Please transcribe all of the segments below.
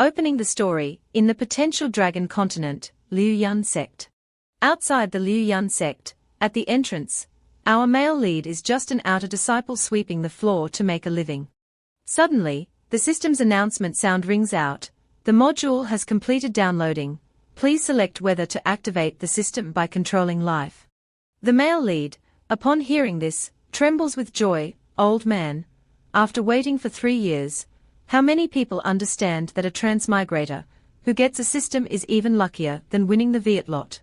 Opening the story, in the potential dragon continent, Liu Yun sect. Outside the Liu Yun sect, at the entrance, our male lead is just an outer disciple sweeping the floor to make a living. Suddenly, the system's announcement sound rings out. The module has completed downloading. Please select whether to activate the system by controlling life. The male lead, upon hearing this, trembles with joy. Old man, after waiting for 3 years, how many people understand that a transmigrator, who gets a system is even luckier than winning the Viet lot?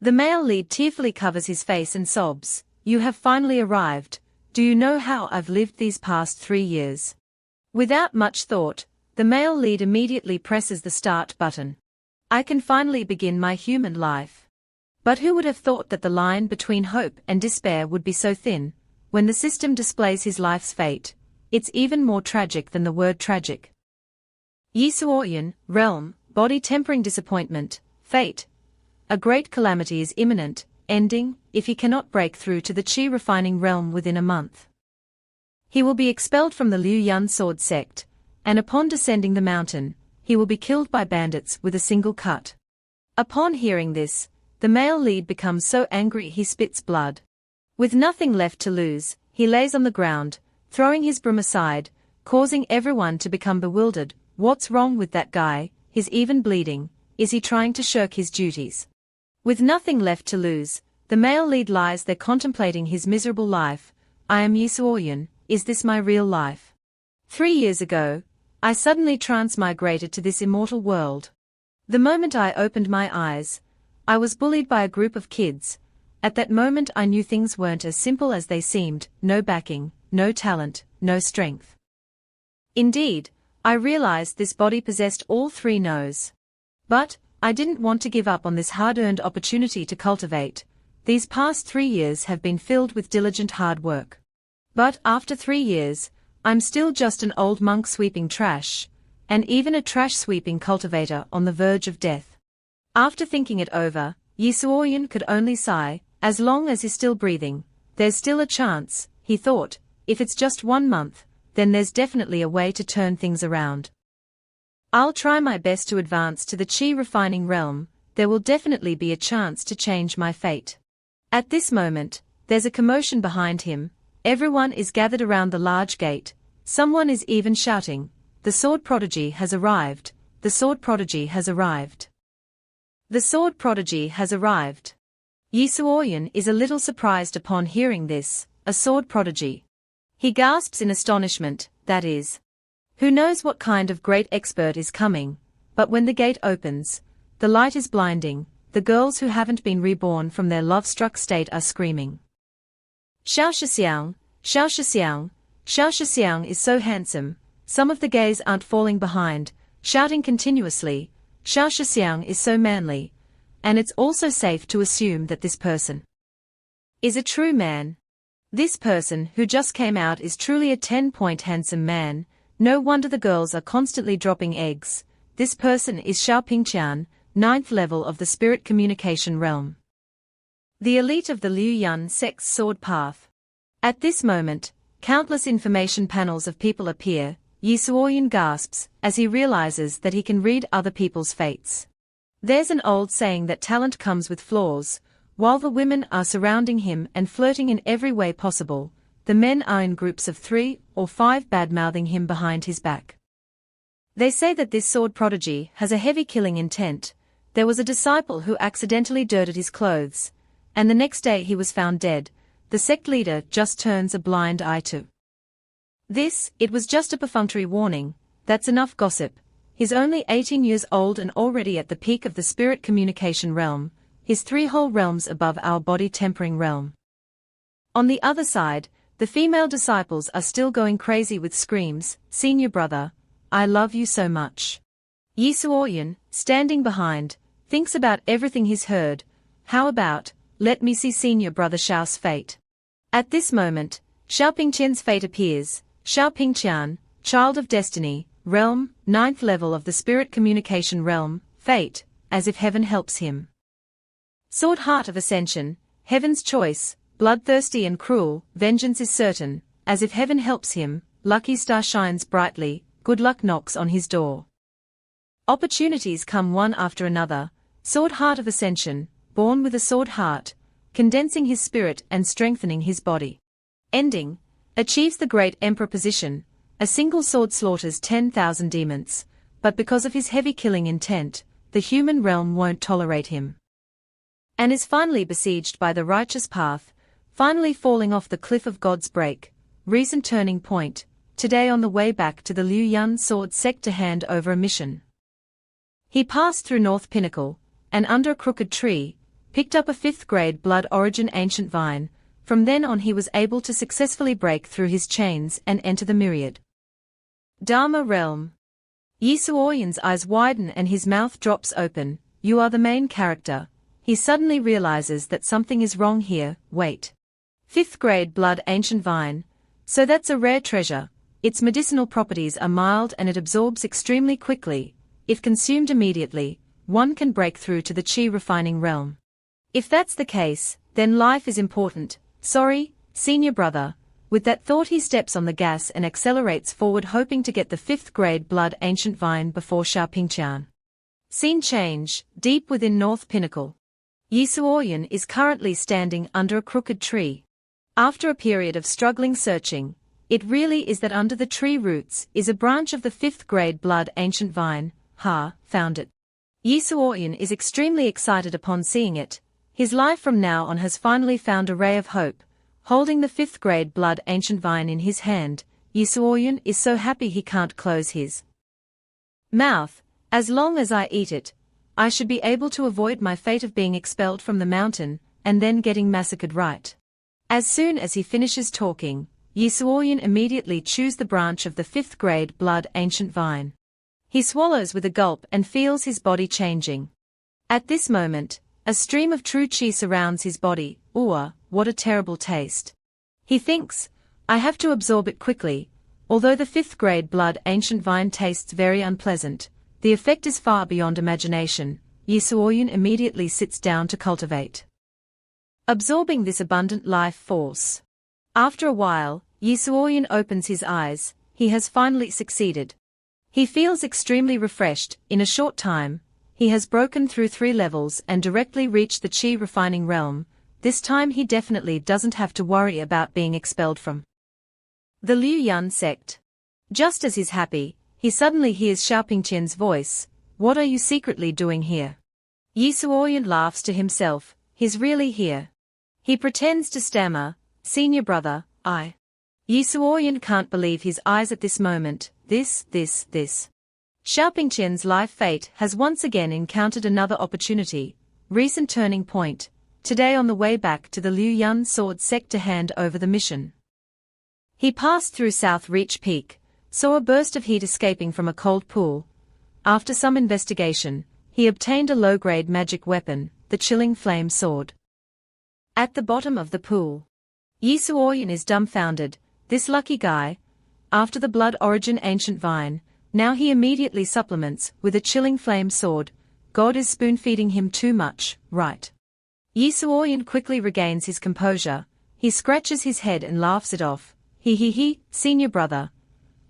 The male lead tearfully covers his face and sobs. You have finally arrived. Do you know how I've lived these past 3 years? Without much thought, the male lead immediately presses the start button. I can finally begin my human life. But who would have thought that the line between hope and despair would be so thin? When the system displays his life's fate, it's even more tragic than the word tragic. Yisuoyan, realm, body tempering disappointment, fate. A great calamity is imminent, ending, if he cannot break through to the Qi refining realm within a month. He will be expelled from the Liu Yun sword sect, and upon descending the mountain, he will be killed by bandits with a single cut. Upon hearing this, the male lead becomes so angry he spits blood. With nothing left to lose, he lays on the ground, throwing his broom aside, causing everyone to become bewildered. What's wrong with that guy? He's even bleeding. Is he trying to shirk his duties? With nothing left to lose, the male lead lies there contemplating his miserable life. I am Yisuoyan, is this my real life? 3 years ago, I suddenly transmigrated to this immortal world. The moment I opened my eyes, I was bullied by a group of kids. At that moment I knew things weren't as simple as they seemed, no backing, no talent, no strength. Indeed, I realized this body possessed all 3 no's. But, I didn't want to give up on this hard-earned opportunity to cultivate. These past 3 years have been filled with diligent hard work. But after 3 years, I'm still just an old monk sweeping trash, and even a trash-sweeping cultivator on the verge of death. After thinking it over, Yisuoyan could only sigh. As long as he's still breathing, there's still a chance, he thought. If it's just 1 month, then there's definitely a way to turn things around. I'll try my best to advance to the Qi refining realm. There will definitely be a chance to change my fate. At this moment, there's a commotion behind him. Everyone is gathered around the large gate. Someone is even shouting, "The sword prodigy has arrived! The sword prodigy has arrived! The sword prodigy has arrived!" Yisuoyan is a little surprised upon hearing this, a sword prodigy. He gasps in astonishment, that is. Who knows what kind of great expert is coming, but when the gate opens, the light is blinding. The girls who haven't been reborn from their love-struck state are screaming. Xiao Shixiang, Xiao Shixiang, Xiao Shixiang is so handsome. Some of the gays aren't falling behind, shouting continuously. Xiao Shixiang is so manly. And it's also safe to assume that this person is a true man. This person who just came out is truly a 10-point handsome man. No wonder the girls are constantly dropping eggs. This person is Xiao Pingqian, 9th level of the spirit communication realm. The elite of the Liu Yun sect's sword path. At this moment, countless information panels of people appear. Yisuoyan gasps as he realizes that he can read other people's fates. There's an old saying that talent comes with flaws. While the women are surrounding him and flirting in every way possible, the men are in groups of 3 or 5 bad-mouthing him behind his back. They say that this sword prodigy has a heavy killing intent. There was a disciple who accidentally dirted his clothes, and the next day he was found dead. The sect leader just turns a blind eye to this. It was just a perfunctory warning. That's enough gossip. He's only 18 years old and already at the peak of the spirit communication realm. He's 3 whole realms above our body tempering realm. On the other side, the female disciples are still going crazy with screams. Senior brother, I love you so much. Yisuoyan, standing behind, thinks about everything he's heard. How about, let me see senior brother Xiao's fate. At this moment, Xiao Pingqian's fate appears. Xiao Pingqian, child of destiny, realm, 9th level of the spirit communication realm, fate, as if heaven helps him. Sword heart of ascension, heaven's choice, bloodthirsty and cruel, vengeance is certain, as if heaven helps him. Lucky star shines brightly, good luck knocks on his door. Opportunities come one after another. Sword Heart of Ascension, born with a sword heart, condensing his spirit and strengthening his body. Ending, achieves the great emperor position. A single sword slaughters 10,000 demons, but because of his heavy killing intent, the human realm won't tolerate him. And is finally besieged by the righteous path, finally falling off the cliff of God's break. Recent turning point, today on the way back to the Liu Yun sword sect to hand over a mission. He passed through North Pinnacle, and under a crooked tree, picked up a 5th grade blood origin ancient vine. From then on he was able to successfully break through his chains and enter the myriad Dharma realm. Yisuoyan's eyes widen and his mouth drops open. You are the main character. He suddenly realizes that something is wrong here. Wait. 5th grade blood ancient vine. So that's a rare treasure. Its medicinal properties are mild and it absorbs extremely quickly. If consumed immediately, one can break through to the chi refining realm. If that's the case, then life is important. Sorry, senior brother. With that thought he steps on the gas and accelerates forward hoping to get the 5th grade blood ancient vine before Xiaopingqian. Scene change, deep within North Pinnacle. Yisuoyan is currently standing under a crooked tree. After a period of struggling searching, it really is that under the tree roots is a branch of the 5th grade blood ancient vine. Found it. Yisuoyan is extremely excited upon seeing it. His life from now on has finally found a ray of hope. Holding the 5th grade blood ancient vine in his hand, Yisuoyan is so happy he can't close his mouth. As long as I eat it, I should be able to avoid my fate of being expelled from the mountain, and then getting massacred right. As soon as he finishes talking, Yisuoyan immediately chews the branch of the 5th grade blood ancient vine. He swallows with a gulp and feels his body changing. At this moment, a stream of true chi surrounds his body. What a terrible taste. He thinks, I have to absorb it quickly. Although the 5th grade blood ancient vine tastes very unpleasant, the effect is far beyond imagination. Yisuoyan immediately sits down to cultivate, absorbing this abundant life force. After a while, Yisuoyan opens his eyes. He has finally succeeded. He feels extremely refreshed. In a short time, he has broken through 3 levels and directly reached the chi refining realm. This time he definitely doesn't have to worry about being expelled from the Liu Yun sect. Just as he's happy, he suddenly hears Xiaopingqian's voice. What are you secretly doing here? Yisuoyan laughs to himself. He's really here. He pretends to stammer, senior brother, I. Yisuoyan can't believe his eyes at this moment. This. Xiaopingqian's life fate has once again encountered another opportunity. Recent turning point. Today on the way back to the Liu Yun sword sect to hand over the mission. He passed through South Reach Peak, saw a burst of heat escaping from a cold pool. After some investigation, he obtained a low-grade magic weapon, the chilling flame sword. At the bottom of the pool, Yisuoyan is dumbfounded. This lucky guy, after the blood origin ancient vine, now he immediately supplements with a chilling flame sword. God is spoon-feeding him too much, right? Yisuoyan quickly regains his composure. He scratches his head and laughs it off. He, senior brother.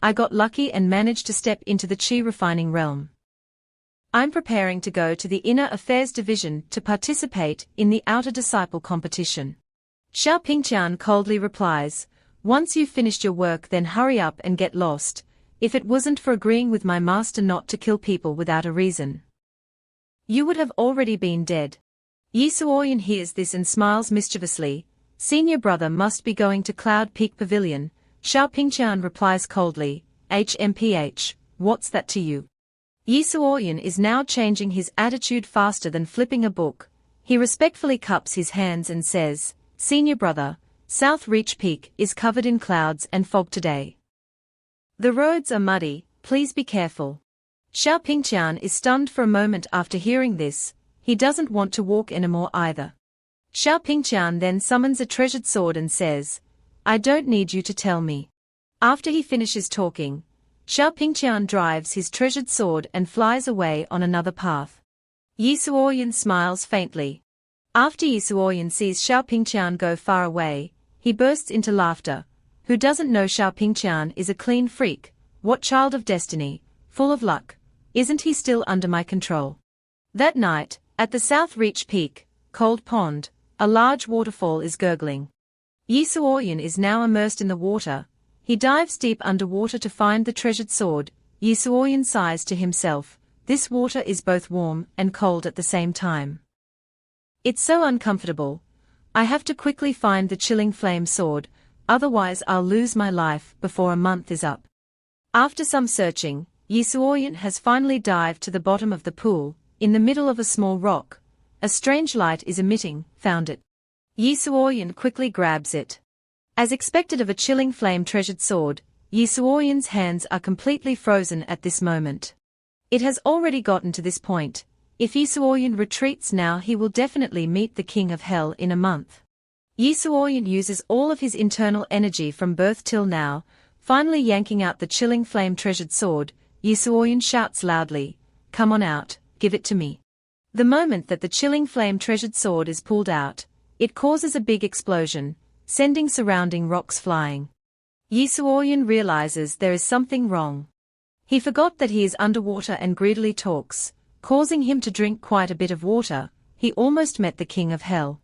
I got lucky and managed to step into the chi refining realm. I'm preparing to go to the Inner Affairs Division to participate in the Outer Disciple competition. Xiaopingqian coldly replies, once you've finished your work then hurry up and get lost. If it wasn't for agreeing with my master not to kill people without a reason, you would have already been dead. Yisuoyan hears this and smiles mischievously. Senior brother must be going to Cloud Peak Pavilion. Xiaopingqian replies coldly, HMPH, what's that to you? Yisuoyan is now changing his attitude faster than flipping a book. He respectfully cups his hands and says, Senior brother, South Reach Peak is covered in clouds and fog today. The roads are muddy, please be careful. Xiaopingqian is stunned for a moment after hearing this. He doesn't want to walk anymore either. Xiaopingqian then summons a treasured sword and says, I don't need you to tell me. After he finishes talking, Xiaopingqian drives his treasured sword and flies away on another path. Yisuoyan smiles faintly. After Yisuoyan sees Xiaopingqian go far away, he bursts into laughter. Who doesn't know Xiaopingqian is a clean freak? What child of destiny, full of luck. Isn't he still under my control? That night, at the South Reach Peak, Cold Pond, a large waterfall is gurgling. Yi Suoyan is now immersed in the water. He dives deep underwater to find the treasured sword. Yi Suoyan sighs to himself, this water is both warm and cold at the same time. It's so uncomfortable. I have to quickly find the chilling flame sword, otherwise I'll lose my life before a month is up. After some searching, Yi Suoyan has finally dived to the bottom of the pool. In the middle of a small rock, a strange light is emitting. Found it. Yi Suoyan quickly grabs it. As expected of a chilling flame treasured sword, Yi Suoyan's hands are completely frozen at this moment. It has already gotten to this point. If Yi Suoyan retreats now, he will definitely meet the King of Hell in a month. Yi Suoyan uses all of his internal energy from birth till now, finally yanking out the chilling flame treasured sword. Yi Suoyan shouts loudly, "Come on out, give it to me." The moment that the chilling flame treasured sword is pulled out, it causes a big explosion, sending surrounding rocks flying. Yi Suoyan realizes there is something wrong. He forgot that he is underwater and greedily talks, causing him to drink quite a bit of water. He almost met the King of Hell.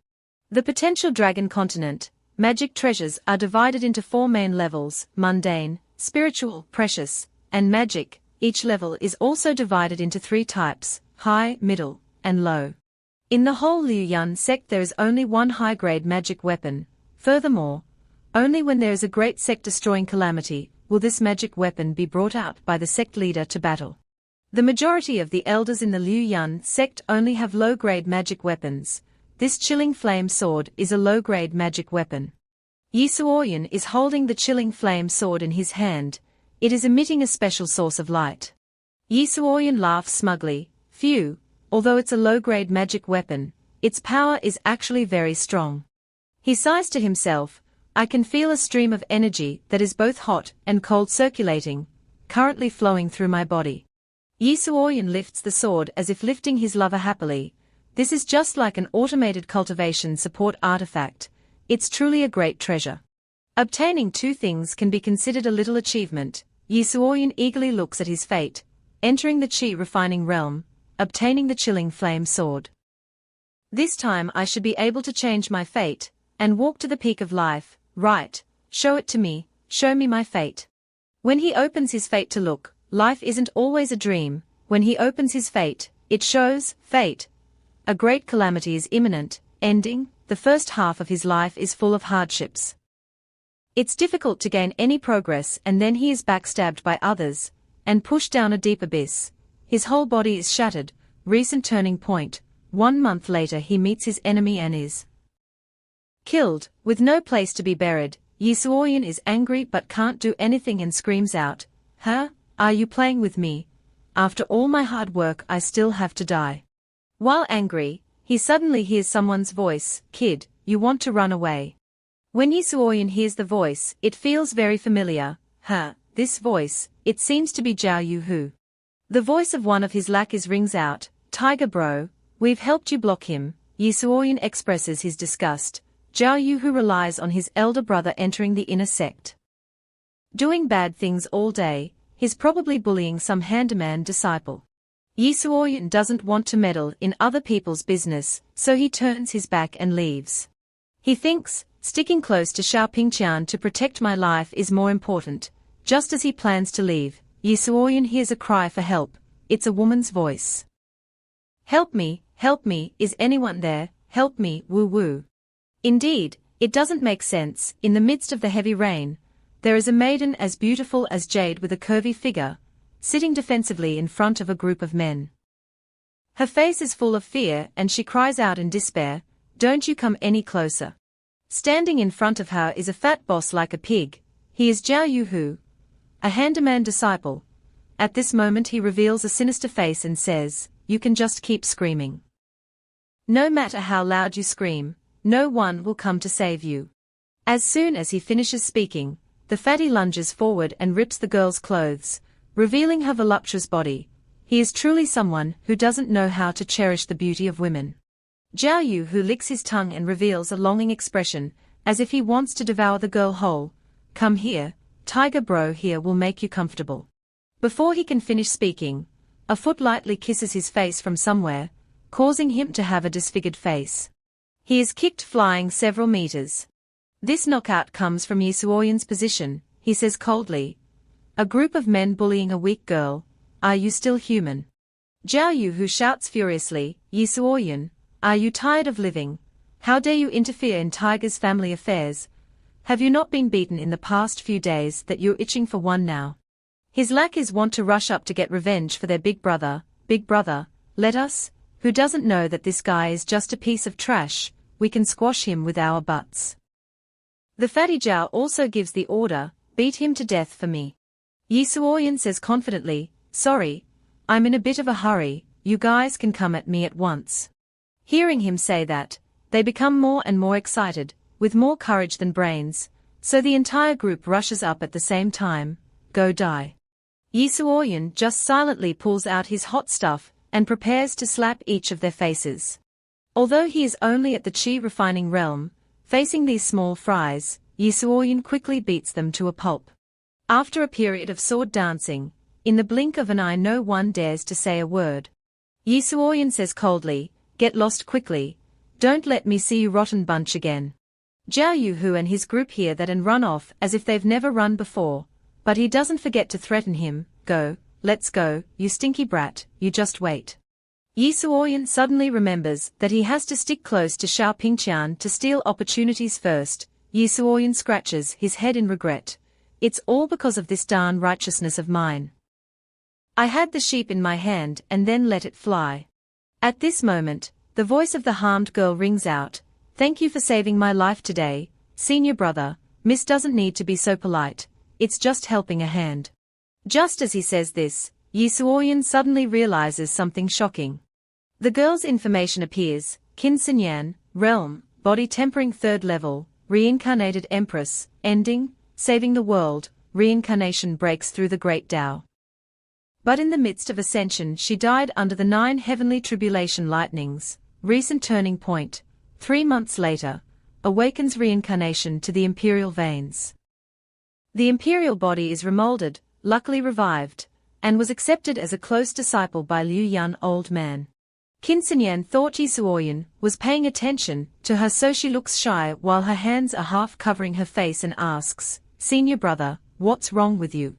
The potential dragon continent, magic treasures are divided into 4 main levels: mundane, spiritual, precious, and magic. Each level is also divided into 3 types: high, middle, and low. In the whole Liu Yun sect there is only one high-grade magic weapon. Furthermore, only when there is a great sect-destroying calamity will this magic weapon be brought out by the sect leader to battle. The majority of the elders in the Liu Yun sect only have low-grade magic weapons. This chilling flame sword is a low-grade magic weapon. Yi Suoyan is holding the chilling flame sword in his hand. It is emitting a special source of light. Yi Suoyan laughs smugly. Phew, although it's a low-grade magic weapon, its power is actually very strong. He sighs to himself, I can feel a stream of energy that is both hot and cold circulating, currently flowing through my body. Yi Suoyan lifts the sword as if lifting his lover happily. This is just like an automated cultivation support artifact. It's truly a great treasure. Obtaining 2 things can be considered a little achievement. Yi Suoyan eagerly looks at his fate, entering the Qi refining realm, obtaining the chilling flame sword. This time I should be able to change my fate, and walk to the peak of life. Right, show it to me, show me my fate. When he opens his fate to look, life isn't always a dream. When he opens his fate, it shows, fate. A great calamity is imminent, ending. The first half of his life is full of hardships. It's difficult to gain any progress, and then he is backstabbed by others, and pushed down a deep abyss. His whole body is shattered. Recent turning point. 1 month later he meets his enemy and is killed, with no place to be buried. Yi Suoyan is angry but can't do anything and screams out, Huh? Are you playing with me? After all my hard work I still have to die. While angry, he suddenly hears someone's voice, Kid, you want to run away. When Yi Suoyan hears the voice, it feels very familiar. This voice, it seems to be Zhao Yuhu. The voice of one of his lackeys rings out, Tiger bro, we've helped you block him. Yi Suoyan expresses his disgust. Zhao Yuhu relies on his elder brother entering the inner sect. Doing bad things all day, he's probably bullying some handyman disciple. Yi Suoyan doesn't want to meddle in other people's business, so he turns his back and leaves. He thinks, sticking close to Xiao Pingqian to protect my life is more important. Just as he plans to leave, Yi Suoyan hears a cry for help. It's a woman's voice. Help me, is anyone there? Help me, woo woo. Indeed, it doesn't make sense. In the midst of the heavy rain, there is a maiden as beautiful as jade with a curvy figure, sitting defensively in front of a group of men. Her face is full of fear and she cries out in despair, Don't you come any closer. Standing in front of her is a fat boss like a pig. He is Zhao Yuhu, a handyman disciple. At this moment he reveals a sinister face and says, You can just keep screaming. No matter how loud you scream, no one will come to save you. As soon as he finishes speaking, the fatty lunges forward and rips the girl's clothes, revealing her voluptuous body. He is truly someone who doesn't know how to cherish the beauty of women. Zhao Yu licks his tongue and reveals a longing expression, as if he wants to devour the girl whole. Come here, Tiger bro, here will make you comfortable. Before he can finish speaking, a foot lightly kisses his face from somewhere, causing him to have a disfigured face. He is kicked flying several meters. This knockout comes from Yi Suoyun's position, he says coldly. A group of men bullying a weak girl, are you still human? Zhao Yu who shouts furiously, Yi Suoyun, are you tired of living? How dare you interfere in Tiger's family affairs? Have you not been beaten in the past few days that you're itching for one now? His lackeys want to rush up to get revenge for their big brother, let us, who doesn't know that this guy is just a piece of trash, we can squash him with our butts. The fatty Zhao also gives the order, beat him to death for me. Yi Suoyun says confidently, sorry, I'm in a bit of a hurry, you guys can come at me at once. Hearing him say that, they become more and more excited, with more courage than brains, so the entire group rushes up at the same time, go die. Yi Suoyun just silently pulls out his hot stuff and prepares to slap each of their faces. Although he is only at the chi refining realm, facing these small fries, Yi Suoyun quickly beats them to a pulp. After a period of sword dancing, in the blink of an eye no one dares to say a word. Yi Suoyun says coldly, get lost quickly, don't let me see you rotten bunch again. Zhao Yuhu and his group hear that and run off as if they've never run before, but he doesn't forget to threaten him, go, let's go, you stinky brat, you just wait. Yi Suoyun suddenly remembers that he has to stick close to Xiao Pingqian to steal opportunities first. Yi Suoyun scratches his head in regret. It's all because of this darn righteousness of mine. I had the sheep in my hand and then let it fly. At this moment, the voice of the harmed girl rings out, thank you for saving my life today, senior brother, miss doesn't need to be so polite, it's just helping a hand. Just as he says this, Yi Suoyun suddenly realizes something shocking. The girl's information appears, Qin Xinyan, realm, body tempering 3rd level, reincarnated empress, ending, saving the world, reincarnation breaks through the great Tao. But in the midst of ascension she died under the 9 heavenly tribulation lightnings, recent turning point, 3 months later, awakens reincarnation to the imperial veins. The imperial body is remolded, luckily revived, and was accepted as a close disciple by Liu Yun old man. Qin Xinyan thought Yi Suoyun was paying attention to her, so she looks shy while her hands are half covering her face and asks, senior brother, what's wrong with you?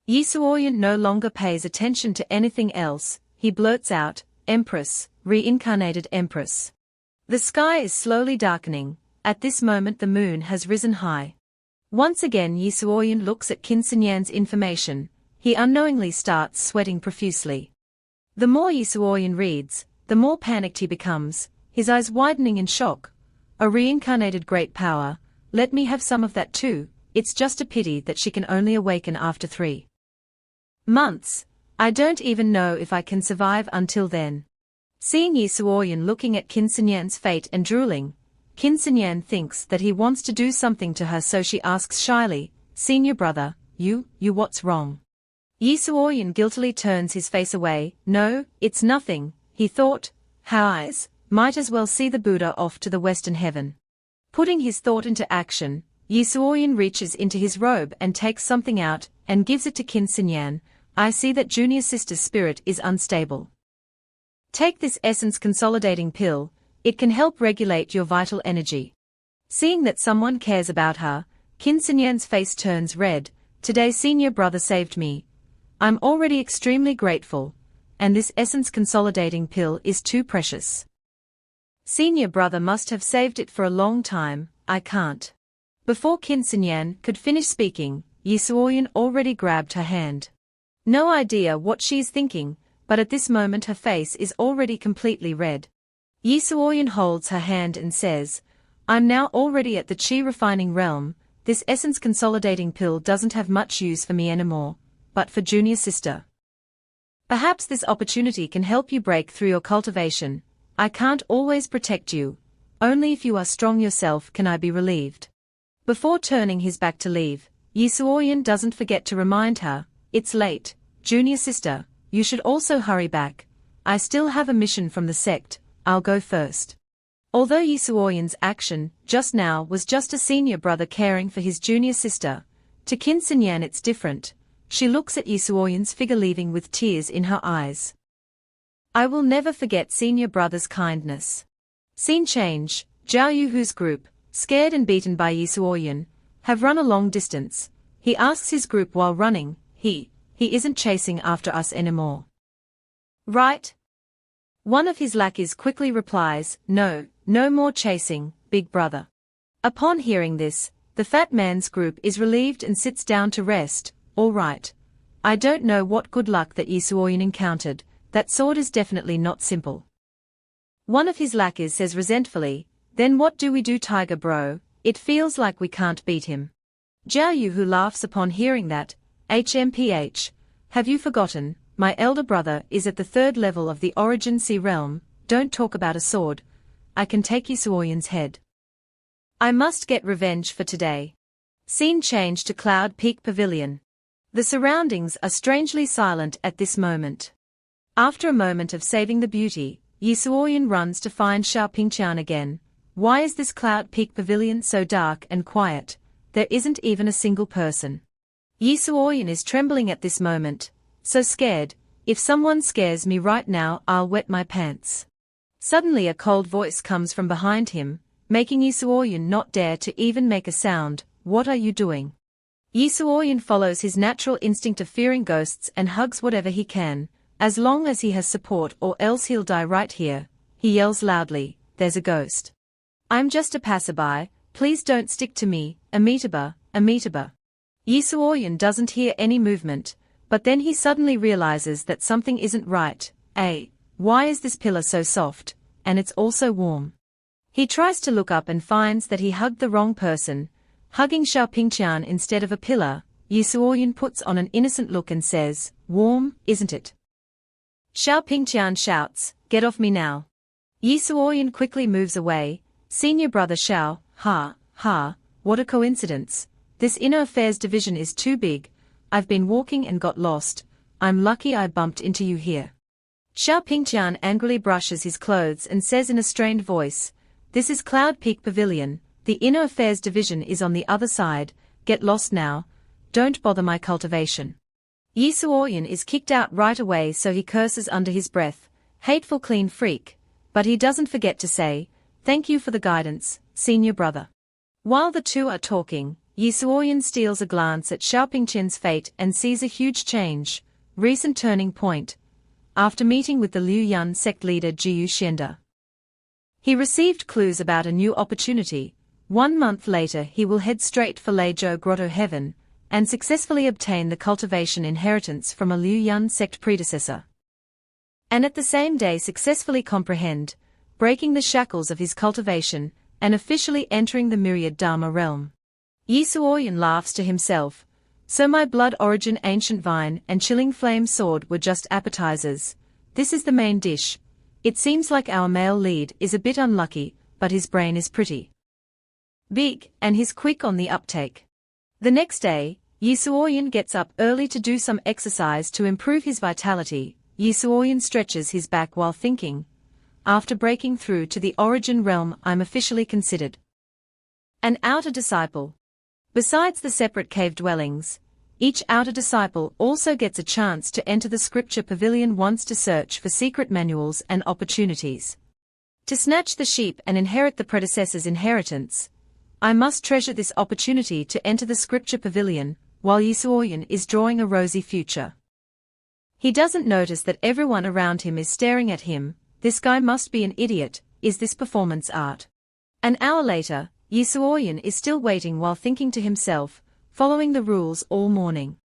Yi Suoyun no longer pays attention to anything else, he blurts out, Empress, reincarnated Empress. The sky is slowly darkening, at this moment the moon has risen high. Once again Yi Suoyun looks at Qin Xinyan's information, he unknowingly starts sweating profusely. The more Yi Suoyun reads, the more panicked he becomes, his eyes widening in shock. A reincarnated great power, let me have some of that too, it's just a pity that she can only awaken after 3 months. I don't even know if I can survive until then. Seeing Yi Suoyun looking at Qin Xinyan's fate and drooling, Qin Xinyan thinks that he wants to do something to her, so she asks shyly, senior brother, you what's wrong? Yi Suoyun guiltily turns his face away, no, it's nothing, he thought, how eyes, might as well see the Buddha off to the western heaven. Putting his thought into action, Yi Suoyun reaches into his robe and takes something out and gives it to Qin Xinyan. I see that junior sister's spirit is unstable. Take this essence consolidating pill, it can help regulate your vital energy. Seeing that someone cares about her, Qin Xinyan's face turns red, today senior brother saved me. I'm already extremely grateful, and this essence consolidating pill is too precious. Senior brother must have saved it for a long time, I can't. Before Qin Xinyan could finish speaking, Yi Suoyun already grabbed her hand. No idea what she's thinking, but at this moment her face is already completely red. Yi Suoyun holds her hand and says, I'm now already at the chi refining realm, this essence consolidating pill doesn't have much use for me anymore, but for junior sister. Perhaps this opportunity can help you break through your cultivation. I can't always protect you. Only if you are strong yourself can I be relieved. Before turning his back to leave, Yi Suoyun doesn't forget to remind her, it's late, junior sister, you should also hurry back. I still have a mission from the sect, I'll go first. Although Yi Suoyun's action just now was just a senior brother caring for his junior sister, to Qin Xinyan it's different. she looks at Yisuoyan's figure leaving with tears in her eyes. I will never forget senior brother's kindness. Scene change, Zhao Yuhu's group, scared and beaten by Yisuoyan, have run a long distance. He asks his group while running, he isn't chasing after us anymore. Right? One of his lackeys quickly replies, no more chasing, big brother. Upon hearing this, the fat man's group is relieved and sits down to rest. All right. I don't know what good luck that Yisuoyan encountered, that sword is definitely not simple. One of his lackeys says resentfully, then what do we do, tiger bro? It feels like we can't beat him. Zhao Yuhu laughs upon hearing that. HMPH, have you forgotten, my elder brother is at the 3rd level of the Origin Sea realm. Don't talk about a sword. I can take Yisuoyan's head. I must get revenge for today. Scene change to Cloud Peak Pavilion. The surroundings are strangely silent at this moment. After a moment of saving the beauty, Yisuoyan runs to find Xiao Pingqian again. Why is this Cloud Peak Pavilion so dark and quiet? There isn't even a single person. Yisuoyan is trembling at this moment, so scared. If someone scares me right now, I'll wet my pants. Suddenly a cold voice comes from behind him, making Yisuoyan not dare to even make a sound. What are you doing? Yisuoyan follows his natural instinct of fearing ghosts and hugs whatever he can, as long as he has support, or else he'll die right here. He yells loudly, there's a ghost. I'm just a passerby, please don't stick to me, Amitabha. Yisuoyan doesn't hear any movement, but then he suddenly realizes that something isn't right. Why is this pillar so soft, and it's also warm? He tries to look up and finds that he hugged the wrong person, hugging Xiao Pingqian instead of a pillar. Yisuoyan puts on an innocent look and says, warm, isn't it? Xiao Pingqian shouts, get off me now. Yisuoyan quickly moves away. Senior brother Xiao, what a coincidence. This inner affairs division is too big. I've been walking and got lost. I'm lucky I bumped into you here. Xiao Pingqian angrily brushes his clothes and says in a strained voice, this is Cloud Peak Pavilion, the inner affairs division is on the other side, get lost now, don't bother my cultivation. Yisuoyan is kicked out right away, so he curses under his breath, hateful clean freak, but he doesn't forget to say, thank you for the guidance, senior brother. While the two are talking, Yisuoyan steals a glance at Xiao Pingqian's fate and sees a huge change, recent turning point, after meeting with the Liu Yun sect leader Jiu Xianda. He received clues about a new opportunity. 1 month later he will head straight for Leizhou Grotto Heaven, and successfully obtain the cultivation inheritance from a Liu Yun sect predecessor. And at the same day successfully comprehend, breaking the shackles of his cultivation, and officially entering the myriad Dharma realm. Yisuoyan laughs to himself. So my blood origin ancient vine and chilling flame sword were just appetizers. This is the main dish. It seems like our male lead is a bit unlucky, but his brain is pretty big, and he's quick on the uptake. The next day, Yisuoyan gets up early to do some exercise to improve his vitality. Yisuoyan stretches his back while thinking, after breaking through to the origin realm, I'm officially considered an outer disciple. Besides the separate cave dwellings, each outer disciple also gets a chance to enter the scripture pavilion once to search for secret manuals and opportunities to snatch the sheep and inherit the predecessor's inheritance. I must treasure this opportunity to enter the scripture pavilion, while Yisuoyan is drawing a rosy future. He doesn't notice that everyone around him is staring at him. This guy must be an idiot. Is this performance art? An hour later, Yisuoyan is still waiting while thinking to himself, following the rules all morning.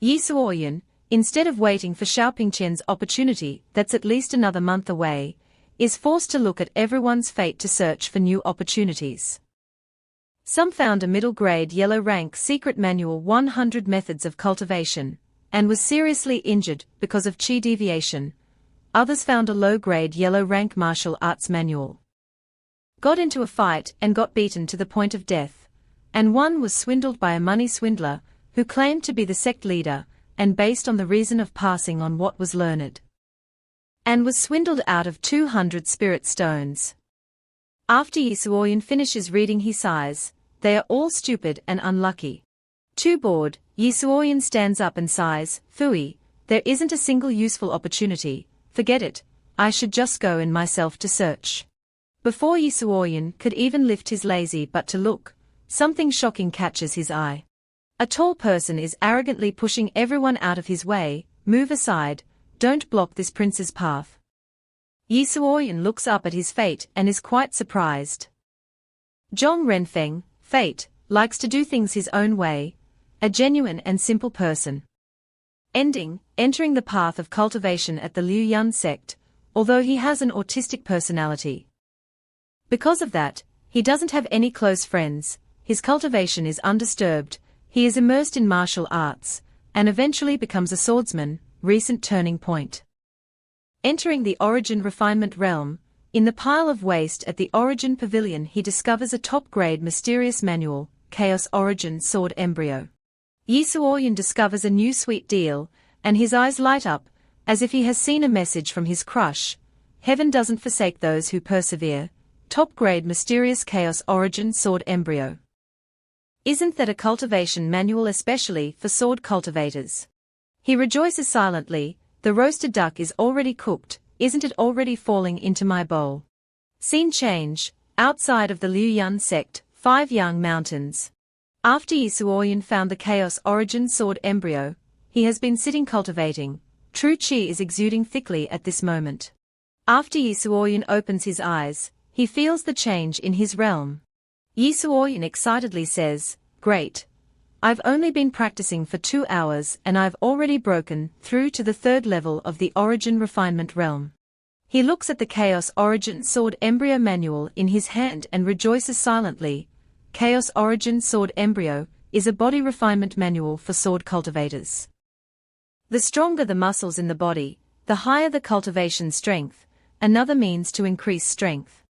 Yisuoyan, instead of waiting for Xiao Pingqian's opportunity that's at least another month away, is forced to look at everyone's fate to search for new opportunities. Some found a middle-grade yellow-rank secret manual 100 methods of cultivation, and was seriously injured because of chi deviation. Others found a low-grade yellow-rank martial arts manual, got into a fight and got beaten to the point of death, and one was swindled by a money swindler, who claimed to be the sect leader, and based on the reason of passing on what was learned, and was swindled out of 200 spirit stones. After Yisuoyan finishes reading he sighs, they are all stupid and unlucky. Too bored, Yi Suoyan stands up and sighs, "Phooey, there isn't a single useful opportunity, forget it, I should just go in myself to search." Before Yi Suoyan could even lift his lazy butt to look, something shocking catches his eye. A tall person is arrogantly pushing everyone out of his way. "Move aside, don't block this prince's path." Yi Suoyan looks up at his fate and is quite surprised. Zhong Renfeng, fate, likes to do things his own way, a genuine and simple person. Entering the path of cultivation at the Liu Yun sect, although he has an autistic personality. Because of that, he doesn't have any close friends, his cultivation is undisturbed, he is immersed in martial arts, and eventually becomes a swordsman, recent turning point. Entering the origin refinement realm, in the pile of waste at the origin pavilion he discovers a top-grade mysterious manual, Chaos Origin Sword Embryo. Yi Suoyan discovers a new sweet deal, and his eyes light up, as if he has seen a message from his crush. Heaven doesn't forsake those who persevere. Top-grade mysterious Chaos Origin Sword Embryo. Isn't that a cultivation manual especially for sword cultivators? He rejoices silently, the roasted duck is already cooked, isn't it already falling into my bowl? Scene change, outside of the Liu Yun sect, 5 young mountains. After Yi Suoyan found the Chaos Origin Sword Embryo, he has been sitting cultivating. True chi is exuding thickly at this moment. After Yi Suoyan opens his eyes, he feels the change in his realm. Yi Suoyan excitedly says, "Great. I've only been practicing for 2 hours and I've already broken through to the 3rd level of the Origin Refinement realm." He looks at the Chaos Origin Sword Embryo manual in his hand and rejoices silently. Chaos Origin Sword Embryo is a body refinement manual for sword cultivators. The stronger the muscles in the body, the higher the cultivation strength, another means to increase strength.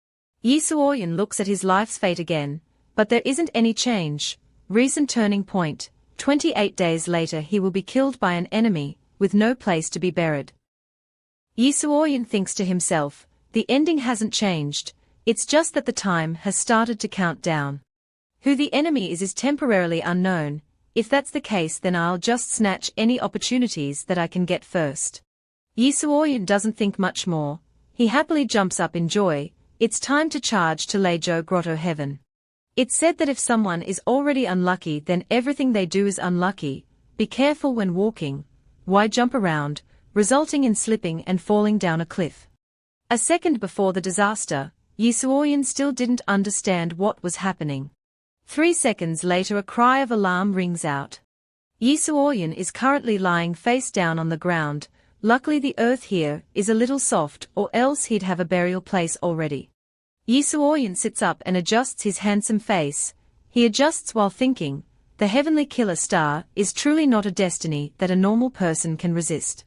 Yi Suoyan looks at his life's fate again, but there isn't any change. Recent turning point, 28 days later he will be killed by an enemy, with no place to be buried. Yi Suoyan thinks to himself, the ending hasn't changed, it's just that the time has started to count down. Who the enemy is temporarily unknown. If that's the case then I'll just snatch any opportunities that I can get first. Yi Suoyan doesn't think much more, he happily jumps up in joy. It's time to charge to Leizhou Grotto Heaven. It's said that if someone is already unlucky then everything they do is unlucky. Be careful when walking. Why jump around, resulting in slipping and falling down a cliff? A second before the disaster, Yi Suoyan still didn't understand what was happening. 3 seconds later a cry of alarm rings out. Yi Suoyan is currently lying face down on the ground. Luckily the earth here is a little soft or else he'd have a burial place already. Yi Suoyan sits up and adjusts his handsome face. He adjusts while thinking, the heavenly killer star is truly not a destiny that a normal person can resist.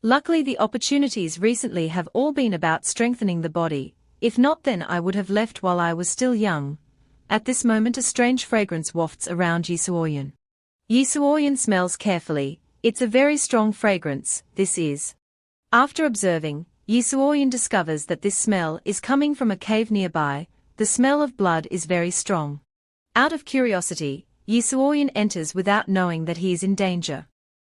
Luckily the opportunities recently have all been about strengthening the body, if not then I would have left while I was still young. At this moment a strange fragrance wafts around Yi Suoyan. Yi Suoyan smells carefully, it's a very strong fragrance, this is. After observing, Yi Suoyan discovers that this smell is coming from a cave nearby, the smell of blood is very strong. Out of curiosity, Yi Suoyan enters without knowing that he is in danger.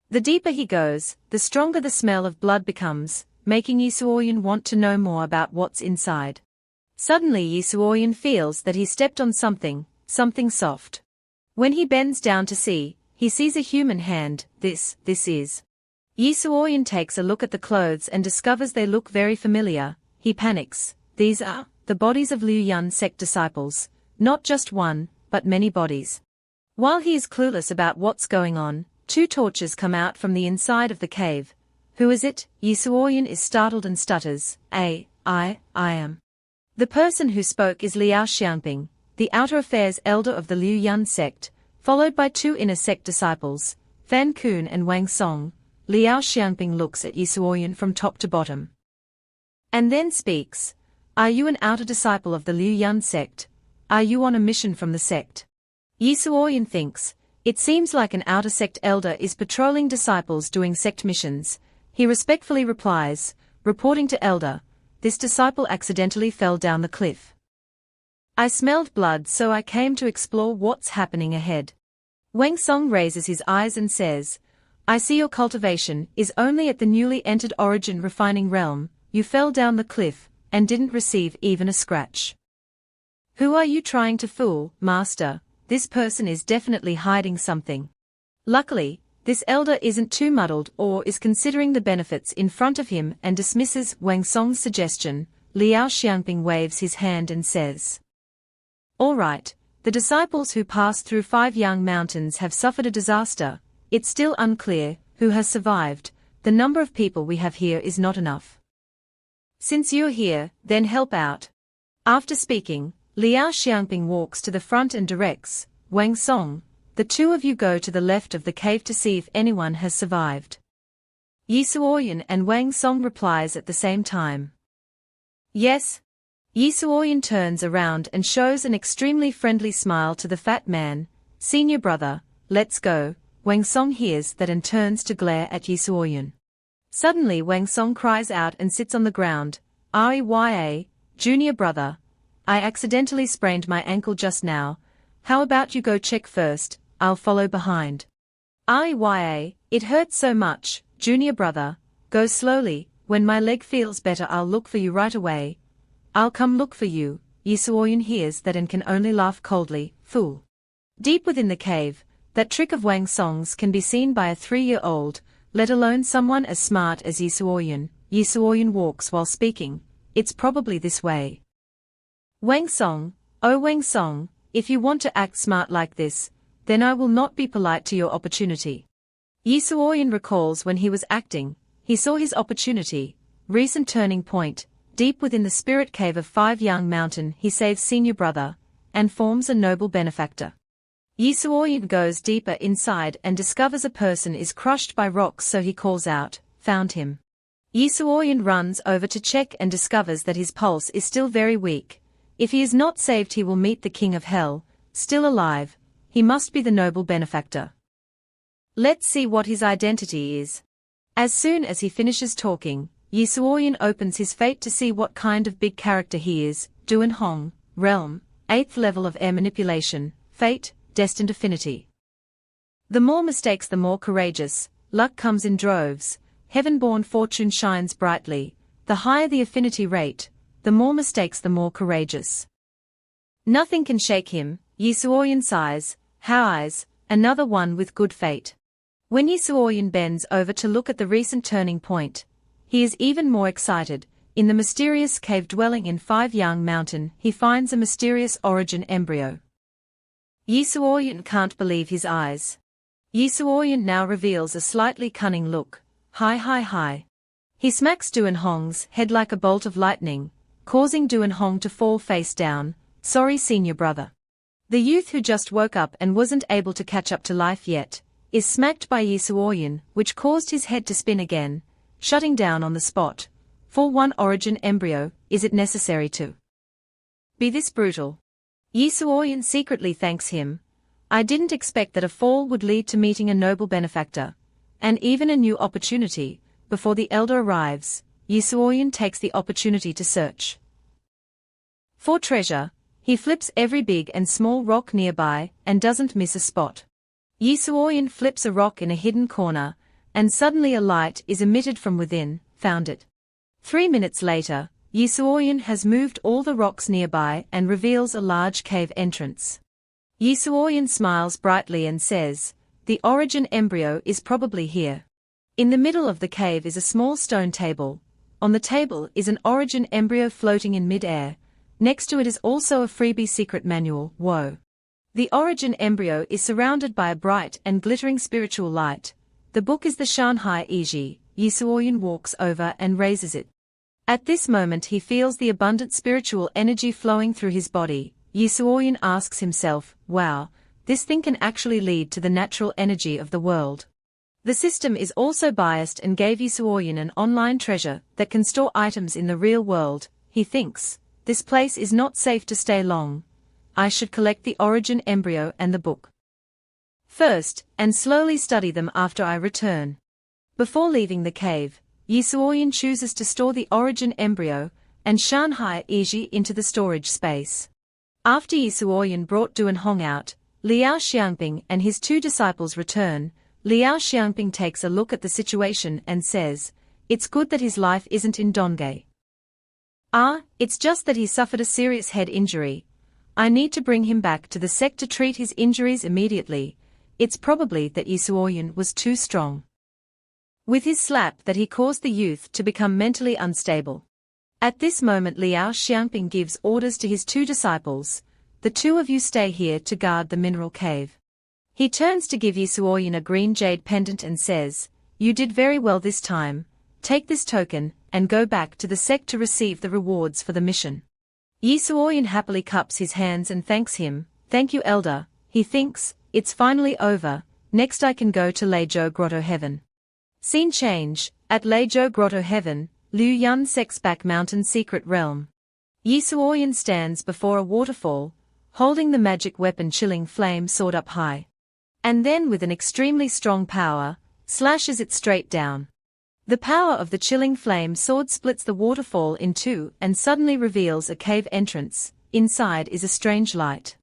The deeper he goes, the stronger the smell of blood becomes, making Yi Suoyan want to know more about what's inside. Suddenly Yi Suoyan feels that he stepped on something soft. When he bends down to see, he sees a human hand. This is. Yi Suoyan takes a look at the clothes and discovers they look very familiar. He panics. These are the bodies of Liu Yun sect disciples, not just one, but many bodies. While he is clueless about what's going on, 2 torches come out from the inside of the cave. Who is it? Yi Suoyan is startled and stutters. I am. The person who spoke is Liao Xiangping, the outer affairs elder of the Liu Yun sect, followed by 2 inner sect disciples, Fan Kun and Wang Song. Liao Xiangping looks at Yi Suoyan from top to bottom. And then speaks. Are you an outer disciple of the Liu Yun sect? Are you on a mission from the sect? Yi Suoyan thinks, it seems like an outer sect elder is patrolling disciples doing sect missions. He respectfully replies, reporting to elder, this disciple accidentally fell down the cliff. I smelled blood so I came to explore what's happening ahead. Wang Song raises his eyes and says, I see your cultivation is only at the newly entered origin refining realm. You fell down the cliff and didn't receive even a scratch. Who are you trying to fool, master? This person is definitely hiding something. Luckily, this elder isn't too muddled or is considering the benefits in front of him and dismisses Wang Song's suggestion. Liao Xiangping waves his hand and says, all right, the disciples who passed through 5 young mountains have suffered a disaster. It's still unclear who has survived. The number of people we have here is not enough. Since you're here, then help out. After speaking, Liao Xiangping walks to the front and directs, Wang Song, the two of you go to the left of the cave to see if anyone has survived. Yi Suoyan and Wang Song replies at the same time. Yes. Yi Suoyan turns around and shows an extremely friendly smile to the fat man. Senior brother, let's go. Wang Song hears that and turns to glare at Yi Suoyan. Suddenly Wang Song cries out and sits on the ground. Rya, junior brother. I accidentally sprained my ankle just now. How about you go check first, I'll follow behind. Rya, it hurts so much, junior brother. Go slowly, when my leg feels better I'll look for you right away. I'll come look for you. Yi Suoyan hears that and can only laugh coldly. Fool. Deep within the cave, that trick of Wang Song's can be seen by a 3-year-old, let alone someone as smart as Yi Suoyan. Yi Suoyan walks while speaking. It's probably this way. Wang Song, oh Wang Song, if you want to act smart like this, then I will not be polite to your opportunity. Yi Suoyan recalls when he was acting, he saw his opportunity, recent turning point, deep within the spirit cave of 5 Young Mountain he saves senior brother, and forms a noble benefactor. Yi Suoyan goes deeper inside and discovers a person is crushed by rocks so he calls out, found him. Yi Suoyan runs over to check and discovers that his pulse is still very weak. If he is not saved he will meet the king of hell, still alive, he must be the noble benefactor. Let's see what his identity is. As soon as he finishes talking, Yi Suoyan opens his fate to see what kind of big character he is. Duan Hong, Realm, 8th level of air manipulation, Fate, Destined Affinity. The more mistakes the more courageous, luck comes in droves, heaven-born fortune shines brightly, the higher the affinity rate, the more mistakes the more courageous. Nothing can shake him, Yi Suoyan sighs, How's, another one with good fate. When Yi Suoyan bends over to look at the recent turning point, he is even more excited. In the mysterious cave dwelling in 5 Young Mountain he finds a mysterious origin embryo. Yi Suoyan can't believe his eyes. Yi Suoyan now reveals a slightly cunning look. Hi. He smacks Duan Hong's head like a bolt of lightning, causing Duan Hong to fall face down. Sorry senior brother. The youth who just woke up and wasn't able to catch up to life yet, is smacked by Yi Suoyan, which caused his head to spin again, shutting down on the spot. For one origin embryo, is it necessary to be this brutal? Yi Suoyan secretly thanks him. I didn't expect that a fall would lead to meeting a noble benefactor, and even a new opportunity. Before the elder arrives, Yi Suoyan takes the opportunity to search for treasure. He flips every big and small rock nearby, and doesn't miss a spot. Yi Suoyan flips a rock in a hidden corner, and suddenly a light is emitted from within. Found it. 3 minutes later, Yi Suoyan has moved all the rocks nearby and reveals a large cave entrance. Yi Suoyan smiles brightly and says, the origin embryo is probably here. In the middle of the cave is a small stone table. On the table is an origin embryo floating in mid-air. Next to it is also a freebie secret manual. Whoa. The origin embryo is surrounded by a bright and glittering spiritual light. The book is the Shanghai Iji. Yi Suoyan walks over and raises it. At this moment he feels the abundant spiritual energy flowing through his body. Yi Suoyan asks himself, wow, this thing can actually lead to the natural energy of the world. The system is also biased and gave Yi Suoyan an online treasure that can store items in the real world. He thinks, this place is not safe to stay long. I should collect the origin embryo and the book first, and slowly study them after I return. Before leaving the cave, Yi Suoyan chooses to store the origin embryo and Shanghai Iji into the storage space. After Yi Suoyan brought Duan Hong out, Liao Xiangping and his two disciples return. Liao Xiangping takes a look at the situation and says, "It's good that his life isn't in Dongye. It's just that he suffered a serious head injury. I need to bring him back to the sect to treat his injuries immediately. It's probably that Yisuoyun was too strong with his slap that he caused the youth to become mentally unstable." At this moment Liao Xiangping gives orders to his two disciples, "The two of you stay here to guard the mineral cave." He turns to give Yisuoyun a green jade pendant and says, "You did very well this time. Take this token, and go back to the sect to receive the rewards for the mission." Yisuoyun happily cups his hands and thanks him. "Thank you, elder." He thinks, "It's finally over, next I can go to Leizhou Grotto Heaven." Scene change, at Leizhou Grotto Heaven, Liu Yun sect's back mountain secret realm. Yisuoyun stands before a waterfall, holding the magic weapon Chilling Flame sword up high. And then with an extremely strong power, slashes it straight down. The power of the Chilling Flame sword splits the waterfall in two and suddenly reveals a cave entrance. Inside is a strange light.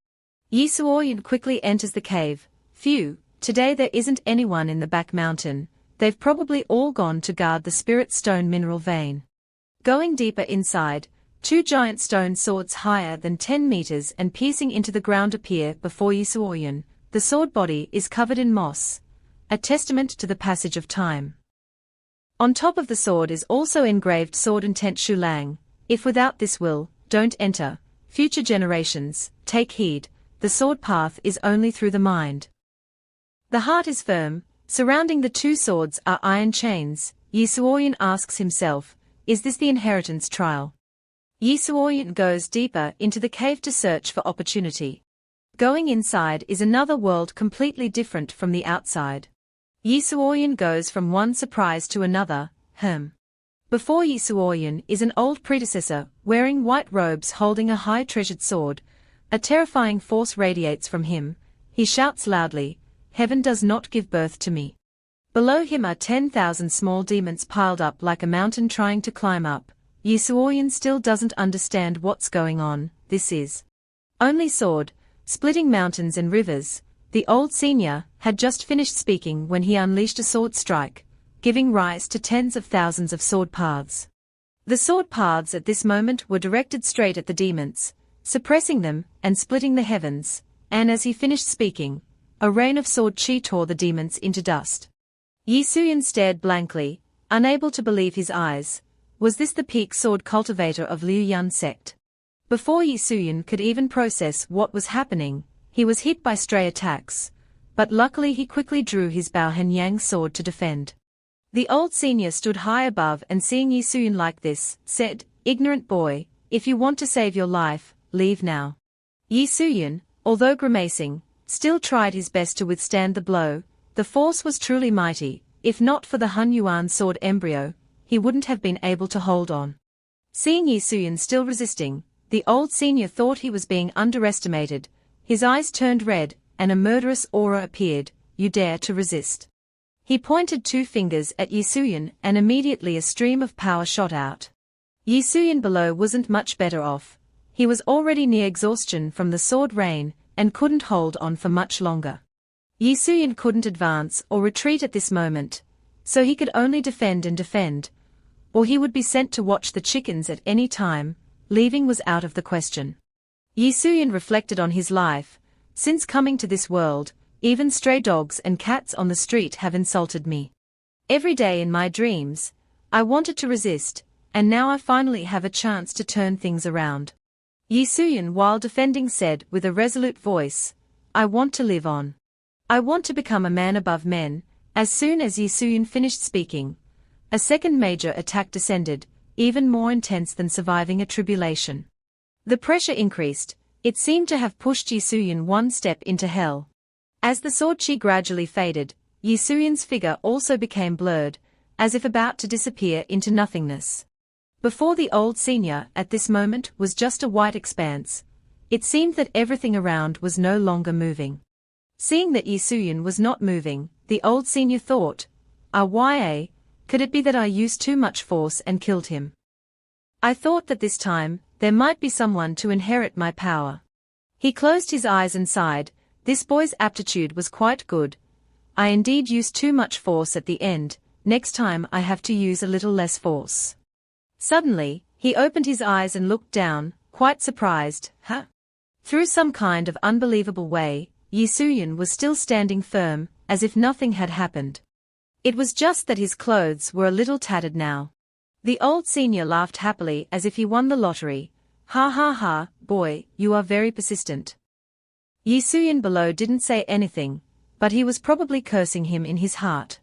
Yisuoyun quickly enters the cave. Phew, today there isn't anyone in the back mountain. They've probably all gone to guard the spirit stone mineral vein. Going deeper inside, two giant stone swords higher than 10 meters and piercing into the ground appear before Yisuoyun. The sword body is covered in moss, a testament to the passage of time. On top of the sword is also engraved sword intent Shulang. "If without this will, don't enter. Future generations, take heed, the sword path is only through the mind." The heart is firm. Surrounding the two swords are iron chains. Yisuoyun asks himself, is this the inheritance trial? Yisuoyun goes deeper into the cave to search for opportunity. Going inside is another world completely different from the outside. Yisuoyun goes from one surprise to another. Before Yisuoyun is an old predecessor, wearing white robes holding a high treasured sword. A terrifying force radiates from him. He shouts loudly, "Heaven does not give birth to me." Below him are 10,000 small demons piled up like a mountain trying to climb up. Yisuoyun still doesn't understand what's going on. This is only sword, splitting mountains and rivers. The old senior had just finished speaking when he unleashed a sword strike, giving rise to tens of thousands of sword paths. The sword paths at this moment were directed straight at the demons, suppressing them and splitting the heavens, and as he finished speaking, a rain of sword chi tore the demons into dust. Yisuoyun stared blankly, unable to believe his eyes. Was this the peak sword cultivator of Liu Yun sect? Before Yisuoyun could even process what was happening, he was hit by stray attacks, but luckily he quickly drew his Bao Henyang sword to defend. The old senior stood high above and seeing Yisuoyun like this, said, "Ignorant boy, if you want to save your life, leave now." Yisuoyun, although grimacing, still tried his best to withstand the blow. The force was truly mighty. If not for the Hun Yuan sword embryo, he wouldn't have been able to hold on. Seeing Yisuoyun still resisting, the old senior thought he was being underestimated. His eyes turned red, and a murderous aura appeared. "You dare to resist." He pointed two fingers at Yisuoyun and immediately a stream of power shot out. Yisuoyun below wasn't much better off. He was already near exhaustion from the sword rain, and couldn't hold on for much longer. Yisuoyun couldn't advance or retreat at this moment, so he could only defend and defend, or he would be sent to watch the chickens at any time. Leaving was out of the question. Yisuoyun reflected on his life. Since coming to this world, even stray dogs and cats on the street have insulted me. Every day in my dreams, I wanted to resist, and now I finally have a chance to turn things around. Yisuoyun, while defending, said with a resolute voice, "I want to live on. I want to become a man above men." As soon as Yisuoyun finished speaking, a second major attack descended, even more intense than surviving a tribulation. The pressure increased. It seemed to have pushed Yisuoyun one step into hell. As the sword chi gradually faded, Yisuoyun's figure also became blurred, as if about to disappear into nothingness. Before the old senior at this moment was just a white expanse. It seemed that everything around was no longer moving. Seeing that Yisuoyun was not moving, the old senior thought, "Why, could it be that I used too much force and killed him? I thought that this time, there might be someone to inherit my power." He closed his eyes and sighed. This boy's aptitude was quite good. I indeed used too much force at the end, next time I have to use a little less force. Suddenly, he opened his eyes and looked down, quite surprised. Huh? Through some kind of unbelievable way, Yi Suyun was still standing firm, as if nothing had happened. It was just that his clothes were a little tattered now. The old senior laughed happily as if he won the lottery. Ha ha ha, boy, you are very persistent. Yi Suyun below didn't say anything, but he was probably cursing him in his heart.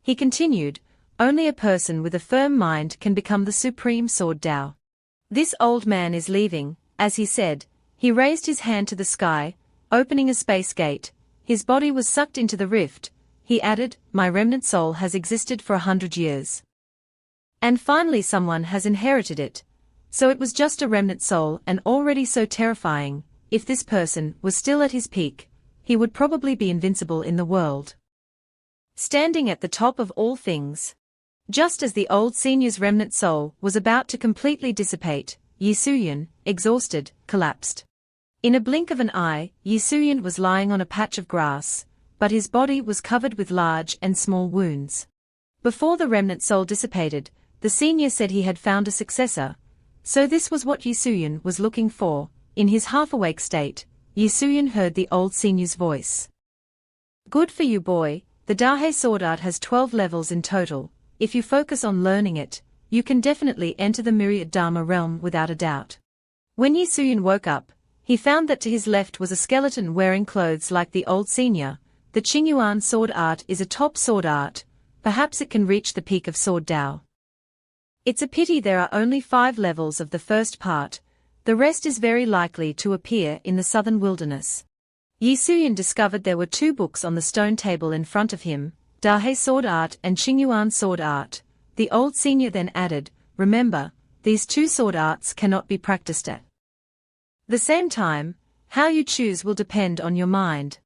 He continued, only a person with a firm mind can become the supreme sword Dao. This old man is leaving, as he said. He raised his hand to the sky, opening a space gate. His body was sucked into the rift. He added, my remnant soul has existed for 100 years. And finally someone has inherited it. So it was just a remnant soul and already so terrifying. If this person was still at his peak, he would probably be invincible in the world. Standing at the top of all things. Just as the old senior's remnant soul was about to completely dissipate, Yi Suyun, exhausted, collapsed. In a blink of an eye, Yi Suyun was lying on a patch of grass, but his body was covered with large and small wounds. Before the remnant soul dissipated, the senior said he had found a successor. So this was what Yi Suyun was looking for. In his half-awake state, Yi Suyun heard the old senior's voice. Good for you, boy. The Dahe sword art has 12 levels in total. If you focus on learning it, you can definitely enter the myriad Dharma realm without a doubt. When Yi Suyun woke up, he found that to his left was a skeleton wearing clothes like the old senior. The Qingyuan sword art is a top sword art. Perhaps it can reach the peak of sword Dao. It's a pity there are only 5 levels of the first part. The rest is very likely to appear in the southern wilderness. Yi Suyun discovered there were 2 books on the stone table in front of him, Dahe sword art and Qingyuan sword art. The old senior then added, remember, these 2 sword arts cannot be practiced at the same time. How you choose will depend on your mind.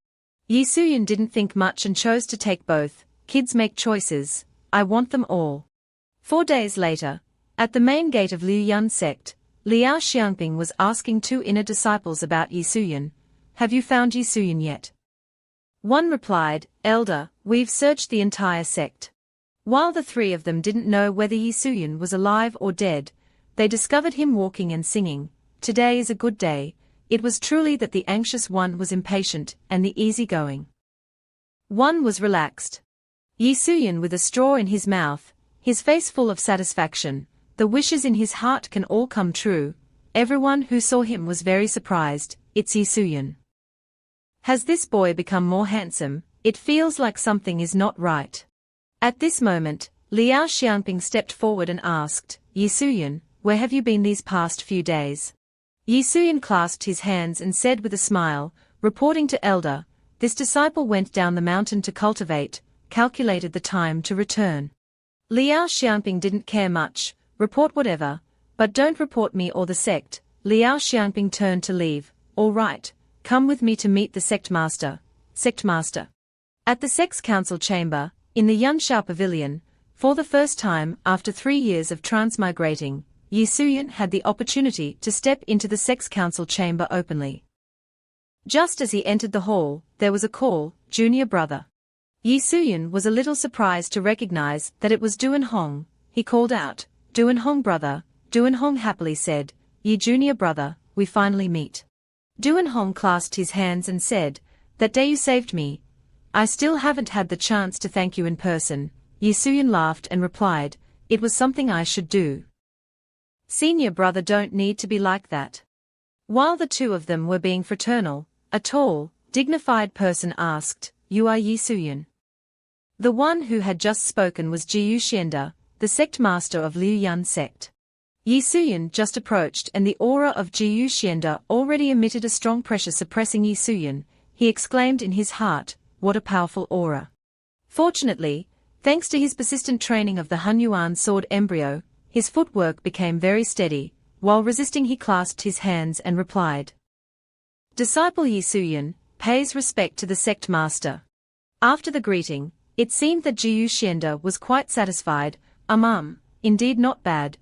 Yi Suyun didn't think much and chose to take both. Kids make choices. I want them all. 4 days later, at the main gate of Liu Yun sect, Liao Xiangping was asking 2 inner disciples about Yi Suyun. Have you found Yi Suyun yet? One replied, Elder, we've searched the entire sect. While the 3 of them didn't know whether Yi Suyun was alive or dead, they discovered him walking and singing. Today is a good day. It was truly that the anxious one was impatient and the easygoing one was relaxed. Yi Suyun with a straw in his mouth, his face full of satisfaction. The wishes in his heart can all come true. Everyone who saw him was very surprised. It's Yi Suyun. Has this boy become more handsome? It feels like something is not right. At this moment, Liao Xiangping stepped forward and asked, Yi Suyun, where have you been these past few days? Yi Suyun clasped his hands and said with a smile, reporting to Elder, this disciple went down the mountain to cultivate, calculated the time to return. Liao Xiangping didn't care much. Report whatever, but don't report me or the sect. Liao Xiangping turned to leave. All right, come with me to meet the sect master. Sect master. At the sect's council chamber, in the Yunshao pavilion, for the first time after 3 years of transmigrating, Yi Suyun had the opportunity to step into the sect's council chamber openly. Just as he entered the hall, there was a call, junior brother. Yi Suyun was a little surprised to recognize that it was Duan Hong. He called out, Duan Hong brother. Duan Hong happily said, Yi junior brother, we finally meet. Duan Hong clasped his hands and said, that day you saved me. I still haven't had the chance to thank you in person. Yi Suyun laughed and replied, it was something I should do. Senior brother don't need to be like that. While the 2 of them were being fraternal, a tall, dignified person asked, you are Yi Suyun? The one who had just spoken was Jiyu Xianda, the sect master of Liu Yun sect. Yi Suyun just approached and the aura of Jiyu Xianda already emitted a strong pressure suppressing Yi Suyun. He exclaimed in his heart, what a powerful aura. Fortunately, thanks to his persistent training of the Hunyuan sword embryo, his footwork became very steady. While resisting he clasped his hands and replied. Disciple Yi Suyun, pays respect to the sect master. After the greeting, it seemed that Jiyu Xianda was quite satisfied. Indeed not bad.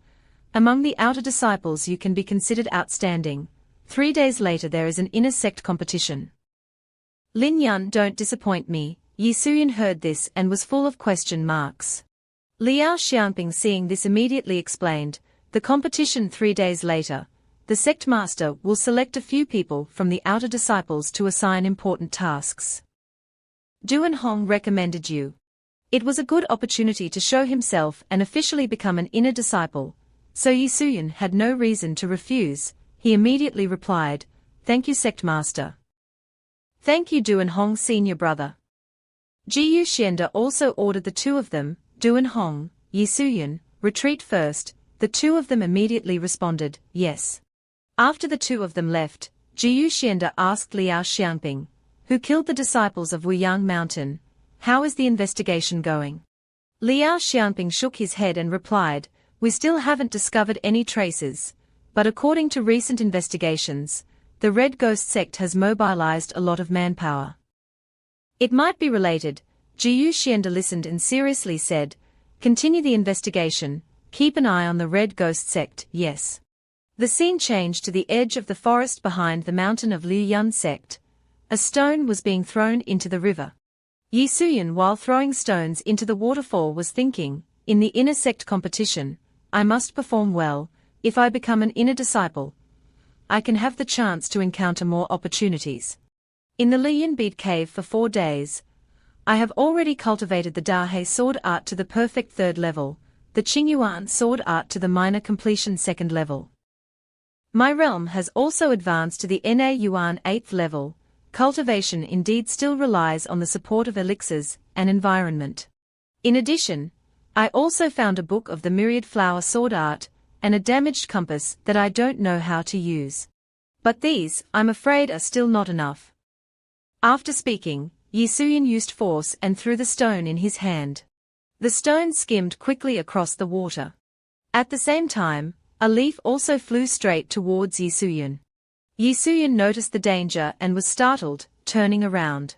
Among the outer disciples you can be considered outstanding. 3 days later there is an inner sect competition. Lin Yun, don't disappoint me. Yi Suyin heard this and was full of question marks. Liao Xianping, seeing this, immediately explained, the competition 3 days later. The sect master will select a few people from the outer disciples to assign important tasks. Duan Hong recommended you. It was a good opportunity to show himself and officially become an inner disciple, so Yi Suyin had no reason to refuse. He immediately replied, "Thank you, sect master." "Thank you, Duan Hong, senior brother." Jiyu Xianda also ordered the two of them, Duan Hong, Yi Suyin, retreat first. The two of them immediately responded, yes. After the two of them left, Jiyu Xianda asked Liao Xianping, who killed the disciples of Wuyang Mountain, "How is the investigation going?" Liao Xianping shook his head and replied, "We still haven't discovered any traces, but according to recent investigations, the Red Ghost sect has mobilized a lot of manpower. It might be related." Jiyu Xianda listened and seriously said, "Continue the investigation, keep an eye on the Red Ghost sect." Yes. The scene changed to the edge of the forest behind the mountain of Liu Yun sect. A stone was being thrown into the river. Yi Suyin, while throwing stones into the waterfall, was thinking, in the inner sect competition, I must perform well. If I become an inner disciple, I can have the chance to encounter more opportunities. In the Liyun bead cave for 4 days, I have already cultivated the Dahe sword art to the perfect 3rd level, the Qingyuan sword art to the minor completion 2nd level. My realm has also advanced to the Na Yuan 8th level. Cultivation indeed still relies on the support of elixirs and environment. In addition, I also found a book of the myriad flower sword art, and a damaged compass that I don't know how to use. But these, I'm afraid, are still not enough." After speaking, Yi Suyin used force and threw the stone in his hand. The stone skimmed quickly across the water. At the same time, a leaf also flew straight towards Yi Suyin. Yi Suyin noticed the danger and was startled, turning around.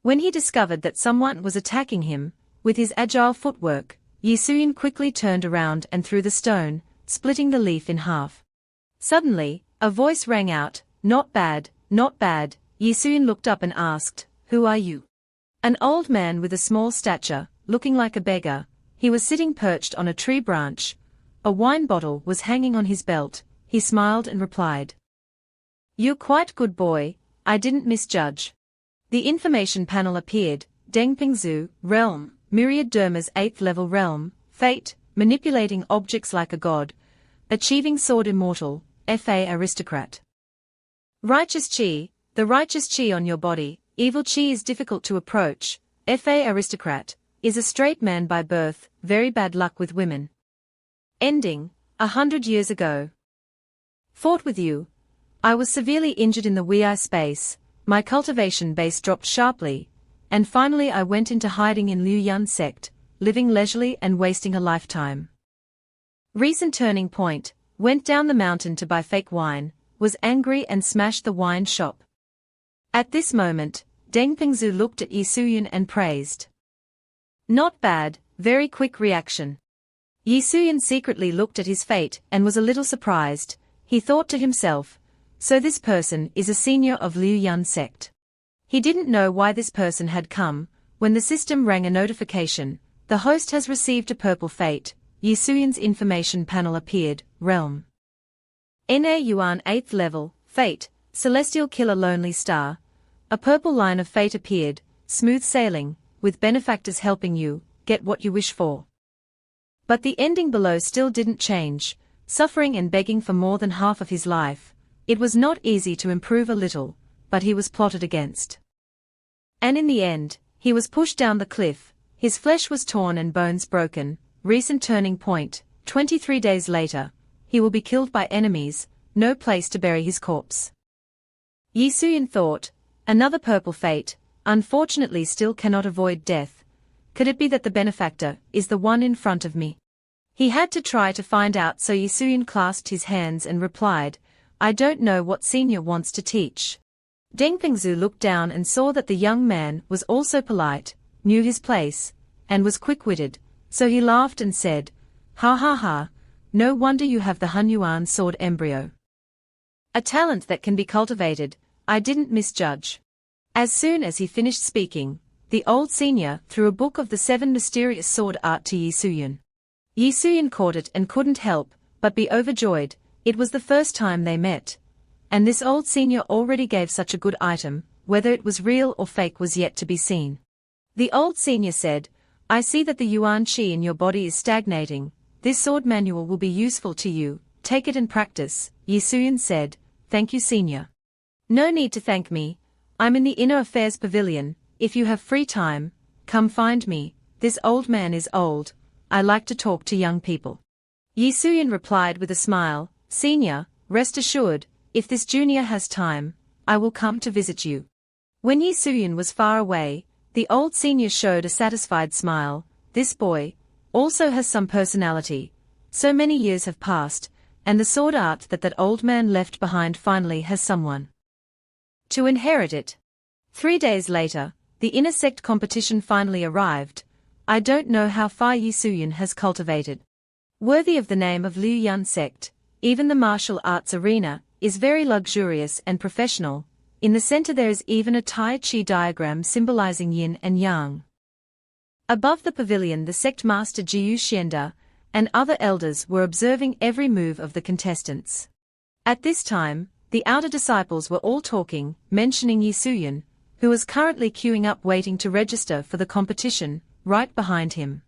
When he discovered that someone was attacking him, with his agile footwork, Yi Suyin quickly turned around and threw the stone, splitting the leaf in half. Suddenly, a voice rang out, "Not bad, not bad." Yi Suyin looked up and asked, "Who are you?" An old man with a small stature, looking like a beggar. He was sitting perched on a tree branch. A wine bottle was hanging on his belt. He smiled and replied, "You're quite good boy, I didn't misjudge." The information panel appeared, Dengpingzu, realm, Myriad Derma's 8th level realm, fate, manipulating objects like a god, achieving sword immortal, FA aristocrat. Righteous chi, the righteous chi on your body, evil chi is difficult to approach, FA aristocrat, is a straight man by birth, very bad luck with women. Ending, 100 years ago. Fought with you. I was severely injured in the Wei space, my cultivation base dropped sharply, and finally I went into hiding in Liu Yun sect, living leisurely and wasting a lifetime. Recent turning point, went down the mountain to buy fake wine, was angry and smashed the wine shop. At this moment, Deng Pingzu looked at Yi Suyin and praised. Not bad, very quick reaction. Yi Suyin secretly looked at his fate and was a little surprised. He thought to himself, so this person is a senior of Liu Yun sect. He didn't know why this person had come. When the system rang a notification, the host has received a purple fate. Yi Suyin's information panel appeared, realm. Na Yuan 8th level, fate, celestial killer lonely star. A purple line of fate appeared, smooth sailing, with benefactors helping you, get what you wish for. But the ending below still didn't change, suffering and begging for more than half of his life. It was not easy to improve a little, but he was plotted against. And in the end, he was pushed down the cliff, his flesh was torn and bones broken. Recent turning point, 23 days later, he will be killed by enemies, no place to bury his corpse. Yi Suyin thought, another purple fate, unfortunately still cannot avoid death. Could it be that the benefactor is the one in front of me? He had to try to find out, so Yi Suyin clasped his hands and replied, I don't know what senior wants to teach. Deng Pingzu looked down and saw that the young man was also polite, knew his place, and was quick-witted, so he laughed and said, ha ha ha, no wonder you have the Hunyuan sword embryo. A talent that can be cultivated, I didn't misjudge. As soon as he finished speaking, the old senior threw a book of the 7 mysterious sword art to Yi Suyun. Yi Suyun caught it and couldn't help but be overjoyed. It was the first time they met. And this old senior already gave such a good item, whether it was real or fake was yet to be seen. The old senior said, I see that the yuan qi in your body is stagnating. This sword manual will be useful to you, take it and practice. Yi Suyun said, Thank you, senior. No need to thank me. I'm in the inner affairs pavilion. If you have free time, come find me. This old man is old. I like to talk to young people. Yi Suyun replied with a smile, Senior, rest assured, if this junior has time, I will come to visit you. When Yi Suyun was far away, the old senior showed a satisfied smile. This boy also has some personality. So many years have passed, and the sword art that old man left behind finally has someone to inherit it. 3 days later, the inner sect competition finally arrived. I don't know how far Yi Suyun has cultivated. Worthy of the name of Liu Yan sect, even the martial arts arena is very luxurious and professional. In the center there is even a Tai Chi diagram symbolizing yin and yang. Above the pavilion the sect master Jiu Xianda and other elders were observing every move of the contestants. At this time, the outer disciples were all talking, mentioning Yi Suyun, who was currently queuing up waiting to register for the competition, right behind him.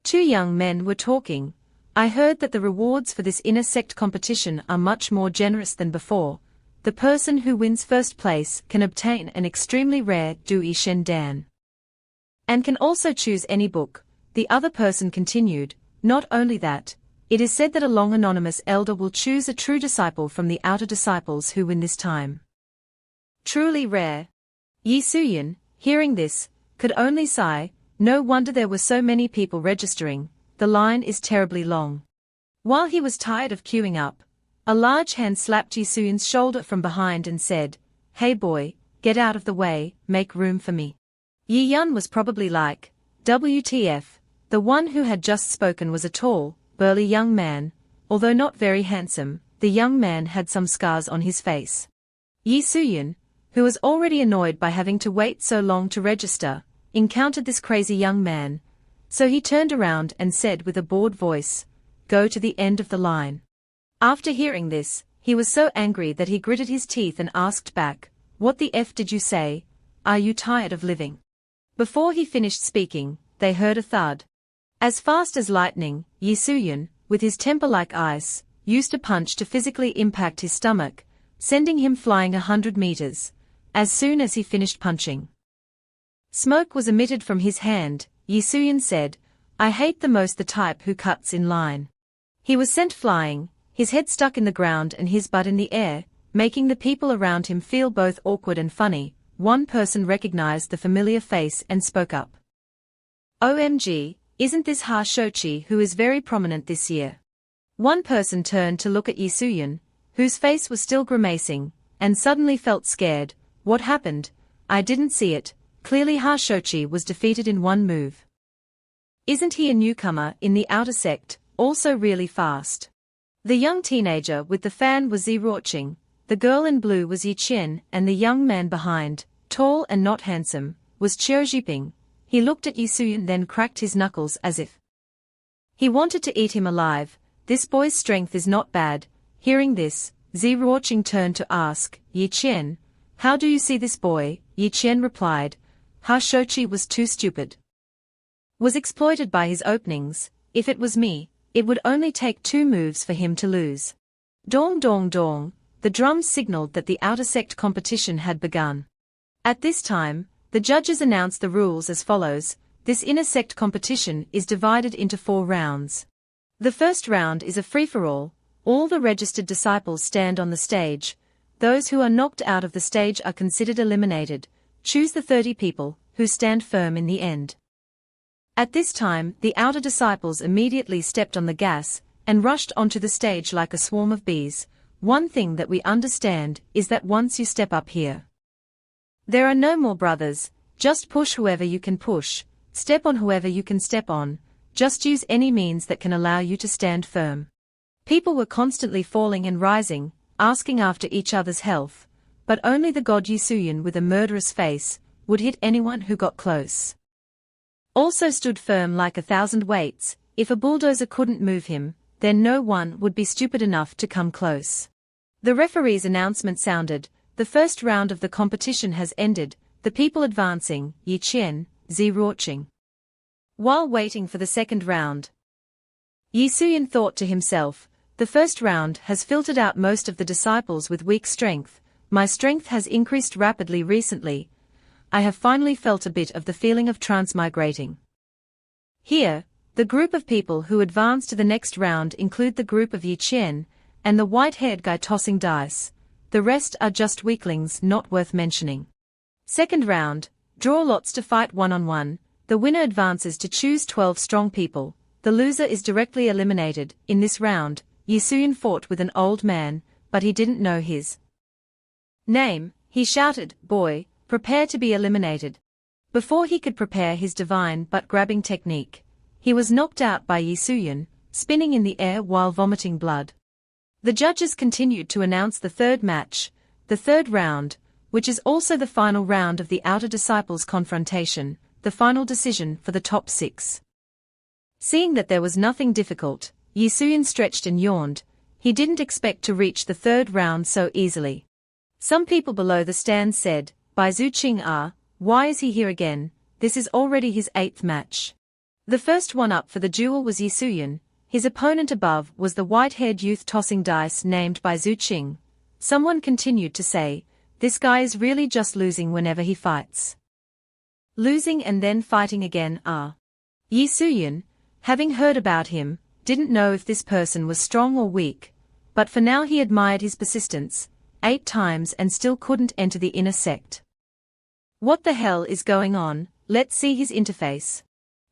2 young men were talking. I heard that the rewards for this inner sect competition are much more generous than before. The person who wins first place can obtain an extremely rare Dui Shen Dan. And can also choose any book. The other person continued, not only that, it is said that a long anonymous elder will choose a true disciple from the outer disciples who win this time. Truly rare. Yi Suyun, hearing this, could only sigh. No wonder there were so many people registering, the line is terribly long. While he was tired of queuing up, a large hand slapped Yi Suyun's shoulder from behind and said, Hey boy, get out of the way, make room for me. Yi Yun was probably like, WTF, the one who had just spoken was a tall, burly young man, although not very handsome, the young man had some scars on his face. Yi Suyun, who was already annoyed by having to wait so long to register, encountered this crazy young man, so he turned around and said with a bored voice, Go to the end of the line. After hearing this, he was so angry that he gritted his teeth and asked back, What the F did you say? Are you tired of living? Before he finished speaking, they heard a thud. As fast as lightning, Yi Suyun, with his temper like ice, used a punch to physically impact his stomach, sending him flying 100 meters. As soon as he finished punching, smoke was emitted from his hand. Yi Suyun said, I hate the most the type who cuts in line. He was sent flying, his head stuck in the ground and his butt in the air, making the people around him feel both awkward and funny. One person recognized the familiar face and spoke up. OMG, isn't this Ha Shochi who is very prominent this year? One person turned to look at Yi Suyun, whose face was still grimacing, and suddenly felt scared. What happened? I didn't see it. Clearly Ha Shochi was defeated in one move. Isn't he a newcomer in the outer sect, also really fast? The young teenager with the fan was Zi Ruoqing, the girl in blue was Yi Qian, and the young man behind, tall and not handsome, was Qiu Zhiping. He looked at Yi Suyun then cracked his knuckles as if he wanted to eat him alive. This boy's strength is not bad. Hearing this, Zi Ruoqing turned to ask, Yi Qian, how do you see this boy? Yi Qian replied, Ha Shochi was too stupid. Was exploited by his openings. If it was me, it would only take 2 moves for him to lose. Dong dong dong, the drums signaled that the outer sect competition had begun. At this time, the judges announced the rules as follows. This inner sect competition is divided into 4 rounds. The first round is a free-for-all. All the registered disciples stand on the stage. Those who are knocked out of the stage are considered eliminated. Choose the 30 people who stand firm in the end. At this time, the outer disciples immediately stepped on the gas and rushed onto the stage like a swarm of bees. One thing that we understand is that once you step up here, there are no more brothers. Just push whoever you can push, step on whoever you can step on, just use any means that can allow you to stand firm. People were constantly falling and rising, asking after each other's health. but only the god Yisuyan with a murderous face would hit anyone who got close. Also stood firm like 1,000 weights. If a bulldozer couldn't move him, then no one would be stupid enough to come close. The referee's announcement sounded, "The first round of the competition has ended, the people advancing, Yi Qian, Zi Ruoqing." While waiting for the second round, Yisuyan thought to himself, "The first round has filtered out most of the disciples with weak strength. My strength has increased rapidly recently. I have finally felt a bit of the feeling of transmigrating." Here, the group of people who advance to the next round include the group of Yi Qian, and the white-haired guy tossing dice. The rest are just weaklings not worth mentioning. Second round, draw lots to fight one-on-one. The winner advances to choose 12 strong people. The loser is directly eliminated. In this round, Yisuyan fought with an old man, but he didn't know his name. He shouted, "Boy, prepare to be eliminated." Before he could prepare his divine butt-grabbing technique, he was knocked out by Yisuyan, spinning in the air while vomiting blood. The judges continued to announce the third match, the third round, which is also the final round of the Outer Disciples Confrontation, the final decision for the top 6. Seeing that there was nothing difficult, Yisuyan stretched and yawned. He didn't expect to reach the third round so easily. Some people below the stand said, "Bai Zuqing, why is he here again? This is already his 8th match." The first one up for the duel was Yisuyan. His opponent above was the white-haired youth tossing dice named Bai Zuqing. Someone continued to say, "This guy is really just losing whenever he fights. Losing and then fighting again, Yisuyan, having heard about him, didn't know if this person was strong or weak, but for now he admired his persistence, 8 times and still couldn't enter the inner sect. What the hell is going on? Let's see his interface.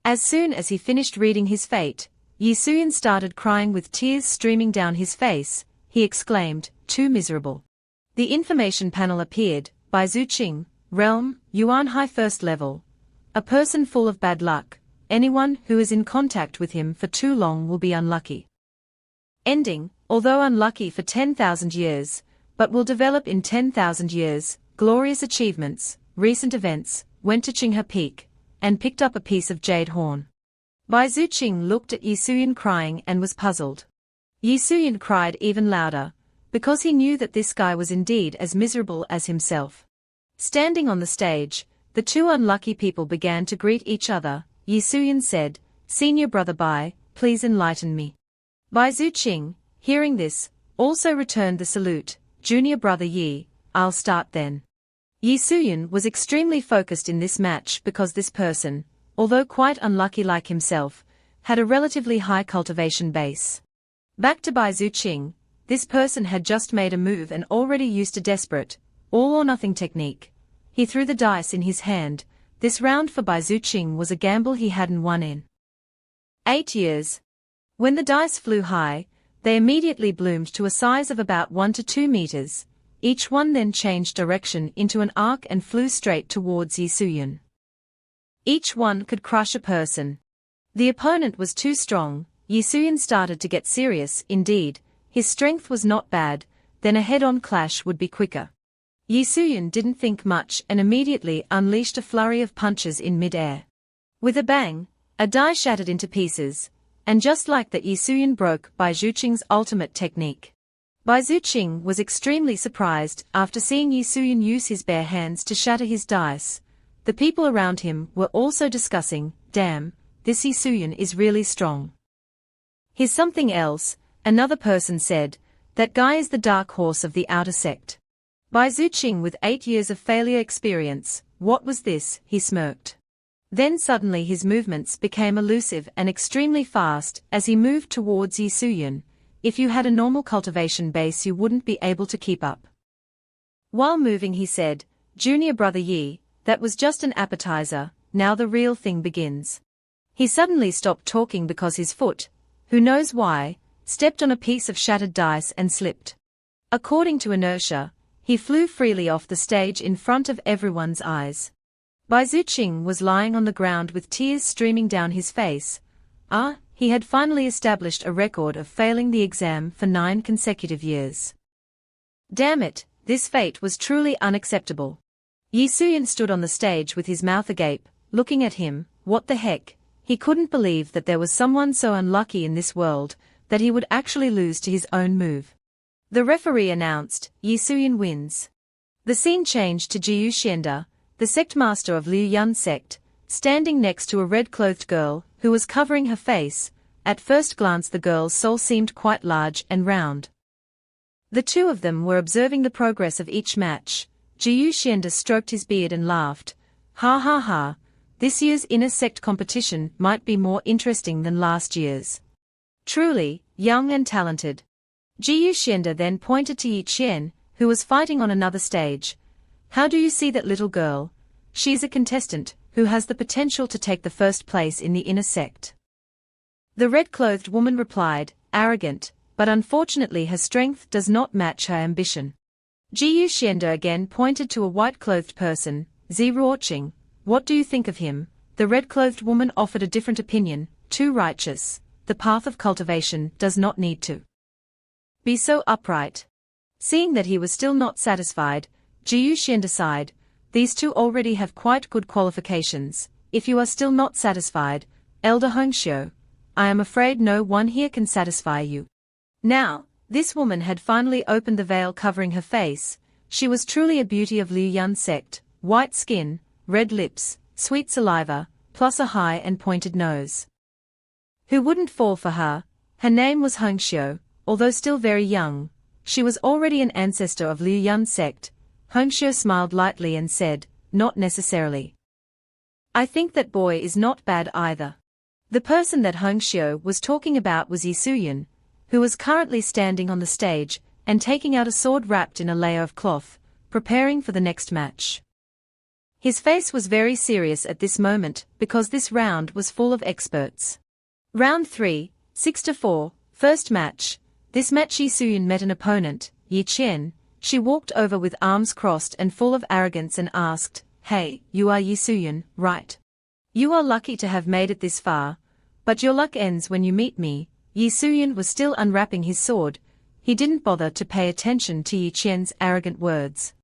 As soon as he finished reading his fate, Yisuyan started crying with tears streaming down his face. He exclaimed, "Too miserable." The information panel appeared, Bai Zuqing, realm, Yuan High first level. A person full of bad luck. Anyone who is in contact with him for too long will be unlucky. Ending, although unlucky for 10,000 years, but will develop in 10,000 years, glorious achievements, recent events, went to Qinghe Peak, and picked up a piece of jade horn. Bai Zuqing looked at Yisuyan crying and was puzzled. Yisuyan cried even louder, because he knew that this guy was indeed as miserable as himself. Standing on the stage, the two unlucky people began to greet each other. Yisuyan said, "Senior brother Bai, please enlighten me." Bai Zuqing, hearing this, also returned the salute. "Junior brother Yi, I'll start then." Yisuyan was extremely focused in this match because this person, although quite unlucky like himself, had a relatively high cultivation base. Back to Bai Zuqing, this person had just made a move and already used a desperate, all-or-nothing technique. He threw the dice in his hand. This round for Bai Zuqing was a gamble he hadn't won in 8 years. When the dice flew high, they immediately bloomed to a size of about 1 to 2 meters. Each one then changed direction into an arc and flew straight towards Yisuyan. Each one could crush a person. The opponent was too strong. Yisuyan started to get serious. Indeed, his strength was not bad, then a head-on clash would be quicker. Yisuyan didn't think much and immediately unleashed a flurry of punches in mid-air. With a bang, a die shattered into pieces, and just like that Yisuyan broke Bai Zuqing's ultimate technique. Bai Zuqing was extremely surprised after seeing Yisuyan use his bare hands to shatter his dice. The people around him were also discussing, "Damn, this Yisuyan is really strong. He's something else," another person said. "That guy is the dark horse of the outer sect." Bai Zuqing with 8 years of failure experience, what was this? He smirked. Then suddenly his movements became elusive and extremely fast as he moved towards Yisuyan. If you had a normal cultivation base you wouldn't be able to keep up. While moving he said, "Junior brother Yi, that was just an appetizer, now the real thing begins." He suddenly stopped talking because his foot, who knows why, stepped on a piece of shattered dice and slipped. According to inertia, he flew freely off the stage in front of everyone's eyes. Bai Zuqing was lying on the ground with tears streaming down his face. He had finally established a record of failing the exam for 9 consecutive years. Damn it, This fate was truly unacceptable. Yi Suyan stood on the stage with his mouth agape, looking at him. What the heck? He couldn't believe that there was someone so unlucky in this world, that he would actually lose to his own move. The referee announced, Yi Suyan wins. The scene changed to Jiyu Xianda, the sect master of Liu Yun sect, standing next to a red-clothed girl, who was covering her face. At first glance the girl's soul seemed quite large and round. The two of them were observing the progress of each match. Jiyu Xianda stroked his beard and laughed. Ha ha ha, this year's inner sect competition might be more interesting than last year's. Truly, young and talented. Jiyu Xianda then pointed to Yi Qian, who was fighting on another stage. How do you see that little girl? She is a contestant, who has the potential to take the first place in the inner sect. The red-clothed woman replied, arrogant, but unfortunately her strength does not match her ambition. Jiyu Xianda again pointed to a white-clothed person, Ziruoqing. What do you think of him? The red-clothed woman offered a different opinion, too righteous. The path of cultivation does not need to be so upright. Seeing that he was still not satisfied, Jiyu Xianda sighed. These two already have quite good qualifications. If you are still not satisfied, Elder Hongxiu, I am afraid no one here can satisfy you. Now, this woman had finally opened the veil covering her face. She was truly a beauty of Liu Yun sect, white skin, red lips, sweet saliva, plus a high and pointed nose. Who wouldn't fall for her? Her name was Hongxiu. Although still very young, she was already an ancestor of Liu Yun sect. Hongxiu smiled lightly and said, not necessarily. I think that boy is not bad either. The person that Hongxiu was talking about was Yi Suyan, who was currently standing on the stage and taking out a sword wrapped in a layer of cloth, preparing for the next match. His face was very serious at this moment because this round was full of experts. Round 3, 6-4, first match. This match Yi Suyan met an opponent, Yi Qian. She walked over with arms crossed and full of arrogance and asked, Hey, you are Yi Suyan, right? You are lucky to have made it this far. But your luck ends when you meet me. Yi Suyan was still unwrapping his sword. He didn't bother to pay attention to Yi Qian's arrogant words.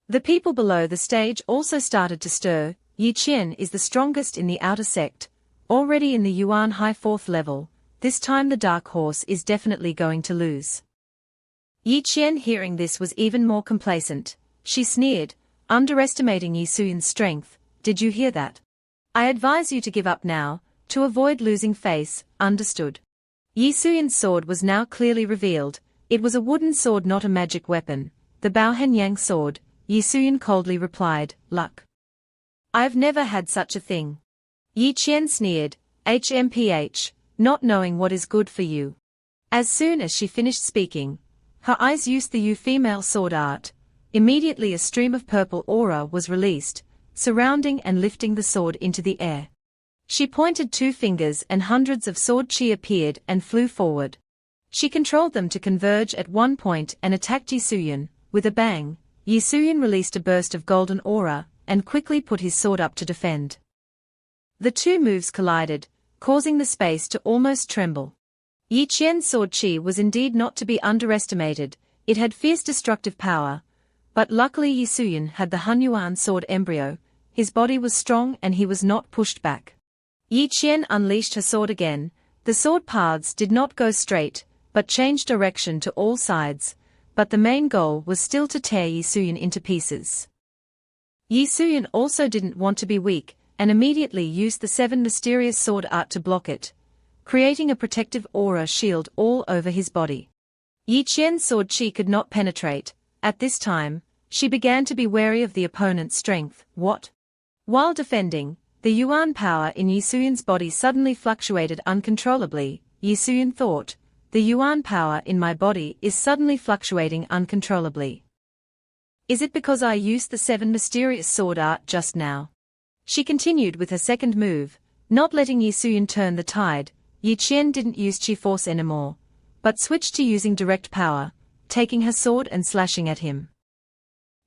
The people below the stage also started to stir. Yi Qian is the strongest in the outer sect, already in the Yuan High 4th level. This time the dark horse is definitely going to lose. Yi Qian hearing this was even more complacent. She sneered, underestimating Yi Suyan's strength. Did you hear that? I advise you to give up now, to avoid losing face, understood? Yi Suyan's sword was now clearly revealed. It was a wooden sword, not a magic weapon. The Baohenyang sword. Yi Suyan coldly replied, luck. I've never had such a thing. Yi Qian sneered, HMPH, not knowing what is good for you. As soon as she finished speaking, her eyes used the Yu female sword art. Immediately a stream of purple aura was released, surrounding and lifting the sword into the air. She pointed 2 fingers and hundreds of sword chi appeared and flew forward. She controlled them to converge at one point and attacked Yi Suyan. With a bang, Yi Suyan released a burst of golden aura and quickly put his sword up to defend. The two moves collided, causing the space to almost tremble. Yi Qian's sword chi was indeed not to be underestimated. It had fierce destructive power. But luckily Yi Suyan had the Hunyuan sword embryo. His body was strong and he was not pushed back. Yi Qian unleashed her sword again. The sword paths did not go straight, but changed direction to all sides. But the main goal was still to tear Yi Suyan into pieces. Yi Suyan also didn't want to be weak, and immediately used the 7 mysterious sword art to block it, creating a protective aura shield all over his body. Yi Qian's sword chi could not penetrate. At this time, she began to be wary of the opponent's strength. What? While defending, the Yuan power in Yi Suyan's body suddenly fluctuated uncontrollably. Yi Suyan thought, the Yuan power in my body is suddenly fluctuating uncontrollably. Is it because I used the 7 mysterious sword art just now? She continued with her second move, not letting Yi Suyan turn the tide. Yi Qian didn't use chi force anymore, but switched to using direct power, taking her sword and slashing at him.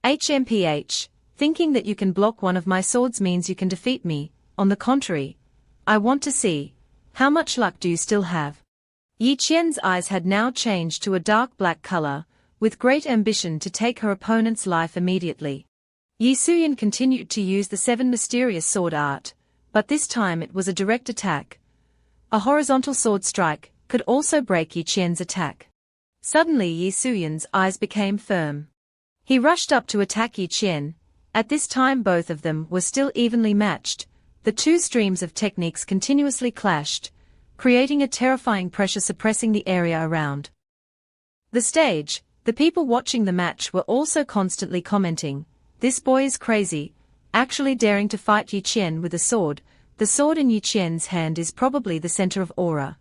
HMPH, thinking that you can block one of my swords means you can defeat me. On the contrary, I want to see, how much luck do you still have? Yi Qian's eyes had now changed to a dark black color, with great ambition to take her opponent's life immediately. Yi Suyan continued to use the 7 mysterious sword art, but this time it was a direct attack. A horizontal sword strike could also break Yi Qian's attack. Suddenly Yi Suyan's eyes became firm. He rushed up to attack Yi Qian. At this time both of them were still evenly matched. The two streams of techniques continuously clashed, creating a terrifying pressure suppressing the area around the stage. The people watching the match were also constantly commenting, "This boy is crazy, actually daring to fight Yi Qian with a sword. The sword in Yi Qian's hand is probably the center of aura.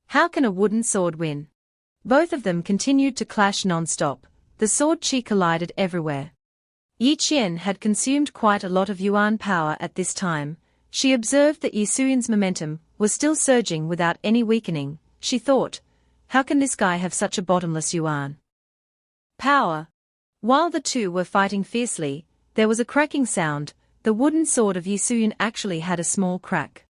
How can a wooden sword win?" Both of them continued to clash non-stop. The sword chi collided everywhere. Yi Qian had consumed quite a lot of yuan power at this time. She observed that Yi Suyan's momentum was still surging without any weakening. She thought, how can this guy have such a bottomless yuan power? While the two were fighting fiercely, there was a cracking sound. The wooden sword of Yi Suyan actually had a small crack.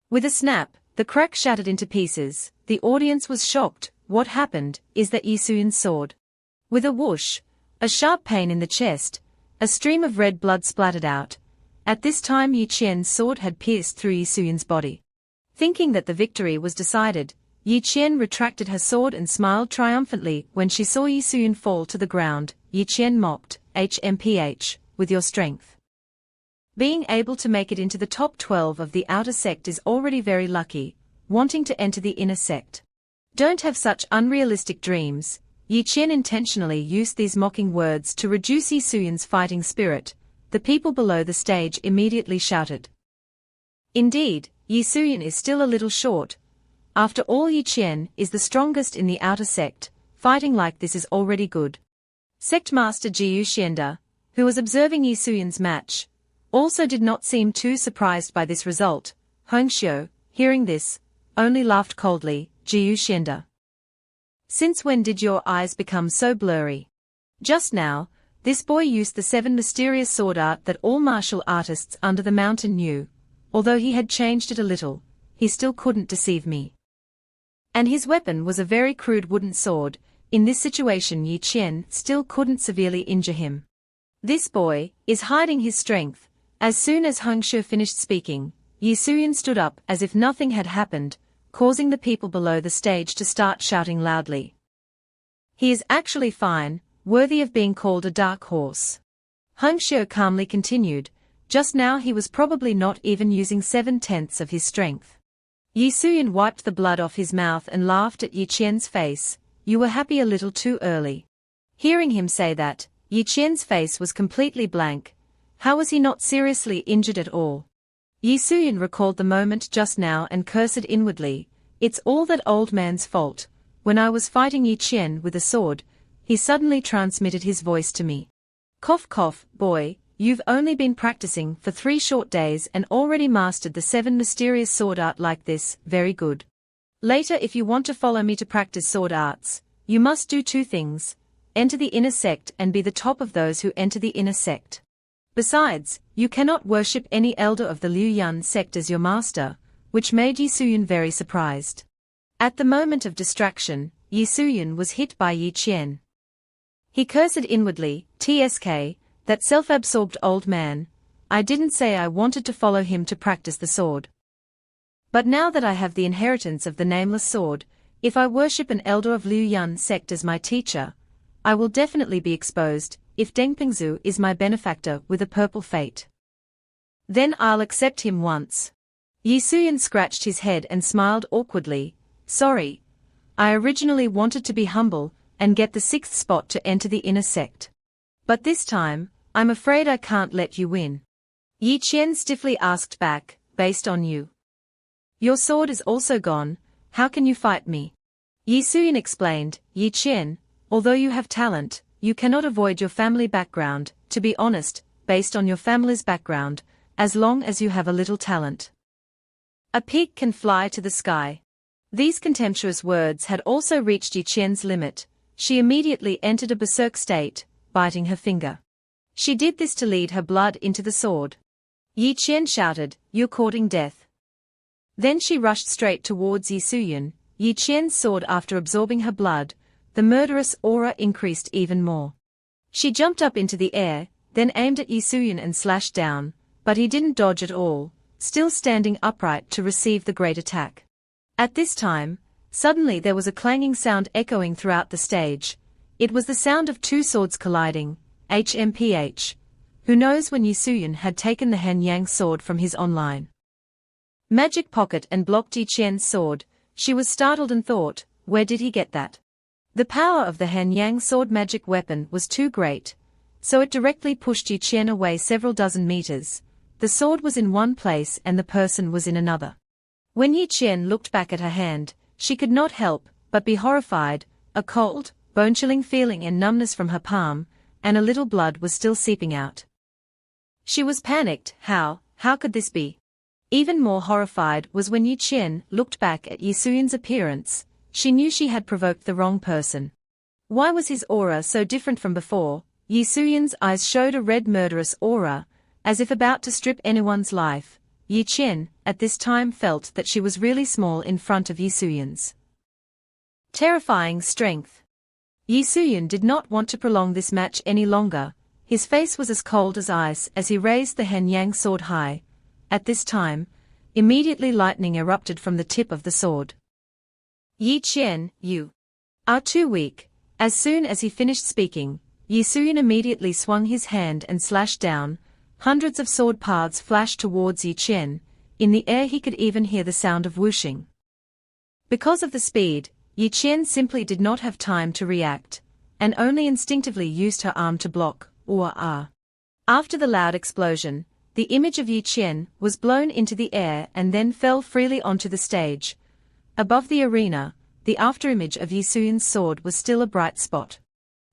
With a snap, the crack shattered into pieces. The audience was shocked. What happened is that Yi Suyan's sword. With a whoosh, a sharp pain in the chest, a stream of red blood splattered out. At this time Yi Qian's sword had pierced through Yi Suyan's body. Thinking that the victory was decided, Yi Qian retracted her sword and smiled triumphantly when she saw Yi Suyan fall to the ground. Yi Qian mocked, "HMPH, with your strength. Being able to make it into the top 12 of the outer sect is already very lucky. Wanting to enter the inner sect. Don't have such unrealistic dreams." Yi Qian intentionally used these mocking words to reduce Yi Suyan's fighting spirit. The people below the stage immediately shouted. Indeed, Yi Suyan is still a little short. After all, Yi Qian is the strongest in the outer sect. Fighting like this is already good. Sect Master Jiu Xianda, who was observing Yi Suyan's match, also did not seem too surprised by this result. Hong Xiu, hearing this, only laughed coldly. Jiu Xianda, since when did your eyes become so blurry? Just now, this boy used the 7 mysterious sword art that all martial artists under the mountain knew. Although he had changed it a little, he still couldn't deceive me. And his weapon was a very crude wooden sword. In this situation Yi Qian still couldn't severely injure him. This boy is hiding his strength. As soon as Hong Xiu finished speaking, Yi Suyan stood up as if nothing had happened, causing the people below the stage to start shouting loudly. He is actually fine, worthy of being called a dark horse. Hong Xiu calmly continued, just now he was probably not even using 7/10 of his strength. Yi Suyan wiped the blood off his mouth and laughed at Yi Qian's face. You were happy a little too early. Hearing him say that, Yi Qian's face was completely blank. How was he not seriously injured at all? Yi Suyan recalled the moment just now and cursed inwardly. It's all that old man's fault. When I was fighting Yi Qian with a sword, he suddenly transmitted his voice to me. Cough cough, boy, you've only been practicing for 3 short days and already mastered the 7 mysterious sword art like this. Very good. Later, if you want to follow me to practice sword arts, you must do 2 things. Enter the inner sect and be the top of those who enter the inner sect. Besides, you cannot worship any elder of the Liu Yan sect as your master, which made Yi Suyan very surprised. At the moment of distraction, Yi Suyan was hit by Yi Qian. He cursed inwardly, "TSK, that self-absorbed old man. I didn't say I wanted to follow him to practice the sword. But now that I have the inheritance of the nameless sword, if I worship an elder of Liu Yan sect as my teacher, I will definitely be exposed. If Deng Pingzhu is my benefactor with a purple fate, then I'll accept him once." Yi Suyan scratched his head and smiled awkwardly. Sorry. I originally wanted to be humble and get the 6th spot to enter the inner sect. But this time, I'm afraid I can't let you win. Yi Qian stiffly asked back, based on you. Your sword is also gone, how can you fight me? Yi Suyan explained, Yi Qian, although you have talent, you cannot avoid your family background. To be honest, based on your family's background, as long as you have a little talent, a pig can fly to the sky. These contemptuous words had also reached Yi Qian's limit. She immediately entered a berserk state, biting her finger. She did this to lead her blood into the sword. Yi Qian shouted, "You're courting death." Then she rushed straight towards Yi Suyan. Yi Qian's sword, after absorbing her blood, the murderous aura increased even more. She jumped up into the air, then aimed at Yisuyan and slashed down, but he didn't dodge at all, still standing upright to receive the great attack. At this time, suddenly there was a clanging sound echoing throughout the stage. It was the sound of two swords colliding, HMPH. Who knows when Yisuyan had taken the Hanyang sword from his online magic pocket and blocked Yi Qian's sword, she was startled and thought, where did he get that? The power of the Hanyang sword magic weapon was too great, so it directly pushed Yi Qian away several dozen meters. The sword was in one place and the person was in another. When Yi Qian looked back at her hand, she could not help but be horrified. A cold, bone-chilling feeling and numbness from her palm, and a little blood was still seeping out. She was panicked. How could this be? Even more horrified was when Yi Qian looked back at Yisuyan's appearance. She knew she had provoked the wrong person. Why was his aura so different from before? Yisuyan's eyes showed a red murderous aura, as if about to strip anyone's life. Yi Qian, at this time, felt that she was really small in front of Yisuyan's terrifying strength. Yisuyan did not want to prolong this match any longer. His face was as cold as ice as he raised the Hanyang sword high. At this time, immediately lightning erupted from the tip of the sword. Yi Qian, you are too weak. As soon as he finished speaking, Yisuyan immediately swung his hand and slashed down. Hundreds of sword paths flashed towards Yi Qian. In the air he could even hear the sound of whooshing. Because of the speed, Yi Qian simply did not have time to react, and only instinctively used her arm to block. After the loud explosion, the image of Yi Qian was blown into the air and then fell freely onto the stage. Above the arena, the afterimage of Yisuyan's sword was still a bright spot,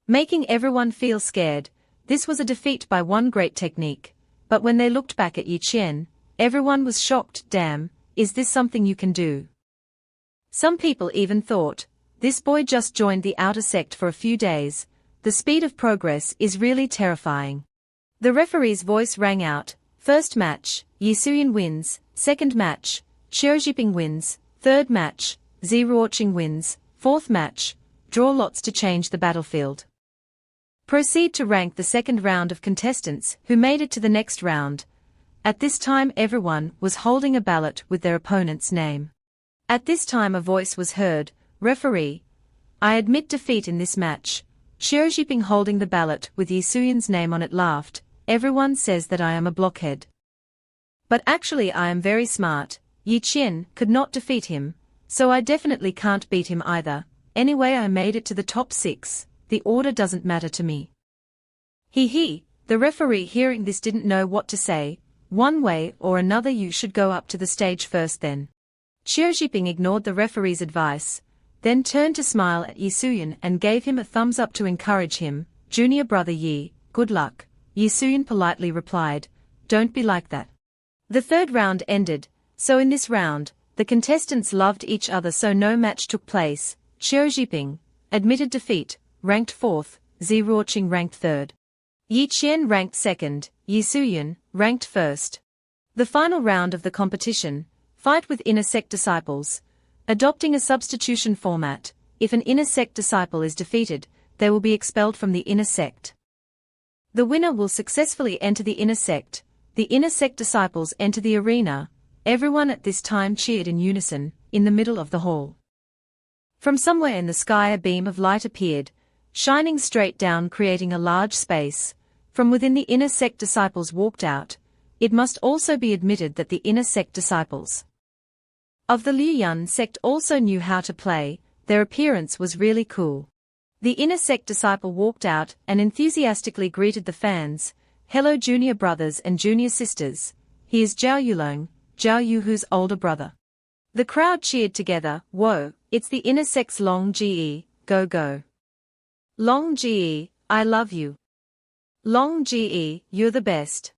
making everyone feel scared. This was a defeat by one great technique, but when they looked back at Yi Qian, everyone was shocked. Damn, is this something you can do? Some people even thought, this boy just joined the outer sect for a few days. The speed of progress is really terrifying. The referee's voice rang out. First match, Yisuyan wins. Second match, Xiaojiping wins. Third match, Ziruoqing wins. Fourth match, draw lots to change the battlefield. Proceed to rank the second round of contestants who made it to the next round. At this time everyone was holding a ballot with their opponent's name. At this time a voice was heard, referee, I admit defeat in this match. Xiaojiping, holding the ballot with Yisuyan's name on it, laughed. Everyone says that I am a blockhead, but actually I am very smart. Yi Qian could not defeat him, so I definitely can't beat him either. Anyway, I made it to the top 6. The order doesn't matter to me. The referee, hearing this, didn't know what to say. One way or another, you should go up to the stage first then. Xiaojiping ignored the referee's advice, then turned to smile at Yisuyan and gave him a thumbs up to encourage him. Junior brother Yi, good luck. Yisuyan politely replied, don't be like that. The third round ended, so in this round, the contestants loved each other, so no match took place. Xiaojiping admitted defeat, ranked 4th, Ziruoqing ranked 3rd. Yi Qian ranked 2nd, Yisuyan ranked 1st. The final round of the competition, fight with inner sect disciples. Adopting a substitution format, if an inner sect disciple is defeated, they will be expelled from the inner sect. The winner will successfully enter the inner sect. The inner sect disciples enter the arena. Everyone at this time cheered in unison. In the middle of the hall, from somewhere in the sky, a beam of light appeared, shining straight down, creating a large space. From within, the inner sect disciples walked out. It must also be admitted that the inner sect disciples of the Liuyun sect also knew how to play. Their appearance was really cool. The inner sect disciple walked out and enthusiastically greeted the fans. Hello junior brothers and junior sisters. He is Zhao Yulong, Zhao Yuhu's older brother. The crowd cheered together. Whoa, it's the inner sect's Long Ge, go go. Long Ge, I love you. Long Ge, you're the best.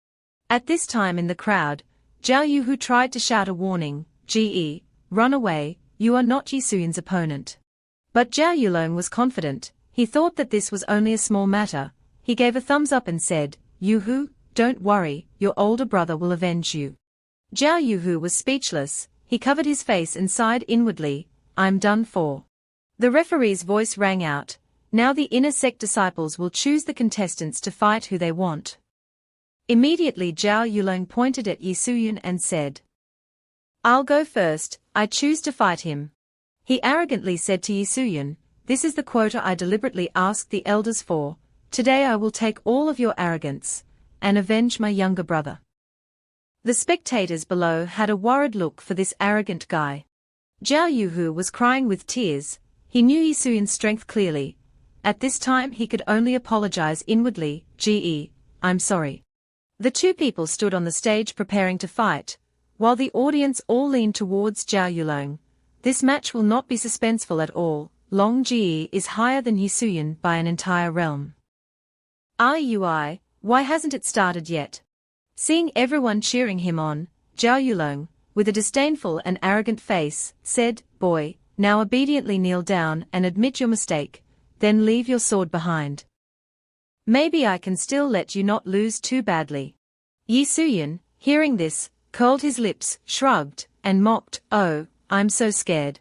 At this time in the crowd, Zhao Yuhu tried to shout a warning. Ge, run away, you are not Yisuyan's opponent. But Zhao Yulong was confident. He thought that this was only a small matter. He gave a thumbs up and said, Yuhu, don't worry, your older brother will avenge you. Zhao Yuhu was speechless. He covered his face and sighed inwardly. I'm done for. The referee's voice rang out, "Now the inner sect disciples will choose the contestants to fight who they want." Immediately Zhao Yulong pointed at Yi Suyun and said, "I'll go first, I choose to fight him." He arrogantly said to Yi Suyun, "This is the quota I deliberately asked the elders for. Today I will take all of your arrogance and avenge my younger brother." The spectators below had a worried look for this arrogant guy. Zhao Yuhu was crying with tears. He knew Yi Suyun's strength clearly. At this time he could only apologize inwardly, "I'm sorry." The two people stood on the stage preparing to fight, while the audience all leaned towards Zhao Yulong. This match will not be suspenseful at all. Long Ji is higher than Yi Suyun by an entire realm. Why hasn't it started yet? Seeing everyone cheering him on, Zhao Yulong, with a disdainful and arrogant face, said, "Boy, now obediently kneel down and admit your mistake, then leave your sword behind. Maybe I can still let you not lose too badly." Yi Suyun, hearing this, curled his lips, shrugged, and mocked, "Oh, I'm so scared."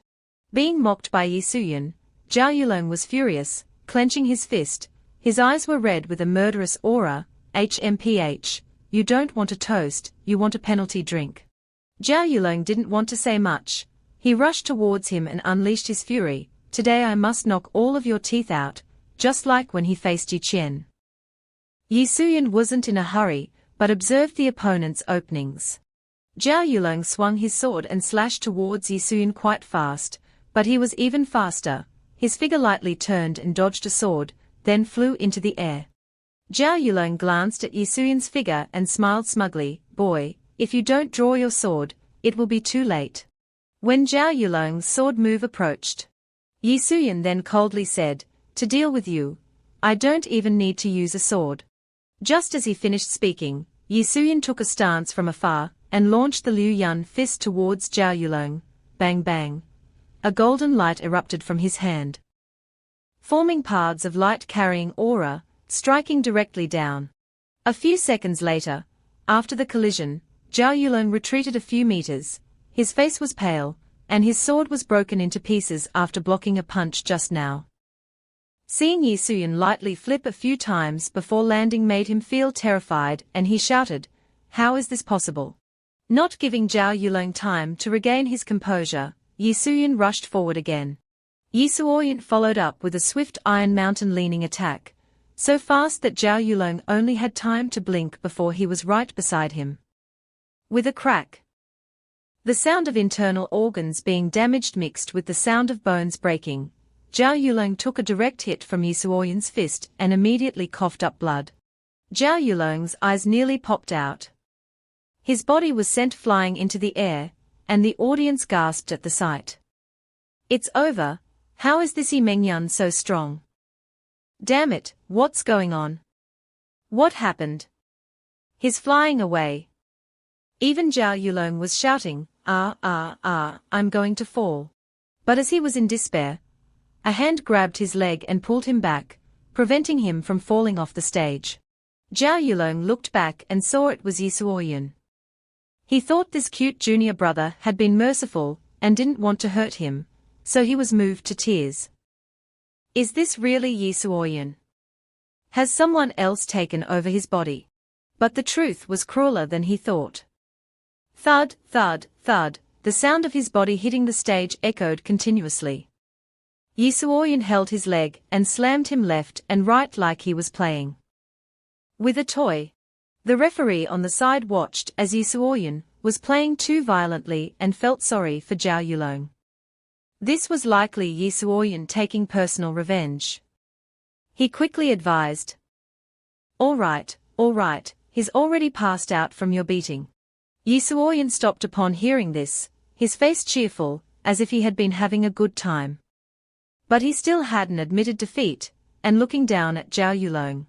Being mocked by Yi Suyun, Zhao Yulong was furious, clenching his fist. His eyes were red with a murderous aura. HMPH, you don't want a toast, you want a penalty drink. Zhao Yulong didn't want to say much. He rushed towards him and unleashed his fury. "Today I must knock all of your teeth out, just like when he faced Yi Qian." Yi Suyun wasn't in a hurry, but observed the opponent's openings. Zhao Yulong swung his sword and slashed towards Yi Suyun quite fast, but he was even faster. His figure lightly turned and dodged a sword, then flew into the air. Zhao Yulong glanced at Yi Suyun's figure and smiled smugly, "Boy, if you don't draw your sword, it will be too late." When Zhao Yulong's sword move approached, Yi Suyun then coldly said, "To deal with you, I don't even need to use a sword." Just as he finished speaking, Yi Suyun took a stance from afar, and launched the Liu Yun fist towards Zhao Yulong. Bang bang. A golden light erupted from his hand, forming paths of light-carrying aura, striking directly down. A few seconds later, after the collision, Zhao Yulong retreated a few meters. His face was pale, and his sword was broken into pieces after blocking a punch just now. Seeing Yi Suyun lightly flip a few times before landing made him feel terrified, and he shouted, "How is this possible?" Not giving Zhao Yulong time to regain his composure, Yi Suyun rushed forward again. Yi Suyun followed up with a swift Iron Mountain leaning attack, so fast that Zhao Yulong only had time to blink before he was right beside him. With a crack, the sound of internal organs being damaged mixed with the sound of bones breaking, Zhao Yulong took a direct hit from Yi Suyun's fist and immediately coughed up blood. Zhao Yulong's eyes nearly popped out. His body was sent flying into the air, and the audience gasped at the sight. "It's over. How is this Yi Mengyun so strong? Damn it, what's going on? What happened? He's flying away." Even Zhao Yulong was shouting, I'm going to fall." But as he was in despair, a hand grabbed his leg and pulled him back, preventing him from falling off the stage. Zhao Yulong looked back and saw it was Yi Suyun. He thought this cute junior brother had been merciful and didn't want to hurt him, so he was moved to tears. Is this really Yi Suyun? Has someone else taken over his body? But the truth was crueler than he thought. Thud, thud, thud, the sound of his body hitting the stage echoed continuously. Yi Suyun held his leg and slammed him left and right like he was playing with a toy. The referee on the side watched as Yi Suyun was playing too violently and felt sorry for Zhao Yulong. This was likely Yi Suyun taking personal revenge. He quickly advised, all right, he's already passed out from your beating." Yi Suyun stopped upon hearing this, his face cheerful, as if he had been having a good time. But he still hadn't admitted defeat, and looking down at Zhao Yulong,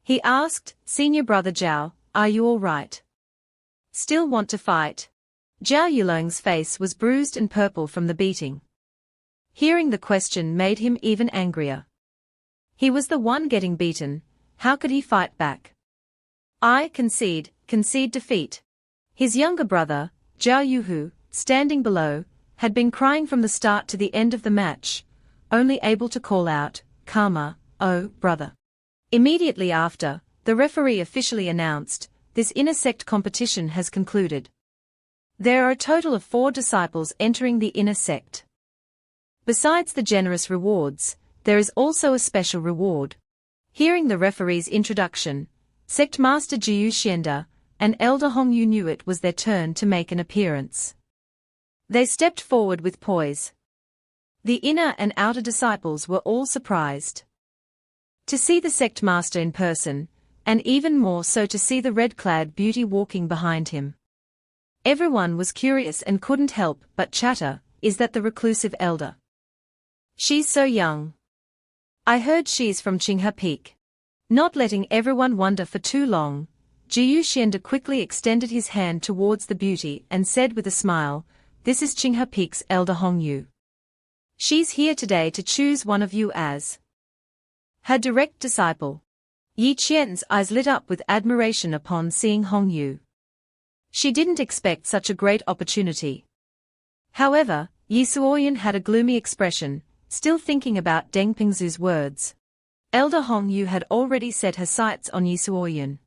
he asked, "Senior brother Zhao, are you all right? Still want to fight?" Zhao Yulong's face was bruised and purple from the beating. Hearing the question made him even angrier. He was the one getting beaten, how could he fight back? "I concede defeat." His younger brother, Zhao Yuhu, standing below, had been crying from the start to the end of the match, only able to call out, "Karma, oh, brother." Immediately after, the referee officially announced, "This inner sect competition has concluded. There are a total of 4 disciples entering the inner sect. Besides the generous rewards, there is also a special reward." Hearing the referee's introduction, Sect Master Jiyu Xianda and Elder Hongyu knew it was their turn to make an appearance. They stepped forward with poise. The inner and outer disciples were all surprised to see the sect master in person, and even more so to see the red-clad beauty walking behind him. Everyone was curious and couldn't help but chatter, "Is that the reclusive elder? She's so young. I heard she's from Qinghe Peak." Not letting everyone wonder for too long, Jiyu Xianda quickly extended his hand towards the beauty and said with a smile, "This is Qinghe Peak's Elder Hongyu. She's here today to choose one of you as her direct disciple." Yi Qian's eyes lit up with admiration upon seeing Hongyu. She didn't expect such a great opportunity. However, Yi Suoyan had a gloomy expression, still thinking about Deng Pingzu's words. Elder Hongyu had already set her sights on Yi Suoyan.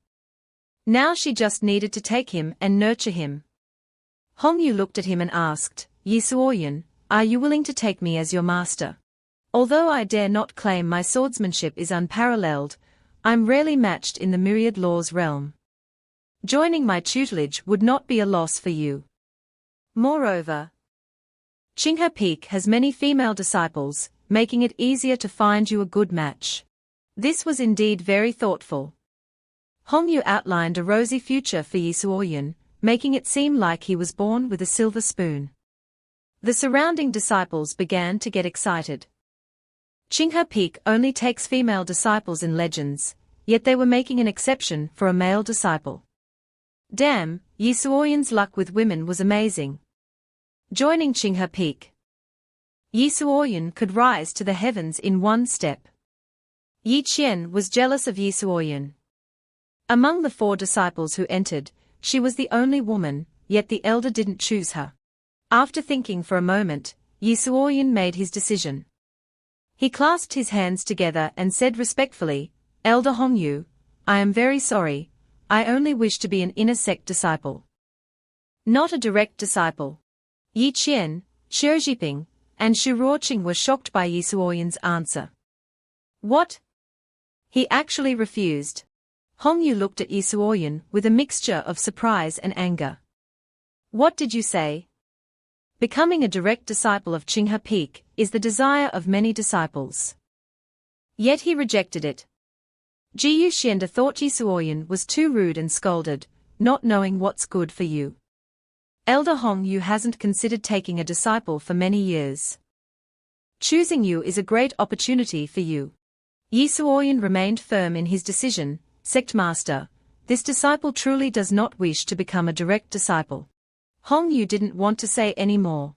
Now she just needed to take him and nurture him. Hongyu looked at him and asked, "Yi Suoyan, are you willing to take me as your master? Although I dare not claim my swordsmanship is unparalleled, I'm rarely matched in the myriad laws realm. Joining my tutelage would not be a loss for you. Moreover, Qinghe Peak has many female disciples, making it easier to find you a good match." This was indeed very thoughtful. Hongyu outlined a rosy future for Yi Suoyan, making it seem like he was born with a silver spoon. The surrounding disciples began to get excited. Qinghe Peak only takes female disciples in legends, yet they were making an exception for a male disciple. Damn, Yi Suoyan's luck with women was amazing. Joining Qinghe Peak, Yi Suoyan could rise to the heavens in one step. Yi Qian was jealous of Yi Suoyan. Among the 4 disciples who entered, she was the only woman, yet the elder didn't choose her. After thinking for a moment, Yi Suoyan made his decision. He clasped his hands together and said respectfully, "Elder Hongyu, I am very sorry, I only wish to be an inner sect disciple. Not a direct disciple." Yi Qian, Xiu Jiping, and Xu Ruoqing were shocked by Yi Suoyan's answer. What? He actually refused. Hongyu looked at Yi Suoyan with a mixture of surprise and anger. "What did you say?" Becoming a direct disciple of Qinghe Peak is the desire of many disciples. Yet he rejected it. Jiyu Xianda thought Yi Suoyan was too rude and scolded, "Not knowing what's good for you. Elder Hongyu hasn't considered taking a disciple for many years. Choosing you is a great opportunity for you." Yi Suoyan remained firm in his decision, "Sect Master, this disciple truly does not wish to become a direct disciple." Hongyu didn't want to say any more.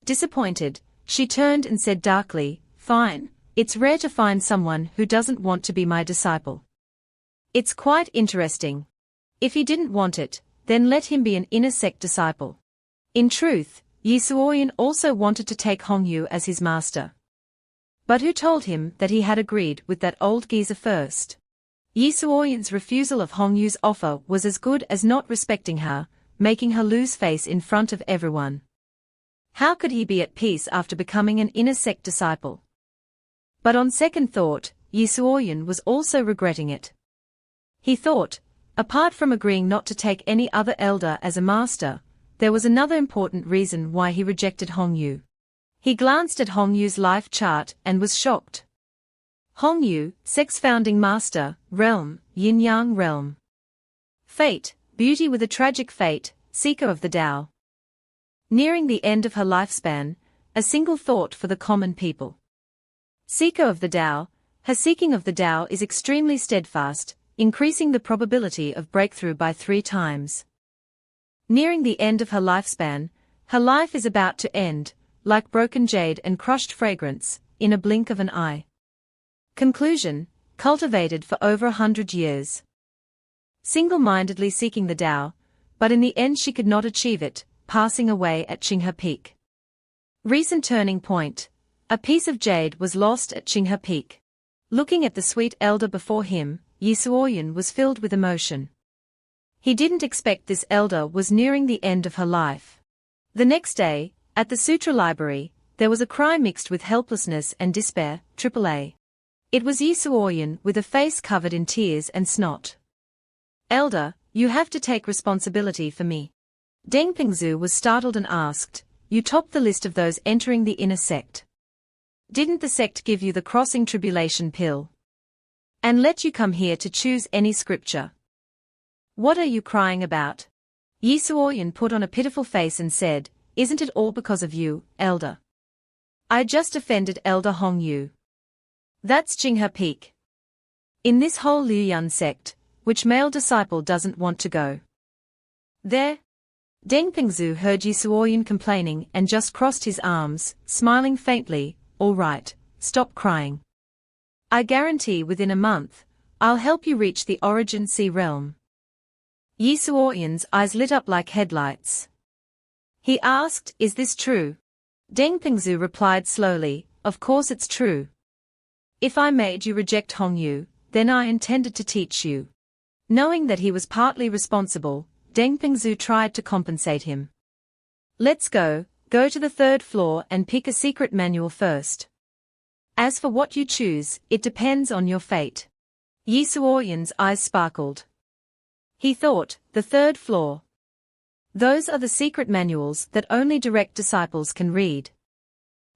Disappointed, she turned and said darkly, "Fine, it's rare to find someone who doesn't want to be my disciple. It's quite interesting. If he didn't want it, then let him be an inner sect disciple." In truth, Yi Suoyan also wanted to take Hongyu as his master. But who told him that he had agreed with that old geezer first? Yi Suoyan's refusal of Hongyu's offer was as good as not respecting her, making her lose face in front of everyone. How could he be at peace after becoming an inner sect disciple? But on second thought, Yi Suoyan was also regretting it. He thought, apart from agreeing not to take any other elder as a master, there was another important reason why he rejected Hongyu. He glanced at Hongyu's life chart and was shocked. Hongyu, sect's founding master, realm, yin-yang realm. Fate, beauty with a tragic fate, seeker of the Tao. Nearing the end of her lifespan, a single thought for the common people. Seeker of the Tao, her seeking of the Tao is extremely steadfast, increasing the probability of breakthrough by 3 times. Nearing the end of her lifespan, her life is about to end, like broken jade and crushed fragrance, in a blink of an eye. Conclusion, cultivated for over 100 years. Single-mindedly seeking the Tao, but in the end she could not achieve it, passing away at Qinghe Peak. Recent turning point, A piece of jade was lost at Qinghe Peak. Looking at the sweet elder before him, Yi Suoyun was filled with emotion. He didn't expect this elder was nearing the end of her life. The next day, at the sutra library, there was a cry mixed with helplessness and despair, AAA. It was Yi Suoyun with a face covered in tears and snot. Elder, you have to take responsibility for me. Deng Pingzhu was startled and asked, you topped the list of those entering the inner sect. Didn't the sect give you the crossing tribulation pill? And let you come here to choose any scripture? What are you crying about? Yi Suoyun put on a pitiful face and said, isn't it all because of you, elder? I just offended Elder Hong Yu. That's Qinghe Peak. In this whole Liuyun sect, which male disciple doesn't want to go? There. Deng Pingzhu heard Yi Suoyun complaining and just crossed his arms, smiling faintly. All right, stop crying. I guarantee within a month, I'll help you reach the Origin Sea realm. Yi Suoyun's eyes lit up like headlights. He asked, is this true? Deng Pingzhu replied slowly, of course it's true. If I made you reject Hong Yu, then I intended to teach you. Knowing that he was partly responsible, Deng Pingzhu tried to compensate him. Let's go to the third floor and pick a secret manual first. As for what you choose, it depends on your fate. Yi Suoyun's eyes sparkled. He thought, the third floor. Those are the secret manuals that only direct disciples can read.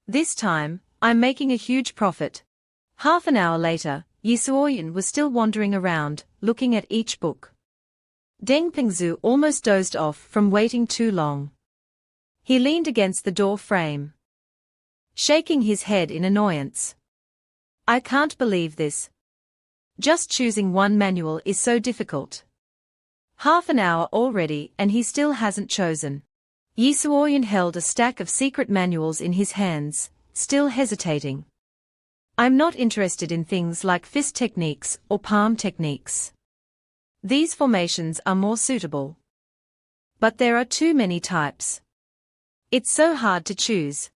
This time, I'm making a huge profit. Half an hour later, Yi Suoyun was still wandering around, looking at each book. Deng Pingzhu almost dozed off from waiting too long. He leaned against the door frame, shaking his head in annoyance. I can't believe this. Just choosing one manual is so difficult. Half an hour already and he still hasn't chosen. Yi Suoyun held a stack of secret manuals in his hands, still hesitating. I'm not interested in things like fist techniques or palm techniques. These formations are more suitable. But there are too many types. It's so hard to choose.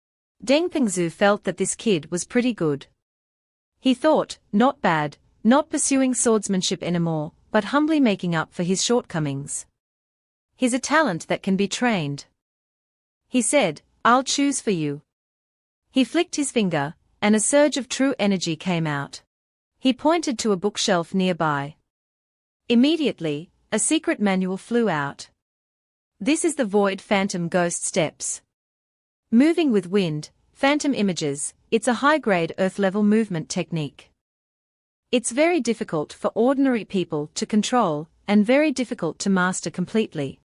Deng Pingzhu felt that this kid was pretty good. He thought, not bad, not pursuing swordsmanship anymore, but humbly making up for his shortcomings. He's a talent that can be trained. He said, I'll choose for you. He flicked his finger, and a surge of true energy came out. He pointed to a bookshelf nearby. Immediately, a secret manual flew out. This is the Void Phantom Ghost Steps. Moving with wind, phantom images, it's a high-grade Earth-level movement technique. It's very difficult for ordinary people to control, and very difficult to master completely.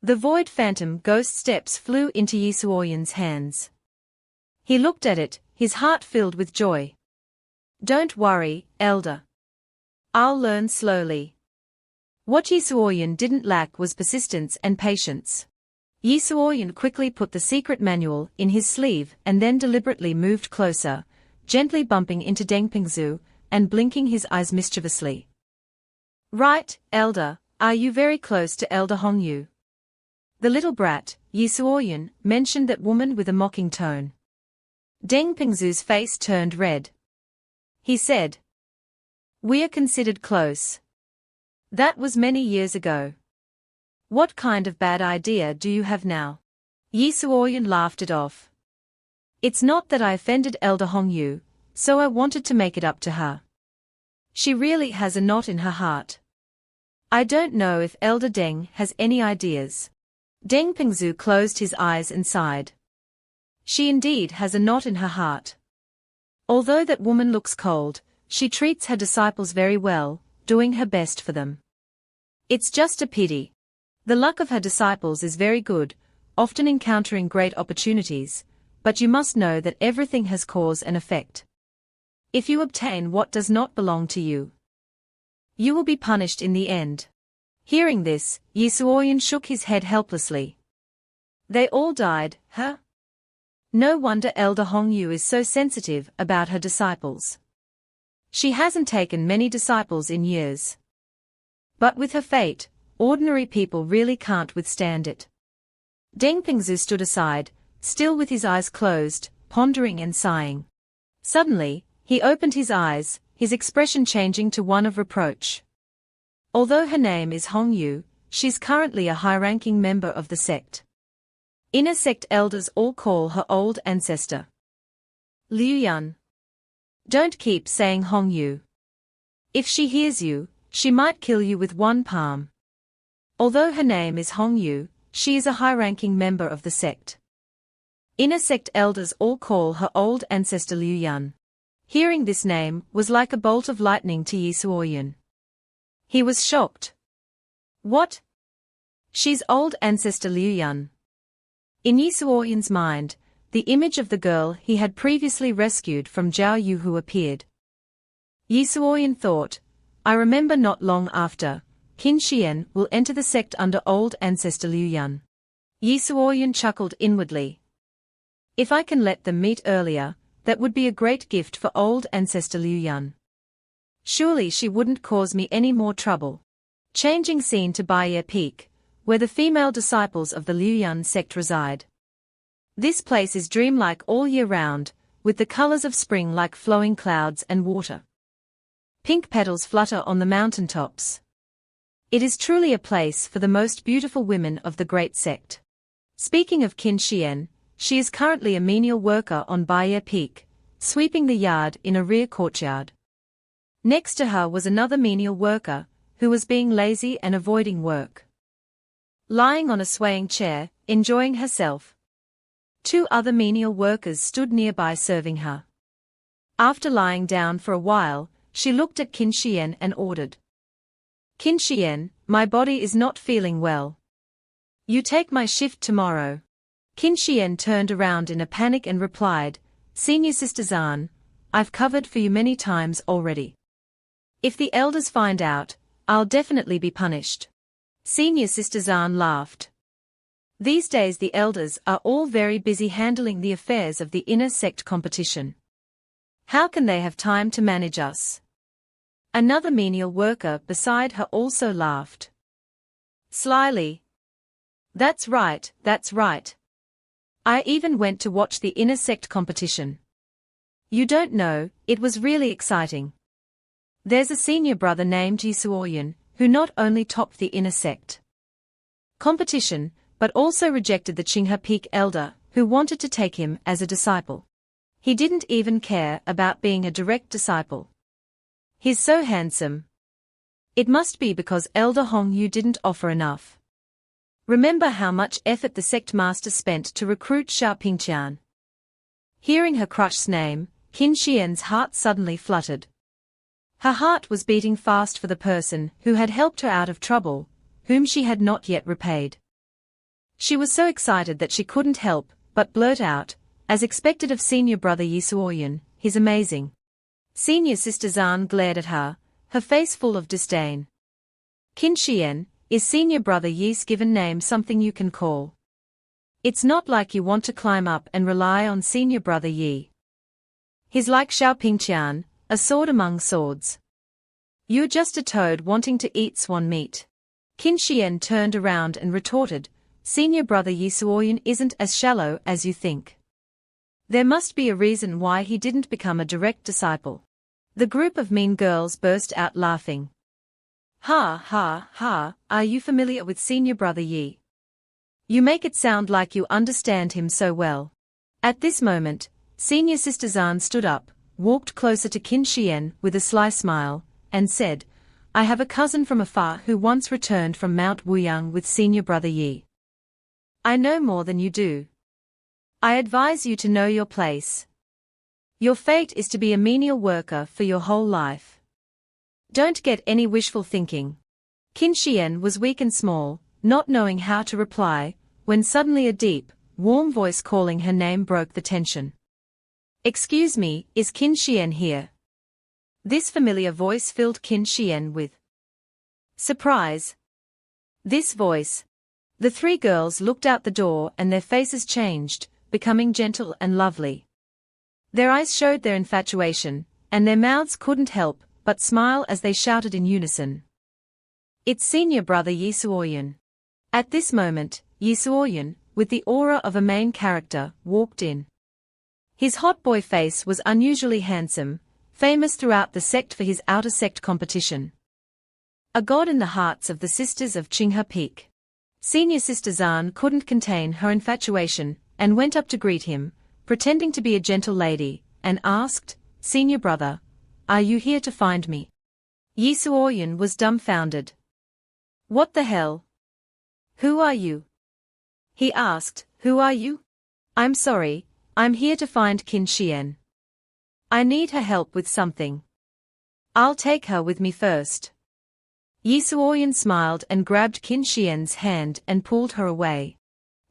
The Void Phantom Ghost Steps flew into Yi Suoyun's hands. He looked at it, his heart filled with joy. Don't worry, elder. I'll learn slowly. What Yi Suoyun didn't lack was persistence and patience. Yi Suoyun quickly put the secret manual in his sleeve and then deliberately moved closer, gently bumping into Deng Pingzhu, and blinking his eyes mischievously. Right, elder, are you very close to Elder Hong Yu? The little brat, Yi Suoyun, mentioned that woman with a mocking tone. Deng Pingzhu's face turned red. He said, we are considered close. That was many years ago. What kind of bad idea do you have now? Yi Suoyun laughed it off. It's not that I offended Elder Hong Yu, so I wanted to make it up to her. She really has a knot in her heart. I don't know if Elder Deng has any ideas. Deng Pingzhu closed his eyes and sighed. She indeed has a knot in her heart. Although that woman looks cold, she treats her disciples very well, doing her best for them. It's just a pity. The luck of her disciples is very good, often encountering great opportunities, but you must know that everything has cause and effect. If you obtain what does not belong to you, you will be punished in the end. Hearing this, Yi Suoyun shook his head helplessly. They all died, huh? No wonder Elder Hong Yu is so sensitive about her disciples. She hasn't taken many disciples in years. But with her fate, ordinary people really can't withstand it. Deng Pingzhu stood aside, still with his eyes closed, pondering and sighing. Suddenly, he opened his eyes, his expression changing to one of reproach. Although her name is Hong Yu, she's currently a high-ranking member of the sect. Inner sect elders all call her old ancestor Liu Yan. Don't keep saying Hong Yu. If she hears you, she might kill you with one palm. Although her name is Hong Yu, she is a high-ranking member of the sect. Inner sect elders all call her old ancestor Liu Yan. Hearing this name was like a bolt of lightning to Yi Suoyun. He was shocked. What? She's old ancestor Liu Yan. In Yi Suoyun's mind, the image of the girl he had previously rescued from Zhao Yuhu appeared. Yi Suoyun thought, I remember not long after, Qin Xian will enter the sect under old ancestor Liu Yan. Yi Suoyun chuckled inwardly. If I can let them meet earlier, that would be a great gift for old ancestor Liu Yan. Surely she wouldn't cause me any more trouble. Changing scene to Baiye Peak, where the female disciples of the Liu Yan sect reside. This place is dreamlike all year round, with the colors of spring like flowing clouds and water. Pink petals flutter on the mountaintops. It is truly a place for the most beautiful women of the great sect. Speaking of Qin Xian, she is currently a menial worker on Baiye Peak, sweeping the yard in a rear courtyard. Next to her was another menial worker, who was being lazy and avoiding work. Lying on a swaying chair, enjoying herself. Two other menial workers stood nearby serving her. After lying down for a while, she looked at Qin Xian and ordered. Qin Xian, my body is not feeling well. You take my shift tomorrow. Qin Xian turned around in a panic and replied, Senior Sister Zhan, I've covered for you many times already. If the elders find out, I'll definitely be punished. Senior Sister Zhan laughed. These days the elders are all very busy handling the affairs of the inner sect competition. How can they have time to manage us? Another menial worker beside her also laughed. Slyly. That's right, that's right. I even went to watch the inner sect competition. You don't know, it was really exciting. There's a senior brother named Yi Suoyun, who not only topped the inner sect competition, but also rejected the Qinghe Peak elder, who wanted to take him as a disciple. He didn't even care about being a direct disciple. He's so handsome. It must be because Elder Hong Yu didn't offer enough. Remember how much effort the sect master spent to recruit Xiao Pingqian. Hearing her crush's name, Qin Xian's heart suddenly fluttered. Her heart was beating fast for the person who had helped her out of trouble, whom she had not yet repaid. She was so excited that she couldn't help but blurt out, as expected of senior brother Yi Suoyun, he's amazing. Senior Sister Zhan glared at her, her face full of disdain. Qin Xian, is senior brother Yi's given name something you can call? It's not like you want to climb up and rely on senior brother Yi. He's like Xiao Pingqian, a sword among swords. You're just a toad wanting to eat swan meat. Qin Xian turned around and retorted, senior brother Yi Suoyun isn't as shallow as you think. There must be a reason why he didn't become a direct disciple. The group of mean girls burst out laughing. Ha ha ha, are you familiar with senior brother Yi? You make it sound like you understand him so well. At this moment, senior Sister Zhan stood up, walked closer to Qin Xian with a sly smile, and said, I have a cousin from afar who once returned from Mount Wuyang with senior brother Yi. I know more than you do. I advise you to know your place. Your fate is to be a menial worker for your whole life. Don't get any wishful thinking. Qin Xian was weak and small, not knowing how to reply, when suddenly a deep, warm voice calling her name broke the tension. Excuse me, is Qin Xian here? This familiar voice filled Qin Xian with surprise. This voice. The three girls looked out the door and their faces changed, becoming gentle and lovely. Their eyes showed their infatuation, and their mouths couldn't help but smile as they shouted in unison. It's senior brother Yi Suoyun. At this moment, Yi Suoyun, with the aura of a main character, walked in. His hot boy face was unusually handsome, famous throughout the sect for his outer sect competition. A god in the hearts of the sisters of Qinghe Peak. Senior Sister Zhan couldn't contain her infatuation and went up to greet him, pretending to be a gentle lady, and asked, "Senior brother, are you here to find me?" Yi Suoyun was dumbfounded. "What the hell? Who are you?" He asked. "Who are you?" "I'm sorry, I'm here to find Qin Xian. I need her help with something. I'll take her with me first." Yi Suoyun smiled and grabbed Qin Xian's hand and pulled her away.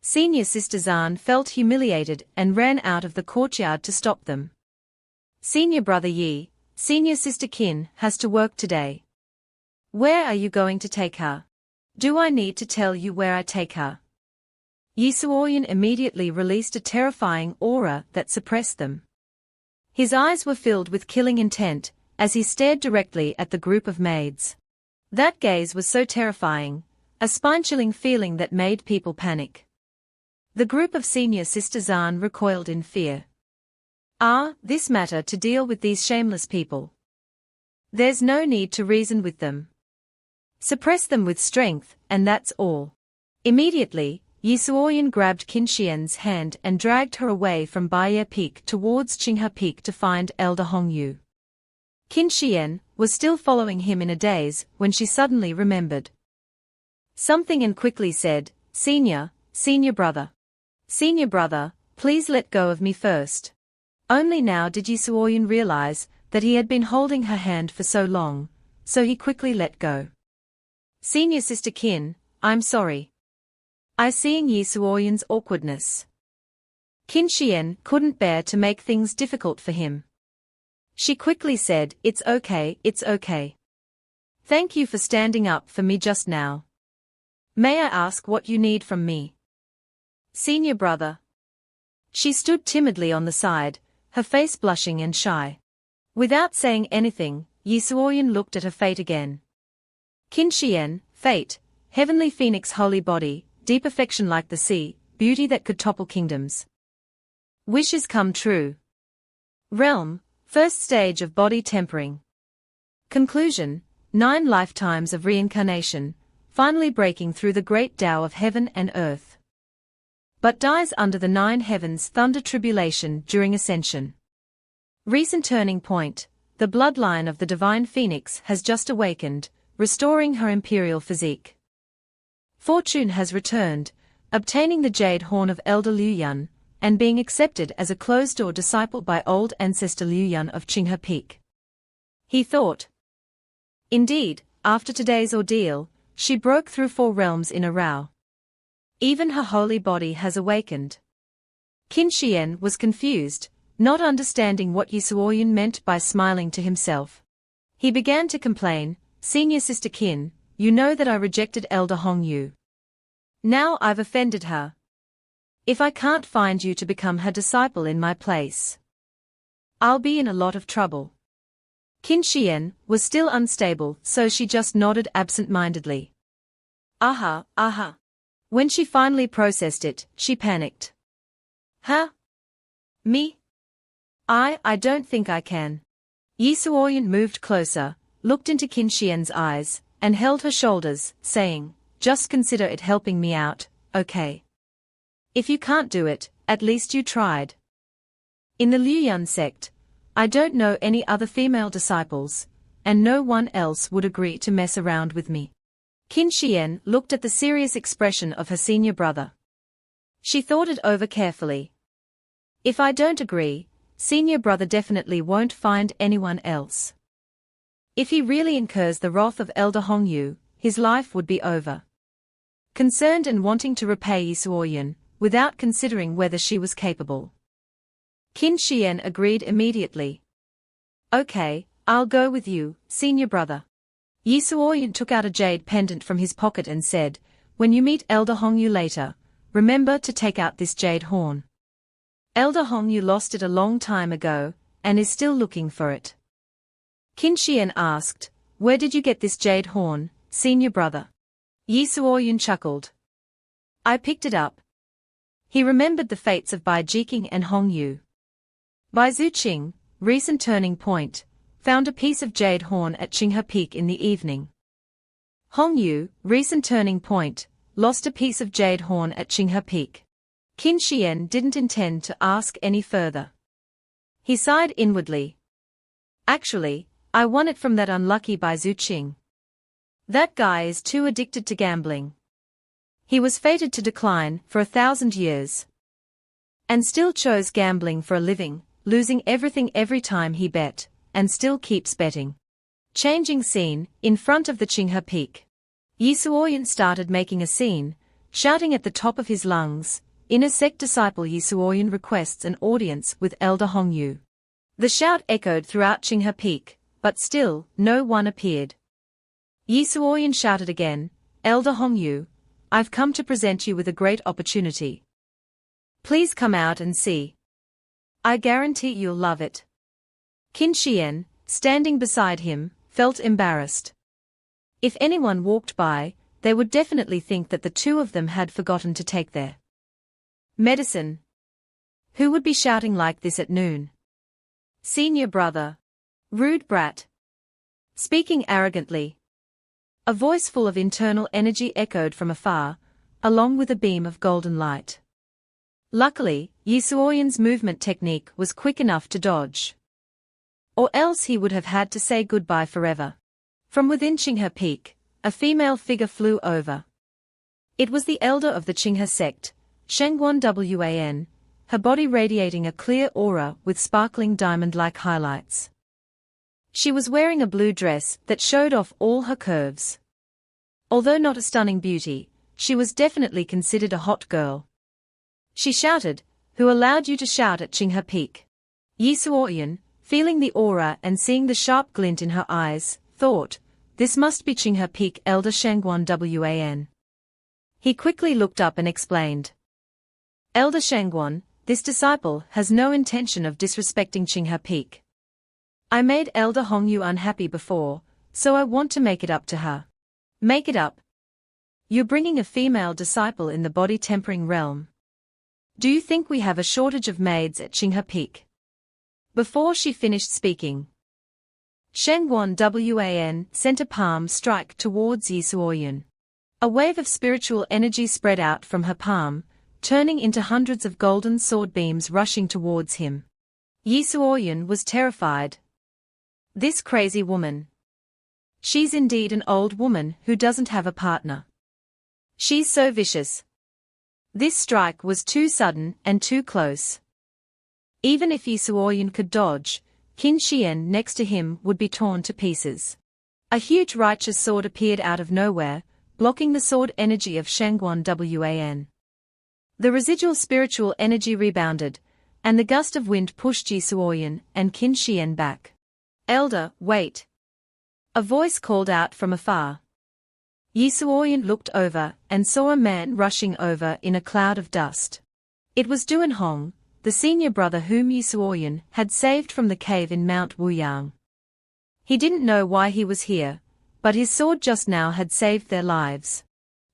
Senior Sister Zhan felt humiliated and ran out of the courtyard to stop them. "Senior brother Yi, Senior Sister Qin has to work today. Where are you going to take her? Do I need to tell you where I take her?" Yi Suoyun immediately released a terrifying aura that suppressed them. His eyes were filled with killing intent as he stared directly at the group of maids. That gaze was so terrifying, a spine-chilling feeling that made people panic. The group of Senior Sister Zhan recoiled in fear. This matter to deal with these shameless people. There's no need to reason with them. Suppress them with strength, and that's all. Immediately, Yi Suoyun grabbed Qin Xian's hand and dragged her away from Baiye Peak towards Qinghe Peak to find Elder Hongyu. Qin Xian was still following him in a daze when she suddenly remembered something and quickly said, Senior brother. Senior brother, please let go of me first." Only now did Yi Suoyun realize that he had been holding her hand for so long, so he quickly let go. "Senior Sister Qin, I'm sorry." Seeing Yi Suoyun's awkwardness, Qin Xian couldn't bear to make things difficult for him. She quickly said, it's okay. Thank you for standing up for me just now. May I ask what you need from me?" "Senior brother." She stood timidly on the side, her face blushing and shy. Without saying anything, Yi Suoyun looked at her fate again. Qin Xian, fate, heavenly phoenix, holy body, deep affection like the sea, beauty that could topple kingdoms. Wishes come true. Realm, first stage of body tempering. Conclusion, 9 lifetimes of reincarnation, finally breaking through the great Tao of heaven and earth. But dies under the 9 heavens thunder tribulation during ascension. Recent turning point, the bloodline of the divine phoenix has just awakened, restoring her imperial physique. Fortune has returned, obtaining the jade horn of Elder Liu Yun, and being accepted as a closed-door disciple by old ancestor Liu Yun of Qinghe Peak. He thought. Indeed, after today's ordeal, she broke through 4 realms in a row. Even her holy body has awakened. Qin Xian was confused, not understanding what Yi Suoyun meant by smiling to himself. He began to complain, "Senior Sister Qin, you know that I rejected Elder Hongyu. Now I've offended her. If I can't find you to become her disciple in my place, I'll be in a lot of trouble." Qin Xian was still unstable, so she just nodded absent-mindedly. Aha. When she finally processed it, she panicked. "Huh? Me? I don't think I can." Yi Suoyun moved closer, looked into Qin Xian's eyes, and held her shoulders, saying, "Just consider it helping me out, okay? If you can't do it, at least you tried. In the Liu Yun sect, I don't know any other female disciples, and no one else would agree to mess around with me." Qin Xian looked at the serious expression of her senior brother. She thought it over carefully. If I don't agree, senior brother definitely won't find anyone else. If he really incurs the wrath of Elder Hongyu, his life would be over. Concerned and wanting to repay Yi Suoyun, without considering whether she was capable, Qin Xian agreed immediately. "Okay, I'll go with you, senior brother." Yi Suoyun took out a jade pendant from his pocket and said, "When you meet Elder Hongyu later, remember to take out this jade horn. Elder Hongyu lost it a long time ago, and is still looking for it." Qin Xian asked, "Where did you get this jade horn, senior brother?" Yi Suoyun chuckled. "I picked it up." He remembered the fates of Bai Jiqing and Hongyu. By Zhu Qing, recent turning point, found a piece of jade horn at Qinghe Peak in the evening. Hong Yu, recent turning point, lost a piece of jade horn at Qinghe Peak. Qin Xian didn't intend to ask any further. He sighed inwardly. Actually, I won it from that unlucky Bai Zhu Qing. That guy is too addicted to gambling. He was fated to decline for 1,000 years. And still chose gambling for a living, losing everything every time he bet, and still keeps betting. Changing scene, in front of the Qinghe Peak. Yi Suoyan started making a scene, shouting at the top of his lungs. Inner sect disciple Yi Suoyan requests an audience with Elder Hong Yu. The shout echoed throughout Qinghe Peak, but still, no one appeared. Yi Suoyan shouted again, Elder Hong Yu, I've come to present you with a great opportunity. Please come out and see. I guarantee you'll love it. Qin Xian, standing beside him, felt embarrassed. If anyone walked by, they would definitely think that the two of them had forgotten to take their medicine. Who would be shouting like this at noon? Senior brother. Rude brat. Speaking arrogantly. A voice full of internal energy echoed from afar, along with a beam of golden light. Luckily, Yi Suoyan's movement technique was quick enough to dodge. Or else he would have had to say goodbye forever. From within Qinghe Peak, a female figure flew over. It was the elder of the Qinghe sect, Shengguan Wan, her body radiating a clear aura with sparkling diamond-like highlights. She was wearing a blue dress that showed off all her curves. Although not a stunning beauty, she was definitely considered a hot girl. She shouted, "Who allowed you to shout at Qinghe Peak?" Yi Suoyan, feeling the aura and seeing the sharp glint in her eyes, thought, this must be Qinghe Peak elder Shengguan Wan. He quickly looked up and explained. Elder Shengguan, this disciple has no intention of disrespecting Qinghe Peak. I made Elder Hong Yu unhappy before, so I want to make it up to her. Make it up? You're bringing a female disciple in the body-tempering realm. Do you think we have a shortage of maids at Qinghe Peak? Before she finished speaking, Shengguan Wan sent a palm strike towards Yi Suoyan. A wave of spiritual energy spread out from her palm, turning into hundreds of golden sword beams rushing towards him. Yi Suoyan was terrified. This crazy woman. She's indeed an old woman who doesn't have a partner. She's so vicious. This strike was too sudden and too close. Even if Yi Suoyan could dodge, Qin Xian next to him would be torn to pieces. A huge righteous sword appeared out of nowhere, blocking the sword energy of Shengguan Wan. The residual spiritual energy rebounded, and the gust of wind pushed Yi Suoyan and Qin Xian back. Elder, wait. A voice called out from afar. Yi Suoyan looked over and saw a man rushing over in a cloud of dust. It was Duan Hong, the senior brother whom Yi Suoyan had saved from the cave in Mount Wuyang. He didn't know why he was here, but his sword just now had saved their lives.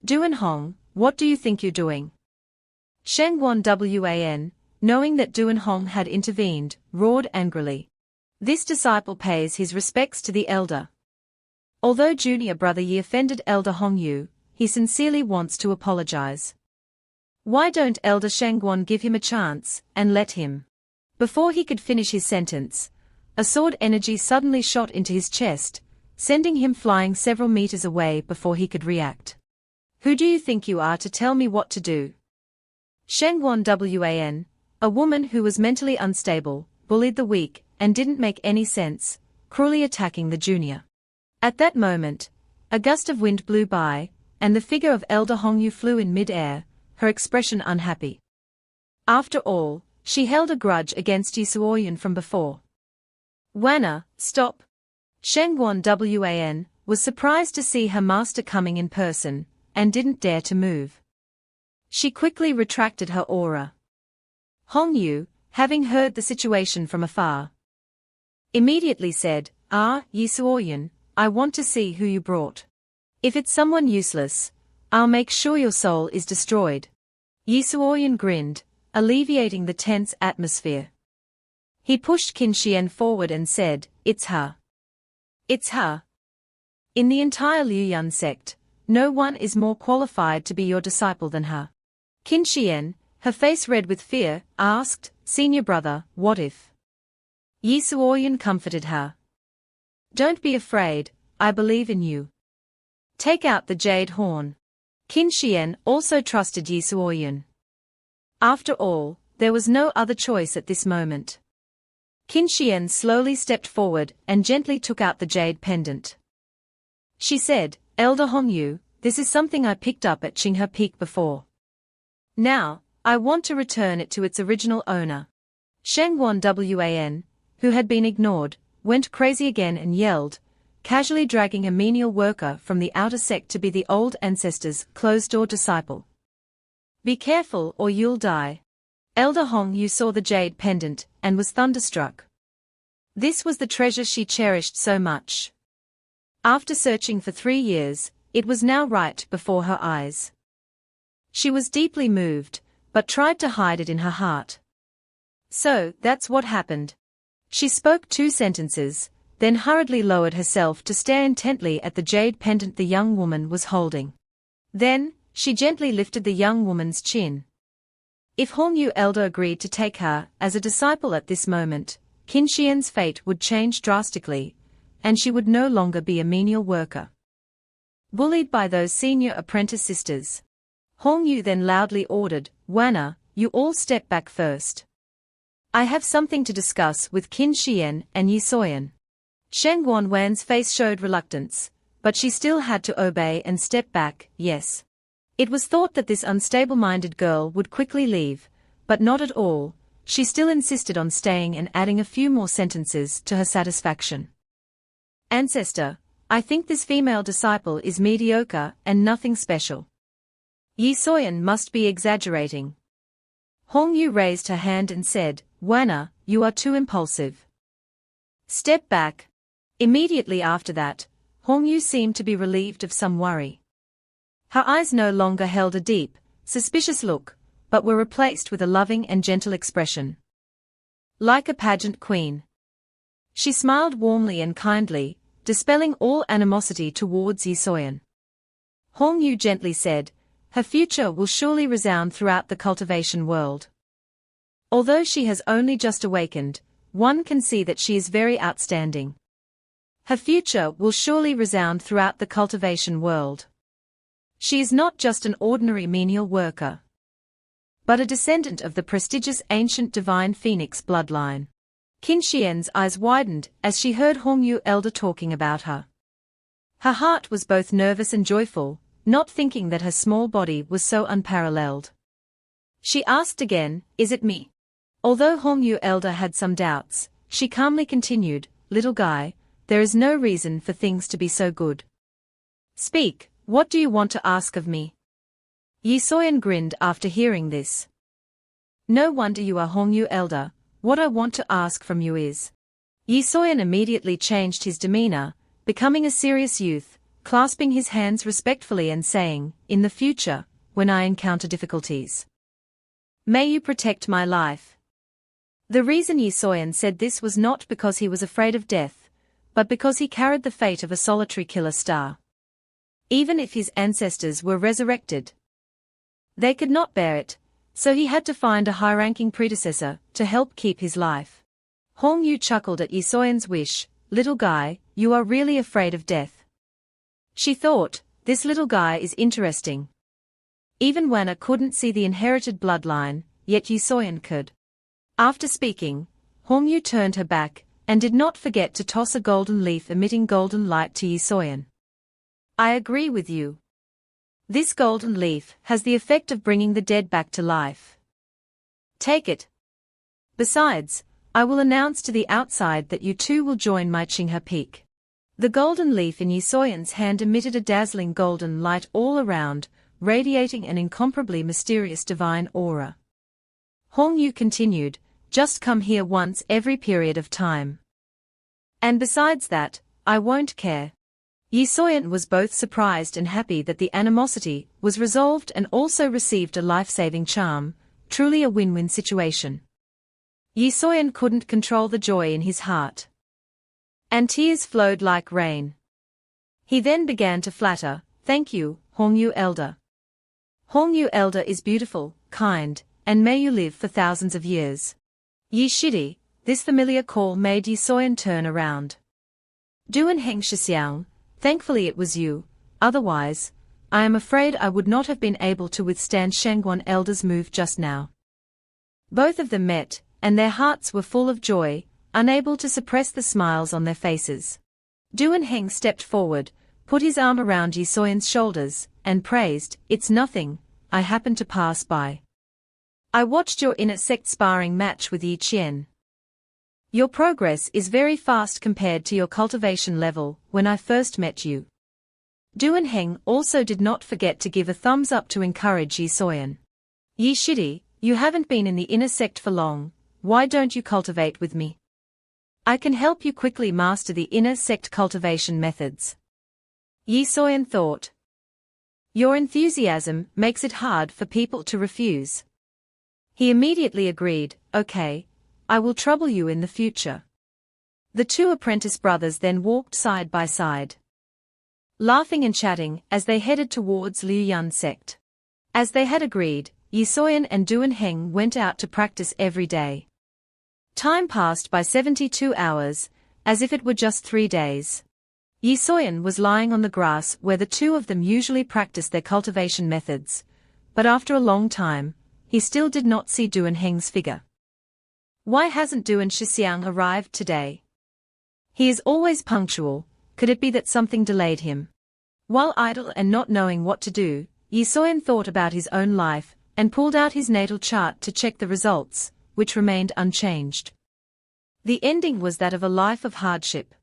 Duan Hong, what do you think you're doing? Shengguan Wan, knowing that Duan Hong had intervened, roared angrily. This disciple pays his respects to the elder. Although junior brother Yi offended Elder Hong Yu, he sincerely wants to apologize. Why don't Elder Shengguan give him a chance, and let him? Before he could finish his sentence, a sword energy suddenly shot into his chest, sending him flying several meters away before he could react. Who do you think you are to tell me what to do? Shengguan Wan, a woman who was mentally unstable, bullied the weak, and didn't make any sense, cruelly attacking the junior. At that moment, a gust of wind blew by, and the figure of Elder Hong Yu flew in mid-air, her expression unhappy. After all, she held a grudge against Yi Suoyan from before. Wanna, stop! Shengguan Wan was surprised to see her master coming in person, and didn't dare to move. She quickly retracted her aura. Hong Yu, having heard the situation from afar, immediately said, Yi Suoyan, I want to see who you brought. If it's someone useless, I'll make sure your soul is destroyed. Yi Suoyan grinned, alleviating the tense atmosphere. He pushed Qin Xian forward and said, "It's her. It's her. In the entire Liu Yun sect, no one is more qualified to be your disciple than her." Qin Xian, her face red with fear, asked, "Senior brother, what if?" Yi Suoyun comforted her. "Don't be afraid, I believe in you. Take out the jade horn." Qin Xian also trusted Yi Suoyun. After all, there was no other choice at this moment. Qin Xian slowly stepped forward and gently took out the jade pendant. She said, "Elder Hongyu, this is something I picked up at Qinghe Peak before. Now, I want to return it to its original owner." Sheng Wan, who had been ignored, went crazy again and yelled, casually dragging a menial worker from the outer sect to be the old ancestor's closed-door disciple. "Be careful or you'll die." Elder Hongyu saw the jade pendant and was thunderstruck. This was the treasure she cherished so much. After searching for 3 years, it was now right before her eyes. She was deeply moved, but tried to hide it in her heart. "So, that's what happened." She spoke 2 sentences, then hurriedly lowered herself to stare intently at the jade pendant the young woman was holding. Then, she gently lifted the young woman's chin. If Hongyu Elder agreed to take her as a disciple at this moment, Qin Xian's fate would change drastically, and she would no longer be a menial worker. Bullied by those senior apprentice sisters, Hongyu then loudly ordered, "Wana, you all step back first. I have something to discuss with Qin Xian and Yi Soyan." Sheng Wan's face showed reluctance, but she still had to obey and step back. Yes. It was thought that this unstable-minded girl would quickly leave, but not at all. She still insisted on staying and adding a few more sentences to her satisfaction. "Ancestor, I think this female disciple is mediocre and nothing special. Yi Soyan must be exaggerating." Hongyu raised her hand and said, "Wana, you are too impulsive. Step back." Immediately after that, Hongyu seemed to be relieved of some worry. Her eyes no longer held a deep, suspicious look, but were replaced with a loving and gentle expression. Like a pageant queen, she smiled warmly and kindly, dispelling all animosity towards Yi Soyan. Hongyu gently said, "Her future will surely resound throughout the cultivation world. Although she has only just awakened, one can see that she is very outstanding. Her future will surely resound throughout the cultivation world. She is not just an ordinary menial worker, but a descendant of the prestigious ancient divine phoenix bloodline." Qin Xian's eyes widened as she heard Hongyu Elder talking about her. Her heart was both nervous and joyful, not thinking that her small body was so unparalleled. She asked again, "Is it me?" Although Hongyu Elder had some doubts, she calmly continued, "Little guy, there is no reason for things to be so good. Speak, what do you want to ask of me?" Yi Soyan grinned after hearing this. "No wonder you are Hongyu Elder. What I want to ask from you is..." Yi Soyan immediately changed his demeanor, becoming a serious youth, clasping his hands respectfully and saying, "In the future, when I encounter difficulties, may you protect my life." The reason Yi Soyan said this was not because he was afraid of death, but because he carried the fate of a solitary killer star. Even if his ancestors were resurrected, they could not bear it, so he had to find a high-ranking predecessor to help keep his life. Hongyu chuckled at Yi Soyan's wish, "Little guy, you are really afraid of death." She thought, this little guy is interesting. Even Wana couldn't see the inherited bloodline, yet Yi Soyan could. After speaking, Hongyu turned her back, and did not forget to toss a golden leaf emitting golden light to Yi Soyan. "I agree with you. This golden leaf has the effect of bringing the dead back to life. Take it. Besides, I will announce to the outside that you too will join my Qinghe Peak." The golden leaf in Yi Soyan's hand emitted a dazzling golden light all around, radiating an incomparably mysterious divine aura. Hongyu continued, "Just come here once every period of time. And besides that, I won't care." Yi Soyan was both surprised and happy that the animosity was resolved and also received a life-saving charm, truly a win-win situation. Yi Soyan couldn't control the joy in his heart, and tears flowed like rain. He then began to flatter, "Thank you, Hongyu Elder. Hongyu Elder is beautiful, kind, and may you live for thousands of years." "Yi Shidi," this familiar call made Yi Soyan turn around. "Duan Heng Shixiang, thankfully it was you, otherwise, I am afraid I would not have been able to withstand Shangguan Elder's move just now." Both of them met, and their hearts were full of joy, unable to suppress the smiles on their faces. Duan Heng stepped forward, put his arm around Yi Soyan's shoulders, and praised, "It's nothing, I happened to pass by. I watched your inner sect sparring match with Yi Qian. Your progress is very fast compared to your cultivation level when I first met you." Duan Heng also did not forget to give a thumbs up to encourage Yi Soyan. "Yi Shidi, you haven't been in the inner sect for long, why don't you cultivate with me? I can help you quickly master the inner sect cultivation methods." Yi Soyan thought. Your enthusiasm makes it hard for people to refuse. He immediately agreed, "Okay, I will trouble you in the future." The two apprentice brothers then walked side by side, laughing and chatting as they headed towards Liu Yun sect. As they had agreed, Yi Soyan and Duan Heng went out to practice every day. Time passed by 72 hours, as if it were just 3 days. Yi Soyan was lying on the grass where the two of them usually practiced their cultivation methods, but after a long time, he still did not see Duan Heng's figure. Why hasn't Duan Shixiang arrived today? He is always punctual, could it be that something delayed him? While idle and not knowing what to do, Yi Soyan thought about his own life, and pulled out his natal chart to check the results, which remained unchanged. The ending was that of a life of hardship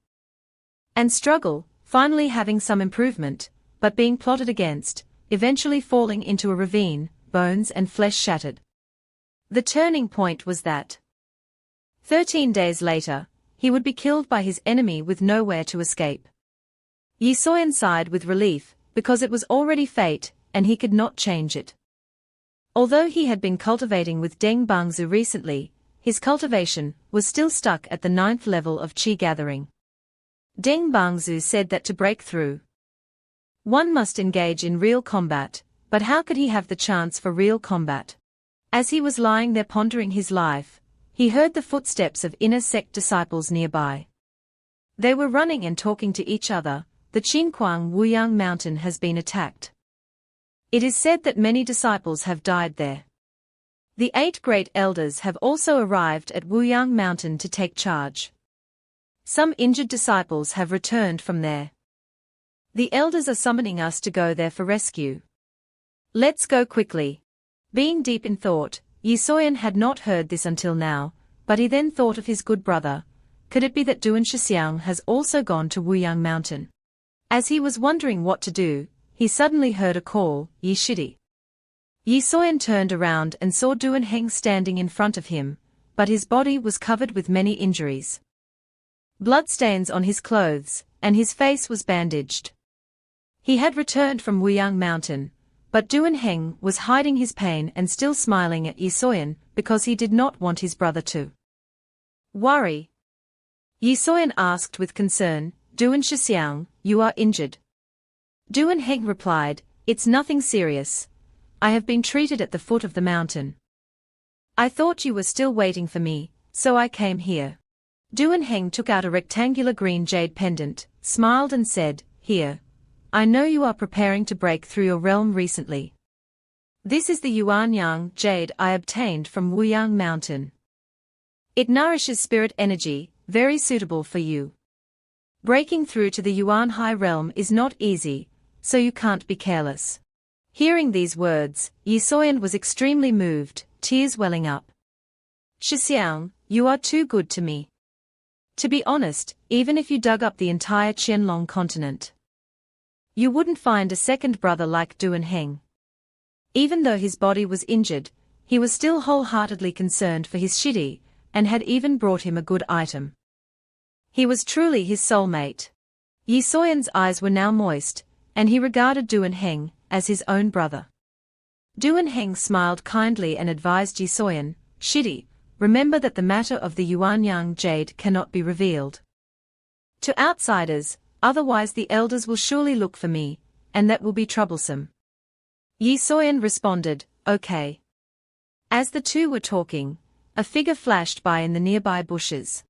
and struggle, finally having some improvement, but being plotted against, eventually falling into a ravine, bones and flesh shattered. The turning point was that 13 days later, he would be killed by his enemy with nowhere to escape. Yi Soyan sighed with relief, because it was already fate, and he could not change it. Although he had been cultivating with Deng Bangzu recently, his cultivation was still stuck at the 9th level of qi gathering. Deng Bangzu said that to break through, one must engage in real combat, but how could he have the chance for real combat? As he was lying there pondering his life, he heard the footsteps of inner sect disciples nearby. They were running and talking to each other. The Qinquang Wuyang mountain has been attacked. It is said that many disciples have died there. The 8 great elders have also arrived at Wuyang mountain to take charge. Some injured disciples have returned from there. The elders are summoning us to go there for rescue. Let's go quickly. Being deep in thought, Yi Soyan had not heard this until now, but he then thought of his good brother. Could it be that Duan Shixiang has also gone to Wuyang mountain? As he was wondering what to do, he suddenly heard a call, "Yi Shidi." Yi Soyan turned around and saw Duan Heng standing in front of him, but his body was covered with many injuries. Bloodstains on his clothes, and his face was bandaged. He had returned from Wuyang mountain, but Duan Heng was hiding his pain and still smiling at Yi Soyan because he did not want his brother to worry. Yi Soyan asked with concern, "Duan Shixiang, you are injured?" Duan Heng replied, "It's nothing serious. I have been treated at the foot of the mountain. I thought you were still waiting for me, so I came here." Duan Heng took out a rectangular green jade pendant, smiled and said, "Here. I know you are preparing to break through your realm recently. This is the Yuanyang jade I obtained from Wuyang mountain. It nourishes spirit energy, very suitable for you. Breaking through to the Yuan High realm is not easy, so you can't be careless." Hearing these words, Yi Soyan was extremely moved, tears welling up. "Shixiang, you are too good to me. To be honest, even if you dug up the entire Qianlong continent, you wouldn't find a second brother like Duan Heng." Even though his body was injured, he was still wholeheartedly concerned for his Shidi, and had even brought him a good item. He was truly his soulmate. Yi Soyan's eyes were now moist, and he regarded Duan Heng as his own brother. Duan Heng smiled kindly and advised Yi Soyan, "Shidi, remember that the matter of the Yuanyang jade cannot be revealed to outsiders, otherwise the elders will surely look for me, and that will be troublesome. Yi Soyan responded, okay. As the two were talking, a figure flashed by in the nearby bushes.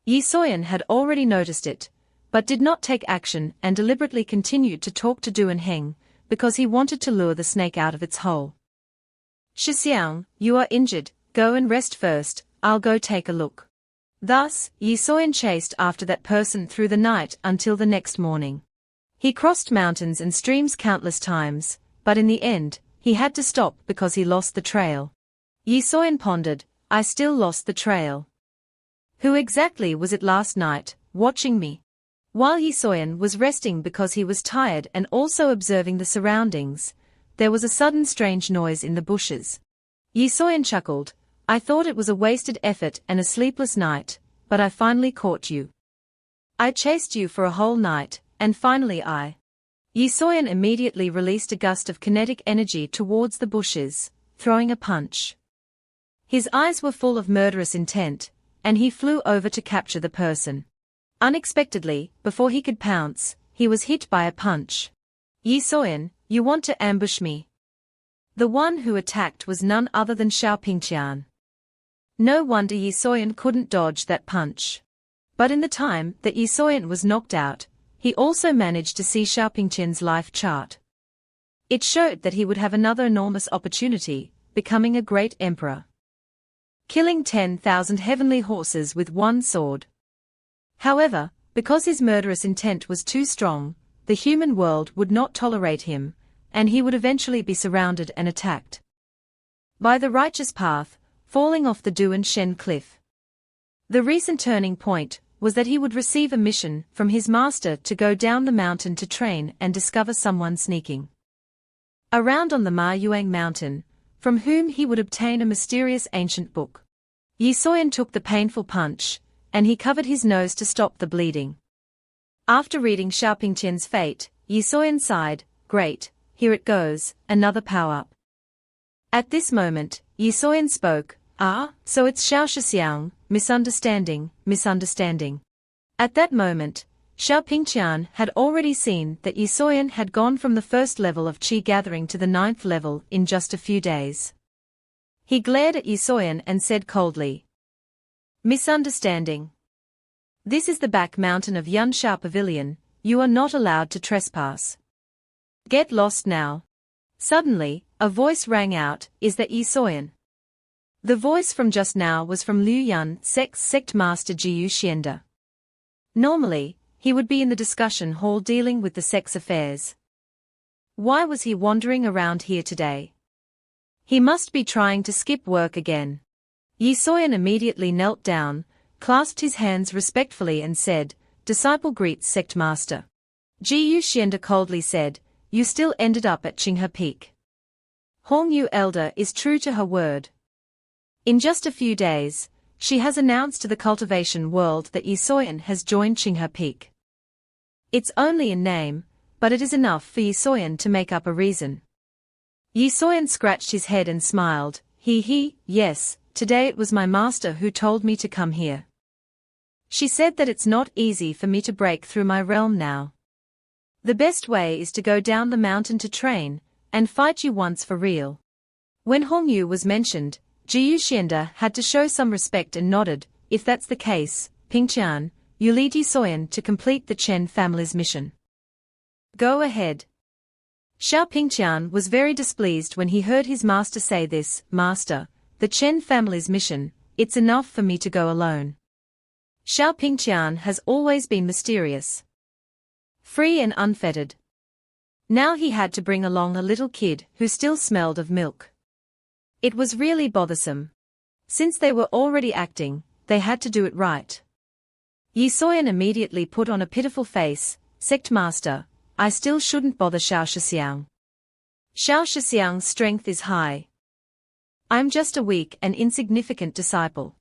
Yi Soyan had already noticed it, but did not take action and deliberately continued to talk to Du and Heng, because he wanted to lure the snake out of its hole. Shixiang, you are injured, go and rest first, I'll go take a look. Thus, Yi Soyan chased after that person through the night until the next morning. He crossed mountains and streams countless times, but in the end, he had to stop because he lost the trail. Yi Soyan pondered, I still lost the trail. Who exactly was it last night, watching me? While Yi Soyan was resting because he was tired and also observing the surroundings, there was a sudden strange noise in the bushes. Yi Soyan chuckled, I thought it was a wasted effort and a sleepless night, but I finally caught you. I chased you for a whole night, and finally Yi Soyan immediately released a gust of kinetic energy towards the bushes, throwing a punch. His eyes were full of murderous intent, and he flew over to capture the person. Unexpectedly, before he could pounce, he was hit by a punch. Yi Soyan, you want to ambush me? The one who attacked was none other than Xiao Pingqian. No wonder Yi Soyan couldn't dodge that punch. But in the time that Yi Soyan was knocked out, he also managed to see Xiao Pingqian's life chart. It showed that he would have another enormous opportunity, becoming a great emperor. Killing 10,000 heavenly horses with one sword. However, because his murderous intent was too strong, the human world would not tolerate him, and he would eventually be surrounded and attacked by the righteous path, falling off the Du and Shen cliff. The recent turning point was that he would receive a mission from his master to go down the mountain to train and discover someone sneaking around on the Ma Yuang mountain, from whom he would obtain a mysterious ancient book. Yi Soyan took the painful punch, and he covered his nose to stop the bleeding. After reading Xiao Pingqian's fate, Yi Soyan sighed, great, here it goes, another power-up. At this moment, Yi Soyan spoke, so it's Xiao Shixiang, misunderstanding. At that moment, Xiao Pingqian had already seen that Yi Soyan had gone from the first level of qi gathering to the 9th level in just a few days. He glared at Yi Soyan and said coldly, misunderstanding. This is the back mountain of Yunsha Pavilion, you are not allowed to trespass. Get lost now. Suddenly, a voice rang out, is that Yi Soyan? The voice from just now was from Liu Yun Sect's sect master Jiyu Xianda. Normally, he would be in the discussion hall dealing with the sect's affairs. Why was he wandering around here today? He must be trying to skip work again. Yi Soyan immediately knelt down, clasped his hands respectfully and said, disciple greets sect master. Jiyu Xianda coldly said, you still ended up at Qinghe Peak. Hong Yu elder is true to her word. In just a few days, she has announced to the cultivation world that Yi Soyan has joined Qinghe Peak. It's only in name, but it is enough for Yi Soyan to make up a reason. Yi Soyan scratched his head and smiled, yes, today it was my master who told me to come here. She said that it's not easy for me to break through my realm now. The best way is to go down the mountain to train, and fight you once for real. When Hong Yu was mentioned, Jiyu Xianda had to show some respect and nodded, if that's the case, Pingqian, you lead Yi Soyan to complete the Chen family's mission. Go ahead. Xiao Pingqian was very displeased when he heard his master say this, Master, the Chen family's mission, it's enough for me to go alone. Xiao Pingqian has always been mysterious, free and unfettered. Now he had to bring along a little kid who still smelled of milk. It was really bothersome. Since they were already acting, they had to do it right. Yi Soyan immediately put on a pitiful face, Sect Master, I still shouldn't bother Xiao Shixiang. Xiao Shixiang's strength is high. I'm just a weak and insignificant disciple.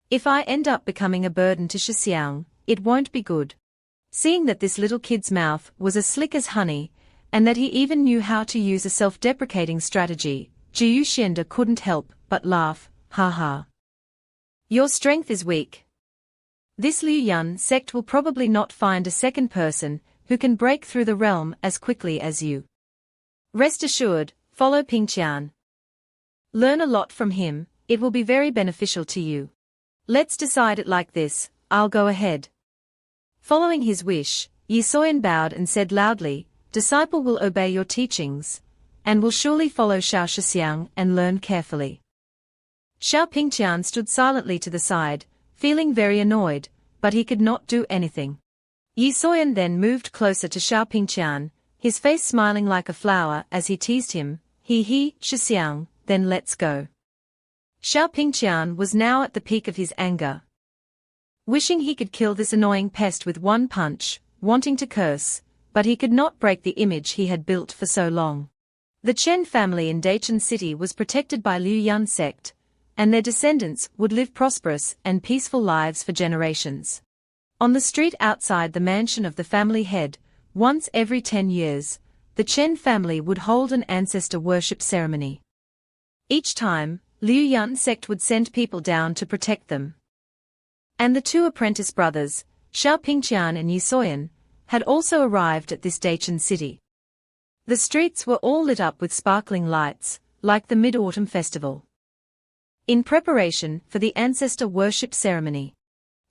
If I end up becoming a burden to Shixiang, it won't be good. Seeing that this little kid's mouth was as slick as honey, and that he even knew how to use a self-deprecating strategy, Jiyu Xianda couldn't help but laugh, ha ha. Your strength is weak. This Liu Yun sect will probably not find a second person who can break through the realm as quickly as you. Rest assured, follow Pingqian. Learn a lot from him, it will be very beneficial to you. Let's decide it like this, I'll go ahead. Following his wish, Yi Soyan bowed and said loudly, disciple will obey your teachings, and will surely follow Xiao Shixiang and learn carefully. Xiao Pingqian stood silently to the side, feeling very annoyed, but he could not do anything. Yi Soyan then moved closer to Xiao Pingqian, his face smiling like a flower as he teased him, he, Shixiang, then let's go. Xiao Pingqian was now at the peak of his anger. Wishing he could kill this annoying pest with one punch, wanting to curse, but he could not break the image he had built for so long. The Chen family in Dachan City was protected by Liu Yun sect, and their descendants would live prosperous and peaceful lives for generations. On the street outside the mansion of the family head, once every 10 years, the Chen family would hold an ancestor worship ceremony. Each time, Liu Yun sect would send people down to protect them. And the two apprentice brothers, Xiao Pingqian and Yi Soyan, had also arrived at this Dachan city. The streets were all lit up with sparkling lights, like the Mid-Autumn Festival. In preparation for the ancestor worship ceremony.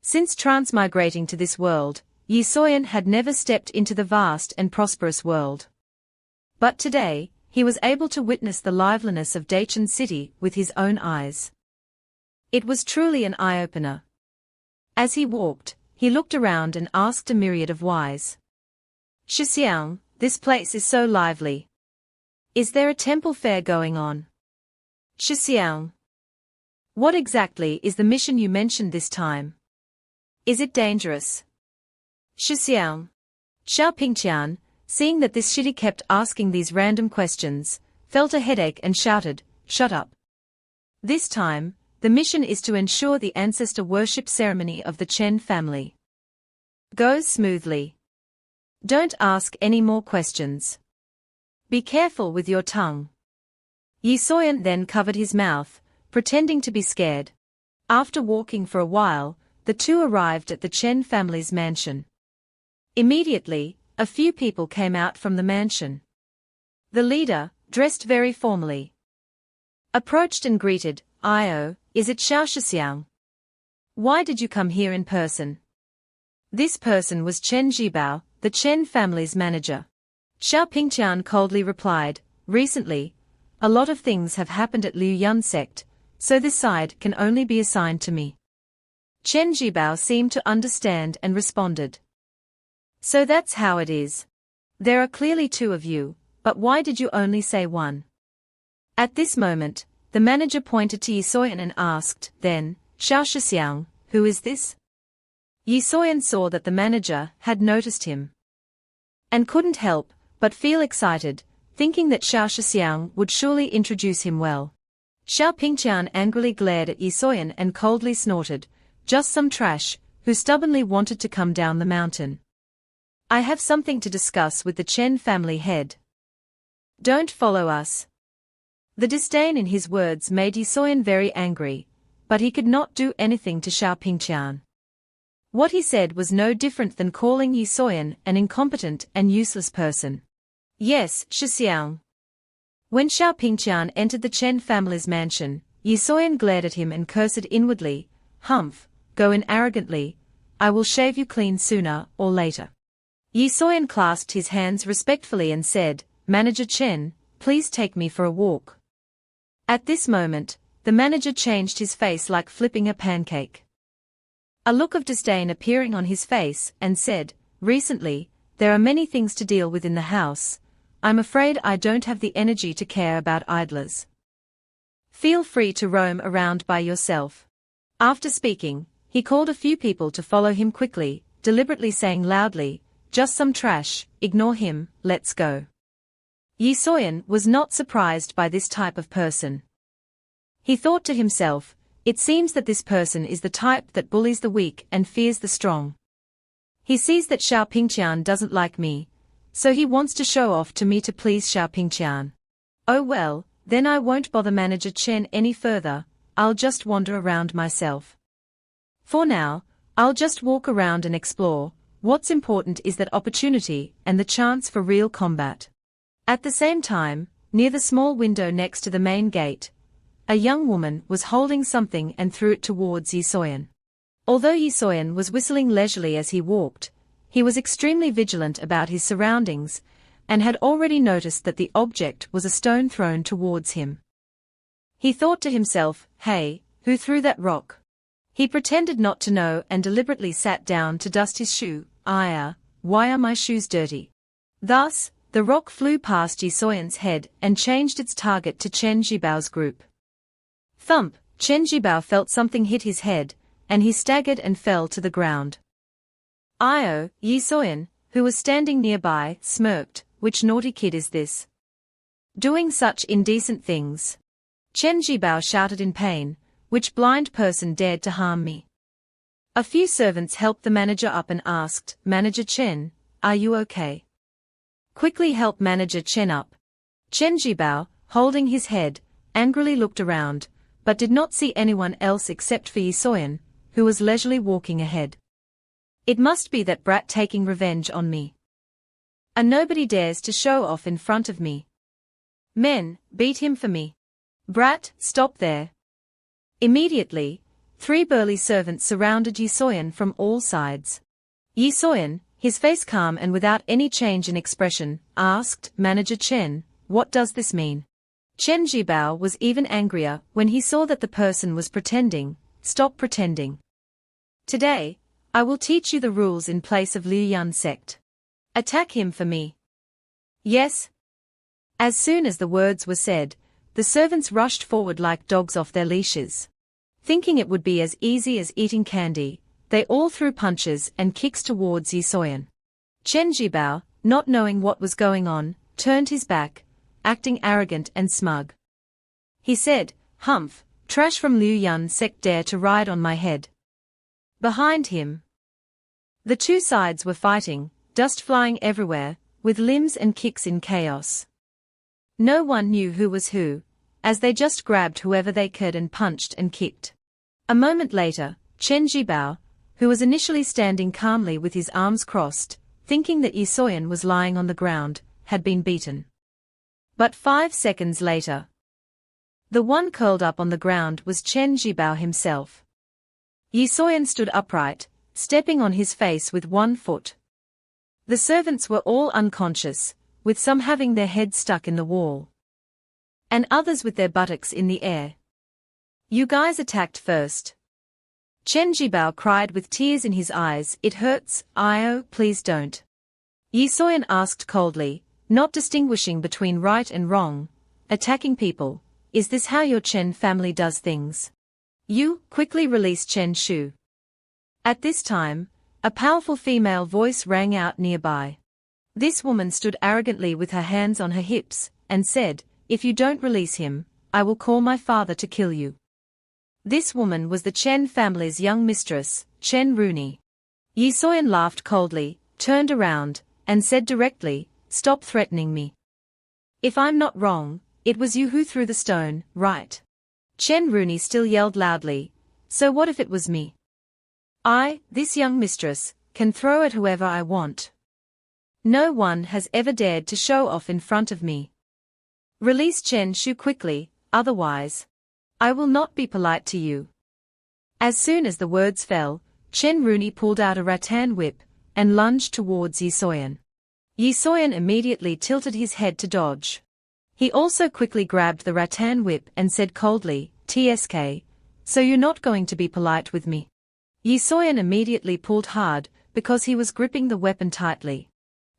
Since transmigrating to this world, Yi Soyan had never stepped into the vast and prosperous world. But today, he was able to witness the liveliness of Dachan City with his own eyes. It was truly an eye-opener. As he walked, he looked around and asked a myriad of whys. Shixiang, this place is so lively. Is there a temple fair going on? Shixiang. What exactly is the mission you mentioned this time? Is it dangerous? Shixiang. Xiao Pingqian, seeing that this shitty kept asking these random questions, felt a headache and shouted, shut up. This time, the mission is to ensure the ancestor worship ceremony of the Chen family goes smoothly. Don't ask any more questions. Be careful with your tongue. Yi Soyan then covered his mouth, pretending to be scared. After walking for a while, the two arrived at the Chen family's mansion. Immediately, a few people came out from the mansion. The leader, dressed very formally, approached and greeted, "Io, is it Xiao Shixiang? Why did you come here in person?" This person was Chen Zhibao, the Chen family's manager. Xiao Pingqian coldly replied, "Recently, a lot of things have happened at Liu Yun sect, so this side can only be assigned to me." Chen Zhibao seemed to understand and responded, "So that's how it is. There are clearly two of you, but why did you only say one?" At this moment, the manager pointed to Yi Soyan and asked, then, "Xiao Shixiang, who is this?" Yi Soyan saw that the manager had noticed him and couldn't help but feel excited, thinking that Xiao Shixiang would surely introduce him well. Xiao Pingqian angrily glared at Yi Soyan and coldly snorted, "Just some trash, who stubbornly wanted to come down the mountain. I have something to discuss with the Chen family head. Don't follow us." The disdain in his words made Yi Soyan very angry, but he could not do anything to Xiao Pingqian. What he said was no different than calling Yi Soyan an incompetent and useless person. "Yes, Shixiang." When Xiao Pingqian entered the Chen family's mansion, Yi Soyan glared at him and cursed inwardly, "Humph, go in arrogantly, I will shave you clean sooner or later." Yi Soyan clasped his hands respectfully and said, "Manager Chen, please take me for a walk." At this moment, the manager changed his face like flipping a pancake. A look of disdain appearing on his face, and said, "Recently, there are many things to deal with in the house. I'm afraid I don't have the energy to care about idlers. Feel free to roam around by yourself." After speaking, he called a few people to follow him quickly, deliberately saying loudly, "Just some trash, ignore him, let's go." Yi Soyan was not surprised by this type of person. He thought to himself, "It seems that this person is the type that bullies the weak and fears the strong. He sees that Xiao Pingqian doesn't like me, so he wants to show off to me to please Xiao Pingqian. Oh well, then I won't bother Manager Chen any further, I'll just wander around myself." For now, I'll just walk around and explore. What's important is that opportunity and the chance for real combat. At the same time, near the small window next to the main gate, a young woman was holding something and threw it towards Yi Soyan. Although Yi Soyan was whistling leisurely as he walked, he was extremely vigilant about his surroundings, and had already noticed that the object was a stone thrown towards him. He thought to himself, "Hey, who threw that rock?" He pretended not to know and deliberately sat down to dust his shoe. Why are my shoes dirty?" Thus, the rock flew past Yi Soyan's head and changed its target to Chen Jibao's group. Thump! Chen Jibao felt something hit his head, and he staggered and fell to the ground. Yi Soyan, who was standing nearby, smirked. "Which naughty kid is this? Doing such indecent things?" Chen Jibao shouted in pain. "Which blind person dared to harm me?" A few servants helped the manager up and asked, "Manager Chen, are you okay?" "Quickly help Manager Chen up." Chen Jibao, holding his head, angrily looked around, but did not see anyone else except for Yi Soyan, who was leisurely walking ahead. "It must be that brat taking revenge on me. Nobody dares to show off in front of me. Men, beat him for me. Brat, stop there." Immediately, 3 burly servants surrounded Yi Soyan from all sides. Yi Soyan, his face calm and without any change in expression, asked, "Manager Chen, what does this mean?" Chen Jibao was even angrier when he saw that the person was pretending. "Stop pretending. Today, I will teach you the rules in place of Liu Yan sect. Attack him for me." "Yes." As soon as the words were said, the servants rushed forward like dogs off their leashes. Thinking it would be as easy as eating candy, they all threw punches and kicks towards Yi Soyan. Chen Jibao, not knowing what was going on, turned his back, acting arrogant and smug. He said, "Humph, trash from Liu Yan sect dare to ride on my head." Behind him, the two sides were fighting, dust flying everywhere, with limbs and kicks in chaos. No one knew who was who, as they just grabbed whoever they could and punched and kicked. A moment later, Chen Jibao, who was initially standing calmly with his arms crossed, thinking that Yi Soyan was lying on the ground, had been beaten. But 5 seconds later, the one curled up on the ground was Chen Jibao himself. Yi Soyan stood upright, stepping on his face with one foot. The servants were all unconscious, with some having their heads stuck in the wall, and others with their buttocks in the air. "You guys attacked first." Chen Jibao cried with tears in his eyes. "It hurts, please don't." Yi Soyan asked coldly, not distinguishing between right and wrong, "Attacking people, is this how your Chen family does things?" "You, quickly release Chen Shu." At this time, a powerful female voice rang out nearby. This woman stood arrogantly with her hands on her hips, and said, "If you don't release him, I will call my father to kill you." This woman was the Chen family's young mistress, Chen Rooney. Yi Soyan laughed coldly, turned around, and said directly, "Stop threatening me. If I'm not wrong, it was you who threw the stone, right?" Chen Rooney still yelled loudly, "So what if it was me? This young mistress, can throw at whoever I want. No one has ever dared to show off in front of me. Release Chen Shu quickly, otherwise, I will not be polite to you." As soon as the words fell, Chen Rooney pulled out a rattan whip, and lunged towards Yi Soyan. Yi Soyan immediately tilted his head to dodge. He also quickly grabbed the rattan whip and said coldly, "TSK, so you're not going to be polite with me?" Yi Soyan immediately pulled hard, because he was gripping the weapon tightly.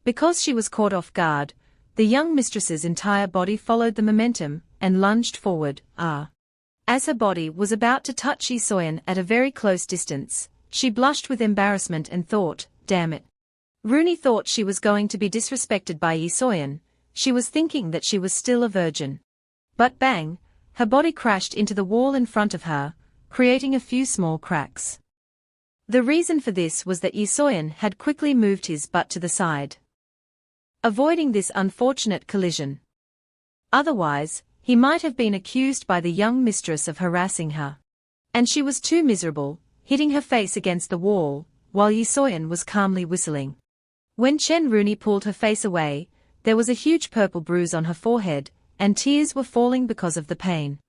Because she was caught off guard, the young mistress's entire body followed the momentum, and lunged forward. As her body was about to touch Yi Soyan at a very close distance, she blushed with embarrassment and thought, "Damn it." Rooney thought she was going to be disrespected by Yi Soyan. She was thinking that she was still a virgin. But bang, her body crashed into the wall in front of her, creating a few small cracks. The reason for this was that Yi Soyan had quickly moved his butt to the side, avoiding this unfortunate collision. Otherwise, he might have been accused by the young mistress of harassing her. And she was too miserable, hitting her face against the wall, while Yi Soyan was calmly whistling. When Chen Rooney pulled her face away, there was a huge purple bruise on her forehead, and tears were falling because of the pain.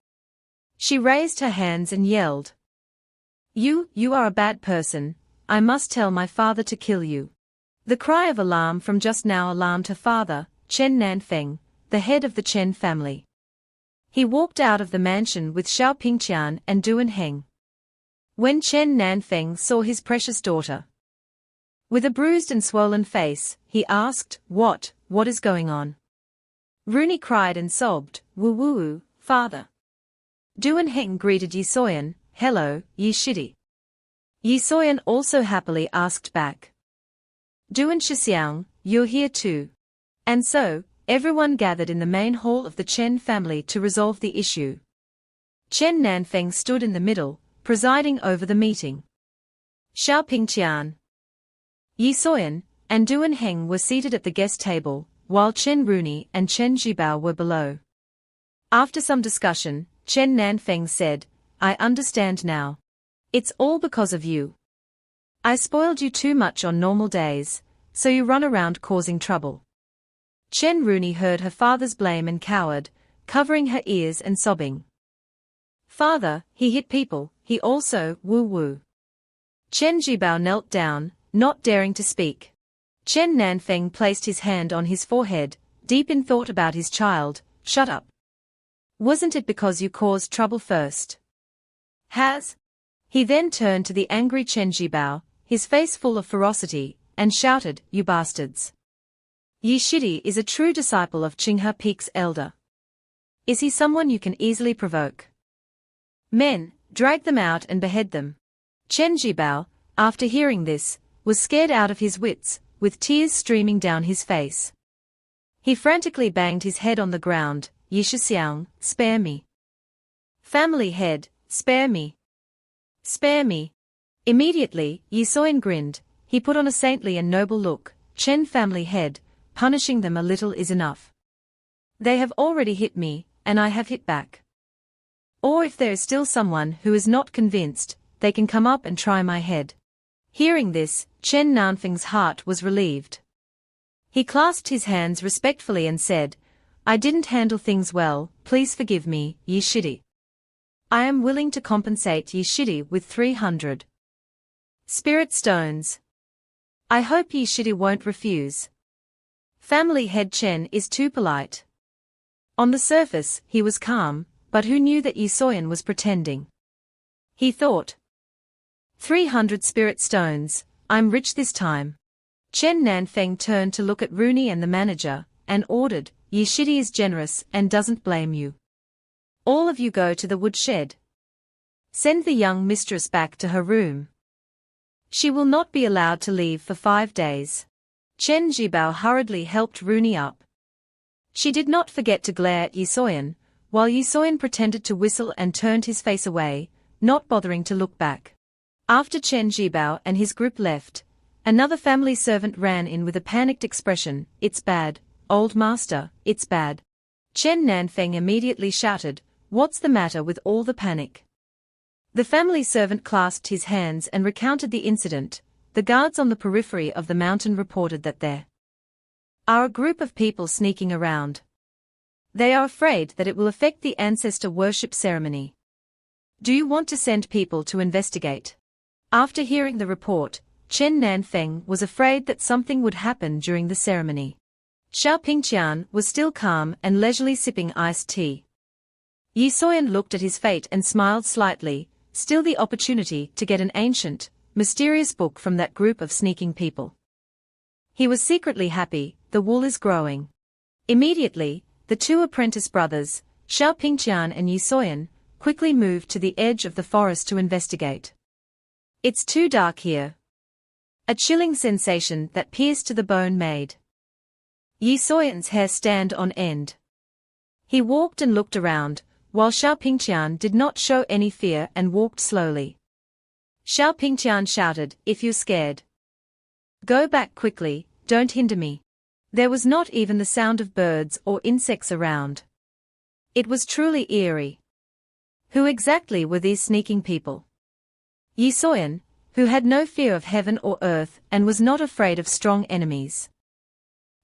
She raised her hands and yelled, You are a bad person, I must tell my father to kill you." The cry of alarm from just now alarmed her father, Chen Nanfeng, the head of the Chen family. He walked out of the mansion with Xiao Pingqian and Duan Heng. When Chen Nanfeng saw his precious daughter with a bruised and swollen face, he asked, What is going on?" Rooney cried and sobbed, Woo, father." Duan Heng greeted Yi Soyan, "Hello, Yi Shidi." Yi Soyan also happily asked back, "Duan Shixiang, you're here too." And so, everyone gathered in the main hall of the Chen family to resolve the issue. Chen Nanfeng stood in the middle, presiding over the meeting. Xiao Pingqian, Yi Soyan, and Duan Heng were seated at the guest table, while Chen Rooney and Chen Zhibao were below. After some discussion, Chen Nanfeng said, "I understand now. It's all because of you. I spoiled you too much on normal days, so you run around causing trouble." Chen Rooney heard her father's blame and cowered, covering her ears and sobbing. "Father, he hit people, he also, woo." Chen Zhibao knelt down, not daring to speak. Chen Nanfeng placed his hand on his forehead, deep in thought about his child. "Shut up. Wasn't it because you caused trouble first? Has?" He then turned to the angry Chen Zhibao, his face full of ferocity, and shouted, "You bastards! Yi Shidi is a true disciple of Qinghe Peak's elder. Is he someone you can easily provoke? Men, drag them out and behead them." Chen Zhibao, after hearing this, was scared out of his wits, with tears streaming down his face. He frantically banged his head on the ground. "Yi Shixiang, spare me. Family head, spare me. Spare me." Immediately, Yi Soyan grinned. He put on a saintly and noble look. "Chen family head, punishing them a little is enough. They have already hit me, and I have hit back. Or if there is still someone who is not convinced, they can come up and try my head." Hearing this, Chen Nanfeng's heart was relieved. He clasped his hands respectfully and said, "I didn't handle things well, please forgive me, Yi Shidi. I am willing to compensate Yi Shidi with 300 spirit stones. I hope Yi Shidi won't refuse. Family head Chen is too polite." On the surface, he was calm, but who knew that Yi Soyan was pretending? He thought, 300 spirit stones, I'm rich this time." Chen Nanfeng turned to look at Rooney and the manager, and ordered, "Yi Shidi is generous and doesn't blame you. All of you go to the woodshed. Send the young mistress back to her room. She will not be allowed to leave for 5 days." Chen Zhibao hurriedly helped Rooney up. She did not forget to glare at Yi Soyan, while Yi Soyan pretended to whistle and turned his face away, not bothering to look back. After Chen Zhibao and his group left, another family servant ran in with a panicked expression. "It's bad, old master, it's bad." Chen Nanfeng immediately shouted, "What's the matter with all the panic?" The family servant clasped his hands and recounted the incident. The guards on the periphery of the mountain reported that there are a group of people sneaking around. They are afraid that it will affect the ancestor worship ceremony. Do you want to send people to investigate? After hearing the report, Chen Nanfeng was afraid that something would happen during the ceremony. Xiao Pingqian was still calm and leisurely sipping iced tea. Yi Soyan looked at his fate and smiled slightly, still the opportunity to get an ancient, mysterious book from that group of sneaking people. He was secretly happy. The wool is growing. Immediately, the two apprentice brothers, Xiao Pingqian and Yi Soyan, quickly moved to the edge of the forest to investigate. "It's too dark here." A chilling sensation that pierced to the bone made Yi Soyan's hair stand on end. He walked and looked around, while Xiao Pingqian did not show any fear and walked slowly. Xiao Pingqian shouted, "If you're scared, go back quickly, don't hinder me." There was not even the sound of birds or insects around. It was truly eerie. Who exactly were these sneaking people? Yi Soyan, who had no fear of heaven or earth and was not afraid of strong enemies,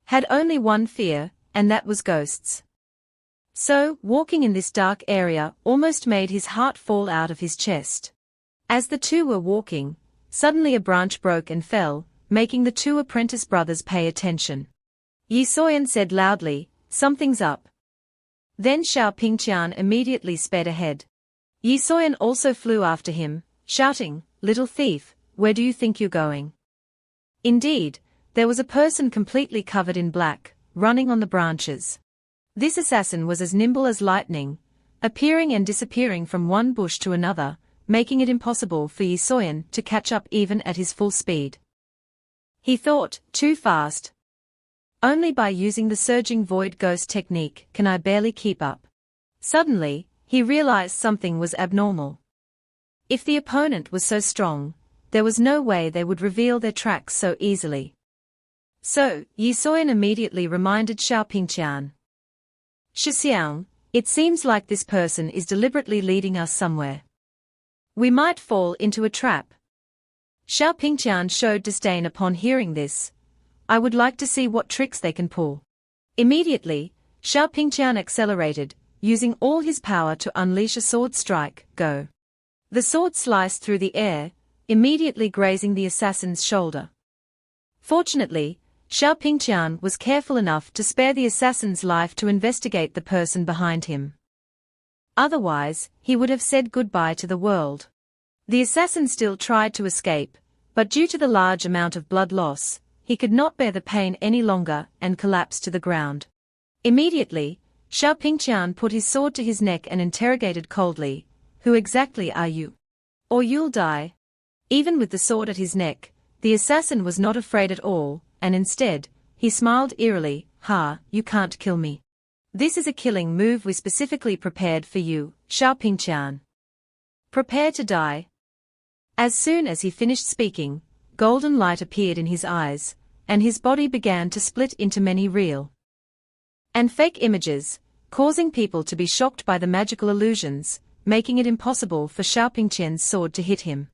had only one fear, and that was ghosts. So, walking in this dark area almost made his heart fall out of his chest. As the two were walking, suddenly a branch broke and fell, making the two apprentice brothers pay attention. Yi Soyan said loudly, "Something's up." Then Xiao Pingqian immediately sped ahead. Yi Soyan also flew after him, shouting, "Little thief, where do you think you're going?" Indeed, there was a person completely covered in black, running on the branches. This assassin was as nimble as lightning, appearing and disappearing from one bush to another, making it impossible for Yi Soyan to catch up even at his full speed. He thought, too fast. Only by using the surging void ghost technique can I barely keep up. Suddenly, he realized something was abnormal. If the opponent was so strong, there was no way they would reveal their tracks so easily. So, Yi Soyan immediately reminded Xiao Pingqian. "Shixiang, it seems like this person is deliberately leading us somewhere. We might fall into a trap." Xiao Pingqian showed disdain upon hearing this. "I would like to see what tricks they can pull." Immediately, Xiao Pingqian accelerated, using all his power to unleash a sword strike, go. The sword sliced through the air, immediately grazing the assassin's shoulder. Fortunately, Xiao Pingqian was careful enough to spare the assassin's life to investigate the person behind him. Otherwise, he would have said goodbye to the world. The assassin still tried to escape, but due to the large amount of blood loss, he could not bear the pain any longer and collapsed to the ground. Immediately, Xiao Pingqian put his sword to his neck and interrogated coldly, "Who exactly are you? Or you'll die." Even with the sword at his neck, the assassin was not afraid at all, and instead, he smiled eerily, "Ha, you can't kill me. This is a killing move we specifically prepared for you, Xiao Pingqian. Prepare to die." As soon as he finished speaking, golden light appeared in his eyes, and his body began to split into many real and fake images, causing people to be shocked by the magical illusions, making it impossible for Xiao Pingqian's sword to hit him.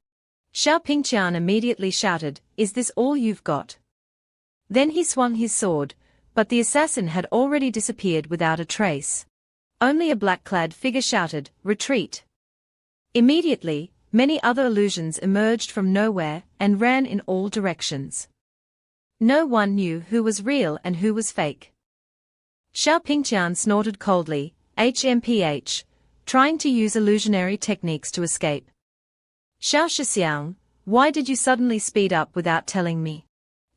Xiao Pingqian immediately shouted, "Is this all you've got?" Then he swung his sword, but the assassin had already disappeared without a trace. Only a black-clad figure shouted, "Retreat!" Immediately, many other illusions emerged from nowhere and ran in all directions. No one knew who was real and who was fake. Xiao Pingqian snorted coldly, HMPH, trying to use illusionary techniques to escape. "Xiao Shixiang, why did you suddenly speed up without telling me?"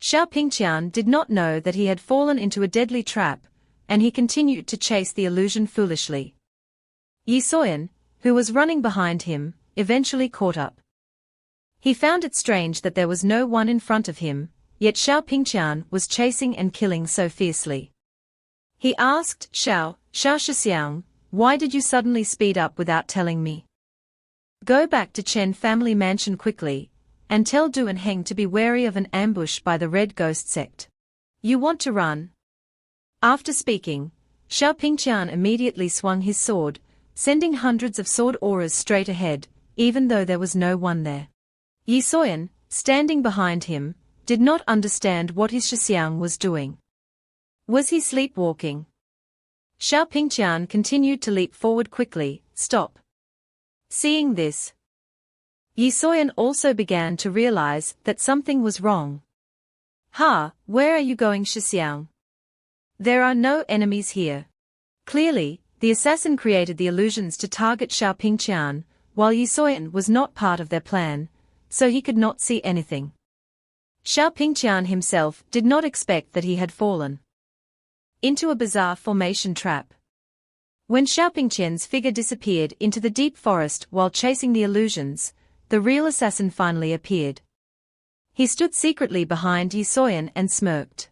Xiao Pingqian did not know that he had fallen into a deadly trap, and he continued to chase the illusion foolishly. Yi Soyan, who was running behind him, eventually caught up. He found it strange that there was no one in front of him, yet Xiao Pingqian was chasing and killing so fiercely. He asked, Xiao Shixiang, why did you suddenly speed up without telling me? Go back to Chen family mansion quickly, and tell Du and Heng to be wary of an ambush by the Red Ghost sect. You want to run? After speaking, Xiao Pingqian immediately swung his sword, sending hundreds of sword auras straight ahead, even though there was no one there. Yi Soyan, standing behind him, did not understand what his Shixiang was doing. Was he sleepwalking? Xiao Pingqian continued to leap forward quickly, "Stop." Seeing this, Yi Soyan also began to realize that something was wrong. "Ha, where are you going, Shixiang? There are no enemies here." Clearly, the assassin created the illusions to target Xiao Pingqian, while Yi Soyan was not part of their plan, so he could not see anything. Xiao Pingqian himself did not expect that he had fallen into a bizarre formation trap. When Xiao Pingqian's figure disappeared into the deep forest while chasing the illusions, the real assassin finally appeared. He stood secretly behind Yi Soyan and smirked.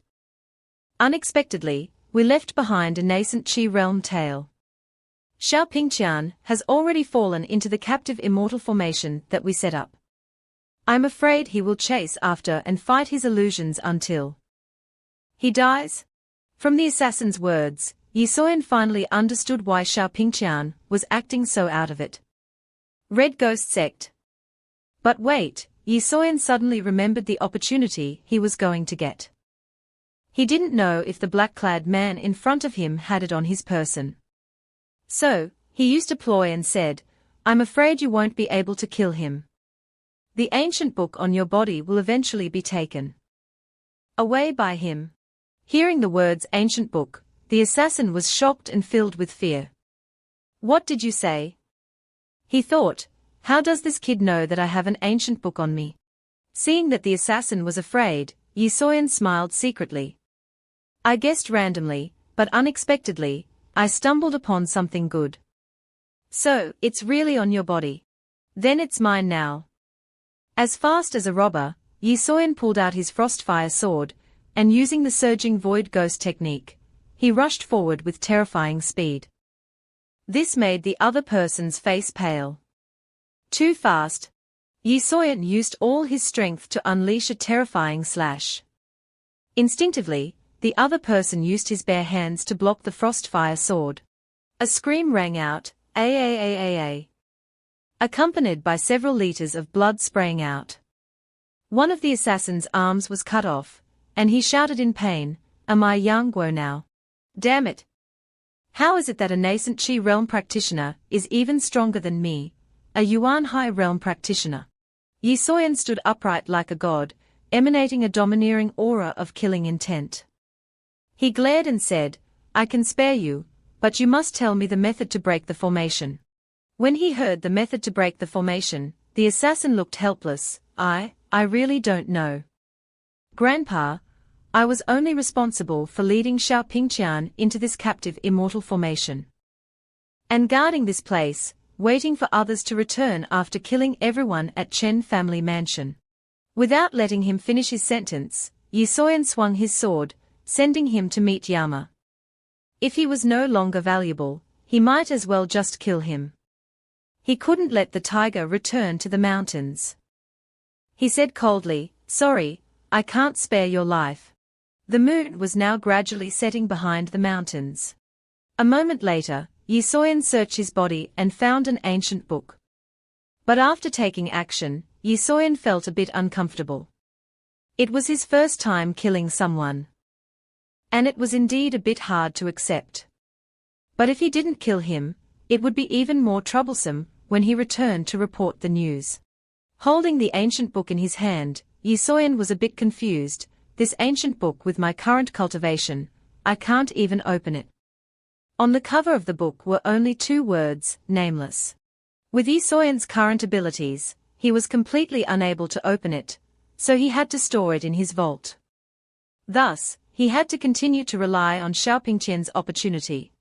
Unexpectedly, we left behind a nascent Qi realm tail. Xiao Pingqian has already fallen into the captive immortal formation that we set up. I'm afraid he will chase after and fight his illusions until he dies. From the assassin's words, Yi Soyan finally understood why Xiao Pingqian was acting so out of it. Red Ghost Sect. But wait, Yi Soyan suddenly remembered the opportunity he was going to get. He didn't know if the black-clad man in front of him had it on his person. So, he used a ploy and said, "I'm afraid you won't be able to kill him. The ancient book on your body will eventually be taken away by him." Hearing the words ancient book, the assassin was shocked and filled with fear. "What did you say?" He thought, "How does this kid know that I have an ancient book on me?" Seeing that the assassin was afraid, Yi Soyan smiled secretly. "I guessed randomly, but unexpectedly, I stumbled upon something good. So, it's really on your body. Then it's mine now." As fast as a robber, Yi Soyan pulled out his frostfire sword, and using the surging void ghost technique, he rushed forward with terrifying speed. This made the other person's face pale. Too fast. Yi Soyan used all his strength to unleash a terrifying slash. Instinctively, the other person used his bare hands to block the frostfire sword. A scream rang out, "Aaaaa," accompanied by several liters of blood spraying out. One of the assassin's arms was cut off, and he shouted in pain, "Am I Yang Guo now? Damn it! How is it that a nascent Qi realm practitioner is even stronger than me, a Yuan High realm practitioner?" Yi Soyan stood upright like a god, emanating a domineering aura of killing intent. He glared and said, "I can spare you, but you must tell me the method to break the formation." When he heard the method to break the formation, the assassin looked helpless. I really don't know. Grandpa, I was only responsible for leading Xiao Pingqian into this captive immortal formation. And guarding this place, waiting for others to return after killing everyone at Chen family mansion." Without letting him finish his sentence, Yi Soyan swung his sword, sending him to meet Yama. If he was no longer valuable, he might as well just kill him. He couldn't let the tiger return to the mountains. He said coldly, "Sorry, I can't spare your life." The moon was now gradually setting behind the mountains. A moment later, Yi Soyan searched his body and found an ancient book. But after taking action, Yi Soyan felt a bit uncomfortable. It was his first time killing someone. And it was indeed a bit hard to accept. But if he didn't kill him, it would be even more troublesome when he returned to report the news. Holding the ancient book in his hand, Yi Soyan was a bit confused. "This ancient book with my current cultivation, I can't even open it." On the cover of the book were only 2 words, "Nameless." With Yi Soyan's current abilities, he was completely unable to open it, so he had to store it in his vault. Thus, he had to continue to rely on Xiao Pingqian's opportunity.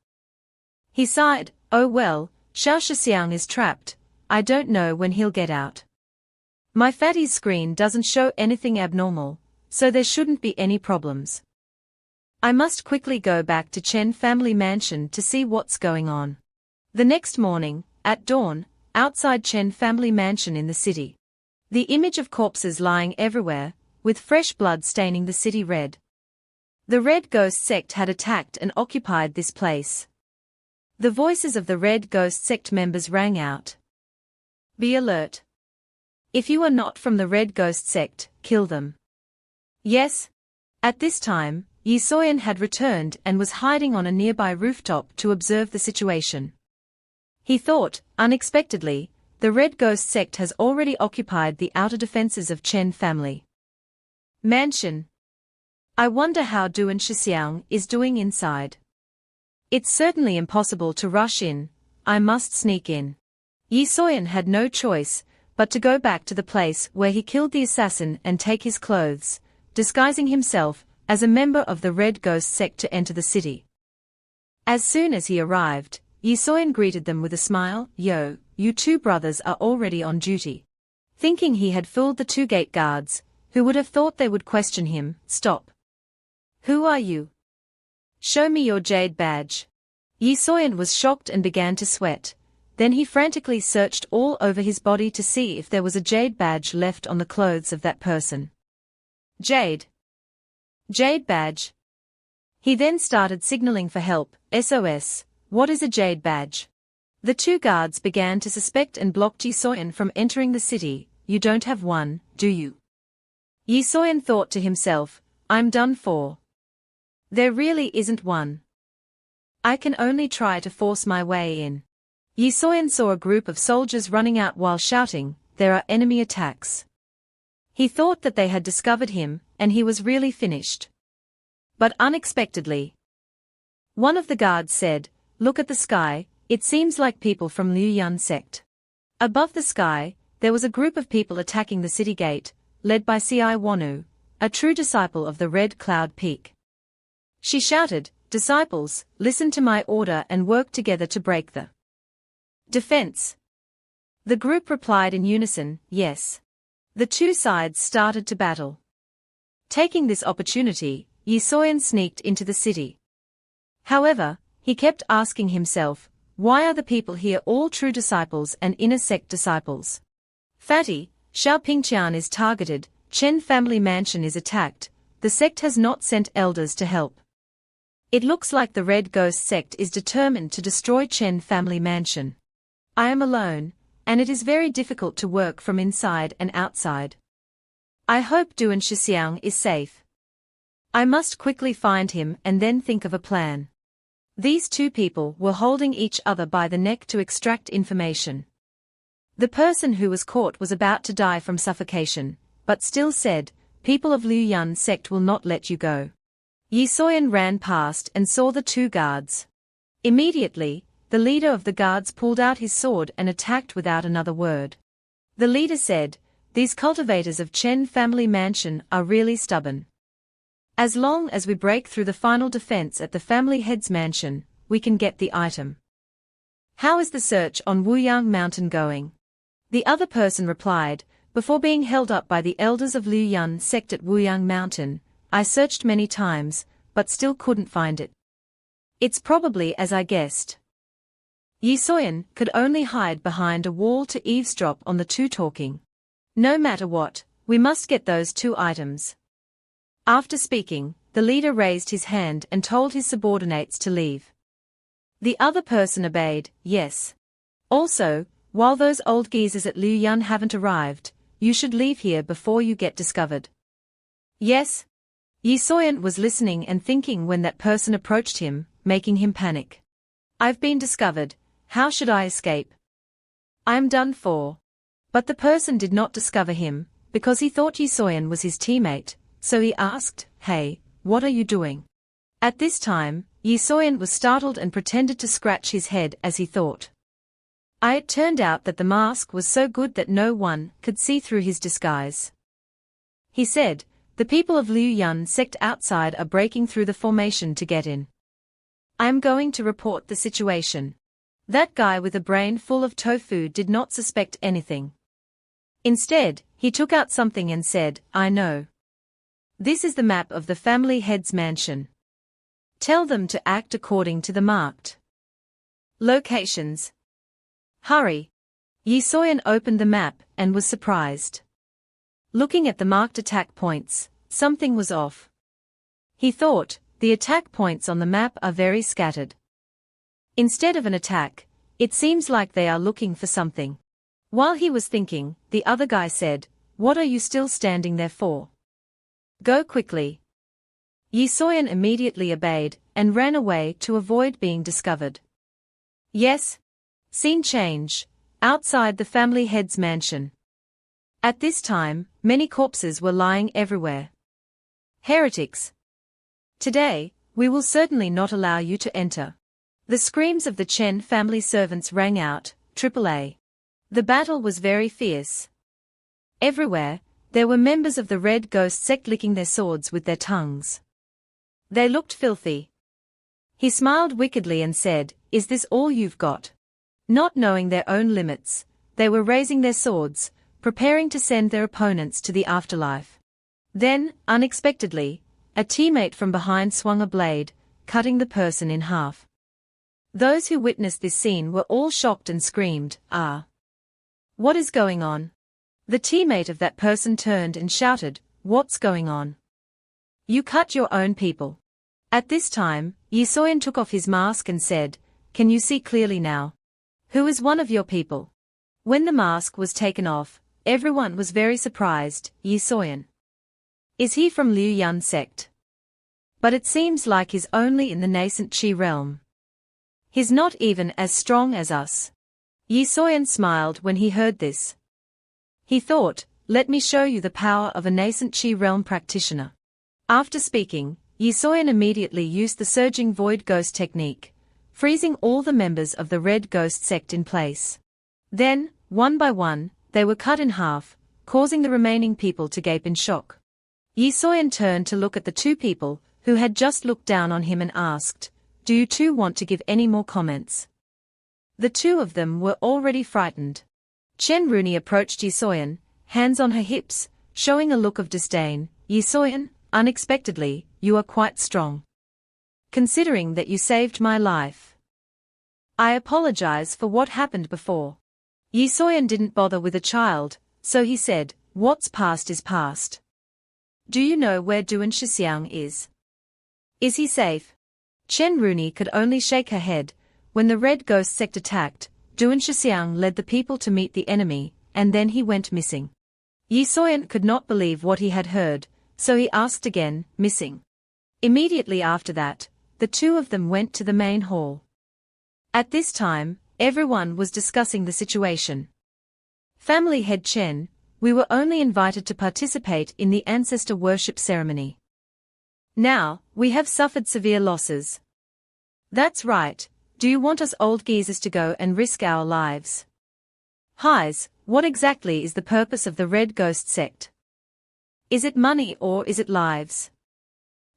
He sighed, "Oh well, Xiao Shixiang is trapped, I don't know when he'll get out. My fatty's screen doesn't show anything abnormal, so there shouldn't be any problems. I must quickly go back to Chen family mansion to see what's going on." The next morning, at dawn, outside Chen family mansion in the city. The image of corpses lying everywhere, with fresh blood staining the city red. The Red Ghost sect had attacked and occupied this place. The voices of the Red Ghost sect members rang out. "Be alert. If you are not from the Red Ghost sect, kill them." Yes. At this time, Yi Soyan had returned and was hiding on a nearby rooftop to observe the situation. He thought, unexpectedly, the Red Ghost sect has already occupied the outer defenses of Chen family mansion. I wonder how Duan Shixiang is doing inside. It's certainly impossible to rush in, I must sneak in. Yi Soyan had no choice but to go back to the place where he killed the assassin and take his clothes, disguising himself as a member of the Red Ghost sect to enter the city. As soon as he arrived, Yi Soyan greeted them with a smile. "Yo, you 2 brothers are already on duty." Thinking he had fooled the 2 gate guards, who would have thought they would question him, "Stop. Who are you? Show me your jade badge." Yi Soyan was shocked and began to sweat. Then he frantically searched all over his body to see if there was a jade badge left on the clothes of that person. Jade. Jade badge. He then started signaling for help. "SOS, what is a jade badge?" The 2 guards began to suspect and blocked Yi Soyan from entering the city, you don't have one, do you? Yi Soyan thought to himself, I'm done for. There really isn't one. I can only try to force my way in. Yi Soyan saw a group of soldiers running out while shouting, there are enemy attacks. He thought that they had discovered him, and he was really finished. But unexpectedly, one of the guards said, look at the sky, it seems like people from Liu Yun sect. Above the sky, there was a group of people attacking the city gate, led by Ci Wanu, a true disciple of the Red Cloud Peak. She shouted, disciples, listen to my order and work together to break the defense. The group replied in unison, yes. The two sides started to battle. Taking this opportunity, Yi Soyan sneaked into the city. However, he kept asking himself, why are the people here all true disciples and inner sect disciples? Fatty, Xiao Pingqian is targeted, Chen family mansion is attacked, the sect has not sent elders to help. It looks like the Red Ghost sect is determined to destroy Chen family mansion. I am alone, and it is very difficult to work from inside and outside. I hope Duan Shixiang is safe. I must quickly find him and then think of a plan. These two people were holding each other by the neck to extract information. The person who was caught was about to die from suffocation, but still said, people of Liu Yun sect will not let you go. Yi Soyan ran past and saw the two guards. Immediately, the leader of the guards pulled out his sword and attacked without another word. The leader said, these cultivators of Chen family mansion are really stubborn. As long as we break through the final defense at the family head's mansion, we can get the item. How is the search on Wuyang Mountain going? The other person replied, before being held up by the elders of Liu Yun sect at Wuyang Mountain, I searched many times, but still couldn't find it. It's probably as I guessed. Yi Soyan could only hide behind a wall to eavesdrop on the two talking. No matter what, we must get those two items. After speaking, the leader raised his hand and told his subordinates to leave. The other person obeyed, yes. Also, while those old geezers at Liu Yun haven't arrived, you should leave here before you get discovered. Yes? Yi Soyan was listening and thinking when that person approached him, making him panic. I've been discovered, how should I escape? I'm done for. But the person did not discover him, because he thought Yi Soyan was his teammate, so he asked, hey, what are you doing? At this time, Yi Soyan was startled and pretended to scratch his head as he thought. It turned out that the mask was so good that no one could see through his disguise. He said, the people of Liu Yun sect outside are breaking through the formation to get in. I am going to report the situation. That guy with a brain full of tofu did not suspect anything. Instead, he took out something and said, I know. This is the map of the family head's mansion. Tell them to act according to the marked locations. Hurry. Yi Soyan opened the map and was surprised. Looking at the marked attack points, something was off. He thought, the attack points on the map are very scattered. Instead of an attack, it seems like they are looking for something. While he was thinking, the other guy said, what are you still standing there for? Go quickly. Yi Soyan immediately obeyed, and ran away to avoid being discovered. Yes? Scene change. Outside the family head's mansion. At this time, many corpses were lying everywhere. Heretics. Today, we will certainly not allow you to enter. The screams of the Chen family servants rang out, AAA. The battle was very fierce. Everywhere, there were members of the Red Ghost sect licking their swords with their tongues. They looked filthy. He smiled wickedly and said, is this all you've got? Not knowing their own limits, they were raising their swords, preparing to send their opponents to the afterlife. Then, unexpectedly, a teammate from behind swung a blade, cutting the person in half. Those who witnessed this scene were all shocked and screamed, ah! What is going on? The teammate of that person turned and shouted, what's going on? You cut your own people. At this time, Yi Soyan took off his mask and said, can you see clearly now? Who is one of your people? When the mask was taken off, everyone was very surprised. Yi Soyan. Is he from Liu Yun sect? But it seems like he's only in the nascent Qi realm. He's not even as strong as us. Yi Soyan smiled when he heard this. He thought, let me show you the power of a nascent Qi realm practitioner. After speaking, Yi Soyan immediately used the surging void ghost technique, freezing all the members of the Red Ghost sect in place. Then, one by one, they were cut in half, causing the remaining people to gape in shock. Yi Soyan turned to look at the two people who had just looked down on him and asked, do you two want to give any more comments? The two of them were already frightened. Chen Rooney approached Yi Soyan, hands on her hips, showing a look of disdain. Yi Soyan, unexpectedly, you are quite strong. Considering that you saved my life. I apologize for what happened before. Yi Soyan didn't bother with a child, so he said, what's past is past. Do you know where Duan Shixiang is? Is he safe? Chen Rooney could only shake her head. When the Red Ghost sect attacked, Duan Shixiang led the people to meet the enemy, and then he went missing. Yi Soyan could not believe what he had heard, so he asked again, missing. Immediately after that, the two of them went to the main hall. At this time, everyone was discussing the situation. Family head Chen, we were only invited to participate in the ancestor worship ceremony. Now, we have suffered severe losses. That's right, do you want us old geezers to go and risk our lives? Highs, what exactly is the purpose of the Red Ghost sect? Is it money or is it lives?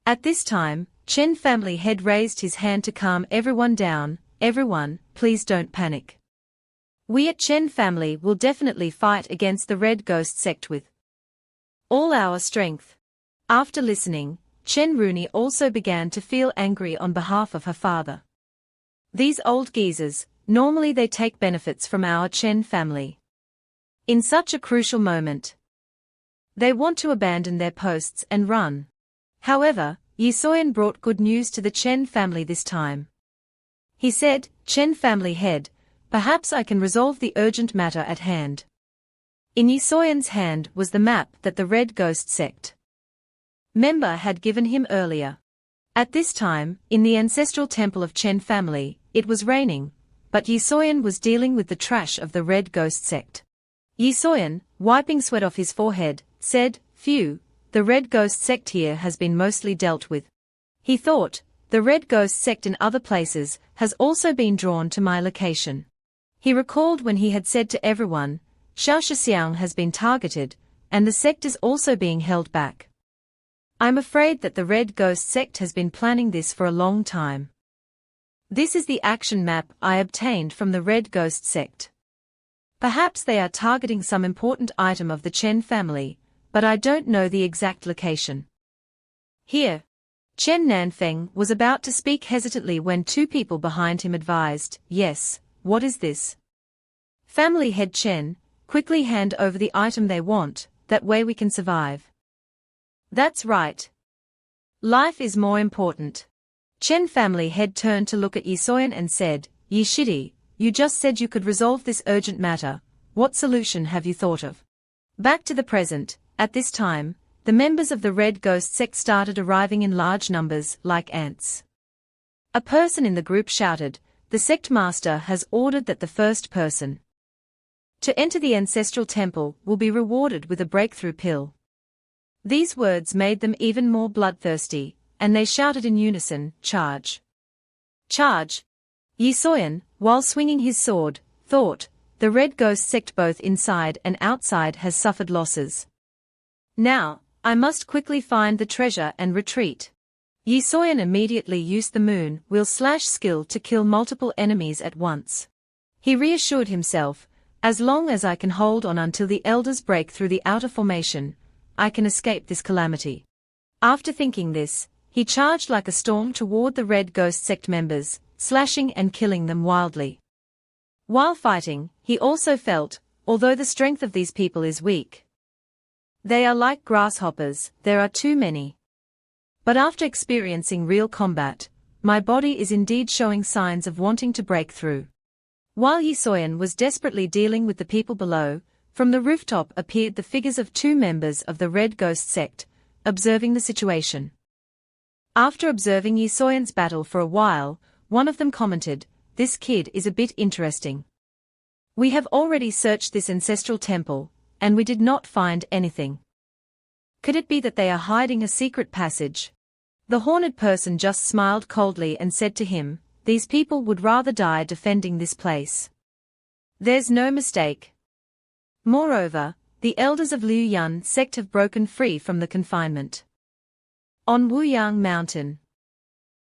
At this time, Chen family head raised his hand to calm everyone down. Everyone, please don't panic. We at Chen family will definitely fight against the Red Ghost sect with all our strength. After listening, Chen Rooney also began to feel angry on behalf of her father. These old geezers, normally they take benefits from our Chen family. In such a crucial moment, they want to abandon their posts and run. However, Yi Soyan brought good news to the Chen family this time. He said, Chen family head, perhaps I can resolve the urgent matter at hand. In Yi Soyan's hand was the map that the Red Ghost sect member had given him earlier. At this time, in the ancestral temple of Chen family, it was raining, but Yi Soyan was dealing with the trash of the Red Ghost sect. Yi Soyan, wiping sweat off his forehead, said, phew, the Red Ghost sect here has been mostly dealt with. He thought, the Red Ghost sect in other places has also been drawn to my location. He recalled when he had said to everyone, Xiao Shixiang has been targeted, and the sect is also being held back. I'm afraid that the Red Ghost sect has been planning this for a long time. This is the action map I obtained from the Red Ghost sect. Perhaps they are targeting some important item of the Chen family, but I don't know the exact location. Here. Chen Nanfeng was about to speak hesitantly when two people behind him advised, yes, what is this? Family head Chen, quickly hand over the item they want, that way we can survive. That's right. Life is more important. Chen family head turned to look at Yi Soyan and said, Yi Shidi, you just said you could resolve this urgent matter, what solution have you thought of? Back to the present, at this time, the members of the Red Ghost sect started arriving in large numbers, like ants. A person in the group shouted, the sect master has ordered that the first person to enter the ancestral temple will be rewarded with a breakthrough pill. These words made them even more bloodthirsty, and they shouted in unison, charge! Charge! Yi Soyan, while swinging his sword, thought, the Red Ghost sect both inside and outside has suffered losses. Now, I must quickly find the treasure and retreat. Yi Soyan immediately used the moon wheel slash skill to kill multiple enemies at once. He reassured himself, as long as I can hold on until the elders break through the outer formation, I can escape this calamity. After thinking this, he charged like a storm toward the Red Ghost sect members, slashing and killing them wildly. While fighting, he also felt, although the strength of these people is weak, they are like grasshoppers, there are too many. But after experiencing real combat, my body is indeed showing signs of wanting to break through. While Yi Soyan was desperately dealing with the people below, From the rooftop appeared the figures of two members of the Red Ghost sect, observing the situation. After observing Yi Soyan's battle for a while, one of them commented, "This kid is a bit interesting. We have already searched this ancestral temple, and we did not find anything. Could it be that they are hiding a secret passage?" The horned person just smiled coldly and said to him, "These people would rather die defending this place. There's no mistake. Moreover, the elders of Liu Yan sect have broken free from the confinement on Wuyang Mountain.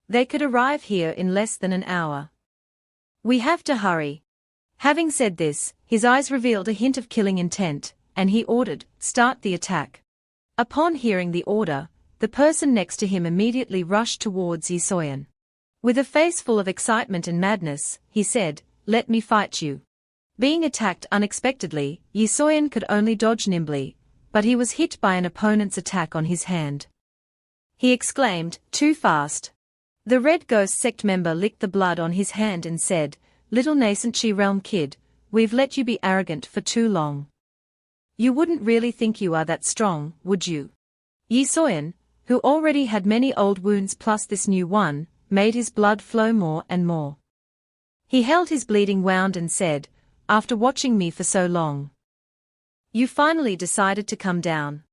They could arrive here in less than an hour. We have to hurry." Having said this, his eyes revealed a hint of killing intent, and he ordered, "Start the attack." Upon hearing the order, the person next to him immediately rushed towards Yi Soyan. With a face full of excitement and madness, he said, "Let me fight you." Being attacked unexpectedly, Yi Soyan could only dodge nimbly, but he was hit by an opponent's attack on his hand. He exclaimed, "Too fast." The Red Ghost sect member licked the blood on his hand and said, "Little nascent Chi realm kid, we've let you be arrogant for too long. You wouldn't really think you are that strong, would you?" Yi Soyan, who already had many old wounds plus this new one, made his blood flow more and more. He held his bleeding wound and said, "After watching me for so long, you finally decided to come down."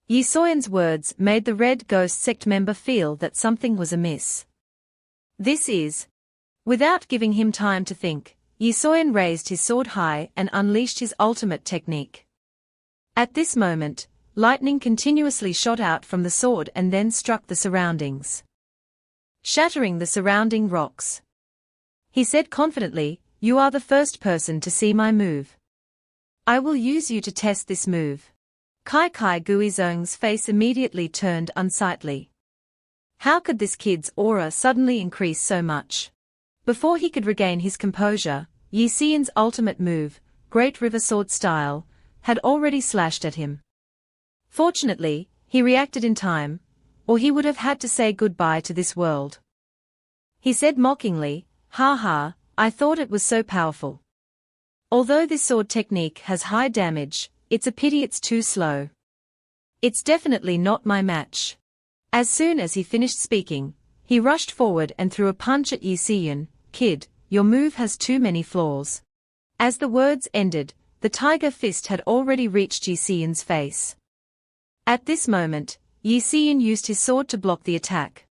Yi Soyan's words made the Red Ghost sect member feel that something was amiss. This is. Without giving him time to think, Yi Soyan raised his sword high and unleashed his ultimate technique. At this moment, lightning continuously shot out from the sword and then struck the surroundings, shattering the surrounding rocks. He said confidently, "You are the first person to see my move. I will use you to test this move." Kai Guizhong's face immediately turned unsightly. How could this kid's aura suddenly increase so much? Before he could regain his composure, Yi Xian's ultimate move, Great River Sword style, had already slashed at him. Fortunately, he reacted in time, or he would have had to say goodbye to this world. He said mockingly, "Ha ha, I thought it was so powerful. Although this sword technique has high damage, it's a pity it's too slow. It's definitely not my match." As soon as he finished speaking, he rushed forward and threw a punch at Yi Xian. "Kid, your move has too many flaws." As the words ended, the tiger fist had already reached Yi Xian's face. At this moment, Yi Xian used his sword to block the attack.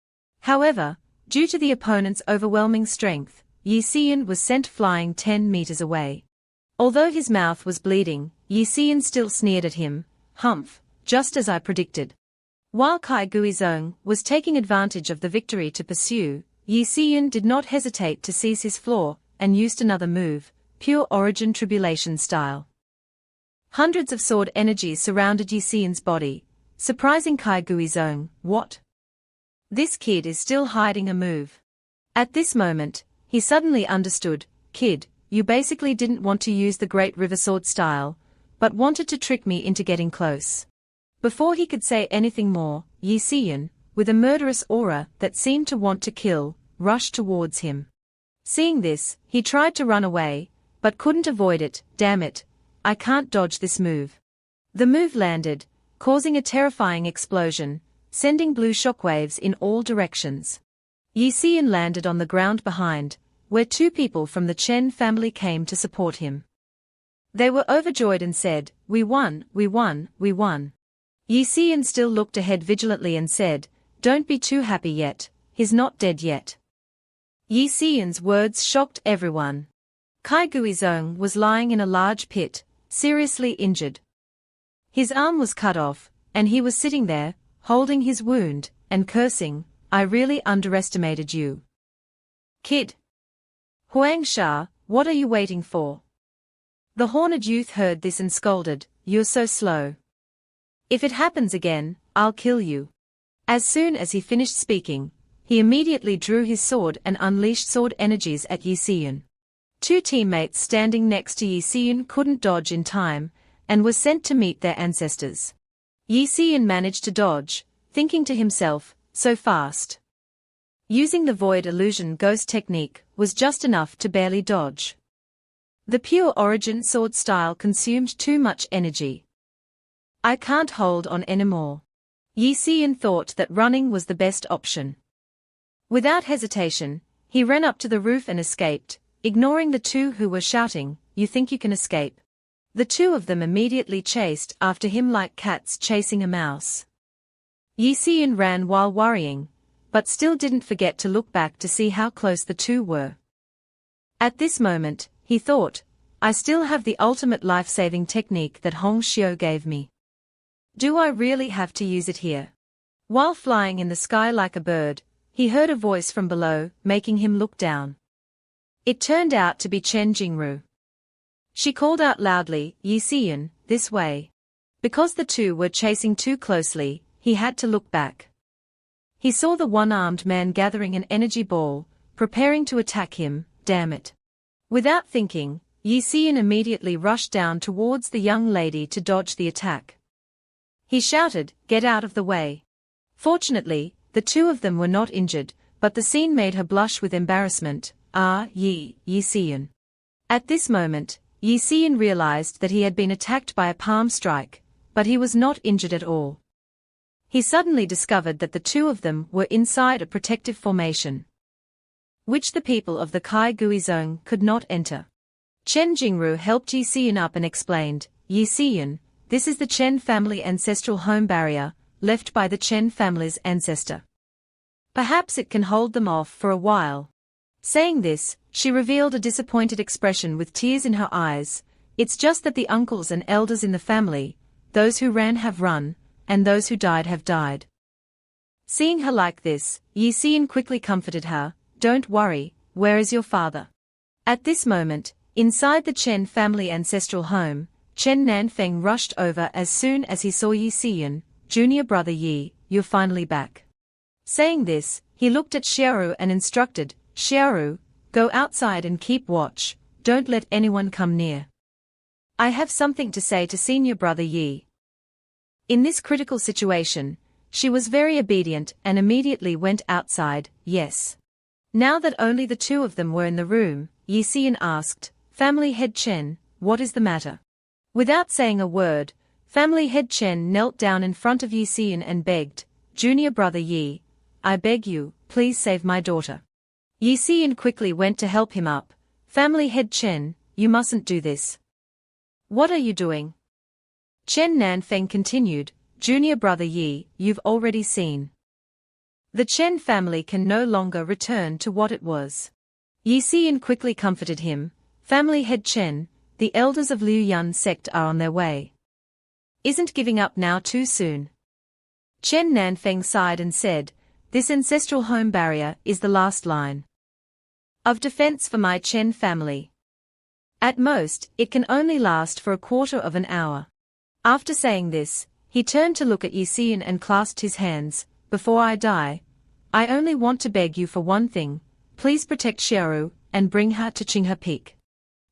However, due to the opponent's overwhelming strength, Yi Xian was sent flying 10 meters away. Although his mouth was bleeding, Yi Xian still sneered at him, "Humph, just as I predicted." While Kai Guizhong was taking advantage of the victory to pursue, Yi Xian did not hesitate to seize his flaw, and used another move, Pure Origin Tribulation style. Hundreds of sword energies surrounded Yi Xian's body, surprising Kai Guizhong. "What? This kid is still hiding a move." At this moment, he suddenly understood, "Kid, you basically didn't want to use the Great River Sword style, but wanted to trick me into getting close." Before he could say anything more, Yi Xian, with a murderous aura that seemed to want to kill, rushed towards him. Seeing this, he tried to run away, but couldn't avoid it. "Damn it, I can't dodge this move." The move landed, causing a terrifying explosion, sending blue shockwaves in all directions. Yi Xian landed on the ground behind, where two people from the Chen family came to support him. They were overjoyed and said, "We won, we won, we won." Yi Xian still looked ahead vigilantly and said, "Don't be too happy yet, he's not dead yet." Yi Xian's words shocked everyone. Kai Guizhong was lying in a large pit, seriously injured. His arm was cut off, and he was sitting there, holding his wound, and cursing, "I really underestimated you. Kid. Huang Sha, what are you waiting for?" The horned youth heard this and scolded, "You're so slow. If it happens again, I'll kill you." As soon as he finished speaking, he immediately drew his sword and unleashed sword energies at Yi Xian. Two teammates standing next to Yi Xian couldn't dodge in time, and were sent to meet their ancestors. Yi Xian managed to dodge, thinking to himself, "So fast." Using the void illusion ghost technique was just enough to barely dodge. The pure origin sword style consumed too much energy. I can't hold on anymore. Yi Xian thought that running was the best option. Without hesitation, he ran up to the roof and escaped, ignoring the two who were shouting, "You think you can escape?" The two of them immediately chased after him like cats chasing a mouse. Yi Xian ran while worrying, but still didn't forget to look back to see how close the two were. At this moment, he thought, I still have the ultimate life-saving technique that Hong Xiu gave me. Do I really have to use it here? While flying in the sky like a bird, he heard a voice from below, making him look down. It turned out to be Chen Jingru. She called out loudly, "Yi Xian, this way." Because the two were chasing too closely, he had to look back. He saw the one-armed man gathering an energy ball, preparing to attack him. Damn it. Without thinking, Yi Xian immediately rushed down towards the young lady to dodge the attack. He shouted, "Get out of the way." Fortunately, the two of them were not injured, but the scene made her blush with embarrassment. Yi Xian. At this moment, Yi Xian realized that he had been attacked by a palm strike, but he was not injured at all. He suddenly discovered that the two of them were inside a protective formation, which the people of the Kai Gui zone could not enter. Chen Jingru helped Yi Xian up and explained, "Yi Xian, this is the Chen family ancestral home barrier, left by the Chen family's ancestor. Perhaps it can hold them off for a while." Saying this, she revealed a disappointed expression with tears in her eyes. "It's just that the uncles and elders in the family, those who ran have run, and those who died have died." Seeing her like this, Yi Xian quickly comforted her, "Don't worry, where is your father?" At this moment, inside the Chen family ancestral home, Chen Nanfeng rushed over as soon as he saw Yi Xian. "Junior brother Yi, you're finally back." Saying this, he looked at Xiaoru and instructed, "Xiaoru, go outside and keep watch, don't let anyone come near. I have something to say to senior brother Yi." In this critical situation, she was very obedient and immediately went outside. "Yes." Now that only the two of them were in the room, Yi Xian asked, "Family head Chen, what is the matter?" Without saying a word, family head Chen knelt down in front of Yi Xian and begged, "Junior brother Yi, I beg you, please save my daughter." Yi Xian quickly went to help him up. "Family head Chen, you mustn't do this." "What are you doing?" Chen Nanfeng continued, "Junior brother Yi, you've already seen. The Chen family can no longer return to what it was." Yi Xian quickly comforted him, "Family head Chen, the elders of Liu Yun sect are on their way. Isn't giving up now too soon?" Chen Nanfeng sighed and said, "This ancestral home barrier is the last line of defense for my Chen family. At most, it can only last for a quarter of an hour." After saying this, he turned to look at Yi Xian and clasped his hands. "Before I die, I only want to beg you for one thing, please protect Xiaoru, and bring her to Qinghe Peak."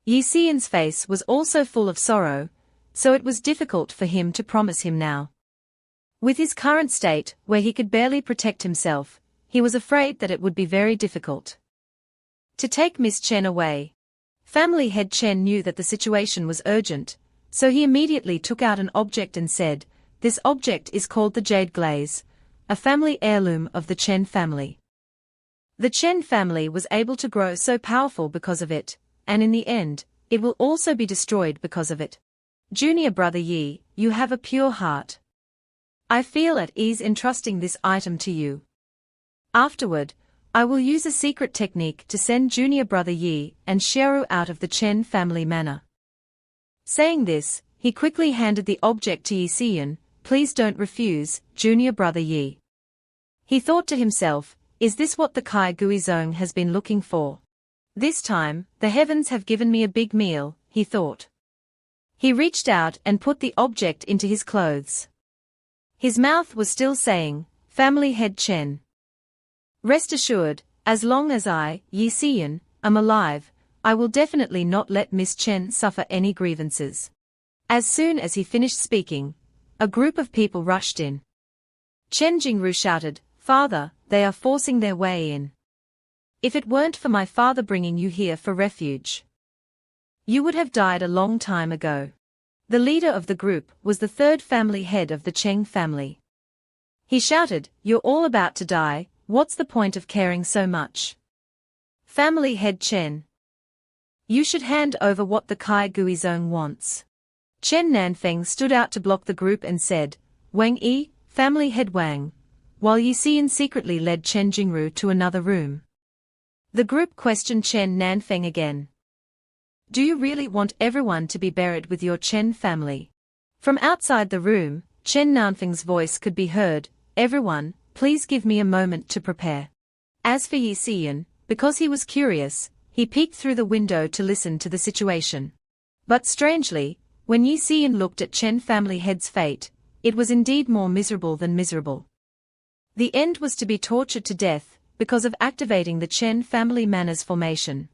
Yi Xian's face was also full of sorrow, so it was difficult for him to promise him now. With his current state, where he could barely protect himself, he was afraid that it would be very difficult to take Miss Chen away. Family head Chen knew that the situation was urgent, so he immediately took out an object and said, "This object is called the Jade Glaze, a family heirloom of the Chen family. The Chen family was able to grow so powerful because of it, and in the end, it will also be destroyed because of it. Junior brother Yi, you have a pure heart. I feel at ease entrusting this item to you. Afterward, I will use a secret technique to send junior brother Yi and Xiaoru out of the Chen family manor." Saying this, he quickly handed the object to Yi Xian. "Please don't refuse, junior brother Yi." He thought to himself, "Is this what the Kai Gui Zong has been looking for? This time, the heavens have given me a big meal," he thought. He reached out and put the object into his clothes. His mouth was still saying, "Family head Chen. Rest assured, as long as I, Yi Xian, am alive, I will definitely not let Miss Chen suffer any grievances." As soon as he finished speaking, a group of people rushed in. Chen Jingru shouted, "Father, they are forcing their way in. If it weren't for my father bringing you here for refuge, You would have died a long time ago. The leader of the group was the third family head of the Cheng family. He shouted, "You're all about to die, what's the point of caring so much?" Family head Chen. You should hand over what the Kai Guizong wants. Chen Nanfeng stood out to block the group and said, "Wang Yi, family head Wang," while Yi Xian secretly led Chen Jingru to another room. The group questioned Chen Nanfeng again. "Do you really want everyone to be buried with your Chen family?" From outside the room, Chen Nanfeng's voice could be heard, "Everyone, please give me a moment to prepare." As for Yi Xian, because he was curious, he peeked through the window to listen to the situation. But strangely, when Yi Xian looked at Chen family head's fate, it was indeed more miserable than miserable. The end was to be tortured to death, because of activating the Chen family manners formation.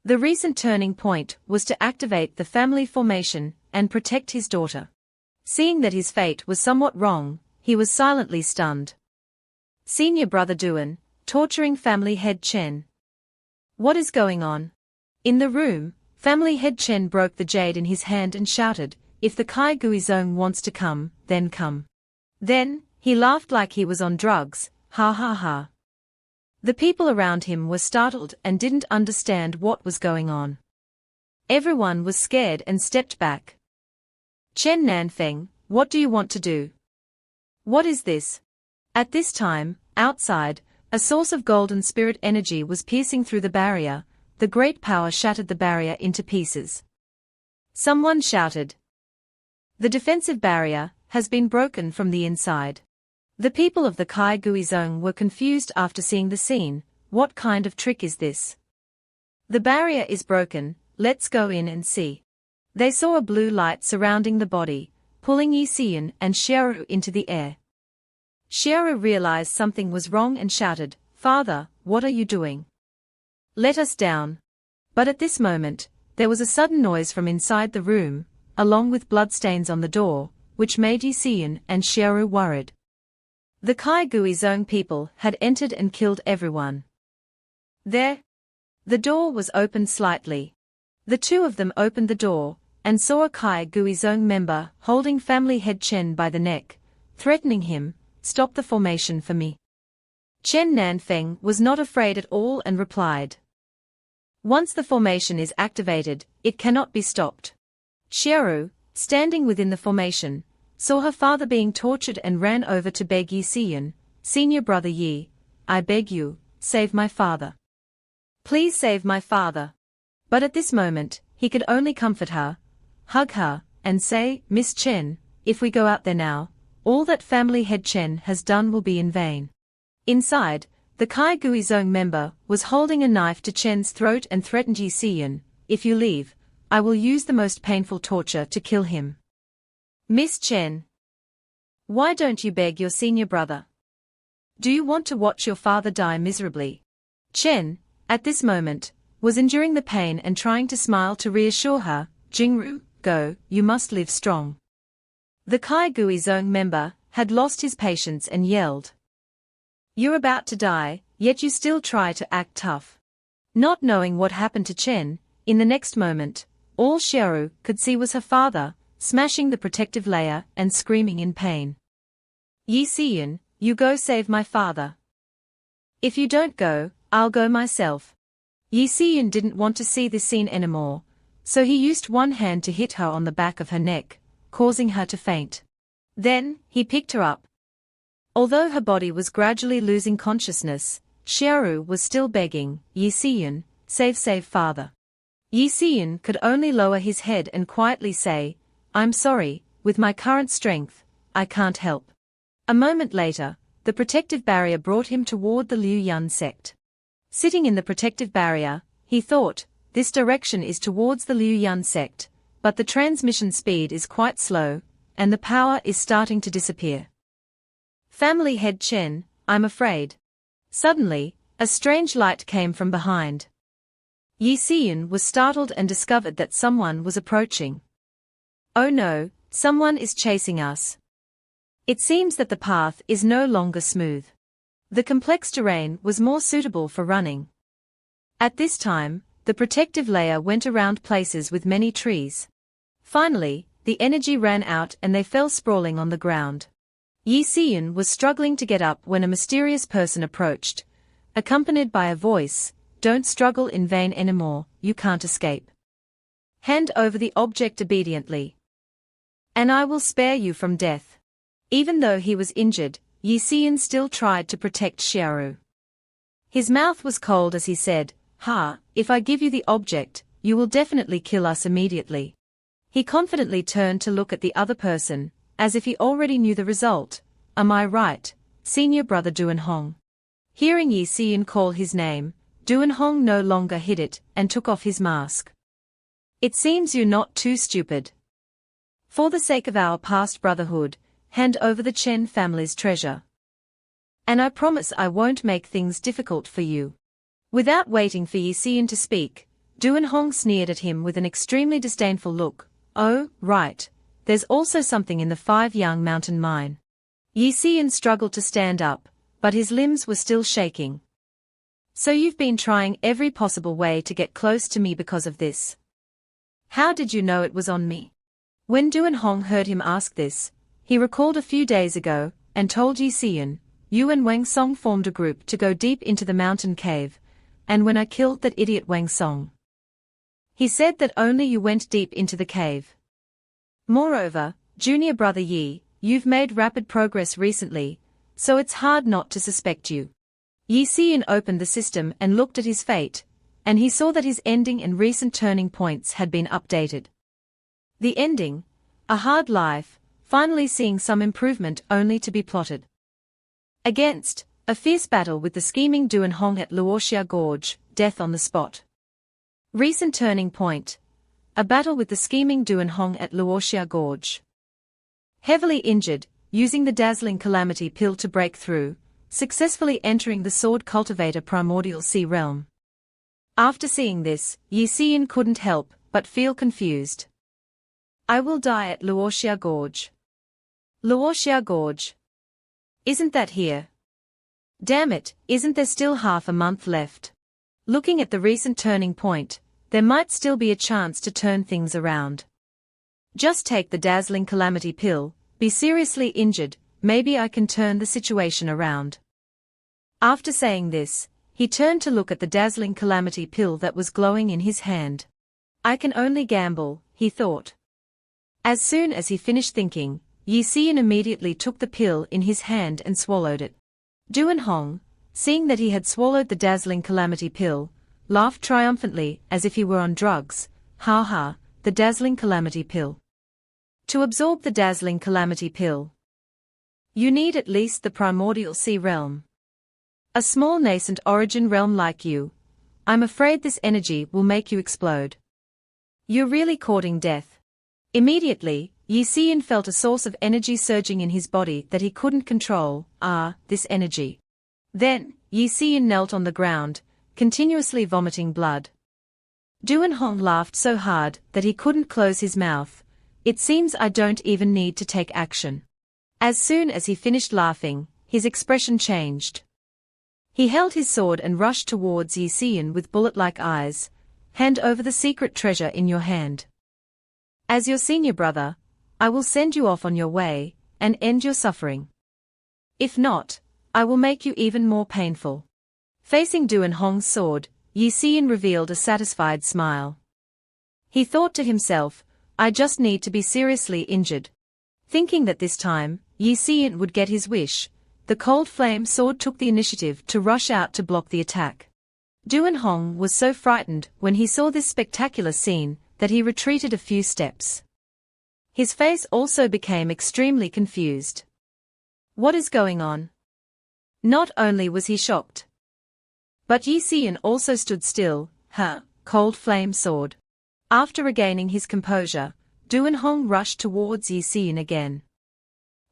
The recent turning point was to activate the family formation and protect his daughter. Seeing that his fate was somewhat wrong, he was silently stunned. Senior brother Duan, torturing family head Chen. What is going on? In the room, family head Chen broke the jade in his hand and shouted, "If the Kai Guizong wants to come, then come." Then, he laughed like he was on drugs, ha ha ha. The people around him were startled and didn't understand what was going on. Everyone was scared and stepped back. Chen Nanfeng, what do you want to do? What is this? At this time, outside, a source of golden spirit energy was piercing through the barrier. The great power shattered the barrier into pieces. Someone shouted. The defensive barrier has been broken from the inside. The people of the Kai Guizong were confused after seeing the scene. What kind of trick is this? The barrier is broken, let's go in and see. They saw a blue light surrounding the body, pulling Yi Xian and Xiaoru into the air. Xiaoru realized something was wrong and shouted, "Father, what are you doing? Let us down." But at this moment, there was a sudden noise from inside the room, along with bloodstains on the door, which made Yi Xian and Xiaoru worried. The Kai Guizong people had entered and killed everyone. There. The door was opened slightly. The two of them opened the door, and saw a Kai Guizong member holding family head Chen by the neck, threatening him, "Stop the formation for me." Chen Nanfeng was not afraid at all and replied, "Once the formation is activated, it cannot be stopped." Xiaoru, standing within the formation, saw her father being tortured and ran over to beg Yi Xian, "Senior brother Yi, I beg you, save my father. Please save my father." But at this moment, he could only comfort her, hug her, and say, "Miss Chen, if we go out there now, all that family head Chen has done will be in vain." Inside, the Kai Guizong member was holding a knife to Chen's throat and threatened Yi Xian, "If you leave, I will use the most painful torture to kill him." Miss Chen, why don't you beg your senior brother? Do you want to watch your father die miserably? Chen, at this moment, was enduring the pain and trying to smile to reassure her, "Jingru, go, you must live strong." The Kai Guizong member had lost his patience and yelled, "You're about to die, yet you still try to act tough." Not knowing what happened to Chen, in the next moment, all Xiaoru could see was her father, smashing the protective layer and screaming in pain. "Yi Xian, you go save my father. If you don't go, I'll go myself." Yi Xian didn't want to see this scene anymore, so he used one hand to hit her on the back of her neck, causing her to faint. Then, he picked her up. Although her body was gradually losing consciousness, Xiaoru was still begging, "Yi Xian, save father." Yi Xian could only lower his head and quietly say, "I'm sorry, with my current strength, I can't help." A moment later, the protective barrier brought him toward the Liu Yun sect. Sitting in the protective barrier, he thought, this direction is towards the Liu Yun sect, but the transmission speed is quite slow, and the power is starting to disappear. Family head Chen, I'm afraid. Suddenly, a strange light came from behind. Yi Xian was startled and discovered that someone was approaching. "Oh no, someone is chasing us." It seems that the path is no longer smooth. The complex terrain was more suitable for running. At this time, the protective layer went around places with many trees. Finally, the energy ran out and they fell sprawling on the ground. Yi Xian was struggling to get up when a mysterious person approached, accompanied by a voice, "Don't struggle in vain anymore, you can't escape. Hand over the object obediently, and I will spare you from death." Even though he was injured, Yi Xian still tried to protect Xiaoru. His mouth was cold as he said, "Ha, if I give you the object, you will definitely kill us immediately." He confidently turned to look at the other person, as if he already knew the result. "Am I right, senior brother Duanhong?" Hearing Yi Xian call his name, Duanhong no longer hid it and took off his mask. "It seems you're not too stupid. For the sake of our past brotherhood, hand over the Chen family's treasure. And I promise I won't make things difficult for you." Without waiting for Yi Xian to speak, Duanhong sneered at him with an extremely disdainful look. "Oh, right, there's also something in the 5-yang mountain mine." Yi Xian struggled to stand up, but his limbs were still shaking. "So you've been trying every possible way to get close to me because of this? How did you know it was on me?" When Duanhong heard him ask this, he recalled a few days ago, and told Yi Xian, "You and Wang Song formed a group to go deep into the mountain cave, and when I killed that idiot Wang Song, he said that only you went deep into the cave. Moreover, junior brother Yi, you've made rapid progress recently, so it's hard not to suspect you." Yi Xian opened the system and looked at his fate, and he saw that his ending and recent turning points had been updated. The ending, a hard life, finally seeing some improvement only to be plotted against, a fierce battle with the scheming Duanhong at Luoxia Gorge, death on the spot. Recent turning point, a battle with the scheming Duanhong at Luoxia Gorge. Heavily injured, using the dazzling calamity pill to break through, successfully entering the sword cultivator primordial sea realm. After seeing this, Yi Xian couldn't help but feel confused. "I will die at Luoxia Gorge." Luoxia Gorge? Isn't that here? Damn it, isn't there still half a month left? Looking at the recent turning point, there might still be a chance to turn things around. Just take the dazzling calamity pill, be seriously injured, maybe I can turn the situation around. After saying this, he turned to look at the dazzling calamity pill that was glowing in his hand. "I can only gamble," he thought. As soon as he finished thinking, Yi Xian immediately took the pill in his hand and swallowed it. Duanhong, seeing that he had swallowed the dazzling calamity pill, laughed triumphantly as if he were on drugs. "Ha ha, the dazzling calamity pill. To absorb the dazzling calamity pill, you need at least the primordial sea realm. A small nascent origin realm like you, I'm afraid this energy will make you explode. You're really courting death." Immediately, Yi Xian felt a source of energy surging in his body that he couldn't control. This energy. Then, Yi Xian knelt on the ground, continuously vomiting blood. Duanhong laughed so hard that he couldn't close his mouth. "It seems I don't even need to take action." As soon as he finished laughing, his expression changed. He held his sword and rushed towards Yi Xian with bullet-like eyes. "Hand over the secret treasure in your hand. As your senior brother, I will send you off on your way, and end your suffering. If not, I will make you even more painful." Facing Duanhong's sword, Yi Xian revealed a satisfied smile. He thought to himself, "I just need to be seriously injured." Thinking that this time, Yi Xian would get his wish, the cold flame sword took the initiative to rush out to block the attack. Duanhong was so frightened when he saw this spectacular scene that he retreated a few steps. His face also became extremely confused. What is going on? Not only was he shocked, but Yi Xian also stood still. Cold flame sword. After regaining his composure, Duanhong rushed towards Yi Xian again.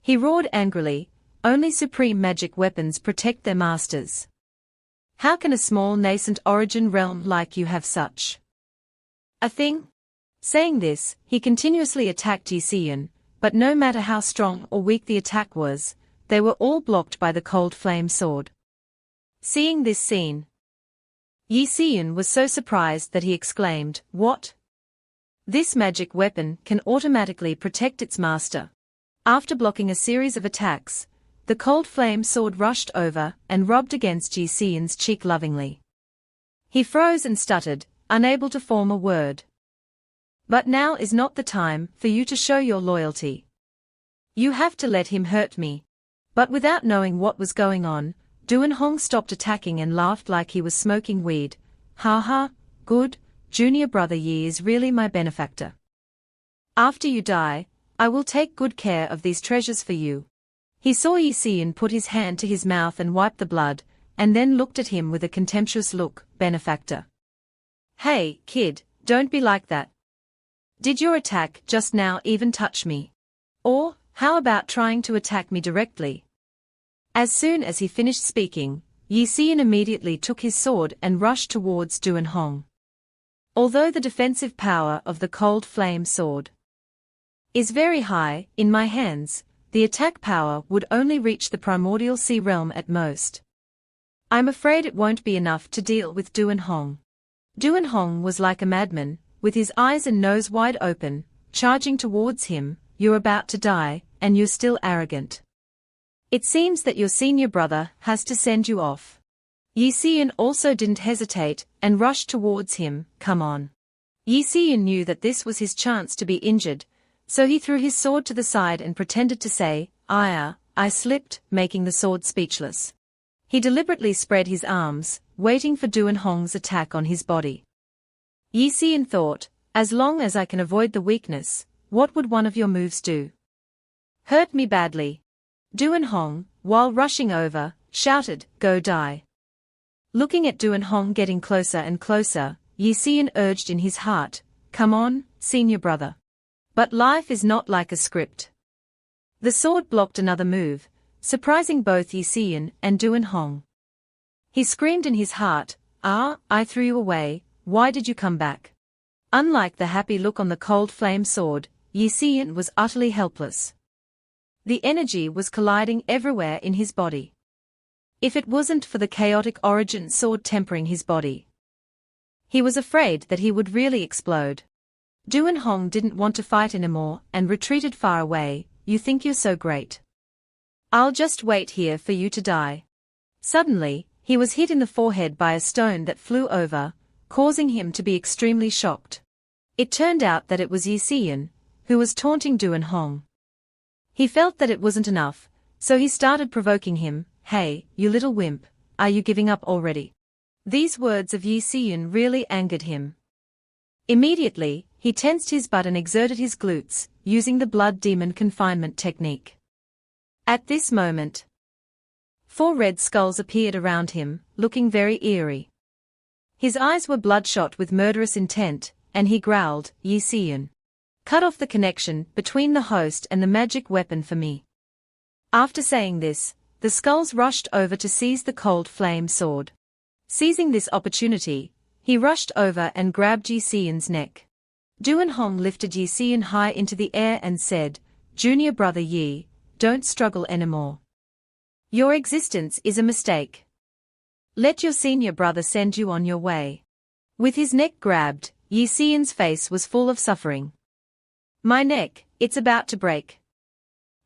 He roared angrily, "Only supreme magic weapons protect their masters. How can a small nascent origin realm like you have such a thing?" Saying this, he continuously attacked Yi Xian, but no matter how strong or weak the attack was, they were all blocked by the cold flame sword. Seeing this scene, Yi Xian was so surprised that he exclaimed, "What? This magic weapon can automatically protect its master." After blocking a series of attacks, the cold flame sword rushed over and rubbed against Yi Xian's cheek lovingly. He froze and stuttered, unable to form a word. "But now is not the time for you to show your loyalty. You have to let him hurt me." But without knowing what was going on, Duan Hong stopped attacking and laughed like he was smoking weed. "Ha ha, good, junior brother Yi is really my benefactor. After you die, I will take good care of these treasures for you." He saw Yi Xian put his hand to his mouth and wipe the blood, and then looked at him with a contemptuous look. "Benefactor? Hey, kid, don't be like that. Did your attack just now even touch me? Or, how about trying to attack me directly?" As soon as he finished speaking, Yi Xian immediately took his sword and rushed towards Duan Hong. Although the defensive power of the cold flame sword is very high, in my hands, the attack power would only reach the primordial sea realm at most. I'm afraid it won't be enough to deal with Duan Hong. Duan Hong was like a madman, with his eyes and nose wide open, charging towards him. "You're about to die, and you're still arrogant. It seems that your senior brother has to send you off." Yi Xian also didn't hesitate, and rushed towards him. "Come on." Yi Xian knew that this was his chance to be injured, so he threw his sword to the side and pretended to say, I slipped," making the sword speechless. He deliberately spread his arms, waiting for Duan Hong's attack on his body. Yi Xian thought, "As long as I can avoid the weakness, what would one of your moves do? Hurt me badly?" Duan Hong, while rushing over, shouted, "Go die." Looking at Duan Hong getting closer and closer, Yi Xian urged in his heart, "Come on, senior brother." But life is not like a script. The sword blocked another move, surprising both Yi Xian and Duan Hong. He screamed in his heart, I threw you away, why did you come back?" Unlike the happy look on the cold flame sword, Yi Xian was utterly helpless. The energy was colliding everywhere in his body. If it wasn't for the chaotic origin sword tempering his body, he was afraid that he would really explode. Duan Hong didn't want to fight anymore and retreated far away. "You think you're so great? I'll just wait here for you to die." Suddenly, he was hit in the forehead by a stone that flew over, causing him to be extremely shocked. It turned out that it was Yi Xian, who was taunting Duan Hong. He felt that it wasn't enough, so he started provoking him. "Hey, you little wimp, are you giving up already?" These words of Yi Xian really angered him. Immediately, he tensed his butt and exerted his glutes, using the blood demon confinement technique. At this moment, 4 red skulls appeared around him, looking very eerie. His eyes were bloodshot with murderous intent, and he growled, "Yi Xian, cut off the connection between the host and the magic weapon for me." After saying this, the skulls rushed over to seize the cold flame sword. Seizing this opportunity, he rushed over and grabbed Yi Xian's neck. Duan Hong lifted Yi Xian high into the air and said, "Junior brother Yi, don't struggle anymore. Your existence is a mistake. Let your senior brother send you on your way." With his neck grabbed, Yi Xian's face was full of suffering. "My neck, it's about to break.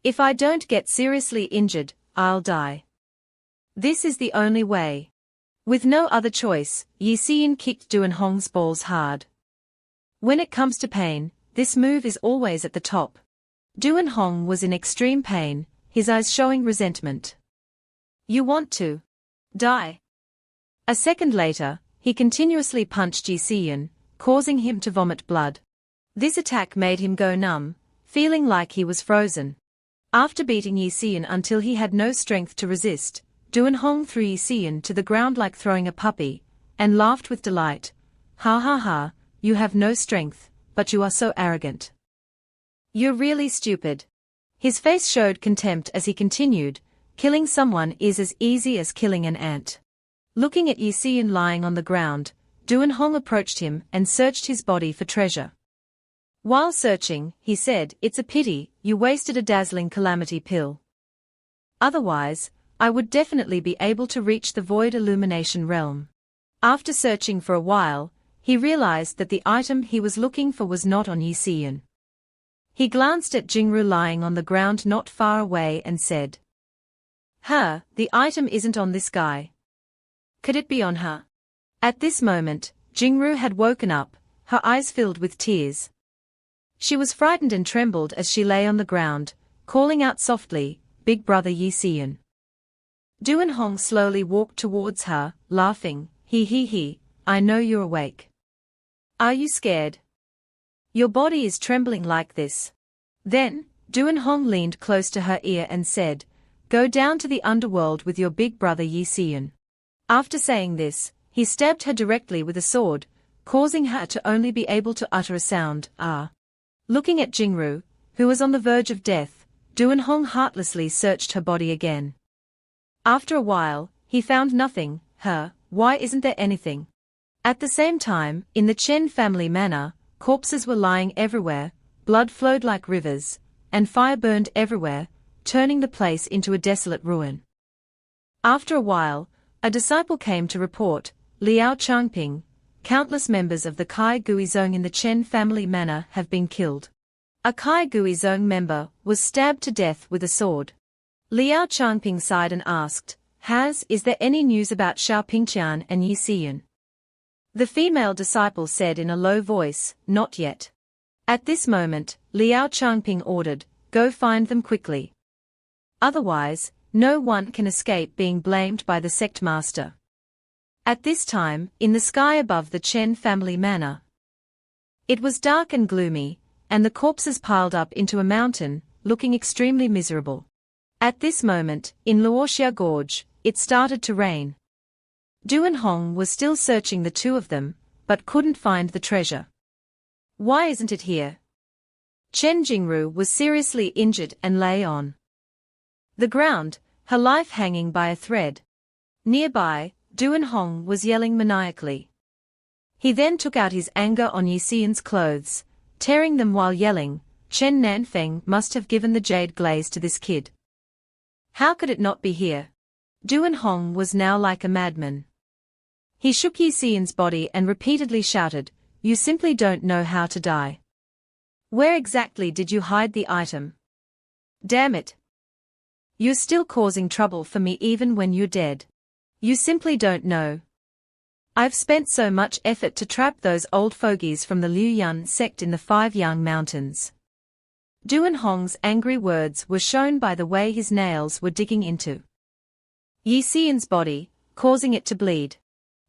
If I don't get seriously injured, I'll die. This is the only way." With no other choice, Yi Xian kicked Duan Hong's balls hard. When it comes to pain, this move is always at the top. Duan Hong was in extreme pain, his eyes showing resentment. "You want to die?" A second later, he continuously punched Yi Xian, causing him to vomit blood. This attack made him go numb, feeling like he was frozen. After beating Yi Xian until he had no strength to resist, Duan Hong threw Yi Xian to the ground like throwing a puppy, and laughed with delight. "Ha ha ha, you have no strength, but you are so arrogant. You're really stupid." His face showed contempt as he continued, "Killing someone is as easy as killing an ant." Looking at Yi Xian lying on the ground, Duan Hong approached him and searched his body for treasure. While searching, he said, "It's a pity, you wasted a dazzling calamity pill. Otherwise, I would definitely be able to reach the void illumination realm." After searching for a while, he realized that the item he was looking for was not on Yi Xian. He glanced at Jingru lying on the ground not far away and said, the item isn't on this guy. Could it be on her? At this moment, Jingru had woken up, her eyes filled with tears. She was frightened and trembled as she lay on the ground, calling out softly, "Big brother Yi Xian." Duan Hong slowly walked towards her, laughing, he, I know you're awake. Are you scared? Your body is trembling like this. Then, Duan Hong leaned close to her ear and said, "Go down to the underworld with your big brother Yi Xian." After saying this, he stabbed her directly with a sword, causing her to only be able to utter a sound, "Ah." Looking at Jingru, who was on the verge of death, Duan Hong heartlessly searched her body again. After a while, he found nothing. Why isn't there anything? At the same time, in the Chen family manor, corpses were lying everywhere, blood flowed like rivers, and fire burned everywhere, turning the place into a desolate ruin. After a while, a disciple came to report, Liao Changping, countless members of the Kai Guizhong in the Chen family manor have been killed. A Kai Guizhong member was stabbed to death with a sword. Liao Changping sighed and asked, Is there any news about Xiao Pingqian and Yi Xian? The female disciple said in a low voice, "Not yet." At this moment, Liao Changping ordered, "Go find them quickly. Otherwise, no one can escape being blamed by the sect master." At this time, in the sky above the Chen family manor, it was dark and gloomy, and the corpses piled up into a mountain, looking extremely miserable. At this moment, in Luoxia Gorge, it started to rain. Duan Hong was still searching the two of them, but couldn't find the treasure. Why isn't it here? Chen Jingru was seriously injured and lay on the ground, her life hanging by a thread. Nearby, Duan Hong was yelling maniacally. He then took out his anger on Yi Xian's clothes, tearing them while yelling, "Chen Nanfeng must have given the jade glaze to this kid. How could it not be here?" Duan Hong was now like a madman. He shook Yi Xian's body and repeatedly shouted, "You simply don't know how to die. Where exactly did you hide the item? Damn it. You're still causing trouble for me even when you're dead. You simply don't know. I've spent so much effort to trap those old fogies from the Liu sect in the 5 Yang Mountains." Duan Hong's angry words were shown by the way his nails were digging into Yi Xian's body, causing it to bleed.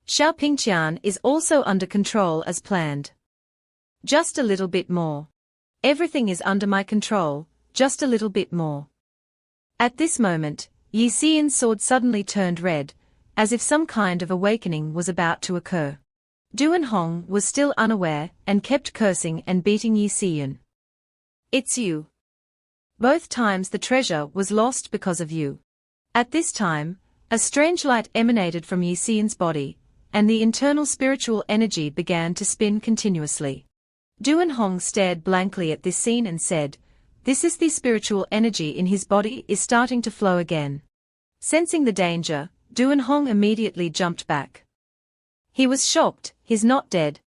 Xiao Pingqian is also under control as planned. Just a little bit more. Everything is under my control, just a little bit more. At this moment, Yi Xian's sword suddenly turned red, as if some kind of awakening was about to occur. Duan Hong was still unaware and kept cursing and beating Yi Xian. "It's you. Both times the treasure was lost because of you." At this time, a strange light emanated from Yi Xian's body, and the internal spiritual energy began to spin continuously. Duan Hong stared blankly at this scene and said, "This is the spiritual energy in his body is starting to flow again." Sensing the danger, Duan Hong immediately jumped back. He was shocked, he's not dead.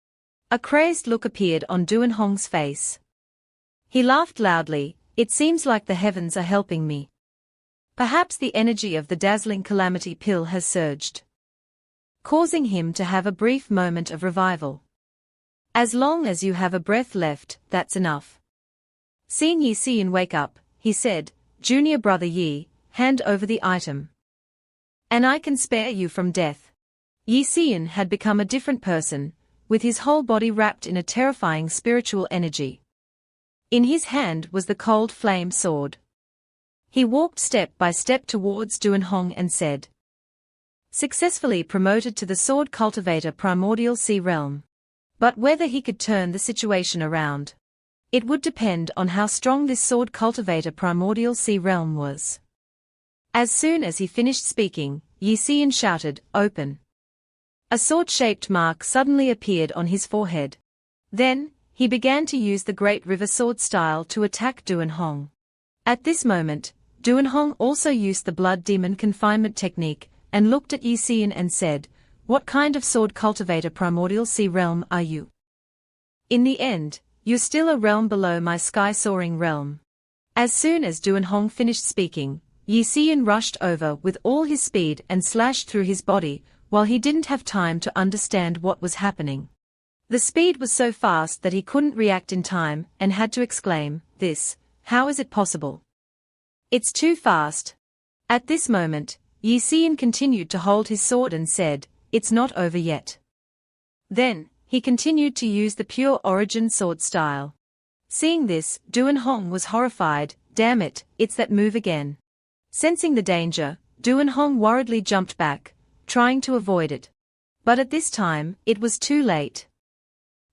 A crazed look appeared on Duan Hong's face. He laughed loudly, "It seems like the heavens are helping me. Perhaps the energy of the dazzling calamity pill has surged, causing him to have a brief moment of revival. As long as you have a breath left, that's enough." Seeing Yi Xian wake up, he said, "Junior brother Yi, hand over the item, and I can spare you from death." Yi Xian had become a different person, with his whole body wrapped in a terrifying spiritual energy. In his hand was the cold flame sword. He walked step by step towards Duan Hong and said, "Successfully promoted to the sword cultivator primordial sea realm. But whether he could turn the situation around, it would depend on how strong this sword cultivator primordial sea realm was." As soon as he finished speaking, Yi Xian shouted, "Open." A sword-shaped mark suddenly appeared on his forehead. Then, he began to use the Great River Sword style to attack Duan Hong. At this moment, Duan Hong also used the Blood Demon confinement technique, and looked at Yi Xian and said, what kind of sword cultivator primordial sea realm are you? In the end, you're still a realm below my sky-soaring realm. As soon as Duan Hong finished speaking, Yi Xian rushed over with all his speed and slashed through his body, while he didn't have time to understand what was happening. The speed was so fast that he couldn't react in time and had to exclaim, how is it possible? It's too fast. At this moment, Yi Xian continued to hold his sword and said, it's not over yet. Then, he continued to use the pure origin sword style. Seeing this, Duan Hong was horrified. Damn it, it's that move again. Sensing the danger, Duan Hong worriedly jumped back, trying to avoid it. But at this time, it was too late.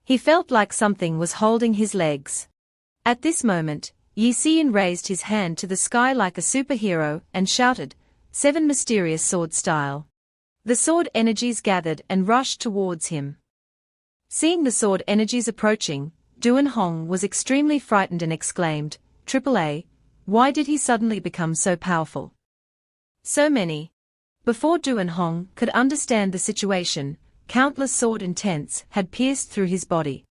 He felt like something was holding his legs. At this moment, Yi Xian raised his hand to the sky like a superhero and shouted, 7 mysterious sword style. The sword energies gathered and rushed towards him. Seeing the sword energies approaching, Duan Hong was extremely frightened and exclaimed, AAA, why did he suddenly become so powerful? So many. Before Duan Hong could understand the situation, countless sword intents had pierced through his body.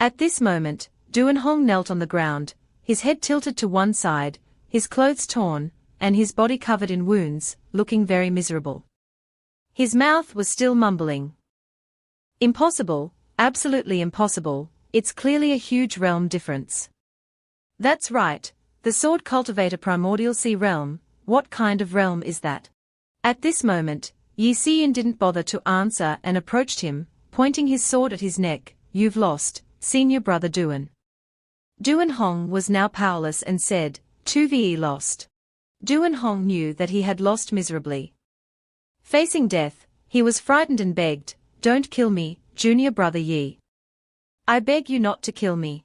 At this moment, Duan Hong knelt on the ground, his head tilted to one side, his clothes torn, and his body covered in wounds, looking very miserable. His mouth was still mumbling. Impossible, absolutely impossible, it's clearly a huge realm difference. That's right, the sword cultivator primordial sea realm, what kind of realm is that? At this moment, Yi Xian didn't bother to answer and approached him, pointing his sword at his neck, you've lost, senior brother Duan. Duan Hong was now powerless and said, 2ve lost. Duan Hong knew that he had lost miserably. Facing death, he was frightened and begged, don't kill me, junior brother Yi. I beg you not to kill me.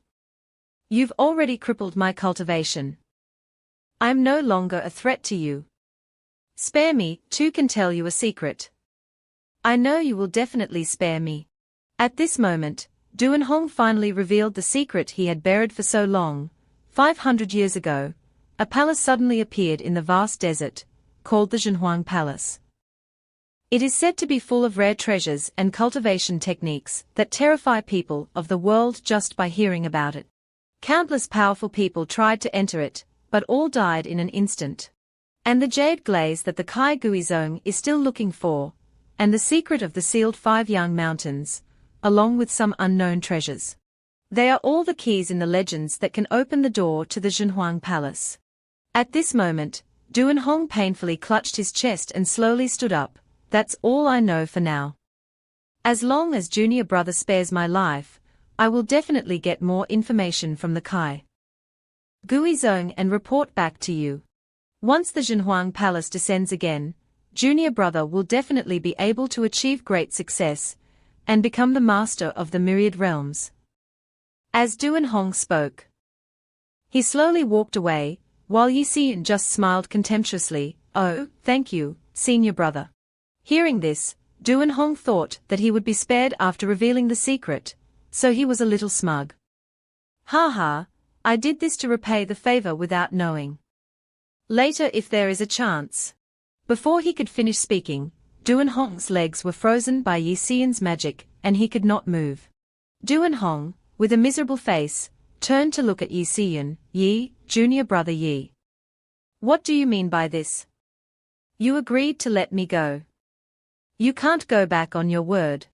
You've already crippled my cultivation. I'm no longer a threat to you. Spare me, too can tell you a secret. I know you will definitely spare me. At this moment, Duan Hong finally revealed the secret he had buried for so long. 500 years ago, a palace suddenly appeared in the vast desert, called the Zhenhuang Palace. It is said to be full of rare treasures and cultivation techniques that terrify people of the world just by hearing about it. Countless powerful people tried to enter it, but all died in an instant. And the jade glaze that the Kai Guizhong is still looking for, and the secret of the sealed 5 young mountains, along with some unknown treasures. They are all the keys in the legends that can open the door to the Zhenhuang Palace. At this moment, Duan Hong painfully clutched his chest and slowly stood up. That's all I know for now. As long as junior brother spares my life, I will definitely get more information from the Kai Guizhong and report back to you. Once the Zhenhuang Palace descends again, junior brother will definitely be able to achieve great success and become the master of the myriad realms. As Duan Hong spoke, he slowly walked away, while Yi Xian just smiled contemptuously. Oh, thank you, senior brother. Hearing this, Duan Hong thought that he would be spared after revealing the secret, so he was a little smug. Ha ha, I did this to repay the favor without knowing. Later if there is a chance. Before he could finish speaking, Duan Hong's legs were frozen by Yi Xian's magic, and he could not move. Duan Hong, with a miserable face, turned to look at Yi Xian. Yi, junior brother Yi. What do you mean by this? You agreed to let me go. You can't go back on your word.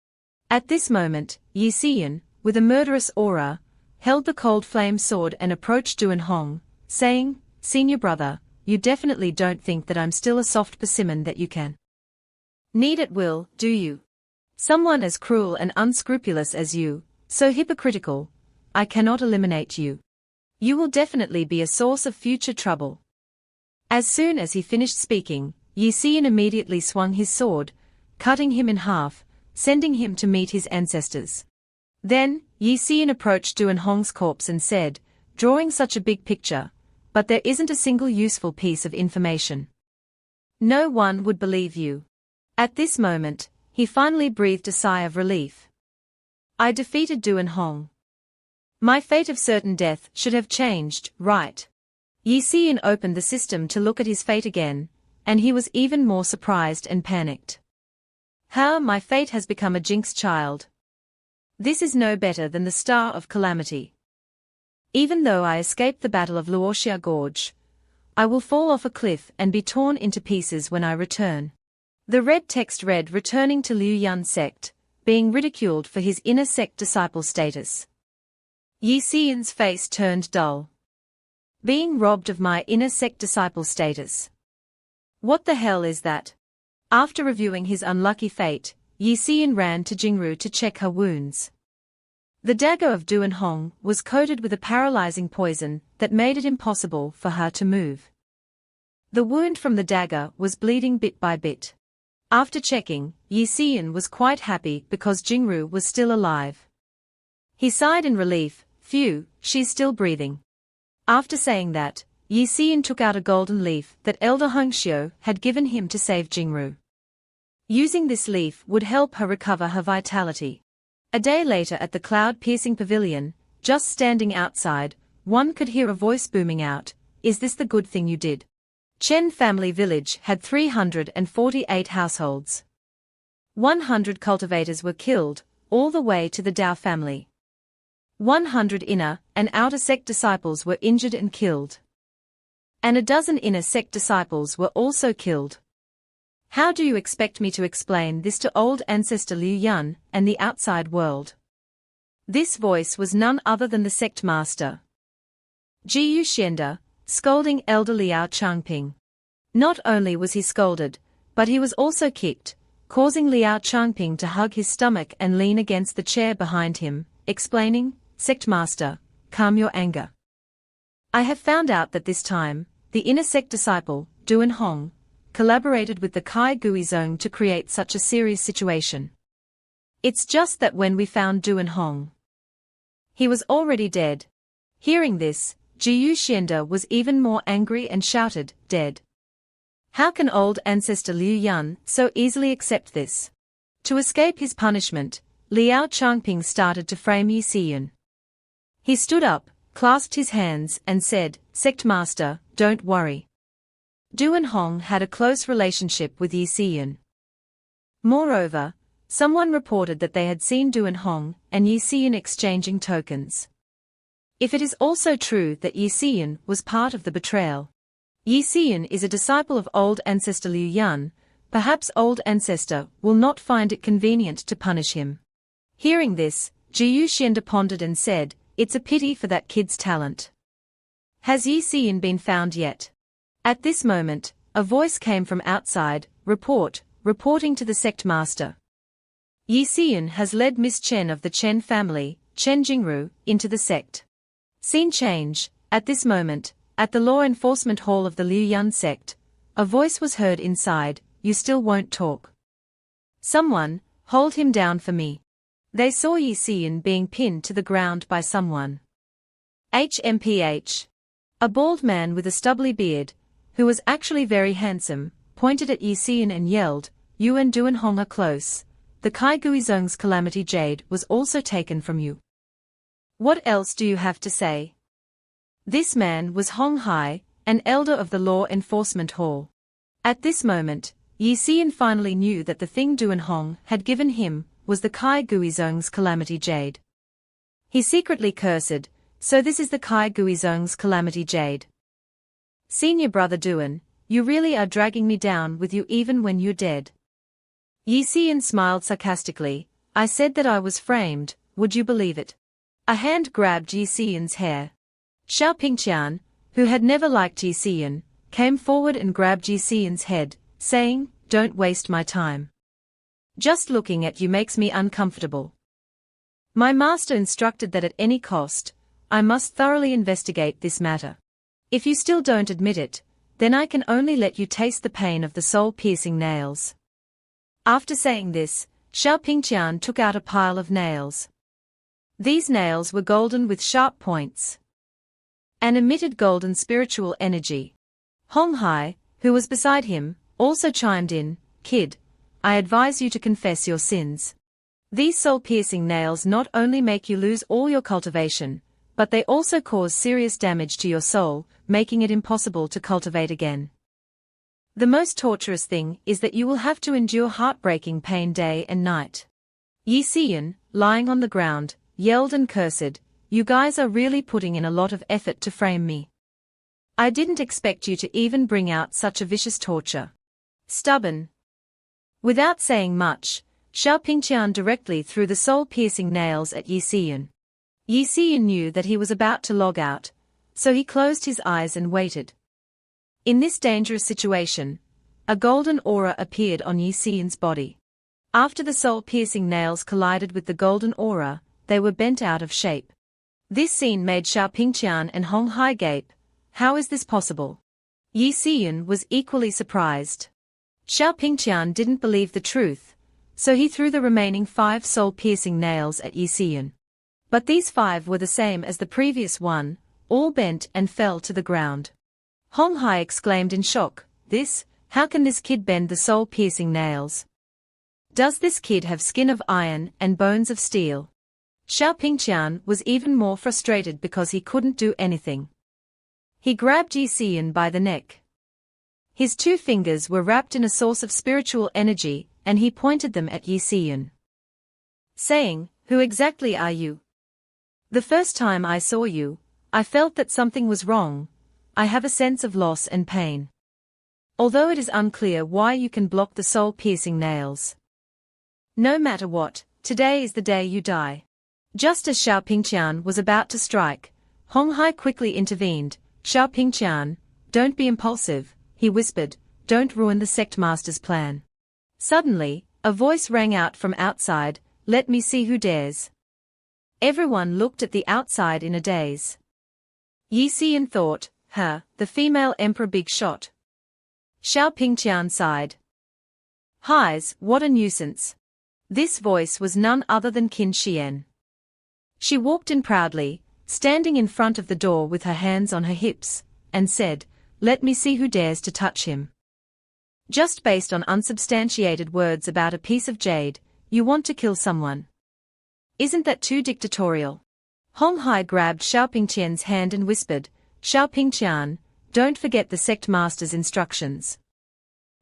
At this moment, Yi Xian, with a murderous aura, held the cold flame sword and approached Duan Hong, saying, Senior brother, you definitely don't think that I'm still a soft persimmon that you can need at will, do you? Someone as cruel and unscrupulous as you, so hypocritical, I cannot eliminate you. You will definitely be a source of future trouble. As soon as he finished speaking, Yi Xian immediately swung his sword, cutting him in half, sending him to meet his ancestors. Then, Yi Xian approached Duan Hong's corpse and said, drawing such a big picture, but there isn't a single useful piece of information. No one would believe you. At this moment, he finally breathed a sigh of relief. I defeated Duan Hong. My fate of certain death should have changed, right? Yi Xian opened the system to look at his fate again, and he was even more surprised and panicked. How my fate has become a jinx child. This is no better than the star of calamity. Even though I escape the battle of Luoxia Gorge, I will fall off a cliff and be torn into pieces when I return. The red text read, returning to Liu Yun sect, being ridiculed for his inner sect disciple status. Yi Xian's face turned dull. Being robbed of my inner sect disciple status. What the hell is that? After reviewing his unlucky fate, Yi Xian ran to Jingru to check her wounds. The dagger of Duan Hong was coated with a paralyzing poison that made it impossible for her to move. The wound from the dagger was bleeding bit by bit. After checking, Yi Xian was quite happy because Jingru was still alive. He sighed in relief, phew, she's still breathing. After saying that, Yi Xian took out a golden leaf that Elder Hongxiu had given him to save Jingru. Using this leaf would help her recover her vitality. A day later at the cloud-piercing pavilion, just standing outside, one could hear a voice booming out, "Is this the good thing you did?" Chen family village had 348 households. 100 cultivators were killed, all the way to the Dao family. 100 inner and outer sect disciples were injured and killed. And a dozen inner sect disciples were also killed. How do you expect me to explain this to old ancestor Liu Yun and the outside world? This voice was none other than the sect master, Jiyu Xianda, scolding elder Liao Changping. Not only was he scolded, but he was also kicked, causing Liao Changping to hug his stomach and lean against the chair behind him, explaining, "Sect master, calm your anger. I have found out that this time, the inner sect disciple, Duan Hong, collaborated with the Kai Gui Zong to create such a serious situation. It's just that when we found Duan Hong, he was already dead." Hearing this, Jiyu Xianda was even more angry and shouted, "Dead? How can old ancestor Liu Yun so easily accept this?" To escape his punishment, Liao Changping started to frame Yi Xian. He stood up, clasped his hands and said, "Sect master, don't worry. Duan Hong had a close relationship with Yi Xian. Moreover, someone reported that they had seen Duan Hong and Yi Xian exchanging tokens. If it is also true that Yi Xian was part of the betrayal, Yi Xian is a disciple of old ancestor Liu Yun, perhaps old ancestor will not find it convenient to punish him." Hearing this, Jiyu Xianda pondered and said, "It's a pity for that kid's talent. Has Yi Xian been found yet?" At this moment, a voice came from outside, reporting to the sect master. Yi Xian has led Miss Chen of the Chen family, Chen Jingru, into the sect. Scene change, at this moment, at the law enforcement hall of the Liu Yun sect, a voice was heard inside, "You still won't talk? Someone, hold him down for me." They saw Yi Xian being pinned to the ground by someone. HMPH. A bald man with a stubbly beard, who was actually very handsome, pointed at Yi Xian and yelled, "You and Duan Hong are close. The Kai Gui Zong's calamity jade was also taken from you. What else do you have to say?" This man was Hong Hai, an elder of the law enforcement hall. At this moment, Yi Xian finally knew that the thing Duan Hong had given him was the Kai Gui Zong's calamity jade. He secretly cursed, "So this is the Kai Gui Zong's calamity jade. Senior brother Duan, you really are dragging me down with you even when you're dead." Yi Xian smiled sarcastically, "I said that I was framed, would you believe it?" A hand grabbed Yi Xian's hair. Xiao Pingqian, who had never liked Yi Xian, came forward and grabbed Yi Xian's head, saying, "Don't waste my time. Just looking at you makes me uncomfortable. My master instructed that at any cost, I must thoroughly investigate this matter. If you still don't admit it, then I can only let you taste the pain of the soul-piercing nails." After saying this, Xiao Pingqian took out a pile of nails. These nails were golden with sharp points and emitted golden spiritual energy. Hong Hai, who was beside him, also chimed in, "Kid, I advise you to confess your sins. These soul-piercing nails not only make you lose all your cultivation, but they also cause serious damage to your soul, making it impossible to cultivate again." The most torturous thing is that you will have to endure heartbreaking pain day and night. Yi Xian, lying on the ground, yelled and cursed, "You guys are really putting in a lot of effort to frame me. I didn't expect you to even bring out such a vicious torture. Stubborn." Without saying much, Xiao Pingqian directly threw the soul-piercing nails at Yi Xian. Yi Xian knew that he was about to log out, so he closed his eyes and waited. In this dangerous situation, a golden aura appeared on Yi Xian's body. After the soul-piercing nails collided with the golden aura, they were bent out of shape. This scene made Xiao Pingqian and Hong Hai gape. How is this possible? Yi Xian was equally surprised. Xiao Pingqian didn't believe the truth, so he threw the remaining 5 soul-piercing nails at Yi Xian. But these 5 were the same as the previous one, all bent and fell to the ground. Hong Hai exclaimed in shock, how can this kid bend the soul-piercing nails? Does this kid have skin of iron and bones of steel? Xiao Pingqian was even more frustrated because he couldn't do anything. He grabbed Yi Xian by the neck. His 2 fingers were wrapped in a source of spiritual energy, and he pointed them at Yi Xian, saying, "Who exactly are you? The first time I saw you, I felt that something was wrong. I have a sense of loss and pain. Although it is unclear why you can block the soul-piercing nails. No matter what, today is the day you die." Just as Xiao Pingqian was about to strike, Hong Hai quickly intervened. "Xiao Pingqian, don't be impulsive," he whispered, "don't ruin the sect master's plan." Suddenly, a voice rang out from outside, "Let me see who dares." Everyone looked at the outside in a daze. Yi Xian thought, the female emperor big shot. Xiao Pingqian sighed. "Highs, what a nuisance." This voice was none other than Qin Xian. She walked in proudly, standing in front of the door with her hands on her hips, and said, "Let me see who dares to touch him." Just based on unsubstantiated words about a piece of jade, you want to kill someone. Isn't that too dictatorial? Hong Hai grabbed Xiao Pingqian's hand and whispered, "Xiao Pingqian, don't forget the sect master's instructions.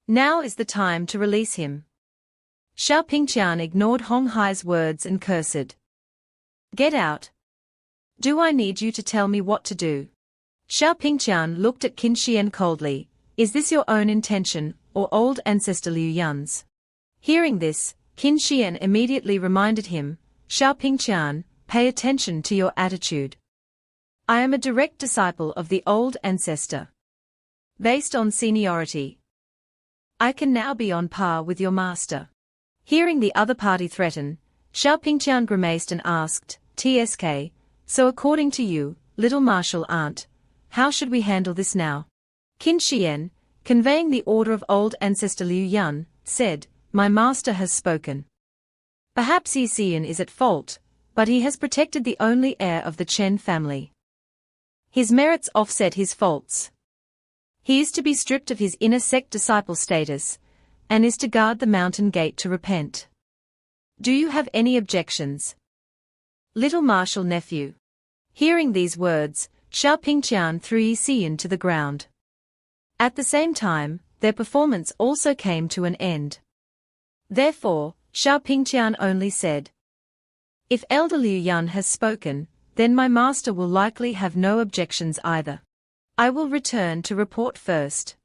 Now is the time to release him." Xiao Pingqian ignored Hong Hai's words and cursed. "Get out. Do I need you to tell me what to do?" Xiao Pingqian looked at Qin Xian coldly. "Is this your own intention, or old ancestor Liu Yun's?" Hearing this, Qin Xian immediately reminded him, "Xiao Pingqian, pay attention to your attitude. I am a direct disciple of the old ancestor. Based on seniority, I can now be on par with your master." Hearing the other party threaten, Xiao Pingqian grimaced and asked, "TSK, so according to you, little martial aunt, how should we handle this now?" Qin Xian, conveying the order of old ancestor Liu Yun, said, "My master has spoken. Perhaps Yi Xian is at fault, but he has protected the only heir of the Chen family. His merits offset his faults. He is to be stripped of his inner sect disciple status, and is to guard the mountain gate to repent. Do you have any objections, little martial nephew?" Hearing these words, Xiao Pingqian threw Yi Xian to the ground. At the same time, their performance also came to an end. Therefore, Xiao Pingqian only said, "If Elder Liu Yun has spoken, then my master will likely have no objections either. I will return to report first.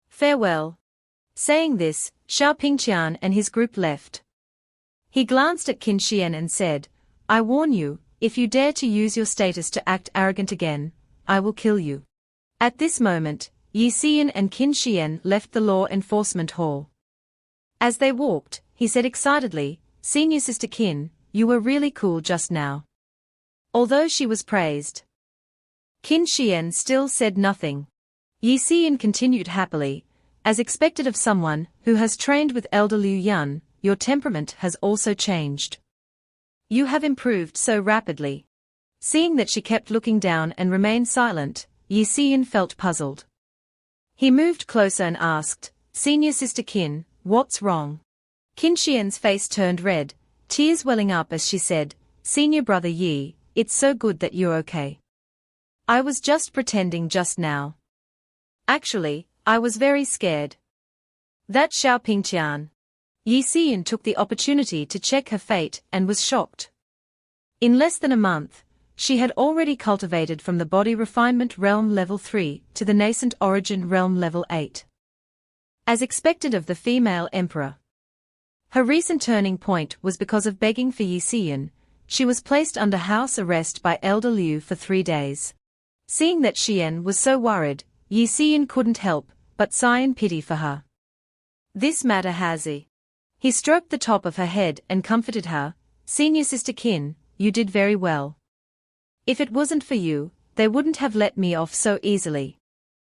Farewell." Saying this, Xiao Pingqian and his group left. He glanced at Qin Xian and said, "I warn you, if you dare to use your status to act arrogant again, I will kill you." At this moment, Yi Xian and Qin Xian left the law enforcement hall. As they walked, he said excitedly, "Senior Sister Qin, you were really cool just now." Although she was praised, Qin Xian still said nothing. Yi Xian continued happily, "As expected of someone who has trained with Elder Liu Yun, your temperament has also changed. You have improved so rapidly." Seeing that she kept looking down and remained silent, Yi Xian felt puzzled. He moved closer and asked, "Senior Sister Qin, what's wrong?" Qin Xian's face turned red, tears welling up as she said, "Senior brother Yi, it's so good that you're okay. I was just pretending just now. Actually, I was very scared. That Xiao Pingqian. Yi Xian took the opportunity to check her fate and was shocked. In less than a month, she had already cultivated from the body refinement realm level 3 to the nascent origin realm level 8. As expected of the female emperor. Her recent turning point was because of begging for Yi Xian. She was placed under house arrest by Elder Liu for 3 days. Seeing that Xian was so worried, Yi Xian couldn't help but sigh in pity for her. This matter has He stroked the top of her head and comforted her. Senior sister Qin, you did very well. If it wasn't for you, they wouldn't have let me off so easily.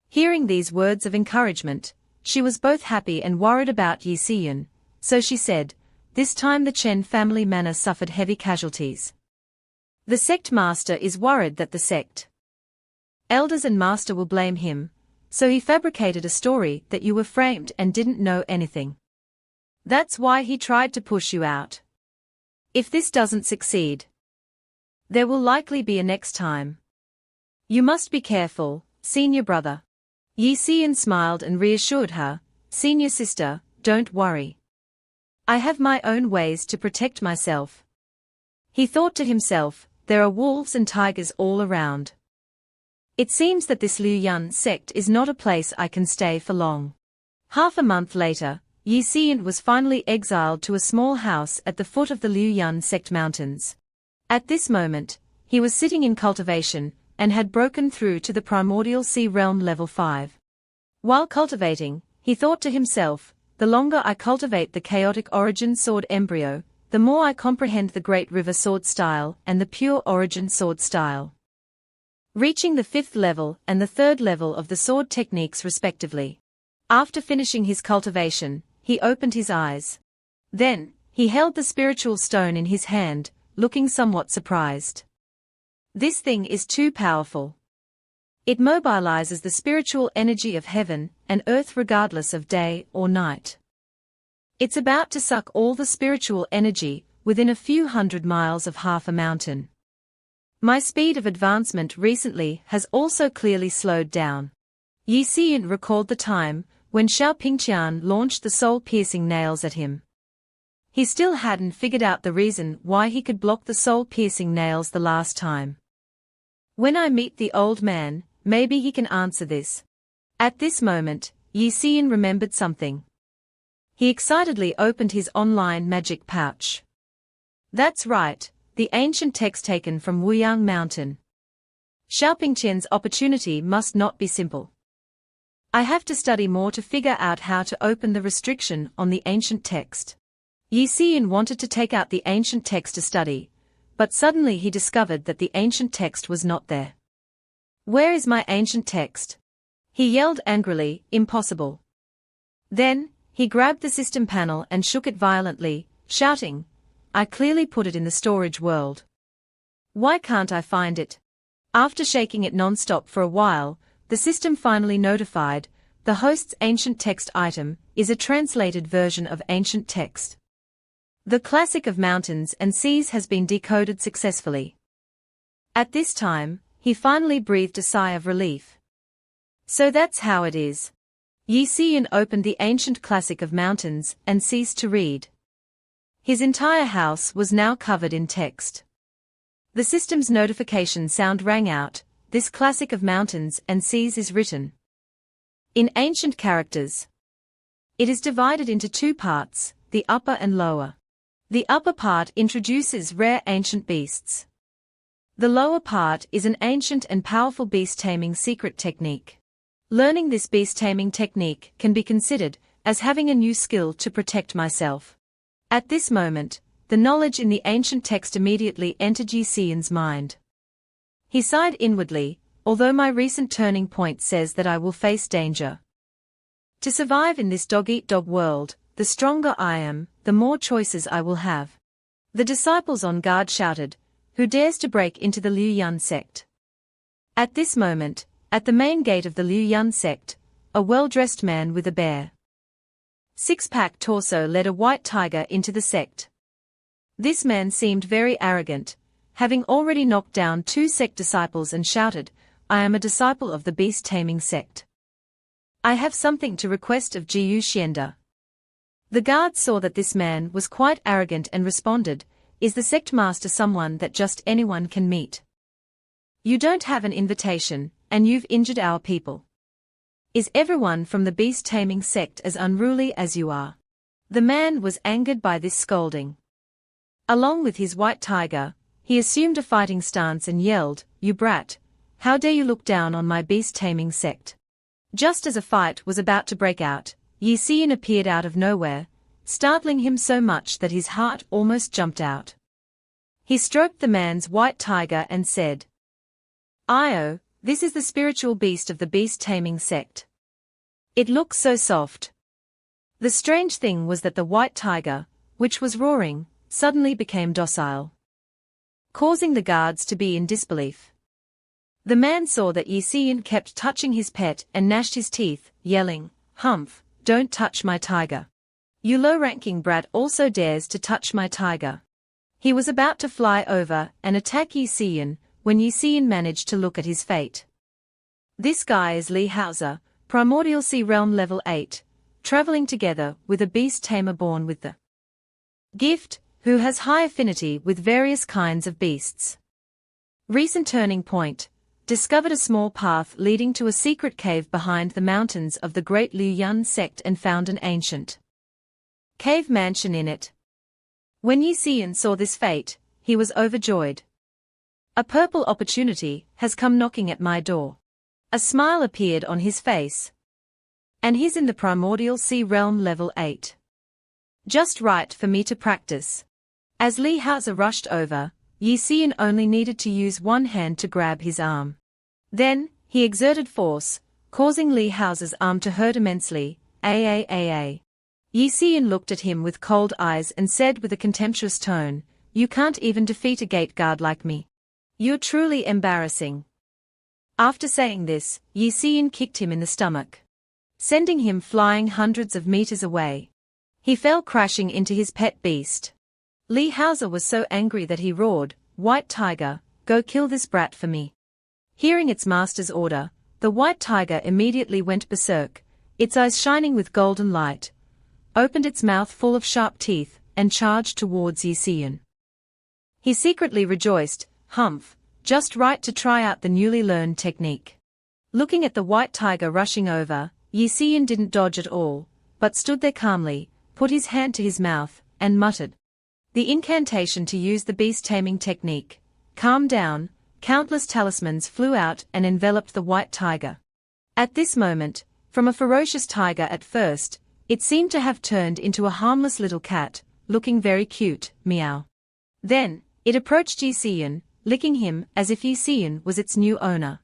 Hearing these words of encouragement, she was both happy and worried about Yi Xian, so she said, this time the Chen family manor suffered heavy casualties. The sect master is worried that the sect elders and master will blame him, so he fabricated a story that you were framed and didn't know anything. That's why he tried to push you out. If this doesn't succeed, there will likely be a next time. You must be careful, senior brother. Yi Xian smiled and reassured her, senior sister, don't worry. I have my own ways to protect myself. He thought to himself, there are wolves and tigers all around. It seems that this Liu Yun sect is not a place I can stay for long. Half a month later, Yi Xian was finally exiled to a small house at the foot of the Liu Yun sect mountains. At this moment, he was sitting in cultivation, and had broken through to the primordial sea realm level 5. While cultivating, he thought to himself, the longer I cultivate the chaotic origin sword embryo, the more I comprehend the great river sword style and the pure origin sword style. Reaching the 5th level and the 3rd level of the sword techniques respectively. After finishing his cultivation, he opened his eyes. Then, he held the spiritual stone in his hand, looking somewhat surprised. This thing is too powerful. It mobilizes the spiritual energy of heaven and earth regardless of day or night. It's about to suck all the spiritual energy within a few hundred miles of half a mountain. My speed of advancement recently has also clearly slowed down. Yi Xian recalled the time when Xiao Pingqian launched the soul-piercing nails at him. He still hadn't figured out the reason why he could block the soul-piercing nails the last time. When I meet the old man, maybe he can answer this. At this moment, Yi Xian remembered something. He excitedly opened his online magic pouch. That's right, the ancient text taken from Wuyang Mountain. Xiao Pingqian's opportunity must not be simple. I have to study more to figure out how to open the restriction on the ancient text. Yi Xian wanted to take out the ancient text to study, but suddenly he discovered that the ancient text was not there. Where is my ancient text? He yelled angrily, impossible. Then, he grabbed the system panel and shook it violently, shouting, I clearly put it in the storage world. Why can't I find it? After shaking it non-stop for a while, the system finally notified, the host's ancient text item is a translated version of ancient text. The classic of mountains and seas has been decoded successfully. At this time, he finally breathed a sigh of relief. So that's how it is. Yi Xian opened the ancient classic of mountains and ceased to read. His entire house was now covered in text. The system's notification sound rang out, this classic of mountains and seas is written in ancient characters. It is divided into 2 parts, the upper and lower. The upper part introduces rare ancient beasts. The lower part is an ancient and powerful beast taming secret technique. Learning this beast taming technique can be considered as having a new skill to protect myself. At this moment, the knowledge in the ancient text immediately entered Yi Xian's mind. He sighed inwardly, although my recent turning point says that I will face danger. To survive in this dog-eat-dog world, the stronger I am, the more choices I will have. The disciples on guard shouted, who dares to break into the Liu Yun sect? At this moment, at the main gate of the Liu Yun sect, a well-dressed man with a bare six-pack torso led a white tiger into the sect. This man seemed very arrogant, having already knocked down 2 sect disciples and shouted, I am a disciple of the beast-taming sect. I have something to request of Jiu Xianda. The guards saw that this man was quite arrogant and responded, "Is the sect master someone that just anyone can meet? You don't have an invitation, and you've injured our people. Is everyone from the beast-taming sect as unruly as you are?" The man was angered by this scolding. Along with his white tiger, he assumed a fighting stance and yelled, "You brat! How dare you look down on my beast-taming sect?" Just as a fight was about to break out, Yi Xian appeared out of nowhere, startling him so much that his heart almost jumped out. He stroked the man's white tiger and said, "Io, this is the spiritual beast of the beast-taming sect. It looks so soft." The strange thing was that the white tiger, which was roaring, suddenly became docile, causing the guards to be in disbelief. The man saw that Yi Xian kept touching his pet and gnashed his teeth, yelling, "Humph, don't touch my tiger. You low-ranking brat also dares to touch my tiger." He was about to fly over and attack Yi Xian, when Yi Xian managed to look at his fate. This guy is Li Haozi, Primordial Sea Realm Level 8, traveling together with a beast tamer born with the gift, who has high affinity with various kinds of beasts. Recent turning point. Discovered a small path leading to a secret cave behind the mountains of the great Liu Yan sect and found an ancient cave mansion in it. When Yi Xian saw this fate, he was overjoyed. A purple opportunity has come knocking at my door. A smile appeared on his face. And he's in the Primordial Sea Realm Level 8. Just right for me to practice. As Li Haozi rushed over, Yi Xian only needed to use one hand to grab his arm. Then, he exerted force, causing Li Haozi's arm to hurt immensely. Yi Xian looked at him with cold eyes and said with a contemptuous tone, "You can't even defeat a gate guard like me. You're truly embarrassing." After saying this, Yi Xian kicked him in the stomach, sending him flying hundreds of meters away. He fell crashing into his pet beast. Li Haozi was so angry that he roared, "White tiger, go kill this brat for me." Hearing its master's order, the white tiger immediately went berserk, its eyes shining with golden light, opened its mouth full of sharp teeth, and charged towards Yi Xian. He secretly rejoiced, "Humph, just right to try out the newly learned technique." Looking at the white tiger rushing over, Yi Xian didn't dodge at all, but stood there calmly, put his hand to his mouth, and muttered the incantation to use the beast-taming technique. Calm down. Countless talismans flew out and enveloped the white tiger. At this moment, from a ferocious tiger at first, it seemed to have turned into a harmless little cat, looking very cute, meow. Then, it approached Yi Xian, licking him as if Yi Xian was its new owner.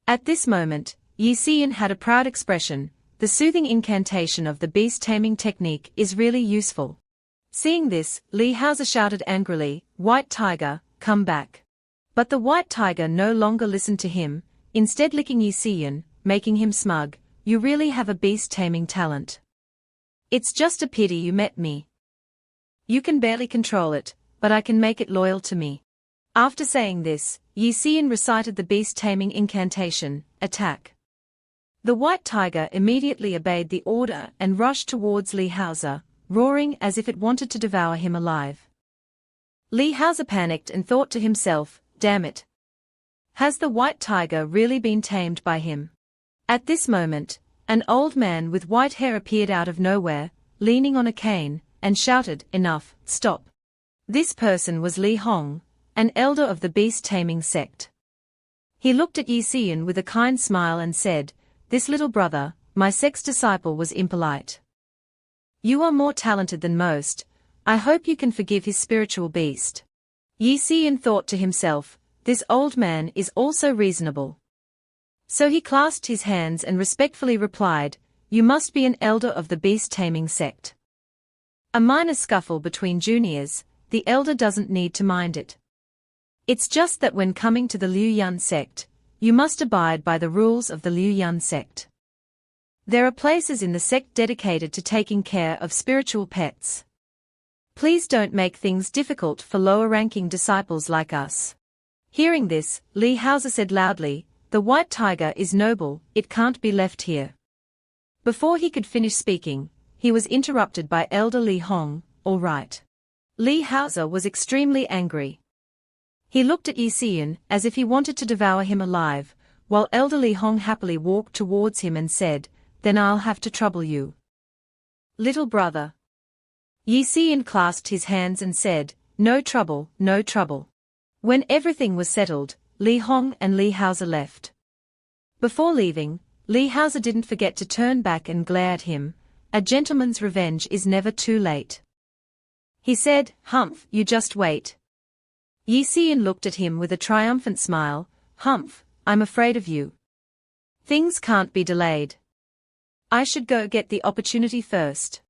At this moment, Yi Xian had a proud expression. The soothing incantation of the beast-taming technique is really useful. Seeing this, Li Haozi shouted angrily, "White tiger, come back." But the white tiger no longer listened to him, instead licking Yi Xian, making him smug. "You really have a beast-taming talent. It's just a pity you met me. You can barely control it, but I can make it loyal to me." After saying this, Yi Xian recited the beast-taming incantation, "Attack." The white tiger immediately obeyed the order and rushed towards Li Haozi, roaring as if it wanted to devour him alive. Li Haozi panicked and thought to himself, "Damn it. Has the white tiger really been tamed by him?" At this moment, an old man with white hair appeared out of nowhere, leaning on a cane, and shouted, "Enough, stop." This person was Li Hong, an elder of the beast-taming sect. He looked at Yi Xian with a kind smile and said, "This little brother, my sect's disciple, was impolite. You are more talented than most. I hope you can forgive his spiritual beast." Yi Xian thought to himself, "This old man is also reasonable." So he clasped his hands and respectfully replied, "You must be an elder of the beast-taming sect." A minor scuffle between juniors, the elder doesn't need to mind it. It's just that when coming to the Liu Yan sect, you must abide by the rules of the Liu Yan sect. There are places in the sect dedicated to taking care of spiritual pets. Please don't make things difficult for lower-ranking disciples like us. Hearing this, Li Haozi said loudly, "The white tiger is noble, it can't be left here." Before he could finish speaking, he was interrupted by Elder Li Hong. All right. Li Haozi was extremely angry. He looked at Yi Xian as if he wanted to devour him alive, while Elder Li Hong happily walked towards him and said, "Then I'll have to trouble you. Little brother." Yi Xian clasped his hands and said, "No trouble, no trouble." When everything was settled, Li Hong and Li Haozi left. Before leaving, Li Haozi didn't forget to turn back and glare at him. "A gentleman's revenge is never too late," he said. "Humph, you just wait." Yi Xian looked at him with a triumphant smile. "Humph, I'm afraid of you. Things can't be delayed. I should go get the opportunity first."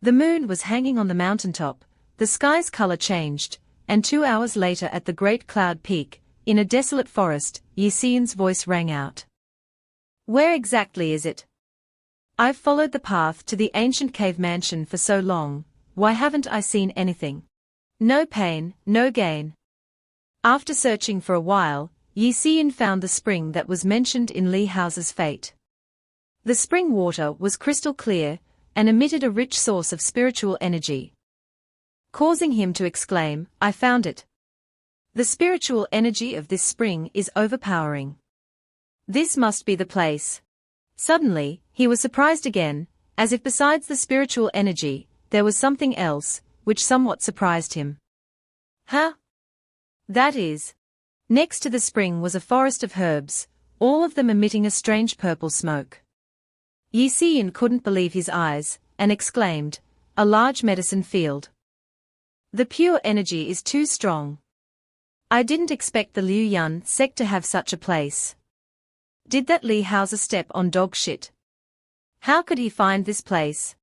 The moon was hanging on the mountaintop, the sky's color changed, and 2 hours later at the great cloud peak, in a desolate forest, Yi Xian's voice rang out. "Where exactly is it? I've followed the path to the ancient cave mansion for so long, why haven't I seen anything? No pain, no gain." After searching for a while, Yi Xian found the spring that was mentioned in Li Haozi's fate. The spring water was crystal clear, and emitted a rich source of spiritual energy, causing him to exclaim, "I found it. The spiritual energy of this spring is overpowering. This must be the place." Suddenly, he was surprised again, as if besides the spiritual energy, there was something else, which somewhat surprised him. "Huh? That is." Next to the spring was a forest of herbs, all of them emitting a strange purple smoke. Yi Xian couldn't believe his eyes, and exclaimed, "A large medicine field. The pure energy is too strong. I didn't expect the Liu Yan sect to have such a place. Did that Li Haozi step on dog shit? How could he find this place?"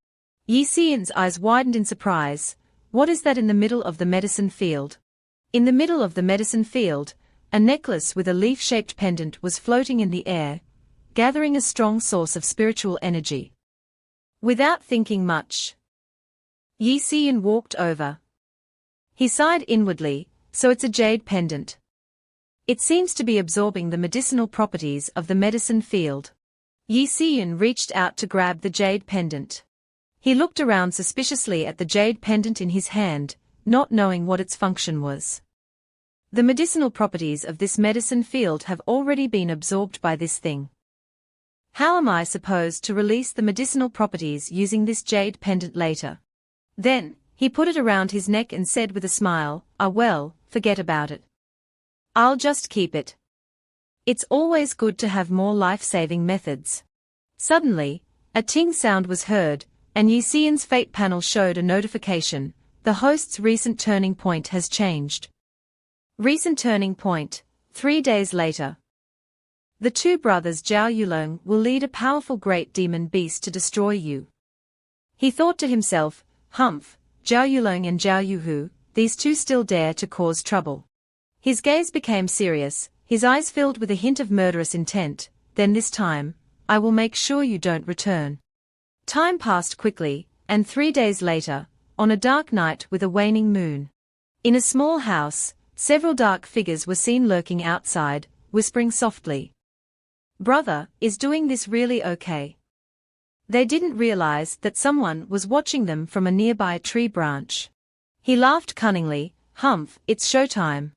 Yi Xian's eyes widened in surprise. "What is that in the middle of the medicine field?" In the middle of the medicine field, a necklace with a leaf-shaped pendant was floating in the air, gathering a strong source of spiritual energy. Without thinking much, Yi Xian walked over. He sighed inwardly. So it's a jade pendant. It seems to be absorbing the medicinal properties of the medicine field. Yi Xian reached out to grab the jade pendant. He looked around suspiciously at the jade pendant in his hand, not knowing what its function was. The medicinal properties of this medicine field have already been absorbed by this thing. How am I supposed to release the medicinal properties using this jade pendant later? Then, he put it around his neck and said with a smile, "Ah well, forget about it. I'll just keep it. It's always good to have more life-saving methods." Suddenly, a ting sound was heard, and Yi Xian's fate panel showed a notification. The host's recent turning point has changed. Recent turning point, 3 days later. The two brothers Zhao Yulong will lead a powerful great demon beast to destroy you. He thought to himself, "Humph, Zhao Yulong and Zhao Yuhu, these two still dare to cause trouble." His gaze became serious, his eyes filled with a hint of murderous intent. "Then this time, I will make sure you don't return." Time passed quickly, and 3 days later, on a dark night with a waning moon, in a small house, several dark figures were seen lurking outside, whispering softly. "Brother, is doing this really okay?" They didn't realize that someone was watching them from a nearby tree branch. He laughed cunningly. "Humph, it's showtime."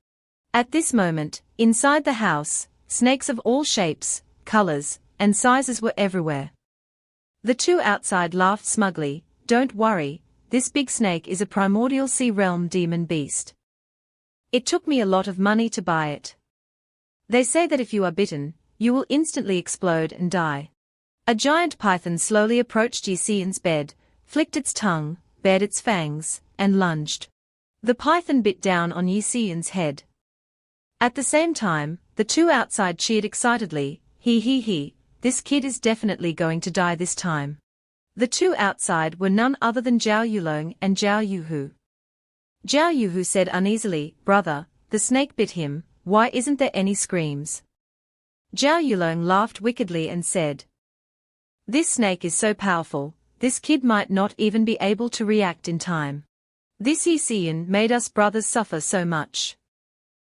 At this moment, inside the house, snakes of all shapes, colors, and sizes were everywhere. The two outside laughed smugly. "Don't worry, this big snake is a primordial sea realm demon beast. It took me a lot of money to buy it. They say that if you are bitten, you will instantly explode and die." A giant python slowly approached Yi Xian's bed, flicked its tongue, bared its fangs, and lunged. The python bit down on Yi Xian's head. At the same time, the two outside cheered excitedly. He, this kid is definitely going to die this time." The two outside were none other than Zhao Yulong and Zhao Yuhu. Zhao Yuhu said uneasily, "Brother, the snake bit him, why isn't there any screams?" Zhao Yulong laughed wickedly and said, "This snake is so powerful, this kid might not even be able to react in time. This Yi Xian made us brothers suffer so much.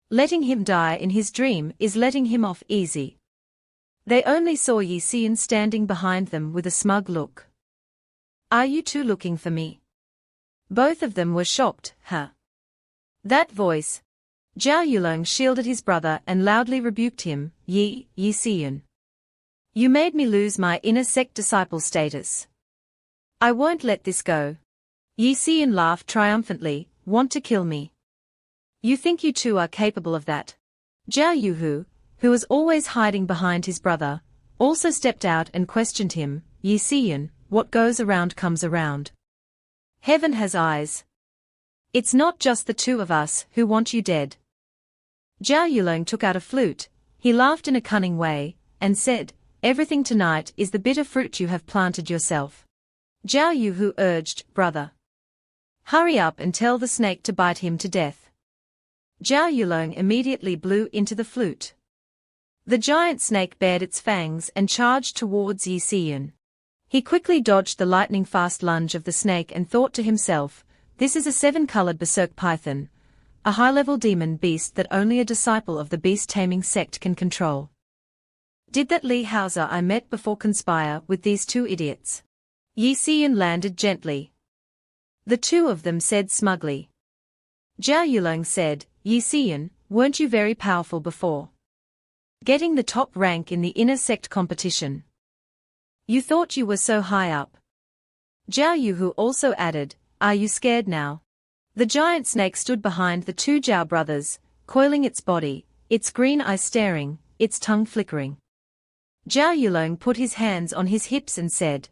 Letting him die in his dream is letting him off easy." They only saw Yi Xian standing behind them with a smug look. Are you two looking for me? Both of them were shocked, huh? That voice. Zhao Yulong shielded his brother and loudly rebuked him, Yi Xian. You made me lose my inner sect disciple status. I won't let this go. Yi Xian laughed triumphantly, want to kill me? You think you two are capable of that? Zhao Yuhu, who was always hiding behind his brother, also stepped out and questioned him, Yi Xian, what goes around comes around. Heaven has eyes. It's not just the two of us who want you dead. Zhao Yulong took out a flute, he laughed in a cunning way, and said, everything tonight is the bitter fruit you have planted yourself. Zhao Yuhu urged, brother. Hurry up and tell the snake to bite him to death. Zhao Yulong immediately blew into the flute. The giant snake bared its fangs and charged towards Yi Xian. He quickly dodged the lightning-fast lunge of the snake and thought to himself, this is a 7-colored berserk python, a high-level demon beast that only a disciple of the beast-taming sect can control. Did that Li Hauser I met before conspire with these two idiots? Yi Xian landed gently. The two of them said smugly. Zhao Yulong said, Yi Xian, weren't you very powerful before? Getting the top rank in the inner sect competition. You thought you were so high up. Zhao Yuhu also added, are you scared now? The giant snake stood behind the two Zhao brothers, coiling its body, its green eyes staring, its tongue flickering. Zhao Yulong put his hands on his hips and said,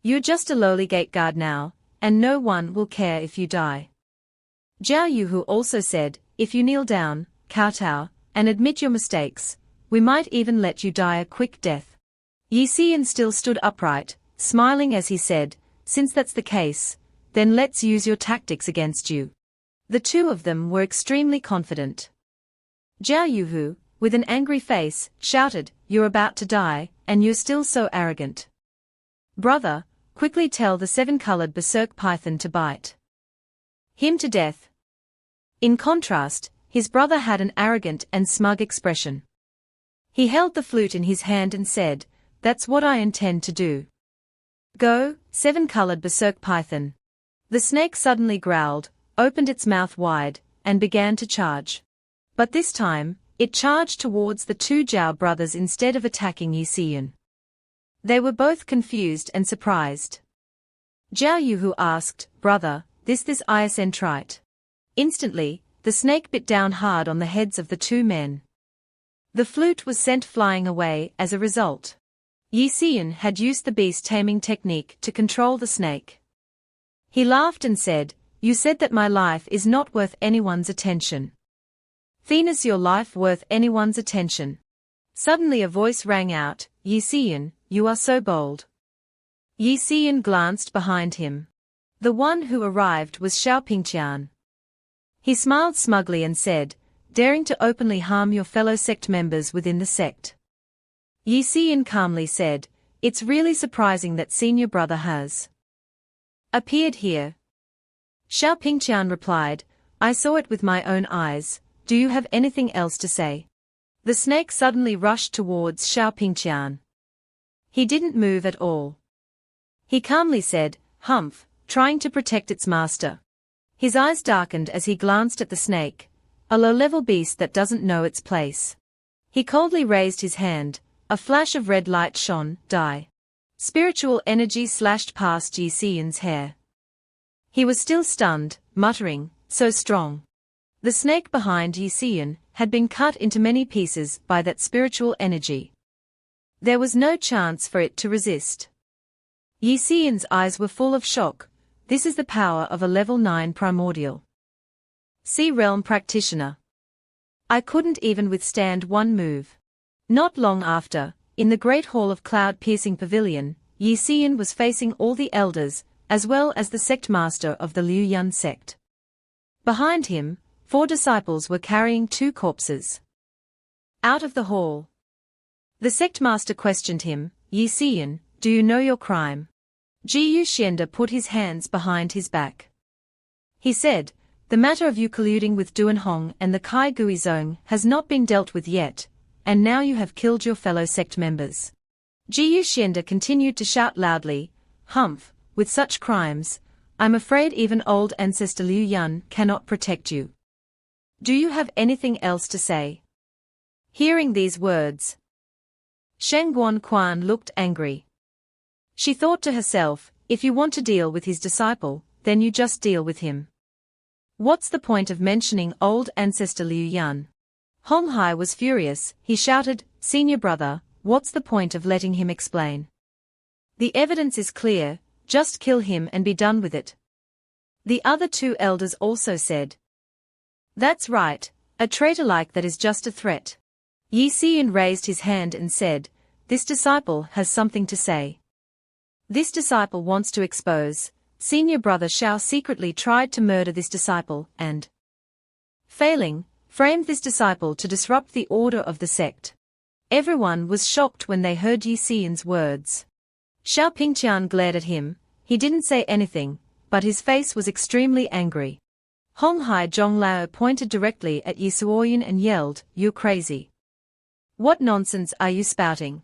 you're just a lowly gate guard now, and no one will care if you die. Zhao Yuhu also said, if you kneel down, kowtow, and admit your mistakes, we might even let you die a quick death. Yi Xian still stood upright, smiling as he said, since that's the case, then let's use your tactics against you. The two of them were extremely confident. Zhao Yuhu, with an angry face, shouted, you're about to die, and you're still so arrogant. Brother, quickly tell the 7-colored berserk python to bite him to death. In contrast, his brother had an arrogant and smug expression. He held the flute in his hand and said, that's what I intend to do. Go, 7-colored berserk python. The snake suddenly growled, opened its mouth wide, and began to charge. But this time, it charged towards the two Zhao brothers instead of attacking Yi Xian. They were both confused and surprised. Zhao Yuhu asked, brother, this ISN trite. Instantly, the snake bit down hard on the heads of the two men. The flute was sent flying away as a result. Yi Xian had used the beast taming technique to control the snake. He laughed and said, you said that my life is not worth anyone's attention. Then is your life worth anyone's attention? Suddenly a voice rang out, Yi Xian, you are so bold. Yi Xian glanced behind him. The one who arrived was Xiao Pingqian. He smiled smugly and said, daring to openly harm your fellow sect members within the sect. Yi Xian calmly said, it's really surprising that senior brother has appeared here. Xiao Pingqian replied, I saw it with my own eyes, do you have anything else to say? The snake suddenly rushed towards Xiao Pingqian. He didn't move at all. He calmly said, humph, trying to protect its master. His eyes darkened as he glanced at the snake, a low-level beast that doesn't know its place. He coldly raised his hand, a flash of red light shone, die. Spiritual energy slashed past Yi Xian's hair. He was still stunned, muttering, so strong. The snake behind Yi Xian had been cut into many pieces by that spiritual energy. There was no chance for it to resist. Yi Xian's eyes were full of shock. This is the power of a level 9 primordial Sea Realm practitioner. I couldn't even withstand one move. Not long after, in the Great Hall of Cloud-Piercing Pavilion, Yi Xian was facing all the elders, as well as the sect master of the Liu Yun sect. Behind him, 4 disciples were carrying 2 corpses. Out of the hall, the sect master questioned him, Yi Xian, do you know your crime? Jiyu Xianda put his hands behind his back. He said, the matter of you colluding with Duan Hong and the Kai Gui Zong has not been dealt with yet, and now you have killed your fellow sect members. Jiyu Xianda continued to shout loudly, "Humph, with such crimes, I'm afraid even old ancestor Liu Yan cannot protect you. Do you have anything else to say?" Hearing these words, Sheng Guan looked angry. She thought to herself, if you want to deal with his disciple, then you just deal with him. What's the point of mentioning old ancestor Liu Yan? Hong Hai was furious. He shouted, "Senior brother, what's the point of letting him explain? The evidence is clear, just kill him and be done with it." The other two elders also said, "That's right, a traitor like that is just a threat." Yi Xiyun raised his hand and said, "This disciple has something to say. This disciple wants to expose. Senior brother Shao secretly tried to murder this disciple and, failing, framed this disciple to disrupt the order of the sect." Everyone was shocked when they heard Yi Xiyun's words. Shao Pingqian glared at him. He didn't say anything, but his face was extremely angry. Hong Hai Zhonglao pointed directly at Yi Suoyun and yelled, "You're crazy. What nonsense are you spouting?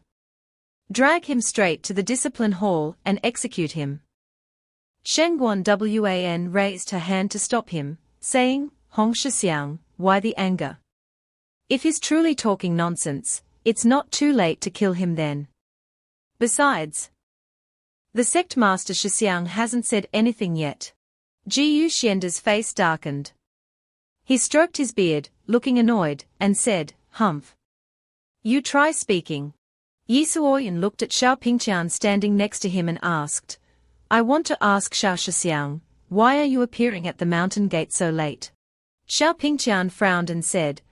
Drag him straight to the discipline hall and execute him." Shengguan Wan raised her hand to stop him, saying, "Hong Shixiang, why the anger? If he's truly talking nonsense, it's not too late to kill him then. Besides, the sect master Shixiang hasn't said anything yet." Jiyu Xianda's face darkened. He stroked his beard, looking annoyed, and said, "Humph. You try speaking." Yi Suoyun looked at Shao Pingqian standing next to him and asked, "I want to ask Shao Shixiang, why are you appearing at the mountain gate so late?" Shao Pingqian frowned and said,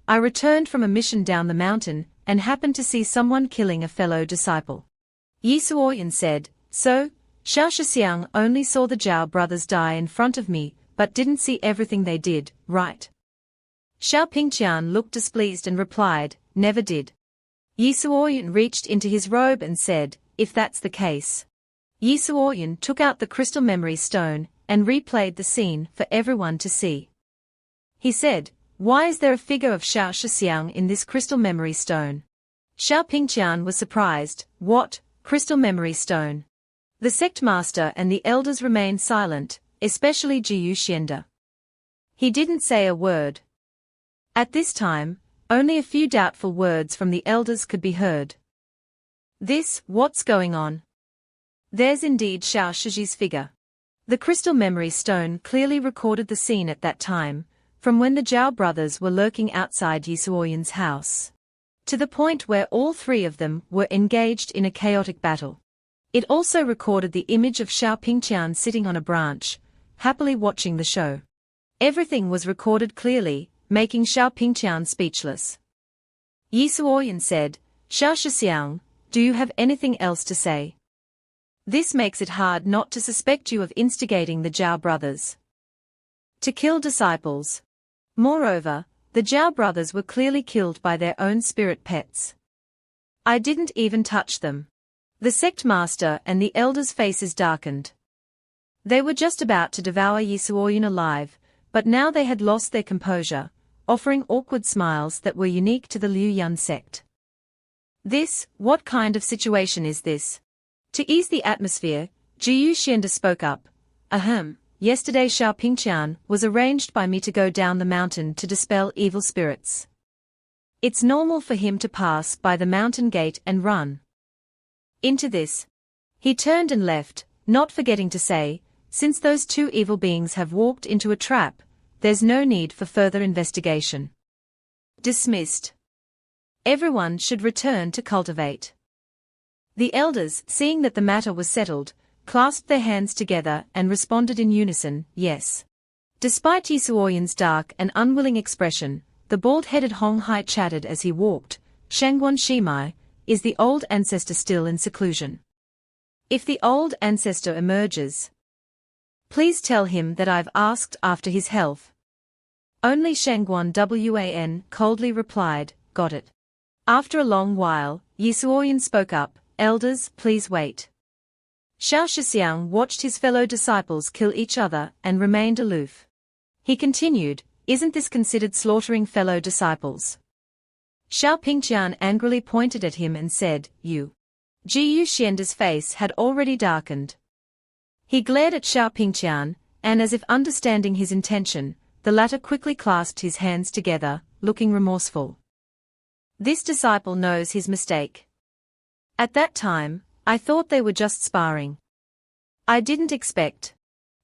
"I returned from a mission down the mountain, and happened to see someone killing a fellow disciple." Yi Suoyun said, "So, Shao Shixiang only saw the Zhao brothers die in front of me, but didn't see everything they did, right?" Shao Pingqian looked displeased and replied, "Never did." Yi Suoyun reached into his robe and said, "If that's the case." Yi Suoyun took out the crystal memory stone, and replayed the scene for everyone to see. He said, "Why is there a figure of Shao Shixiang in this crystal memory stone?" Shao Pingqian was surprised. "What, crystal memory stone?" The sect master and the elders remained silent, especially Jiyu Xianda. He didn't say a word. At this time, only a few doubtful words from the elders could be heard. What's going on? There's indeed Shao Shiji's figure." The crystal memory stone clearly recorded the scene at that time, from when the Zhao brothers were lurking outside Yi Suoyun's house, to the point where all three of them were engaged in a chaotic battle. It also recorded the image of Shao Pingqian sitting on a branch, happily watching the show. Everything was recorded clearly, making Shao Pingqian speechless. Yi Suoyun said, "Shao Shixiang, do you have anything else to say? This makes it hard not to suspect you of instigating the Zhao brothers to kill disciples. Moreover, the Zhao brothers were clearly killed by their own spirit pets. I didn't even touch them." The sect master and the elders' faces darkened. They were just about to devour Yi Suoyun alive, but now they had lost their composure, offering awkward smiles that were unique to the Liu Yan sect. What kind of situation is this? To ease the atmosphere, Jiyu Xianda spoke up. Yesterday Shao Pingqian was arranged by me to go down the mountain to dispel evil spirits. It's normal for him to pass by the mountain gate and run into this. He turned and left, not forgetting to say, since those two evil beings have walked into a trap, there's no need for further investigation. Dismissed. Everyone should return to cultivate. The elders, seeing that the matter was settled, clasped their hands together and responded in unison, "Yes." Despite Yi Suoyun's dark and unwilling expression, the bald-headed Hong Hai chattered as he walked. "Shangguan Shimai, is the old ancestor still in seclusion? If the old ancestor emerges, please tell him that I've asked after his health." Only Shangguan Wan coldly replied, "Got it." After a long while, Yi Suoyun spoke up, "Elders, please wait." Shao Shixiang watched his fellow disciples kill each other and remained aloof. He continued, "Isn't this considered slaughtering fellow disciples? Xiao Pingqian angrily pointed at him and said, "You." Jiyu Xianda's face had already darkened. He glared at Xiao Pingqian, and as if understanding his intention, the latter quickly clasped his hands together, looking remorseful. This disciple knows his mistake. At that time, I thought they were just sparring. I didn't expect.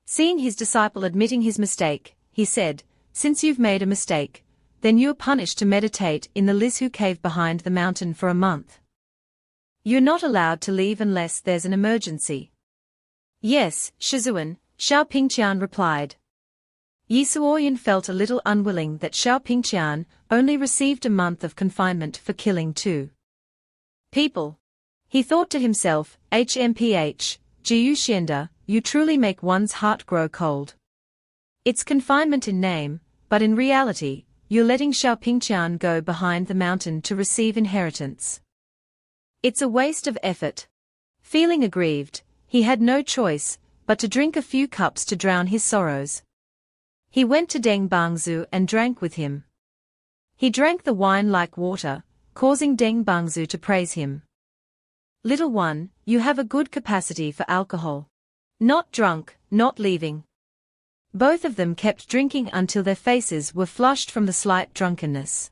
Seeing his disciple admitting his mistake, he said, "Since you've made a mistake, then you are punished to meditate in the Lisu cave behind the mountain for a month. You're not allowed to leave unless there's an emergency." "Yes, Shizuan," Xiao Pingqian replied. Yi Suoyan felt a little unwilling that Xiao Pingqian only received a month of confinement for killing 2 people. He thought to himself, HMPH, Jiyu Xianda, you truly make one's heart grow cold. It's confinement in name, but in reality, you're letting Xiao Pingqian go behind the mountain to receive inheritance. It's a waste of effort. Feeling aggrieved, he had no choice but to drink a few cups to drown his sorrows. He went to Deng Bangzu and drank with him. He drank the wine like water, causing Deng Bangzu to praise him. "Little one, you have a good capacity for alcohol. Not drunk, not leaving." Both of them kept drinking until their faces were flushed from the slight drunkenness.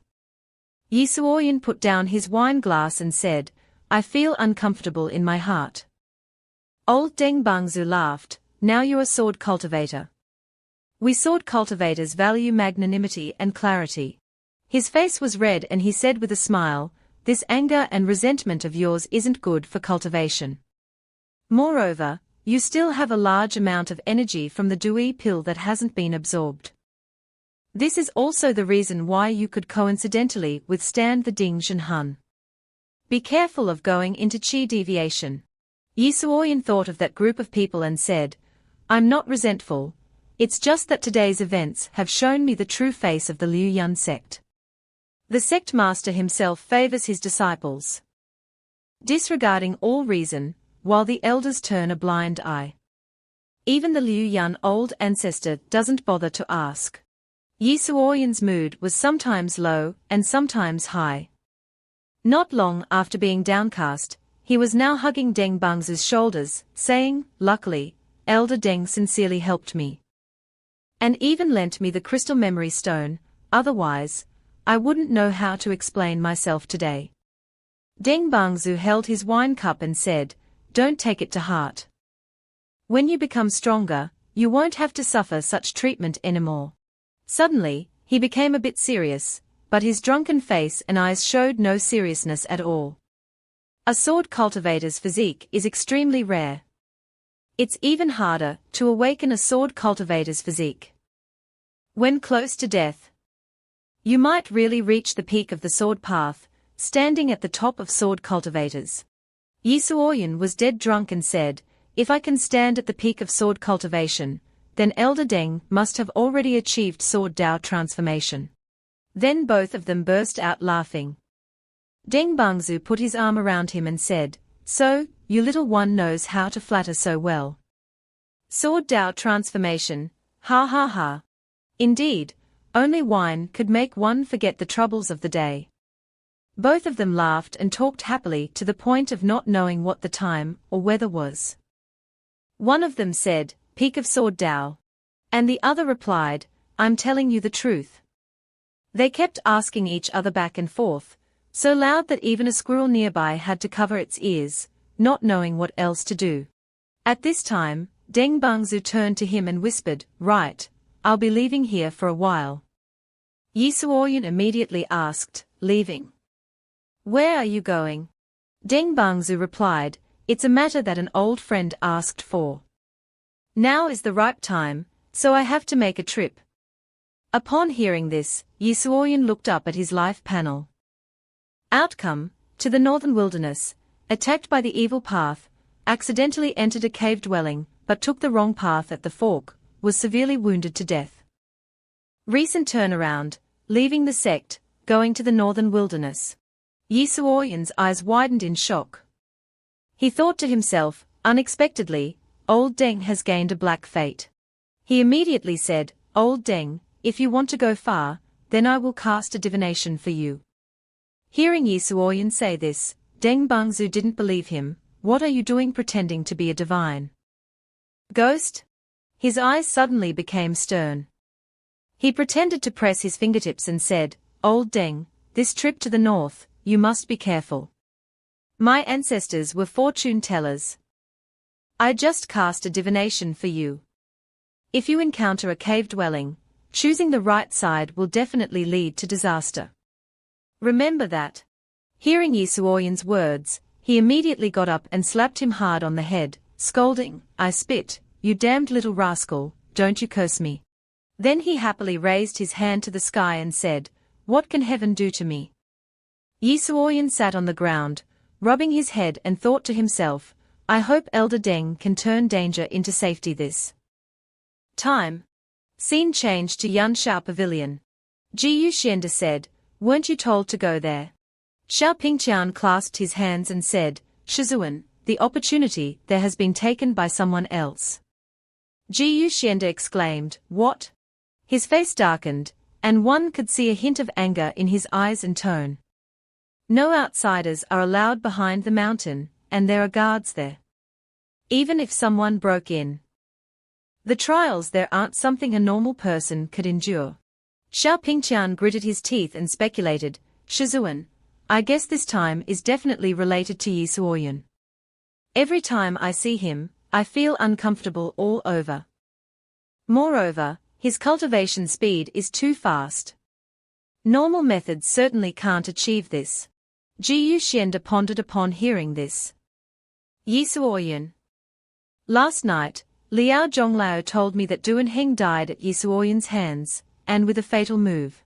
Yi Suoyan put down his wine glass and said, "I feel uncomfortable in my heart." Old Deng Bangzu laughed, "Now you're a sword cultivator. We sword cultivators value magnanimity and clarity." His face was red and he said with a smile, "This anger and resentment of yours isn't good for cultivation. Moreover, you still have a large amount of energy from the Dui pill that hasn't been absorbed. This is also the reason why you could coincidentally withstand the Ding Zhenhan. Be careful of going into qi deviation." Yi Suoyan thought of that group of people and said, "I'm not resentful. It's just that today's events have shown me the true face of the Liu Yun sect. The sect master himself favors his disciples, disregarding all reason, while the elders turn a blind eye. Even the Liu Yun old ancestor doesn't bother to ask." Yi Suoyan's mood was sometimes low and sometimes high. Not long after being downcast, he was now hugging Deng Bangzu's shoulders, saying, "Luckily, Elder Deng sincerely helped me. And even lent me the crystal memory stone, otherwise, I wouldn't know how to explain myself today." Deng Bangzu held his wine cup and said, "Don't take it to heart. When you become stronger, you won't have to suffer such treatment anymore." Suddenly, he became a bit serious, but his drunken face and eyes showed no seriousness at all. A sword cultivator's physique is extremely rare. It's even harder to awaken a sword cultivator's physique. When close to death, you might really reach the peak of the sword path, standing at the top of sword cultivators. Yi Suoyan was dead drunk and said, "If I can stand at the peak of sword cultivation, then Elder Deng must have already achieved sword Dao transformation." Then both of them burst out laughing. Deng Bangzu put his arm around him and said, "So, you little one knows how to flatter so well. Sword Dao transformation, ha ha ha. Indeed, only wine could make one forget the troubles of the day." Both of them laughed and talked happily to the point of not knowing what the time or weather was. One of them said, "Peak of Sword Dao." And the other replied, "I'm telling you the truth." They kept asking each other back and forth, so loud that even a squirrel nearby had to cover its ears, not knowing what else to do. At this time, Deng Bangzu turned to him and whispered, "Right, I'll be leaving here for a while." Yi Suoyan immediately asked, "Leaving? Where are you going?" Deng Bangzu replied, "It's a matter that an old friend asked for. Now is the ripe time, so I have to make a trip." Upon hearing this, Yi Suoyan looked up at his life panel. Outcome, to the northern wilderness, attacked by the evil path, accidentally entered a cave dwelling, but took the wrong path at the fork, was severely wounded to death. Recent turnaround, leaving the sect, going to the northern wilderness. Yi Suoyan's eyes widened in shock. He thought to himself, unexpectedly, Old Deng has gained a black fate. He immediately said, "Old Deng, if you want to go far, then I will cast a divination for you." Hearing Yi Suoyan say this, Deng Bangzu didn't believe him. What are you doing pretending to be a divine ghost? His eyes suddenly became stern. He pretended to press his fingertips and said, Old Deng, this trip to the north, you must be careful. My ancestors were fortune tellers. I just cast a divination for you. If you encounter a cave dwelling, choosing the right side will definitely lead to disaster. Remember that. Hearing Yi Suoyan's words, he immediately got up and slapped him hard on the head, scolding, I spit, you damned little rascal, don't you curse me. Then he happily raised his hand to the sky and said, What can heaven do to me? Yi Suoyan sat on the ground, rubbing his head and thought to himself, I hope Elder Deng can turn danger into safety this time. Scene changed to Yanshao Pavilion. Ji Yuxianda said, Weren't you told to go there? Xiao Pingqian clasped his hands and said, Shizuan, the opportunity there has been taken by someone else. Ji Yuxianda exclaimed, What? His face darkened, and one could see a hint of anger in his eyes and tone. No outsiders are allowed behind the mountain, and there are guards there. Even if someone broke in. The trials there aren't something a normal person could endure. Xiao Pingqian gritted his teeth and speculated, Shizuan, I guess this time is definitely related to Yi Suoyan. Every time I see him, I feel uncomfortable all over. Moreover, his cultivation speed is too fast. Normal methods certainly can't achieve this. Ji Yuxianda pondered upon hearing this. Yi Suoyan. Last night, Liao Zhonglao told me that Duan Heng died at Yi Suoyan's hands, and with a fatal move.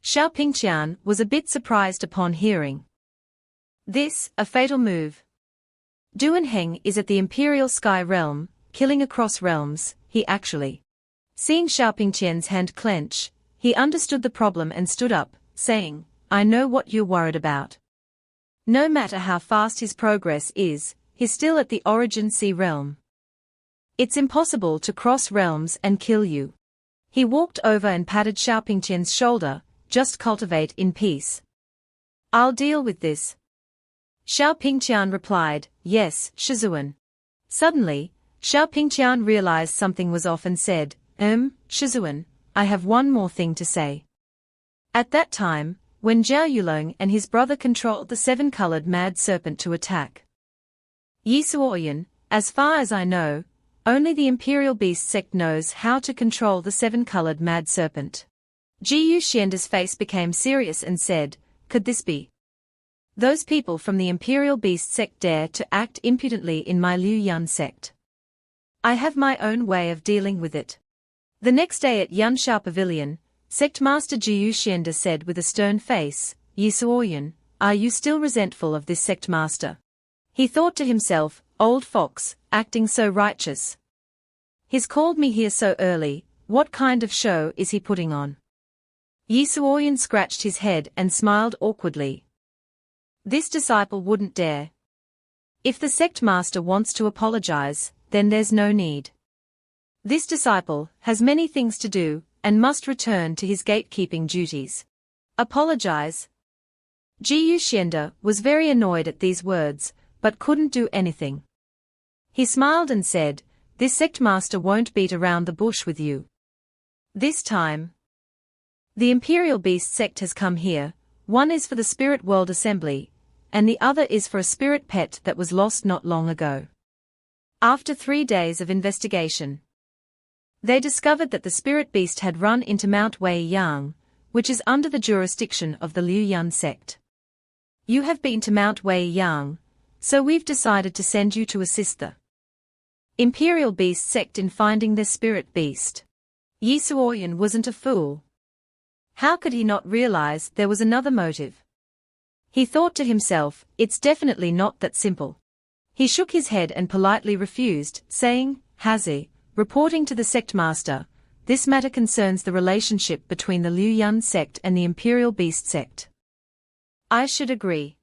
Xiao Pingqian was a bit surprised upon hearing this, a fatal move. Duan Heng is at the Imperial Sky Realm, killing across realms, he actually. Seeing Xiao Pingqian's hand clench, he understood the problem and stood up, saying, I know what you're worried about. No matter how fast his progress is, he's still at the Origin Sea realm. It's impossible to cross realms and kill you. He walked over and patted Xiao Pingqian's shoulder, just cultivate in peace. I'll deal with this. Xiao Pingqian replied, Yes, Shizuan. Suddenly, Xiao Pingqian realized something was off and said, Shizuan, I have one more thing to say. At that time, when Zhao Yulong and his brother controlled the seven-colored mad serpent to attack Yi Suoyan, as far as I know, only the Imperial Beast sect knows how to control the seven-colored mad serpent. Ji Yuxianda's face became serious and said, Could this be? Those people from the Imperial Beast sect dare to act impudently in my Liu Yan sect. I have my own way of dealing with it. The next day at Yanshao Pavilion, Sect Master Ji Yuxianda said with a stern face, Yi Suoyan, are you still resentful of this sect master? He thought to himself, Old fox, acting so righteous. He's called me here so early, what kind of show is he putting on? Yi Suoyan scratched his head and smiled awkwardly. This disciple wouldn't dare. If the sect master wants to apologize, then there's no need. This disciple has many things to do, and must return to his gatekeeping duties. Apologize? Ji Yuxianda was very annoyed at these words, but couldn't do anything. He smiled and said, This sect master won't beat around the bush with you. This time, the Imperial Beast sect has come here. One is for the Spirit World Assembly, and the other is for a spirit pet that was lost not long ago. After 3 days of investigation, they discovered that the spirit beast had run into Mount Weiyang, which is under the jurisdiction of the Liu Yan sect. You have been to Mount Weiyang, so we've decided to send you to assist the Imperial Beast sect in finding their spirit beast. Yi Suoyan wasn't a fool. How could he not realize there was another motive? He thought to himself, it's definitely not that simple. He shook his head and politely refused, saying, Hazi, reporting to the sect master, this matter concerns the relationship between the Liu Yan sect and the Imperial Beast sect. I should agree.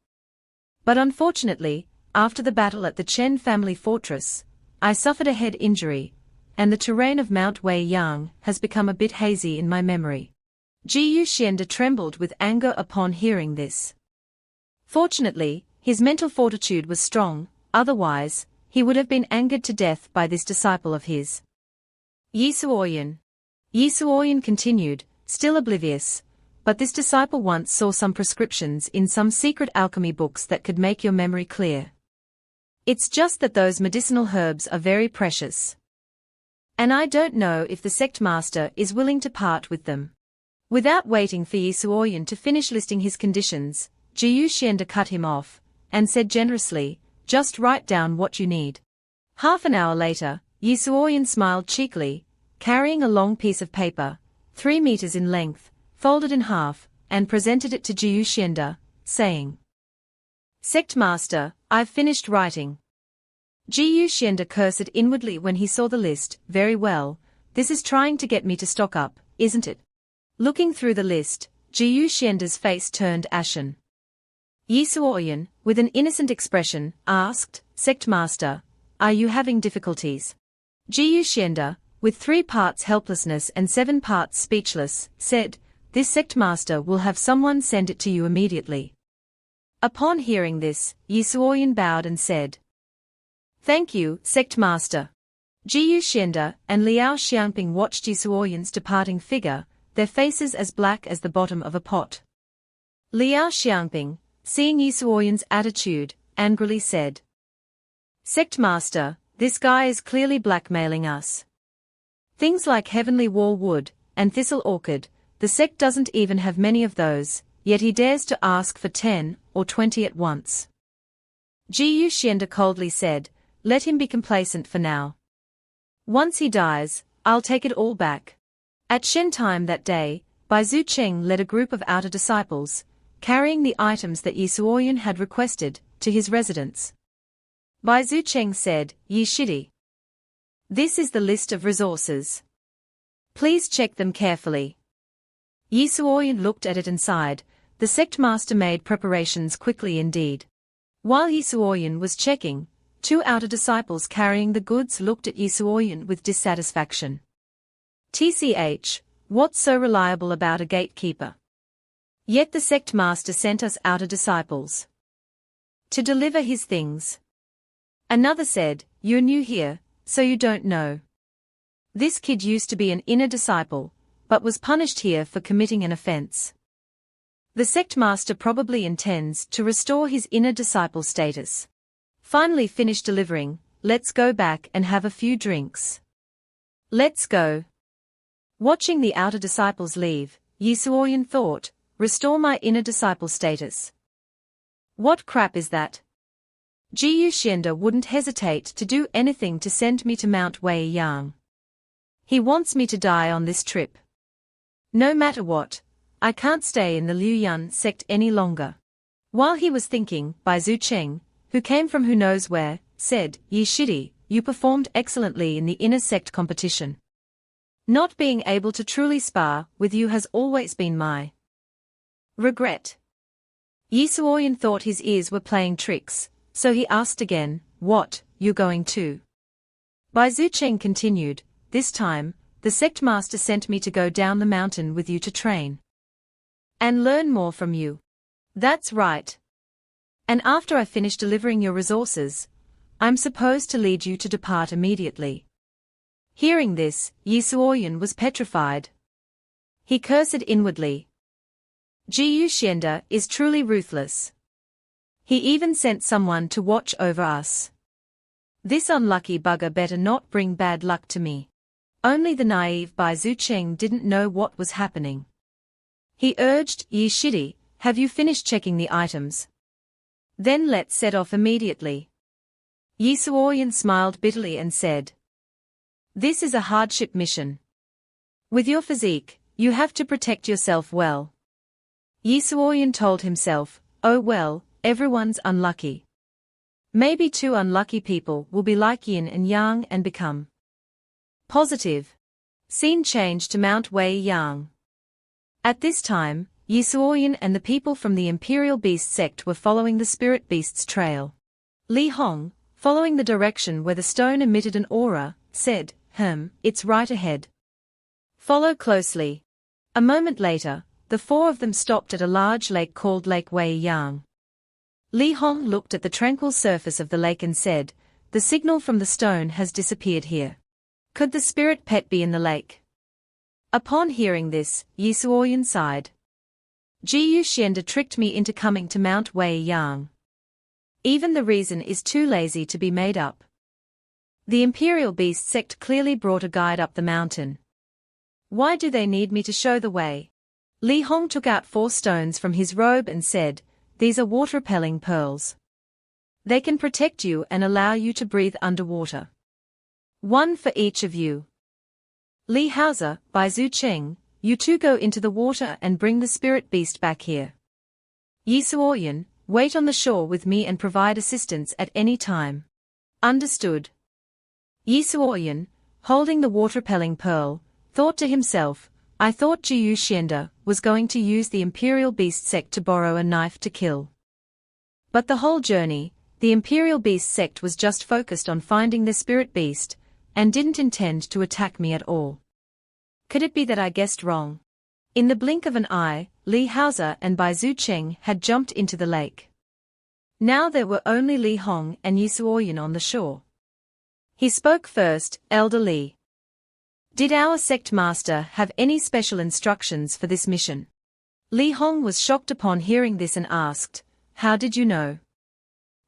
But unfortunately, after the battle at the Chen family fortress, I suffered a head injury, and the terrain of Mount Weiyang has become a bit hazy in my memory. Ji Yuxianda trembled with anger upon hearing this. Fortunately, his mental fortitude was strong, otherwise, he would have been angered to death by this disciple of his. Yi Suoyan. Yi Suoyan continued, still oblivious, but this disciple once saw some prescriptions in some secret alchemy books that could make your memory clear. It's just that those medicinal herbs are very precious. And I don't know if the sect master is willing to part with them. Without waiting for Yi Suoyan to finish listing his conditions, Jiyu Xianda cut him off, and said generously, just write down what you need. Half an hour later, Yi Suoyan smiled cheekily, carrying a long piece of paper, 3 meters in length, folded in half, and presented it to Jiyu Xianda, saying, Sect Master, I've finished writing. Jiyu Xianda cursed inwardly when he saw the list. Very well, this is trying to get me to stock up, isn't it? Looking through the list, Jiyu Xianda's face turned ashen. Yi Suoyan, with an innocent expression, asked, Sect Master, are you having difficulties? Jiyu Xianda, with 3 parts helplessness and 7 parts speechless, said, this sect master will have someone send it to you immediately. Upon hearing this, Yi Suoyan bowed and said, Thank you, sect master. Jiyu Xianda and Liao Xiangping watched Yi Suoyan's departing figure, their faces as black as the bottom of a pot. Liao Xiangping, seeing Yi Suoyan's attitude, angrily said, Sect master, this guy is clearly blackmailing us. Things like heavenly wall wood and thistle orchid, the sect doesn't even have many of those, yet he dares to ask for 10 or 20 at once. Jiyu Xianda coldly said, let him be complacent for now. Once he dies, I'll take it all back. At Shen time that day, Bai Zucheng led a group of outer disciples, carrying the items that Yi Suoyan had requested, to his residence. Bai Zucheng said, Yi Shidi. This is the list of resources. Please check them carefully. Yi Suoyan looked at it and sighed. The sect master made preparations quickly indeed. While Yi Suoyan was checking, 2 outer disciples carrying the goods looked at Yi Suoyan with dissatisfaction. TCH, what's so reliable about a gatekeeper? Yet the sect master sent us outer disciples to deliver his things. Another said, you're new here, so you don't know. This kid used to be an inner disciple, but was punished here for committing an offense. The sect master probably intends to restore his inner disciple status. Finally finished delivering, let's go back and have a few drinks. Let's go. Watching the outer disciples leave, Yi Suoyan thought, restore my inner disciple status. What crap is that? Jiyu Xianda wouldn't hesitate to do anything to send me to Mount Weiyang. He wants me to die on this trip. No matter what, I can't stay in the Liuyuan sect any longer. While he was thinking, Bai Zucheng, who came from who knows where, said, Yi Shidi, you performed excellently in the inner sect competition. Not being able to truly spar with you has always been my regret. Yi Suoyan thought his ears were playing tricks, so he asked again, what, you going to? Bai Zucheng continued, this time, the sect master sent me to go down the mountain with you to train and learn more from you. That's right. And after I finish delivering your resources, I'm supposed to lead you to depart immediately. Hearing this, Yi Suoyan was petrified. He cursed inwardly. Jiyu Xianda is truly ruthless. He even sent someone to watch over us. This unlucky bugger better not bring bad luck to me. Only the naive Bai Zucheng didn't know what was happening. He urged, Yi Shidi, have you finished checking the items? Then let's set off immediately. Yi Suoyan smiled bitterly and said, this is a hardship mission. With your physique, you have to protect yourself well. Yi Suoyan told himself, oh well, everyone's unlucky. Maybe 2 unlucky people will be like yin and yang and become positive. Scene change to Mount Weiyang. At this time, Yi Suoyan and the people from the Imperial Beast sect were following the Spirit Beast's trail. Li Hong, following the direction where the stone emitted an aura, said, it's right ahead. Follow closely. A moment later, the 4 of them stopped at a large lake called Lake Weiyang. Li Hong looked at the tranquil surface of the lake and said, "The signal from the stone has disappeared here. Could the spirit pet be in the lake?" Upon hearing this, Yi Suoyan sighed. Jiyu Xianda tricked me into coming to Mount Wei Yang. Even the reason is too lazy to be made up. The Imperial Beast sect clearly brought a guide up the mountain. Why do they need me to show the way? Li Hong took out 4 stones from his robe and said, "These are water-repelling pearls. They can protect you and allow you to breathe underwater. 1 for each of you. Li Haozi, Bai Zhu Cheng, you 2 go into the water and bring the spirit beast back here. Yi Suoyan, wait on the shore with me and provide assistance at any time." Understood. Yi Suoyan, holding the water-repelling pearl, thought to himself, "I thought Jiyu Xianda was going to use the Imperial Beast sect to borrow a knife to kill." But the whole journey, the Imperial Beast sect was just focused on finding the spirit beast, and didn't intend to attack me at all. Could it be that I guessed wrong? In the blink of an eye, Li Haozi and Bai Zhu Cheng had jumped into the lake. Now there were only Li Hong and Yi Suoyan on the shore. He spoke first, "Elder Li. Did our sect master have any special instructions for this mission?" Li Hong was shocked upon hearing this and asked, "How did you know?"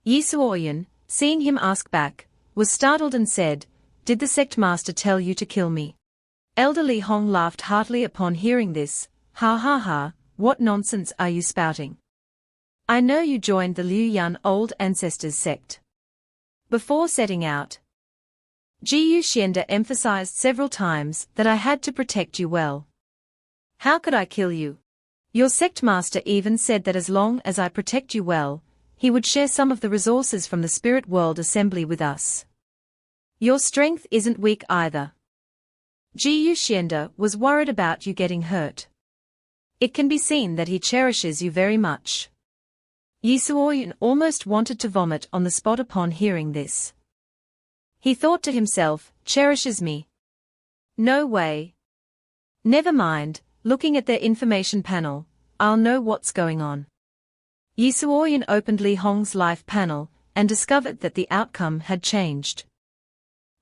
Yi Suoyan, seeing him ask back, was startled and said, "Did the sect master tell you to kill me?" Elder Li Hong laughed heartily upon hearing this. "Ha ha ha, what nonsense are you spouting? I know you joined the Liu Yan old ancestors sect. Before setting out, Jiyu Xianda emphasized several times that I had to protect you well. How could I kill you? Your sect master even said that as long as I protect you well, he would share some of the resources from the spirit world assembly with us. Your strength isn't weak either. Jiyu Xianda was worried about you getting hurt. It can be seen that he cherishes you very much." Yi Suoyan almost wanted to vomit on the spot upon hearing this. He thought to himself, "Cherishes me? No way. Never mind, looking at their information panel, I'll know what's going on." Yi Suoyan opened Li Hong's life panel, and discovered that the outcome had changed.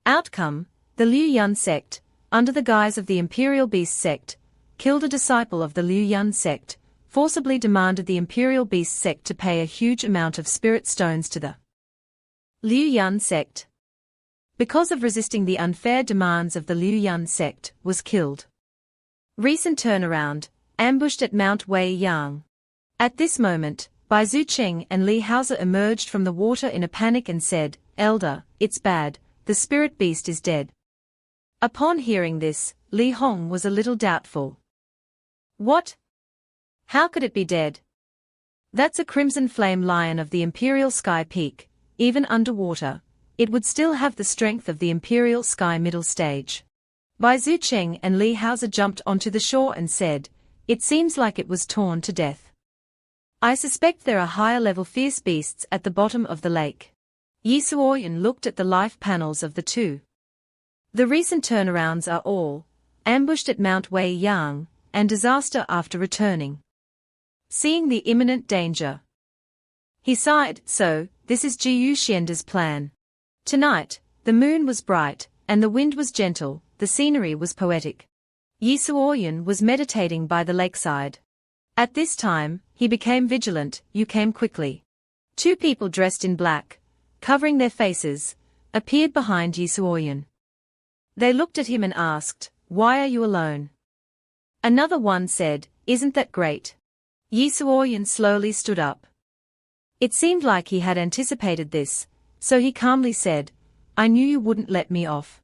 Outcome: the Liu Yan sect, under the guise of the Imperial Beast sect, killed a disciple of the Liu Yan sect, forcibly demanded the Imperial Beast sect to pay a huge amount of spirit stones to the Liu Yan sect. Because of resisting the unfair demands of the Liu Yan sect, was killed. Recent turnaround, ambushed at Mount Wei Yang. At this moment, Bai Zhu Cheng and Li Haozi emerged from the water in a panic and said, "Elder, it's bad, the spirit beast is dead." Upon hearing this, Li Hong was a little doubtful. "What? How could it be dead? That's a crimson flame lion of the Imperial Sky Peak. Even underwater, it would still have the strength of the Imperial Sky Middle Stage." Bai Zhu Cheng and Li Haozi jumped onto the shore and said, "It seems like it was torn to death. I suspect there are higher-level fierce beasts at the bottom of the lake." Yi Suoyan looked at the life panels of the 2. The recent turnarounds are all ambushed at Mount Wei Yang, and disaster after returning. Seeing the imminent danger, he sighed. "So, this is Jiyu Xianda's plan." Tonight, the moon was bright, and the wind was gentle, the scenery was poetic. Yi Suoyan was meditating by the lakeside. At this time, he became vigilant. "You came quickly." 2 people dressed in black, covering their faces, appeared behind Yi Suoyan. They looked at him and asked, "Why are you alone?" Another one said, "Isn't that great?" Yi Suoyan slowly stood up. It seemed like he had anticipated this, so he calmly said, "I knew you wouldn't let me off."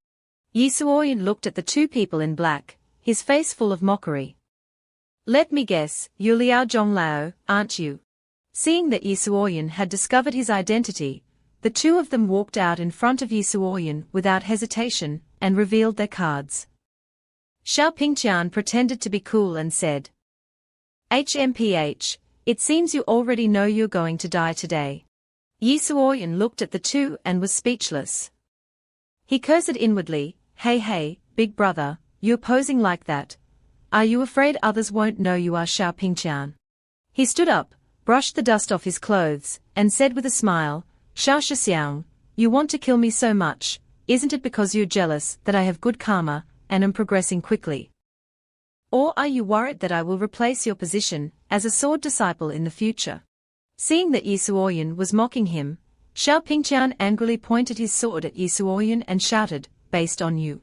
Yi Suoyan looked at the 2 people in black, his face full of mockery. "Let me guess, you're Liao Zhonglao, aren't you?" Seeing that Yi Suoyan had discovered his identity, the 2 of them walked out in front of Yi Suoyan without hesitation, and revealed their cards. Xiao Pingqian pretended to be cool and said, "HMPH, it seems you already know you're going to die today." Yi Suoyan looked at the 2 and was speechless. He cursed inwardly, Hey, big brother, you're posing like that. Are you afraid others won't know you are Xiao Pingqian?" He stood up, brushed the dust off his clothes, and said with a smile, Xiao Shixiang, you want to kill me so much, isn't it because you're jealous that I have good karma, and am progressing quickly? Or are you worried that I will replace your position as a sword disciple in the future? Seeing that Yi Suoyan was mocking him, Xiao Pingqian angrily pointed his sword at Yi Suoyan and shouted, based on you,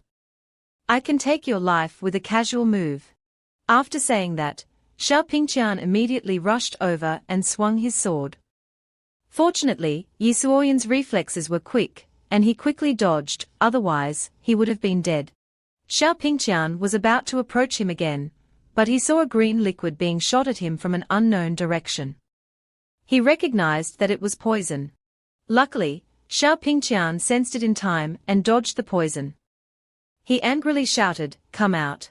I can take your life with a casual move. After saying that, Xiao Pingqian immediately rushed over and swung his sword. Fortunately, Yi Suoyan's reflexes were quick, and he quickly dodged, otherwise, he would have been dead. Xiao Pingqian was about to approach him again, but he saw a green liquid being shot at him from an unknown direction. He recognized that it was poison. Luckily, Xiao Pingqian sensed it in time and dodged the poison. He angrily shouted, come out.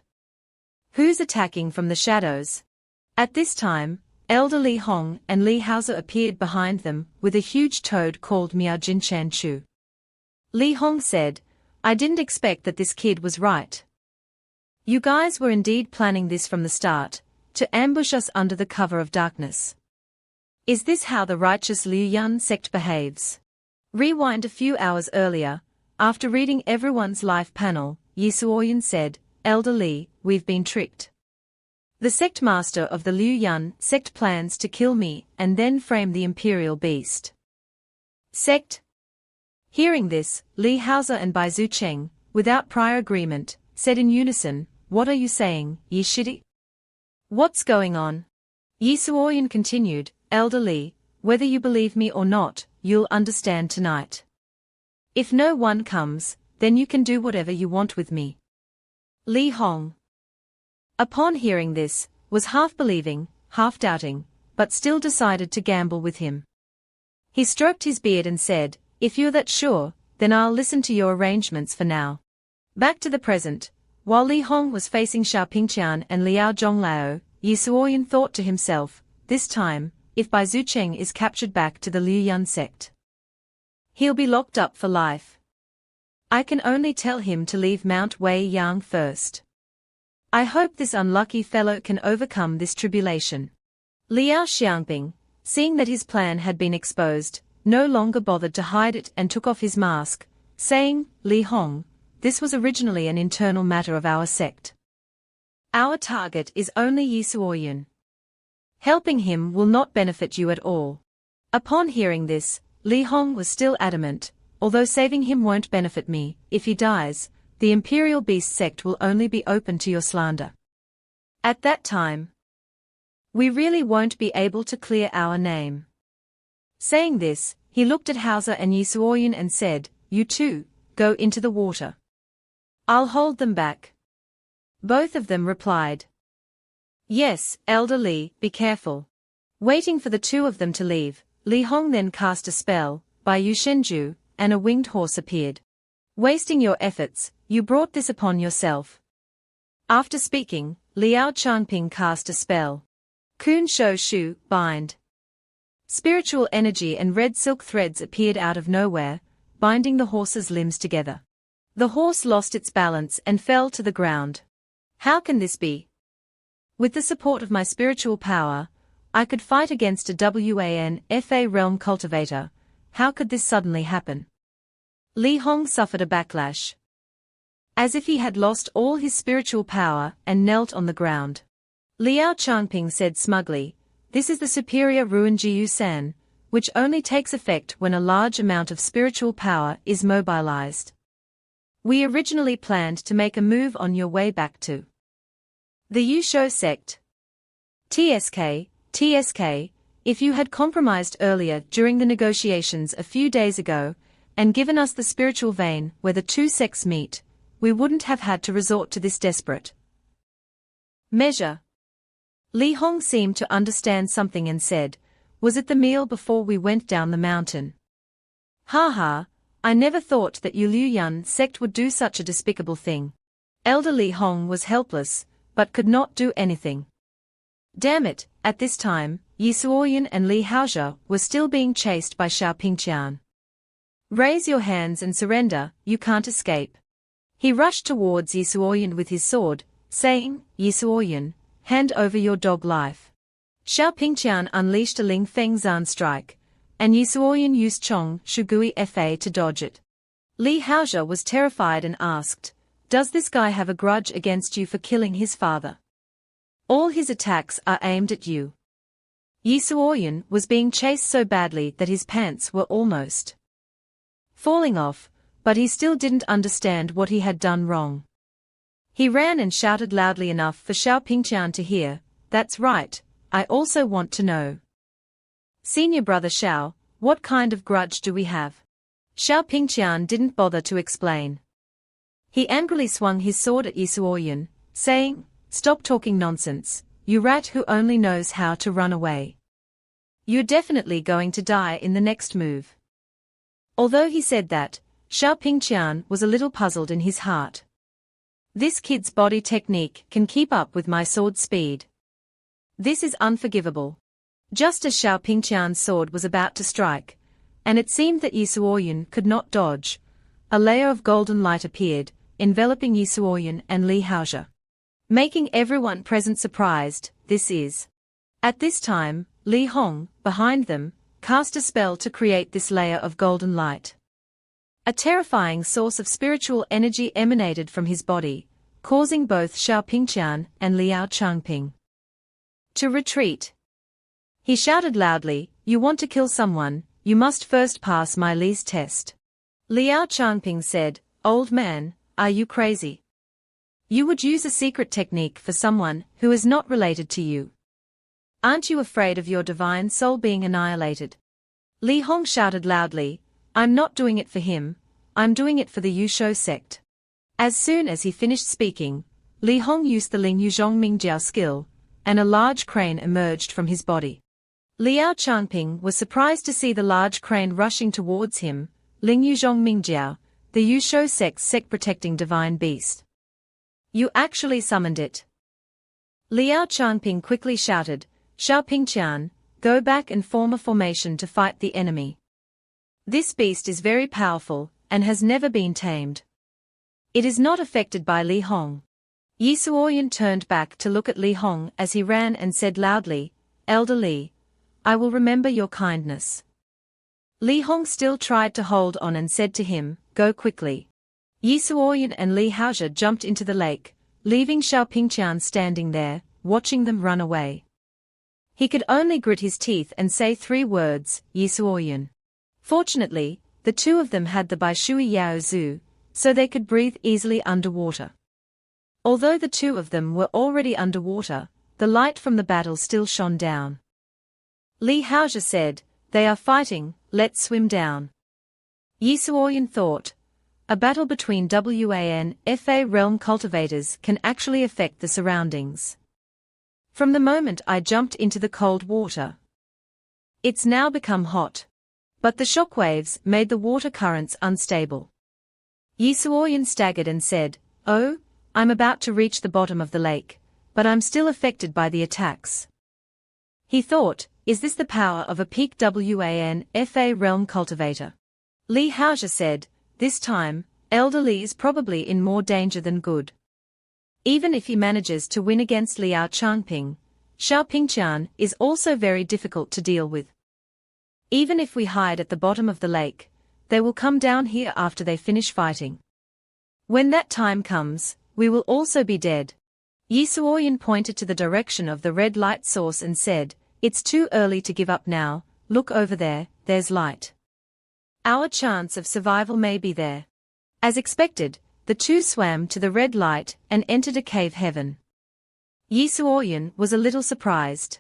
Who's attacking from the shadows? At this time, Elder Li Hong and Li Haoze appeared behind them with a huge toad called Miao Jin Chan Chu. Li Hong said, I didn't expect that this kid was right. You guys were indeed planning this from the start, to ambush us under the cover of darkness. Is this how the righteous Liu Yan sect behaves? Rewind a few hours earlier, after reading everyone's life panel, Yi Suoyan said, Elder Li, we've been tricked. The sect master of the Liu Yan sect plans to kill me and then frame the imperial beast. Sect? Hearing this, Li Haoze and Bai Zucheng, without prior agreement, said in unison, what are you saying, Yi Shidi? What's going on? Yi Suoyan continued, Elder Li, whether you believe me or not, you'll understand tonight. If no one comes, then you can do whatever you want with me. Li Hong, upon hearing this, was half believing, half doubting, but still decided to gamble with him. He stroked his beard and said, if you're that sure, then I'll listen to your arrangements for now. Back to the present, while Li Hong was facing Xiao Pingqian and Liao Zhonglao, Yi Suoyan thought to himself, this time, if Bai Zucheng is captured back to the Liu Yan sect, he'll be locked up for life. I can only tell him to leave Mount Wei Yang first. I hope this unlucky fellow can overcome this tribulation. Liao Xiangping, seeing that his plan had been exposed, no longer bothered to hide it and took off his mask, saying, Li Hong, this was originally an internal matter of our sect. Our target is only Yi Suoyan. Helping him will not benefit you at all. Upon hearing this, Li Hong was still adamant, although saving him won't benefit me, if he dies, the Imperial Beast sect will only be open to your slander. At that time, we really won't be able to clear our name. Saying this, he looked at Haoze and Yi Suoyan and said, you two, go into the water. I'll hold them back. Both of them replied, yes, Elder Li, be careful. Waiting for the two of them to leave, Li Hong then cast a spell, by Yu Shenju, and a winged horse appeared. Wasting your efforts, you brought this upon yourself. After speaking, Liao Changping cast a spell. Kun Shou Shu, bind. Spiritual energy and red silk threads appeared out of nowhere, binding the horse's limbs together. The horse lost its balance and fell to the ground. How can this be? With the support of my spiritual power, I could fight against a WANFA realm cultivator. How could this suddenly happen? Li Hong suffered a backlash, as if he had lost all his spiritual power, and knelt on the ground. Liao Changping said smugly, this is the superior Ruan Jiu San, which only takes effect when a large amount of spiritual power is mobilized. We originally planned to make a move on your way back to the Yusho sect. TSK, if you had compromised earlier during the negotiations a few days ago, and given us the spiritual vein where the two sects meet, we wouldn't have had to resort to this desperate measure. Li Hong seemed to understand something and said, was it the meal before we went down the mountain? Ha ha, I never thought that you Liu Yan sect would do such a despicable thing. Elder Li Hong was helpless, but could not do anything. Damn it, at this time, Yi Suoyan and Li Haoze were still being chased by Xiao Pingqian. Raise your hands and surrender, you can't escape. He rushed towards Yi Suoyan with his sword, saying, Yi Suoyan, hand over your dog life. Xiao Pingqian unleashed a Ling Feng Zan strike, and Yi Suoyan used Chong Shugui Fa to dodge it. Li Haozhe was terrified and asked, "Does this guy have a grudge against you for killing his father? All his attacks are aimed at you." Yi Suoyan was being chased so badly that his pants were almost falling off, but he still didn't understand what he had done wrong. He ran and shouted loudly enough for Xiao Pingqian to hear, "That's right, I also want to know. Senior brother Xiao, what kind of grudge do we have?" Xiao Pingqian didn't bother to explain. He angrily swung his sword at Yi Suoyan, saying, "Stop talking nonsense, you rat who only knows how to run away. You're definitely going to die in the next move." Although he said that, Xiao Pingqian was a little puzzled in his heart. This kid's body technique can keep up with my sword speed. This is unforgivable. Just as Xiao Pingqian's sword was about to strike, and it seemed that Yi Suoyan could not dodge, a layer of golden light appeared, enveloping Yi Suoyan and Li Haozhe, making everyone present surprised. At this time, Li Hong, behind them, cast a spell to create this layer of golden light. A terrifying source of spiritual energy emanated from his body, causing both Xiao Pingqian and Liao Changping to retreat. He shouted loudly, "You want to kill someone, you must first pass my Li's test." Liao Changping said, "Old man, are you crazy? You would use a secret technique for someone who is not related to you. Aren't you afraid of your divine soul being annihilated?" Li Hong shouted loudly, "I'm not doing it for him, I'm doing it for the Yusho sect." As soon as he finished speaking, Li Hong used the Ling Yuzhong Mingjiao skill, and a large crane emerged from his body. Liao Changping was surprised to see the large crane rushing towards him. Ling Yuzhong Mingjiao, the Yusho sect's sect-protecting divine beast. "You actually summoned it." Liao Changping quickly shouted, "Xiao Pingqian, go back and form a formation to fight the enemy. This beast is very powerful, and has never been tamed. It is not affected by Li Hong." Yi Suoyan turned back to look at Li Hong as he ran and said loudly, "Elder Li, I will remember your kindness." Li Hong still tried to hold on and said to him, "Go quickly." Yi Suoyan and Li Haozhe jumped into the lake, leaving Xiao Pingqian standing there, watching them run away. He could only grit his teeth and say 3 words, "Yi Suoyan." Fortunately, the two of them had the Bai Shui Yao Zhu, so they could breathe easily underwater. Although the two of them were already underwater, the light from the battle still shone down. Li Haozhe said, "They are fighting, let's swim down." Yi Suoyan thought, a battle between Wanfa realm cultivators can actually affect the surroundings. From the moment I jumped into the cold water, it's now become hot. But the shockwaves made the water currents unstable. Yi Suoyan staggered and said, "Oh, I'm about to reach the bottom of the lake, but I'm still affected by the attacks." He thought, is this the power of a peak Wanfa realm cultivator? Li Haozhe said, "This time, Elder Li is probably in more danger than good. Even if he manages to win against Liao Changping, Xiao Pingqian is also very difficult to deal with. Even if we hide at the bottom of the lake, they will come down here after they finish fighting. When that time comes, we will also be dead." Yi Suoyan pointed to the direction of the red light source and said, "It's too early to give up now, look over there, there's light. Our chance of survival may be there." As expected, the two swam to the red light and entered a cave heaven. Yi Suoyan was a little surprised.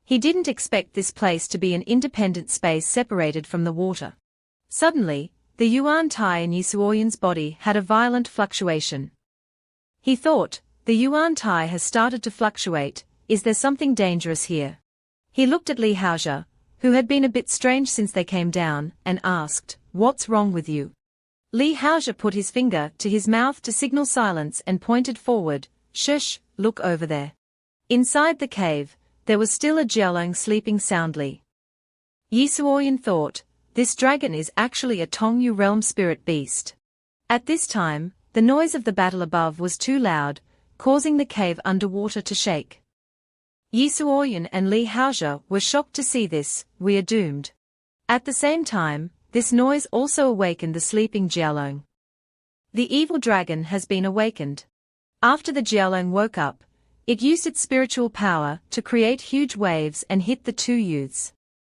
He didn't expect this place to be an independent space separated from the water. Suddenly, the Yuan Tai in Yi Suoyan's body had a violent fluctuation. He thought, the Yuan Tai has started to fluctuate, is there something dangerous here? He looked at Li Haozhe, who had been a bit strange since they came down, and asked, "What's wrong with you?" Li Haozhe put his finger to his mouth to signal silence and pointed forward, "Shush, look over there." Inside the cave, there was still a Jiaolong sleeping soundly. Yi Suoyan thought, this dragon is actually a Tongyu realm spirit beast. At this time, the noise of the battle above was too loud, causing the cave underwater to shake. Yi Suoyan and Li Haozhe were shocked to see this. We are doomed. At the same time, this noise also awakened the sleeping Jialong. The evil dragon has been awakened. After the Jialong woke up, it used its spiritual power to create huge waves and hit the two youths.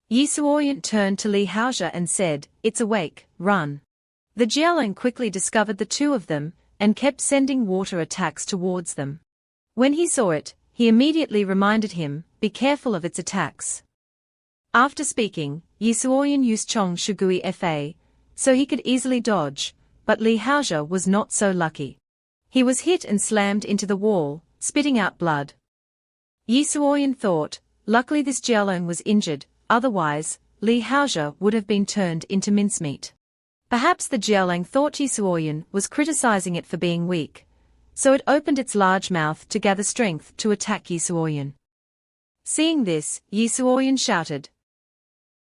Yi Suoyan turned to Li Haozhe and said, "It's awake, run." The Jialong quickly discovered the two of them, and kept sending water attacks towards them. When he saw it, he immediately reminded him, "Be careful of its attacks." After speaking, Yi Suoyan used Chong Shugui Fa, so he could easily dodge, but Li Haozhe was not so lucky. He was hit and slammed into the wall, spitting out blood. Yi Suoyan thought, luckily this Jialong was injured, otherwise, Li Haozhe would have been turned into mincemeat. Perhaps the Jialong thought Yi Suoyan was criticizing it for being weak, so it opened its large mouth to gather strength to attack Yi Suoyan. Seeing this, Yi Suoyan shouted,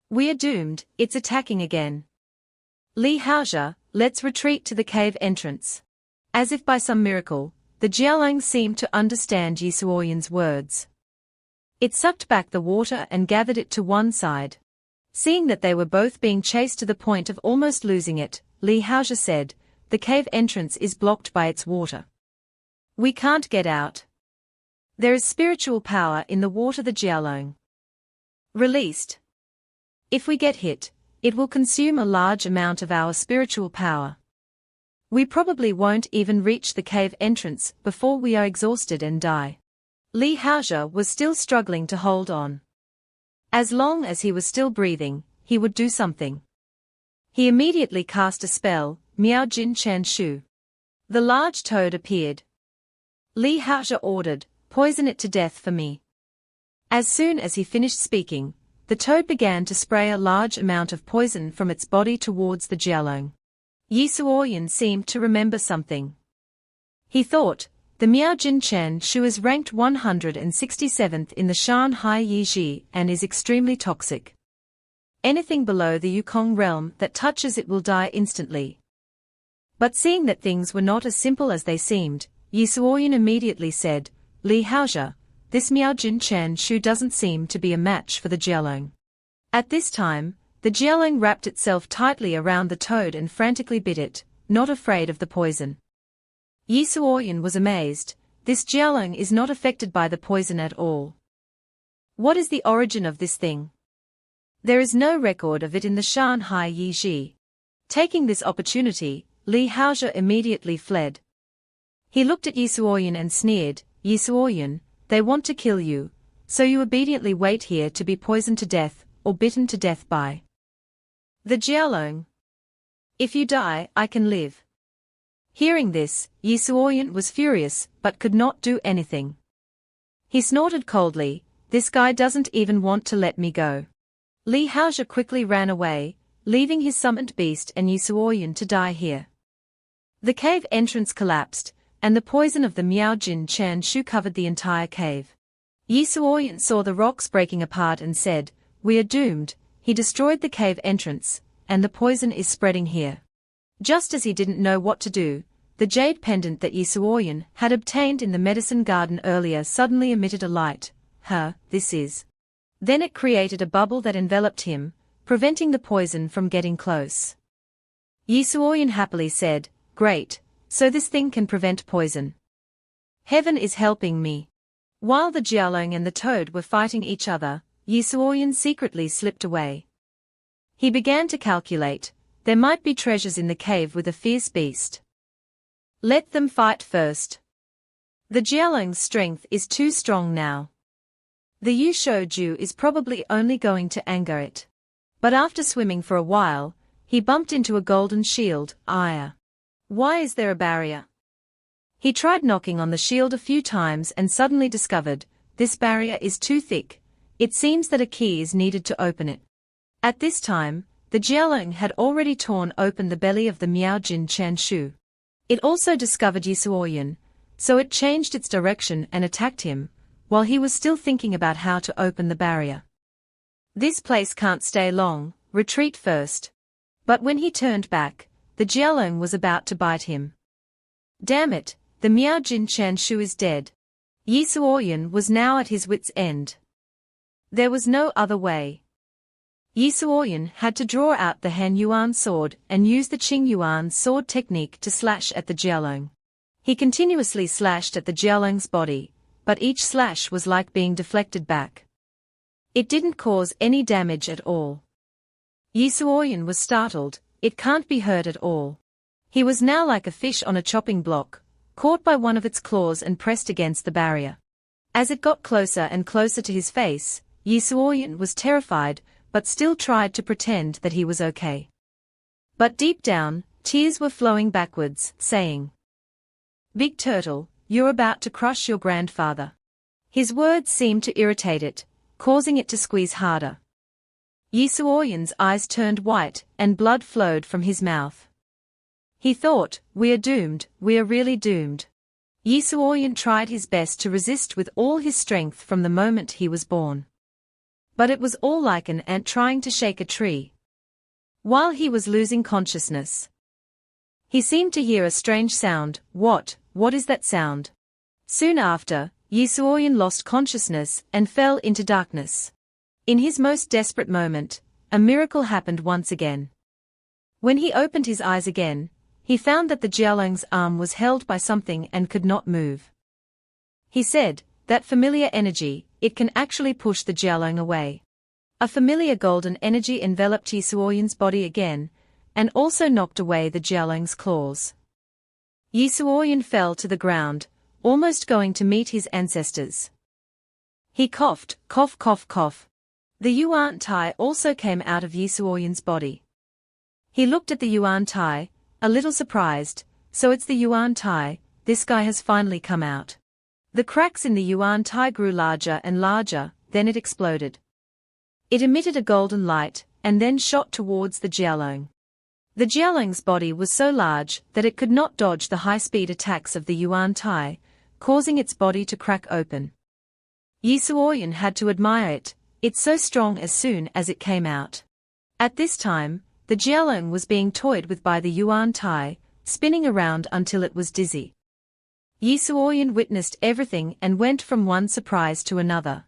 "We are doomed, it's attacking again. Li Haozhe, let's retreat to the cave entrance." As if by some miracle, the Jialong seemed to understand Yi Suoyan's words. It sucked back the water and gathered it to one side. Seeing that they were both being chased to the point of almost losing it, Li Haozhe said, "The cave entrance is blocked by its water. We can't get out. There is spiritual power in the water the Jialong released. If we get hit, it will consume a large amount of our spiritual power. We probably won't even reach the cave entrance before we are exhausted and die." Li Haozhe was still struggling to hold on. As long as he was still breathing, he would do something. He immediately cast a spell, Miao Jin Chan Shu. The large toad appeared. Li Haozhe ordered, "Poison it to death for me." As soon as he finished speaking, the toad began to spray a large amount of poison from its body towards the Jialong. Yi Suoyan seemed to remember something. He thought, the Miao Jin Chen Shu is ranked 167th in the Shanhai Yiji and is extremely toxic. Anything below the Yukong realm that touches it will die instantly. But seeing that things were not as simple as they seemed, Yi Suoyan immediately said, "Li Haozhe, this Miao Jin Chen Shu doesn't seem to be a match for the Jialong." At this time, the Jialong wrapped itself tightly around the toad and frantically bit it, not afraid of the poison. Yi Suoyan was amazed. This Jialong is not affected by the poison at all. What is the origin of this thing? There is no record of it in the Shanhai Yiji. Taking this opportunity, Li Haozhe immediately fled. He looked at Yi Suoyan and sneered, "Yi Suoyan, they want to kill you, so you obediently wait here to be poisoned to death, or bitten to death by the Jialong. If you die, I can live." Hearing this, Yi Suoyan was furious but could not do anything. He snorted coldly, "This guy doesn't even want to let me go." Li Haozhe quickly ran away, leaving his summoned beast and Yi Suoyan to die here. The cave entrance collapsed, and the poison of the Miao Jin Chan Shu covered the entire cave. Yi Suoyan saw the rocks breaking apart and said, "We are doomed." He destroyed the cave entrance, and the poison is spreading here. Just as he didn't know what to do, the jade pendant that Yi Suoyan had obtained in the medicine garden earlier suddenly emitted a light. This is. Then it created a bubble that enveloped him, preventing the poison from getting close. Yi Suoyan happily said, "Great, so this thing can prevent poison. Heaven is helping me." While the Jialong and the toad were fighting each other, Yi Suoyan secretly slipped away. He began to calculate, there might be treasures in the cave with a fierce beast. Let them fight first. The Jialong's strength is too strong now. The Yu Shouju is probably only going to anger it. But after swimming for a while, he bumped into a golden shield. Why is there a barrier? He tried knocking on the shield a few times and suddenly discovered, this barrier is too thick. It seems that a key is needed to open it. At this time, the Jialong had already torn open the belly of the Miao Jin Chan Shu. It also discovered Yi Suoyan, so it changed its direction and attacked him, while he was still thinking about how to open the barrier. This place can't stay long, retreat first. But when he turned back, the Jialong was about to bite him. Damn it, the Miao Jin Chan Shu is dead. Yi Suoyun was now at his wits' end. There was no other way. Yi Suoyun had to draw out the Han Yuan sword and use the Qing Yuan sword technique to slash at the Jialong. He continuously slashed at the Jialong's body, but each slash was like being deflected back. It didn't cause any damage at all. Yi Suoyun was startled. It can't be hurt at all. He was now like a fish on a chopping block, caught by one of its claws and pressed against the barrier. As it got closer and closer to his face, Yi Suoyun was terrified, but still tried to pretend that he was okay. But deep down, tears were flowing backwards, saying, "Big Turtle, you're about to crush your grandfather." His words seemed to irritate it, causing it to squeeze harder. Yi Suoyun's eyes turned white, and blood flowed from his mouth. He thought, "We are doomed, we are really doomed." Yi Suoyun tried his best to resist with all his strength from the moment he was born. But it was all like an ant trying to shake a tree. While he was losing consciousness, he seemed to hear a strange sound. What is that sound? Soon after, Yi Suoyun lost consciousness and fell into darkness. In his most desperate moment, a miracle happened once again. When he opened his eyes again, he found that the Jialong's arm was held by something and could not move. He said, "That familiar energy, it can actually push the Jialong away." A familiar golden energy enveloped Yi Suoyun's body again, and also knocked away the Jialong's claws. Yi Suoyun fell to the ground, almost going to meet his ancestors. He coughed, cough cough cough. The Yuan Tai also came out of Yi Suoyun's body. He looked at the Yuan Tai, a little surprised. "So it's the Yuan Tai, this guy has finally come out." The cracks in the Yuan Tai grew larger and larger, then it exploded. It emitted a golden light, and then shot towards the Jialong. The Jialong's body was so large that it could not dodge the high-speed attacks of the Yuan Tai, causing its body to crack open. Yi Suoyun had to admire it, it's so strong as soon as it came out. At this time, the Jialong was being toyed with by the Yuan Tai, spinning around until it was dizzy. Yi Suoyun witnessed everything and went from one surprise to another.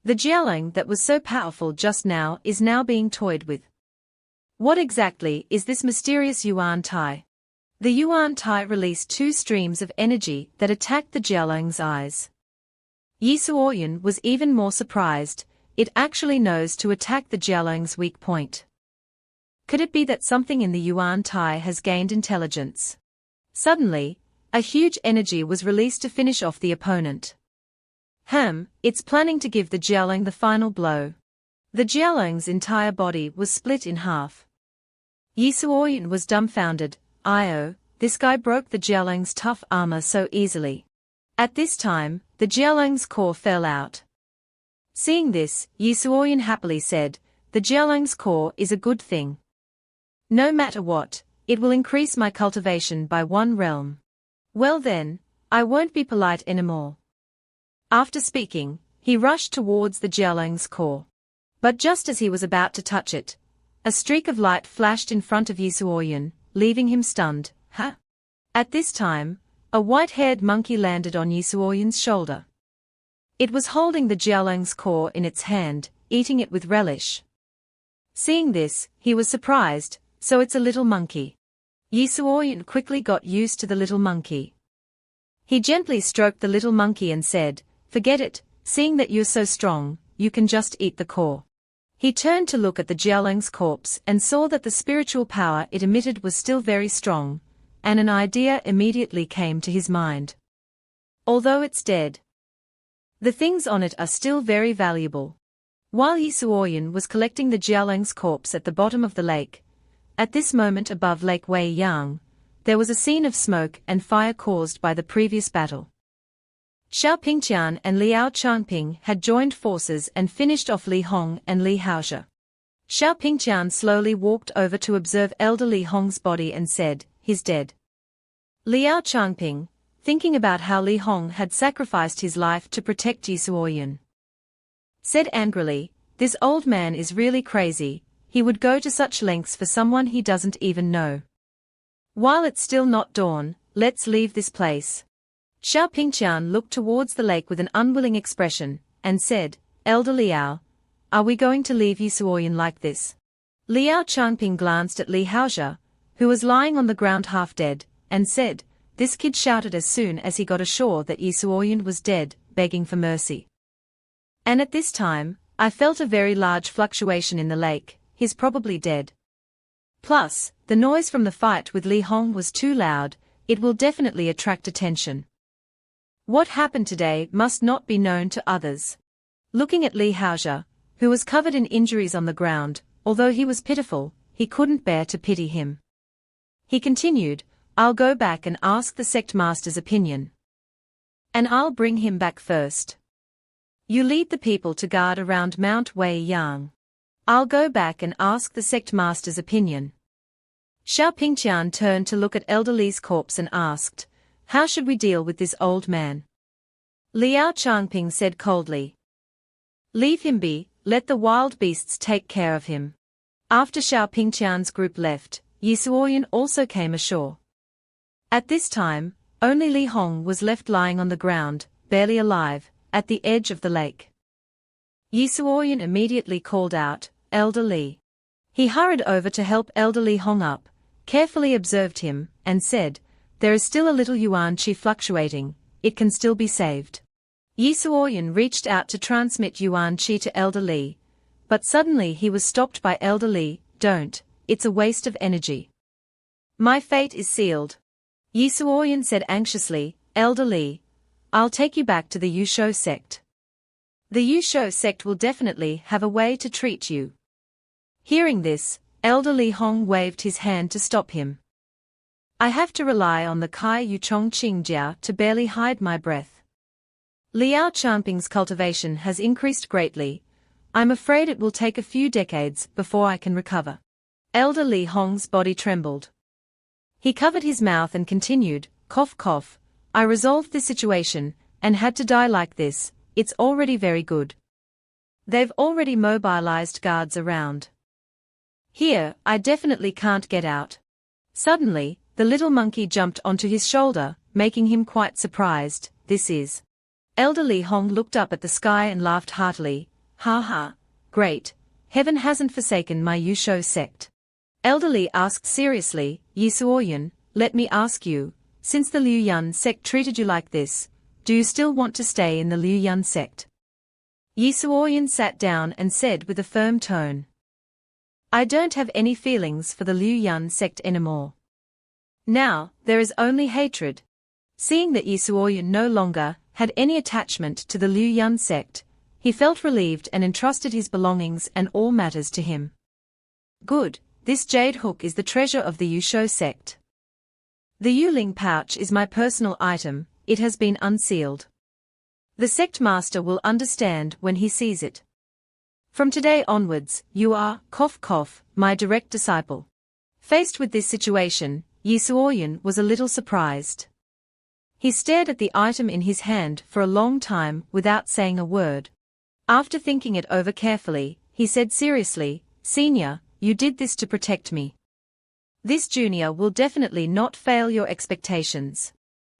The Jialong that was so powerful just now is now being toyed with. What exactly is this mysterious Yuan Tai? The Yuan Tai released two streams of energy that attacked the Jialong's eyes. Yi Suoyun was even more surprised. It actually knows to attack the Jialong's weak point. Could it be that something in the Yuan Tai has gained intelligence? Suddenly, a huge energy was released to finish off the opponent. It's planning to give the Jialong the final blow. The Jialong's entire body was split in half. Yi Suoyun was dumbfounded. This guy broke the Jialong's tough armor so easily. At this time, the Jialong's core fell out. Seeing this, Yi Suoyun happily said, "The Jialong's core is a good thing. No matter what, it will increase my cultivation by 1 realm. Well then, I won't be polite anymore." After speaking, he rushed towards the Jialong's core. But just as he was about to touch it, a streak of light flashed in front of Yi Suoyun, leaving him stunned. At this time, a white-haired monkey landed on Yi Suoyun's shoulder. It was holding the Jialong's core in its hand, eating it with relish. Seeing this, he was surprised. "So it's a little monkey." Yi Suoyun quickly got used to the little monkey. He gently stroked the little monkey and said, "Forget it, seeing that you're so strong, you can just eat the core." He turned to look at the Jialong's corpse and saw that the spiritual power it emitted was still very strong, and an idea immediately came to his mind. Although it's dead, the things on it are still very valuable. While Yi Suoyun was collecting the Jialong's corpse at the bottom of the lake, at this moment above Lake Weiyang, there was a scene of smoke and fire caused by the previous battle. Xiao Pingqian and Liao Changping had joined forces and finished off Li Hong and Li Haozhe. Xiao Pingqian slowly walked over to observe elder Li Hong's body and said, "He's dead." Liao Changping, thinking about how Li Hong had sacrificed his life to protect Yi Suoyun, said angrily, "This old man is really crazy. He would go to such lengths for someone he doesn't even know. While it's still not dawn, let's leave this place." Xiao Pingqian looked towards the lake with an unwilling expression, and said, Elder Liao, are we going to leave Yi Suoyan like this? Liao Changping glanced at Li Haozhe, who was lying on the ground half dead, and said, this kid shouted as soon as he got ashore that Yi Suoyan was dead, begging for mercy. And at this time, I felt a very large fluctuation in the lake, he's probably dead. Plus, the noise from the fight with Li Hong was too loud, it will definitely attract attention. What happened today must not be known to others. Looking at Li Haozhe, who was covered in injuries on the ground, although he was pitiful, he couldn't bear to pity him. He continued, I'll go back and ask the sect master's opinion. And I'll bring him back first. You lead the people to guard around Mount Wei Yang. I'll go back and ask the sect master's opinion. Xiao Pingqian turned to look at Elder Li's corpse and asked, how should we deal with this old man? Liao Changping said coldly, leave him be, let the wild beasts take care of him. After Xiao Pingqian's group left, Yi Suoyan also came ashore. At this time, only Li Hong was left lying on the ground, barely alive, at the edge of the lake. Yi Suoyan immediately called out, Elder Li. He hurried over to help Elder Li Hong up, carefully observed him, and said, there is still a little yuan qi fluctuating, it can still be saved. Yi Suoyan reached out to transmit yuan qi to Elder Li, but suddenly he was stopped by Elder Li, don't, it's a waste of energy. My fate is sealed. Yi Suoyan said anxiously, Elder Li, I'll take you back to the Yusho sect. The Yusho sect will definitely have a way to treat you. Hearing this, Elder Li Hong waved his hand to stop him. I have to rely on the Kai Yu Chong Qingjia to barely hide my breath. Liao Changping's cultivation has increased greatly, I'm afraid it will take a few decades before I can recover. Elder Li Hong's body trembled. He covered his mouth and continued, cough cough, I resolved this situation, and had to die like this, it's already very good. They've already mobilized guards around. Here, I definitely can't get out. Suddenly, the little monkey jumped onto his shoulder, making him quite surprised, this is. Elder Li Hong looked up at the sky and laughed heartily, ha ha, great, heaven hasn't forsaken my Yusho sect. Elder Li asked seriously, Yi Suoyan, let me ask you, since the Liu Yun sect treated you like this, do you still want to stay in the Liu Yun sect? Yi Suoyan sat down and said with a firm tone, I don't have any feelings for the Liu Yun sect anymore. Now, there is only hatred. Seeing that Yi Suoyan no longer had any attachment to the Liu Yun sect, he felt relieved and entrusted his belongings and all matters to him. Good, this jade hook is the treasure of the Yusho sect. The Yuling pouch is my personal item, it has been unsealed. The sect master will understand when he sees it. From today onwards, you are, cough cough, my direct disciple. Faced with this situation, Yi Suoyan was a little surprised. He stared at the item in his hand for a long time without saying a word. After thinking it over carefully, he said seriously, Senior, you did this to protect me. This junior will definitely not fail your expectations.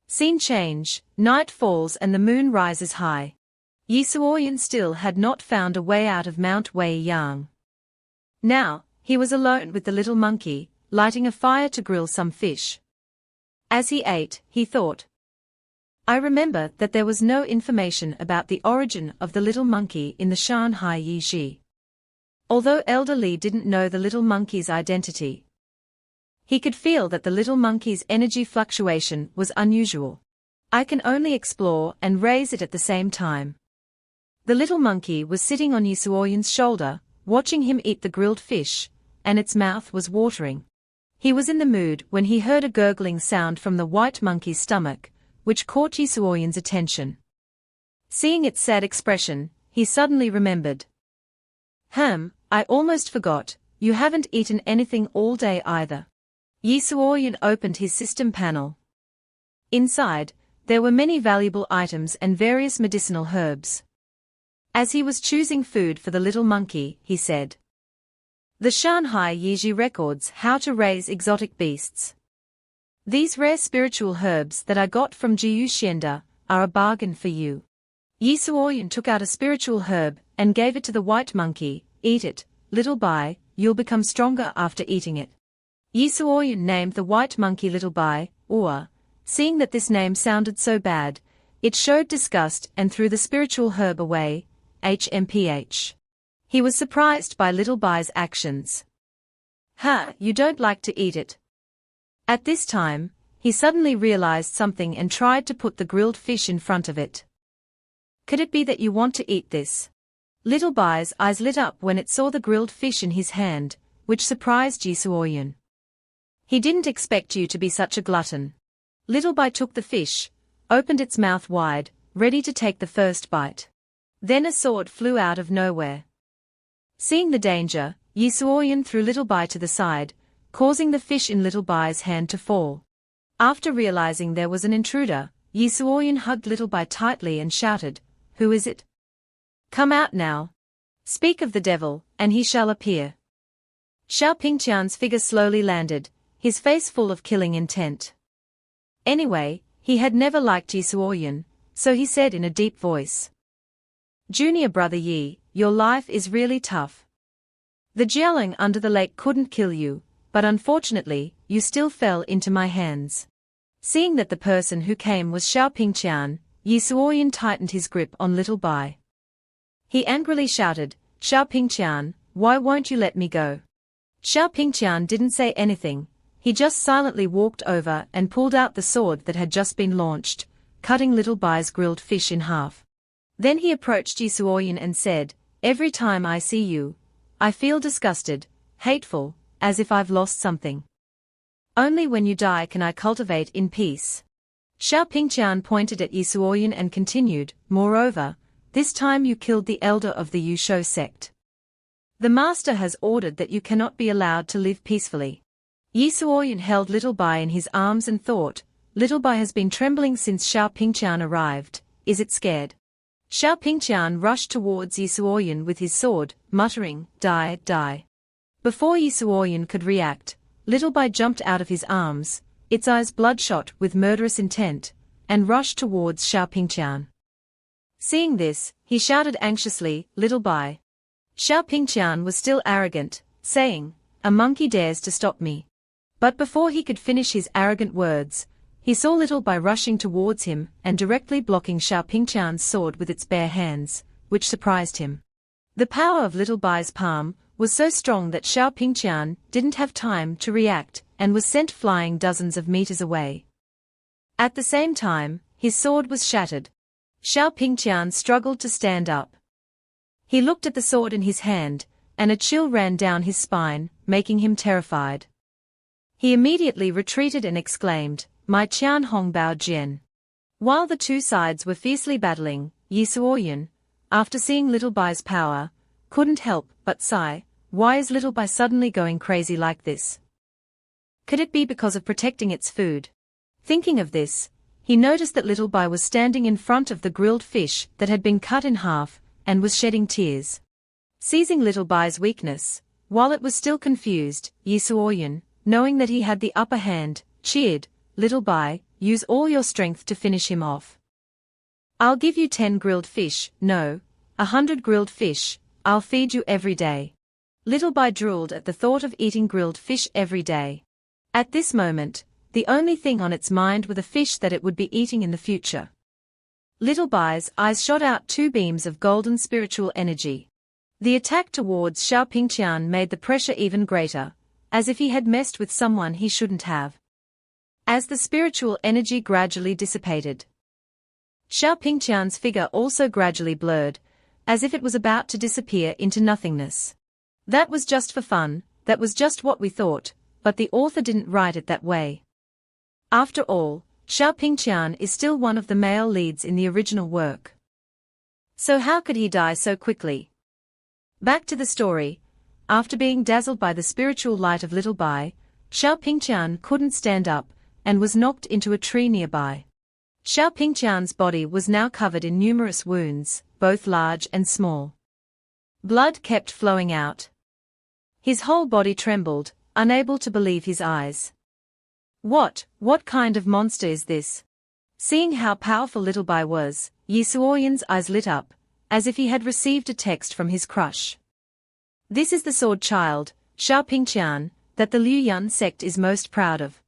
Scene change, night falls and the moon rises high. Yi Suoyan still had not found a way out of Mount Wei Yang. Now, he was alone with the little monkey, lighting a fire to grill some fish. As he ate, he thought, I remember that there was no information about the origin of the little monkey in the Shanhai Yiji. Although Elder Li didn't know the little monkey's identity, he could feel that the little monkey's energy fluctuation was unusual. I can only explore and raise it at the same time. The little monkey was sitting on Yi Suoyan's shoulder, watching him eat the grilled fish, and its mouth was watering. He was in the mood when he heard a gurgling sound from the white monkey's stomach, which caught Yi Suoyan's attention. Seeing its sad expression, he suddenly remembered. I almost forgot, you haven't eaten anything all day either. Yi Suoyan opened his system panel. Inside, there were many valuable items and various medicinal herbs. As he was choosing food for the little monkey, he said, The Shanhai Yiji records how to raise exotic beasts. These rare spiritual herbs that I got from Jiu Xianda are a bargain for you. Yi Suoyan took out a spiritual herb and gave it to the white monkey. Eat it, little Bai, you'll become stronger after eating it. Yi Suoyan named the white monkey Little Bai, or, seeing that this name sounded so bad, it showed disgust and threw the spiritual herb away, HMPH. He was surprised by Little Bai's actions. Ha, you don't like to eat it. At this time, he suddenly realized something and tried to put the grilled fish in front of it. Could it be that you want to eat this? Little Bai's eyes lit up when it saw the grilled fish in his hand, which surprised Yi Suoyan. He didn't expect you to be such a glutton. Little Bai took the fish, opened its mouth wide, ready to take the first bite. Then a sword flew out of nowhere. Seeing the danger, Yi Suoyan threw Little Bai to the side, causing the fish in Little Bai's hand to fall. After realizing there was an intruder, Yi Suoyan hugged Little Bai tightly and shouted, "Who is it? Come out now. Speak of the devil, and he shall appear." Xiao Pingqian's figure slowly landed, his face full of killing intent. Anyway, he had never liked Yi Suoyan, so he said in a deep voice, "Junior brother Yi, your life is really tough. The Jialing under the lake couldn't kill you, but unfortunately, you still fell into my hands." Seeing that the person who came was Xiao Pingqian, Yi Suoyan tightened his grip on Little Bai. He angrily shouted, "Xiao Pingqian, why won't you let me go?" Xiao Pingqian didn't say anything, he just silently walked over and pulled out the sword that had just been launched, cutting Little Bai's grilled fish in half. Then he approached Yi Suoyan and said, "Every time I see you, I feel disgusted, hateful, as if I've lost something. Only when you die can I cultivate in peace." Xiao Pingqian pointed at Yi Suoyan and continued, "Moreover, this time you killed the elder of the Yusho sect. The master has ordered that you cannot be allowed to live peacefully." Yi Suoyan held Little Bai in his arms and thought, Little Bai has been trembling since Xiao Pingqian arrived, is it scared? Xiao Pingqian rushed towards Yi Suoyan with his sword, muttering, "Die, die." Before Yi Suoyan could react, Little Bai jumped out of his arms, its eyes bloodshot with murderous intent, and rushed towards Xiao Pingqian. Seeing this, he shouted anxiously, "Little Bai." Xiao Pingqian was still arrogant, saying, "A monkey dares to stop me." But before he could finish his arrogant words, he saw Little Bai rushing towards him and directly blocking Xiao Pingqian's sword with its bare hands, which surprised him. The power of Little Bai's palm was so strong that Xiao Pingqian didn't have time to react and was sent flying dozens of meters away. At the same time, his sword was shattered. Xiao Pingqian struggled to stand up. He looked at the sword in his hand, and a chill ran down his spine, making him terrified. He immediately retreated and exclaimed, "My Qian Hong Bao Jian." While the two sides were fiercely battling, Yi Suoyan, after seeing Little Bai's power, couldn't help but sigh, why is Little Bai suddenly going crazy like this? Could it be because of protecting its food? Thinking of this, he noticed that Little Bai was standing in front of the grilled fish that had been cut in half, and was shedding tears. Seizing Little Bai's weakness, while it was still confused, Yi Suoyan, knowing that he had the upper hand, cheered, "Little Bai, use all your strength to finish him off. I'll give you 10 grilled fish, no, 100 grilled fish, I'll feed you every day." Little Bai drooled at the thought of eating grilled fish every day. At this moment, the only thing on its mind were the fish that it would be eating in the future. Little Bai's eyes shot out 2 beams of golden spiritual energy. The attack towards Xiao Pingqian made the pressure even greater, as if he had messed with someone he shouldn't have. As the spiritual energy gradually dissipated, Xiao Pingqian's figure also gradually blurred, as if it was about to disappear into nothingness. That was just for fun, that was just what we thought, but the author didn't write it that way. After all, Xiao Pingqian is still one of the male leads in the original work. So how could he die so quickly? Back to the story. After being dazzled by the spiritual light of Little Bai, Xiao Pingqian couldn't stand up, and was knocked into a tree nearby. Xiao Pingqian's body was now covered in numerous wounds, both large and small. Blood kept flowing out. His whole body trembled, unable to believe his eyes. What kind of monster is this? Seeing how powerful Little Bai was, Yi Suoyan's eyes lit up, as if he had received a text from his crush. This is the sword child, Xiao Pingqian, that the Liu Yun sect is most proud of.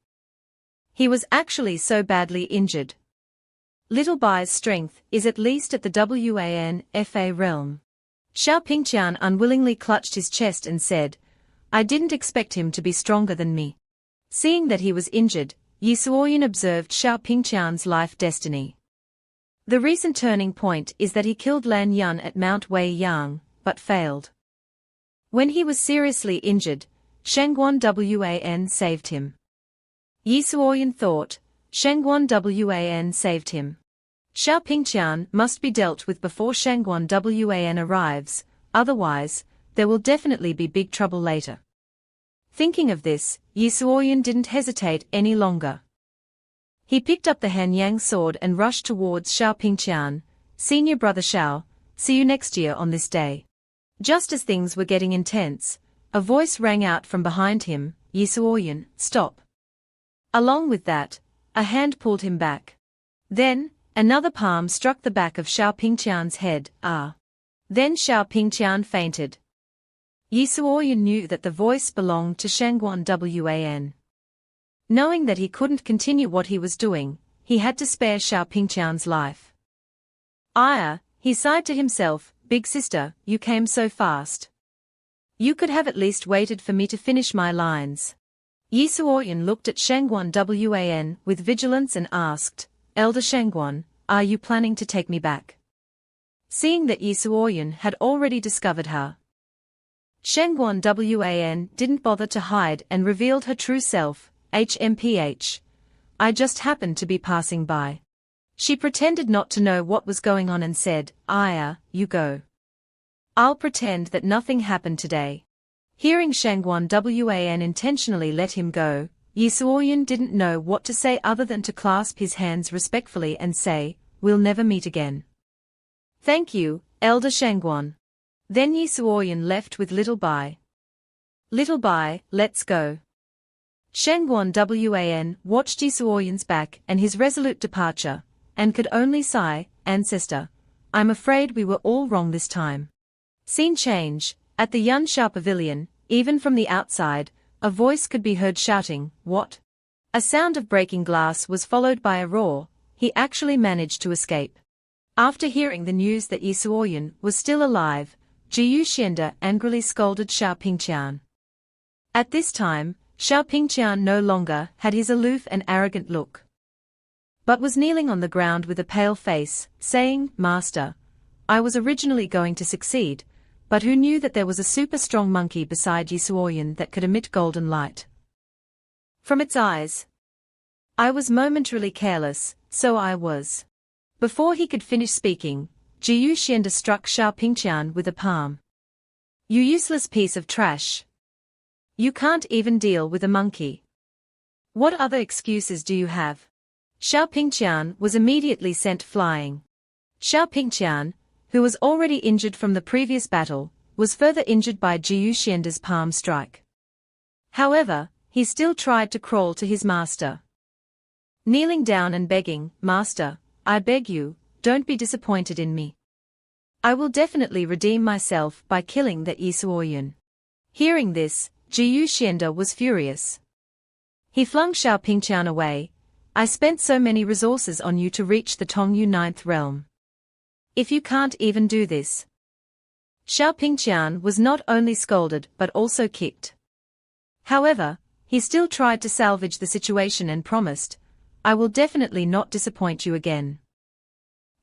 He was actually so badly injured. Little Bai's strength is at least at the WANFA realm. Xiao Pingqian unwillingly clutched his chest and said, I didn't expect him to be stronger than me. Seeing that he was injured, Yi Suoyan observed Xiao Pingqian's life destiny. The recent turning point is that he killed Lan Yun at Mount Wei Yang, but failed. When he was seriously injured, Shengguan Wan saved him. Yi Suoyan thought, Shengguan Wan saved him. Xiao Pingqian must be dealt with before Shengguan Wan arrives, otherwise, there will definitely be big trouble later. Thinking of this, Yi Suoyan didn't hesitate any longer. He picked up the Hanyang sword and rushed towards Xiao Pingqian. Senior brother Xiao, see you next year on this day. Just as things were getting intense, a voice rang out from behind him, Yi Suoyan, stop. Along with that, a hand pulled him back. Then, another palm struck the back of Xiao Pingqian's head, Then Xiao Pingqian fainted. Yi Suoyan knew that the voice belonged to Shengguan Wan. Knowing that he couldn't continue what he was doing, he had to spare Xiao Pingqian's life. He sighed to himself, big sister, you came so fast. You could have at least waited for me to finish my lines. Yi Suoyan looked at Shengguan Wan with vigilance and asked, Elder Shengguan, are you planning to take me back? Seeing that Yi Suoyan had already discovered her, Shengguan Wan didn't bother to hide and revealed her true self, HMPH. I just happened to be passing by. She pretended not to know what was going on and said, you go. I'll pretend that nothing happened today. Hearing Shengguan Wan intentionally let him go, Yi Suoyan didn't know what to say other than to clasp his hands respectfully and say, we'll never meet again. Thank you, Elder Shengguan. Then Yi Suoyan left with Little Bai. Little Bai, let's go. Shengguan Wan watched Yi Suoyan's back and his resolute departure, and could only sigh, Ancestor, I'm afraid we were all wrong this time. Scene change, at the Yunsha Pavilion, even from the outside, a voice could be heard shouting, what? A sound of breaking glass was followed by a roar. He actually managed to escape. After hearing the news that Yi Suoyan was still alive, Jiyu Xianda angrily scolded Xiao Pingqian. At this time, Xiao Pingqian no longer had his aloof and arrogant look, but was kneeling on the ground with a pale face, saying, Master, I was originally going to succeed, but who knew that there was a super strong monkey beside Yi Suoyan that could emit golden light from its eyes. I was momentarily careless, so I was. Before he could finish speaking, Jiyu Xianda struck Xiao Pingqian with a palm. You useless piece of trash. You can't even deal with a monkey. What other excuses do you have? Xiao Pingqian was immediately sent flying. Xiao Pingqian, who was already injured from the previous battle, was further injured by Jiyu Xianda's palm strike. However, he still tried to crawl to his master. Kneeling down and begging, Master, I beg you, don't be disappointed in me. I will definitely redeem myself by killing that Yi Suoyan. Hearing this, Jiyu Xianda was furious. He flung Xiao Pingqian away. I spent so many resources on you to reach the Tongyu ninth realm. If you can't even do this. Xiao Pingqian was not only scolded but also kicked. However, he still tried to salvage the situation and promised, I will definitely not disappoint you again.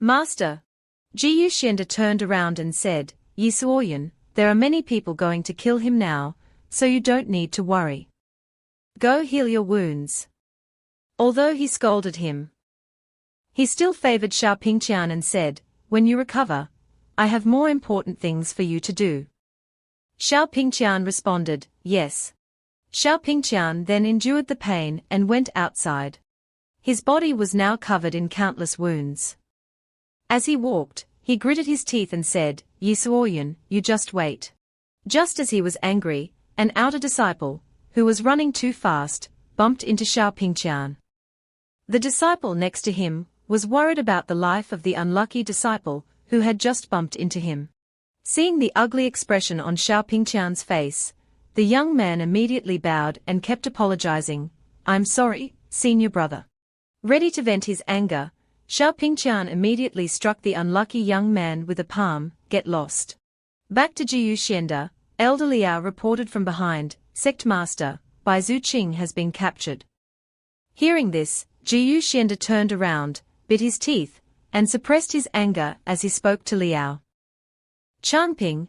Master. Jiyu Xianda turned around and said, Yi Suoyan, there are many people going to kill him now, so you don't need to worry. Go heal your wounds. Although he scolded him, he still favored Xiao Pingqian and said, when you recover, I have more important things for you to do. Xiao Pingqian responded, yes. Xiao Pingqian then endured the pain and went outside. His body was now covered in countless wounds. As he walked, he gritted his teeth and said, Yi Suoyan, you just wait. Just as he was angry, an outer disciple, who was running too fast, bumped into Xiaopingqian. The disciple next to him was worried about the life of the unlucky disciple who had just bumped into him. Seeing the ugly expression on Xiaopingqian's face, the young man immediately bowed and kept apologizing. "I'm sorry, senior brother." Ready to vent his anger, Xiaopingqian immediately struck the unlucky young man with a palm. "Get lost." Back to Jiyu Xianda, Elder Liao reported from behind. "Sect Master, Bai Zuqing has been captured." Hearing this, Jiyu Xianda turned around, bit his teeth, and suppressed his anger as he spoke to Liao. Changping,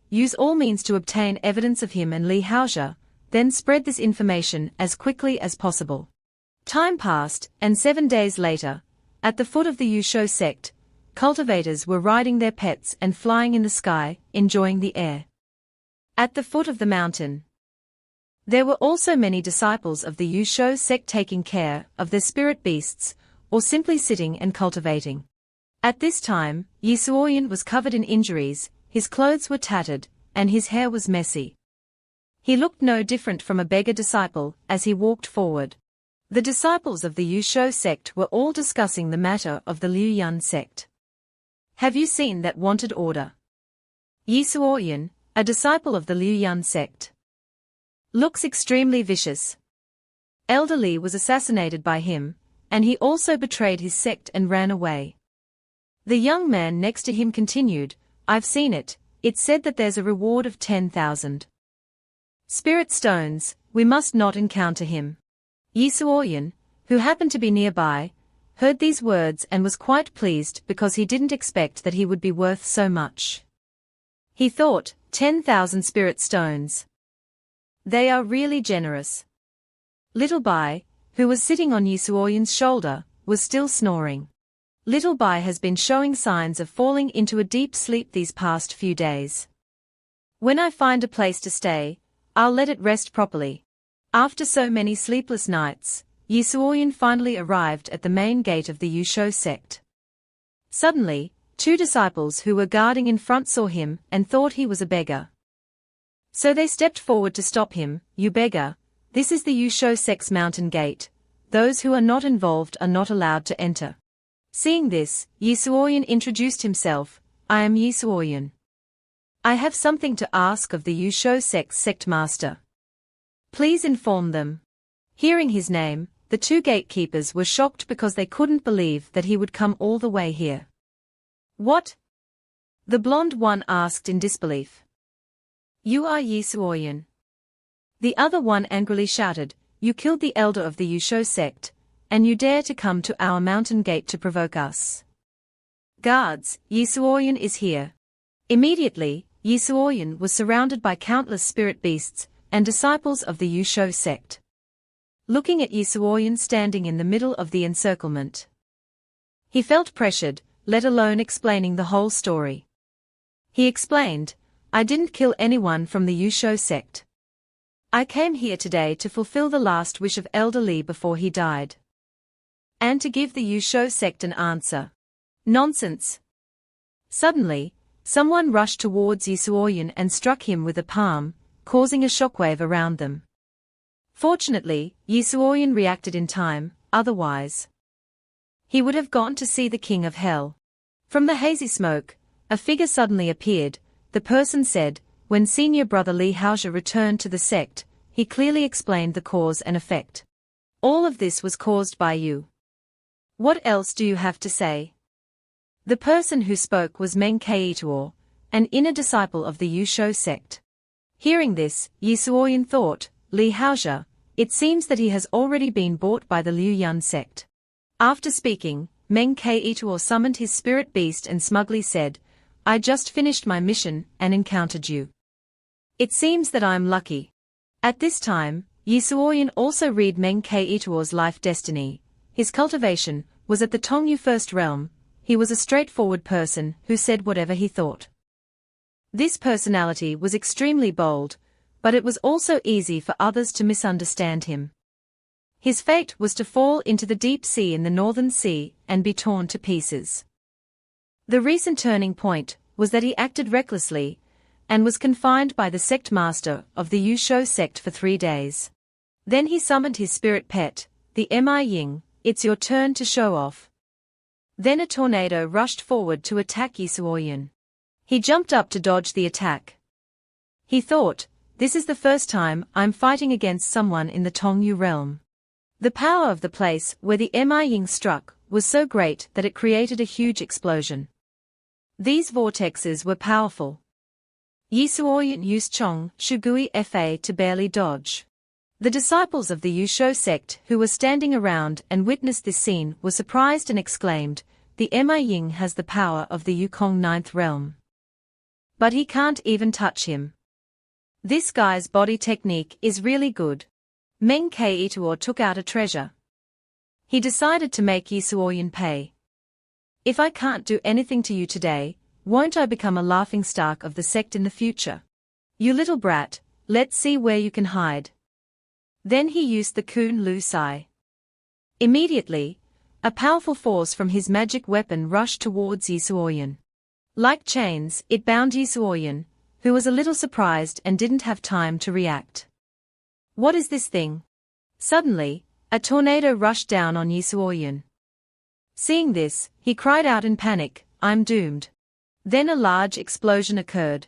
use all means to obtain evidence of him and Li Haozhe, then spread this information as quickly as possible. Time passed, and 7 days later, at the foot of the Yusho sect, cultivators were riding their pets and flying in the sky, enjoying the air. At the foot of the mountain, there were also many disciples of the Yusho sect taking care of their spirit beasts, or simply sitting and cultivating. At this time, Yi Suoyan was covered in injuries, his clothes were tattered, and his hair was messy. He looked no different from a beggar disciple as he walked forward. The disciples of the Yusho sect were all discussing the matter of the Liuyan sect. "Have you seen that wanted order?" Yi Suoyan, a disciple of the Liuyan sect, looks extremely vicious. Elder Li was assassinated by him, and he also betrayed his sect and ran away. The young man next to him continued, "I've seen it. It said that there's a reward of 10,000 spirit stones. We must not encounter him." Yi Suoyan, who happened to be nearby, heard these words and was quite pleased because he didn't expect that he would be worth so much. He thought, 10,000 spirit stones. They are really generous. Little Bai, who was sitting on Yi Suoyan's shoulder, was still snoring. Little Bai has been showing signs of falling into a deep sleep these past few days. "When I find a place to stay, I'll let it rest properly." After so many sleepless nights, Yi Suoyan finally arrived at the main gate of the Yusho sect. Suddenly, 2 disciples who were guarding in front saw him and thought he was a beggar. So they stepped forward to stop him. "You beggar, this is the Yusho sect's mountain gate. Those who are not involved are not allowed to enter." Seeing this, Yi Suoyan introduced himself. "I am Yi Suoyan. I have something to ask of the Yusho sect's sect master. Please inform them." Hearing his name, the 2 gatekeepers were shocked because they couldn't believe that he would come all the way here. "What?" the blonde one asked in disbelief. "You are Yi Suoyan." The other one angrily shouted, "You killed the elder of the Yusho sect, and you dare to come to our mountain gate to provoke us. Guards, Yi Suoyan is here." Immediately, Yi Suoyan was surrounded by countless spirit beasts and disciples of the Yusho sect. Looking at Yi Suoyan standing in the middle of the encirclement, he felt pressured, let alone explaining the whole story. He explained, "I didn't kill anyone from the Yusho sect. I came here today to fulfill the last wish of Elder Li before he died, and to give the Yusho sect an answer." "Nonsense." Suddenly, someone rushed towards Yi Suoyan and struck him with a palm, causing a shockwave around them. Fortunately, Yi Suoyan reacted in time, otherwise he would have gone to see the king of hell. From the hazy smoke, a figure suddenly appeared. The person said, "When senior brother Li Haozhe returned to the sect, he clearly explained the cause and effect. All of this was caused by you. What else do you have to say?" The person who spoke was Meng Keituo, an inner disciple of the Yusho sect. Hearing this, Yi Suoyan thought, "Li Haozhe, it seems that he has already been bought by the Liuyan sect." After speaking, Meng Keituo summoned his spirit beast and smugly said, "I just finished my mission and encountered you. It seems that I'm lucky." At this time, Yi Suoyan also read Meng Keituo's life destiny. His cultivation was at the Tongyu First Realm. He was a straightforward person who said whatever he thought. This personality was extremely bold, but it was also easy for others to misunderstand him. His fate was to fall into the deep sea in the Northern Sea and be torn to pieces. The recent turning point was that he acted recklessly and was confined by the sect master of the Yusho sect for 3 days. Then he summoned his spirit pet, the Mi Ying. It's your turn to show off. Then a tornado rushed forward to attack Yisuoyan. He jumped up to dodge the attack. He thought, this is the first time I'm fighting against someone in the Tongyu realm. The power of the place where the Mi Ying struck was so great that it created a huge explosion. These vortexes were powerful. Yisuoyan used Chong Shugui Fa to barely dodge. The disciples of the Yusho sect who were standing around and witnessed this scene were surprised and exclaimed, the Mi Ying has the power of the Yukong ninth realm. But he can't even touch him. This guy's body technique is really good. Meng Keituo took out a treasure. He decided to make Yisuoyan pay. If I can't do anything to you today, won't I become a laughingstock of the sect in the future? You little brat, let's see where you can hide. Then he used the Kun Lu Sai. Immediately, a powerful force from his magic weapon rushed towards Yisuoyan. Like chains, it bound Yisuoyan, who was a little surprised and didn't have time to react. What is this thing? Suddenly, a tornado rushed down on Yisuoyan. Seeing this, he cried out in panic, I'm doomed. Then a large explosion occurred.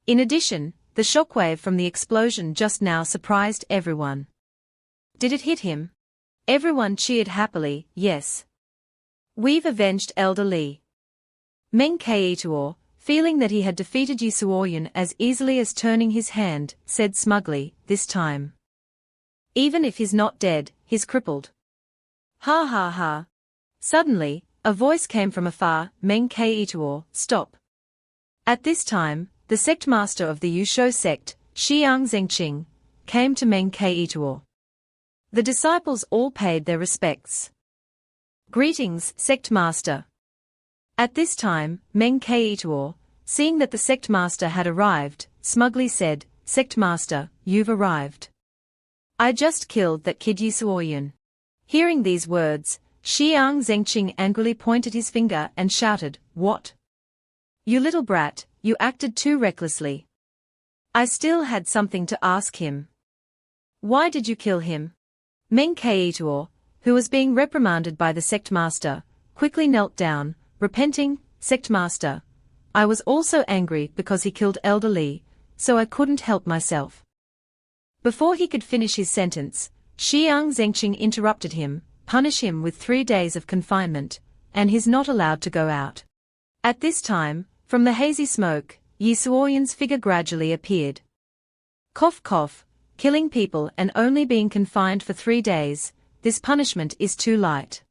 In addition, the shockwave from the explosion just now surprised everyone. Did it hit him? Everyone cheered happily, yes. We've avenged Elder Li. Meng Keituo, feeling that he had defeated Yisuoyan as easily as turning his hand, said smugly, this time. Even if he's not dead, he's crippled. Ha ha ha. Suddenly, a voice came from afar, Meng Keituo, stop. At this time, the sect master of the Yusho sect, Xiang Zhengqing, came to Meng Keituo. The disciples all paid their respects. Greetings, sect master. At this time, Meng Keituo, seeing that the sect master had arrived, smugly said, Sect master, you've arrived. I just killed that kid Yisuoyan. Hearing these words, Xiang Zhengqing angrily pointed his finger and shouted, what? You little brat, you acted too recklessly. I still had something to ask him. Why did you kill him? Meng Keituo, who was being reprimanded by the sect master, quickly knelt down, repenting, Sect master. I was also angry because he killed Elder Li, so I couldn't help myself. Before he could finish his sentence, Xiang Zhengqing interrupted him, punish him with 3 days of confinement, and he's not allowed to go out. At this time, from the hazy smoke, Yisuoyan's figure gradually appeared. Cough cough, killing people and only being confined for 3 days, this punishment is too light.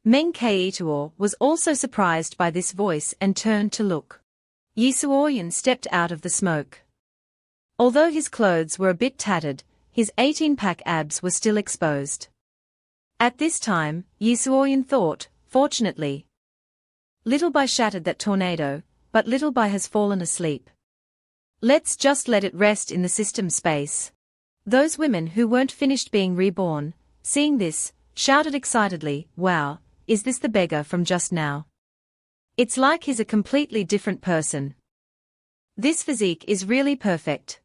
Meng Keituo was also surprised by this voice and turned to look. Yisuoyan stepped out of the smoke. Although his clothes were a bit tattered, his 18-pack abs were still exposed. At this time, Yisuoyan thought, fortunately. Little Bai shattered that tornado, but Little Bai has fallen asleep. Let's just let it rest in the system space. Those women who weren't finished being reborn, seeing this, shouted excitedly, wow, is this the beggar from just now? It's like he's a completely different person. This physique is really perfect.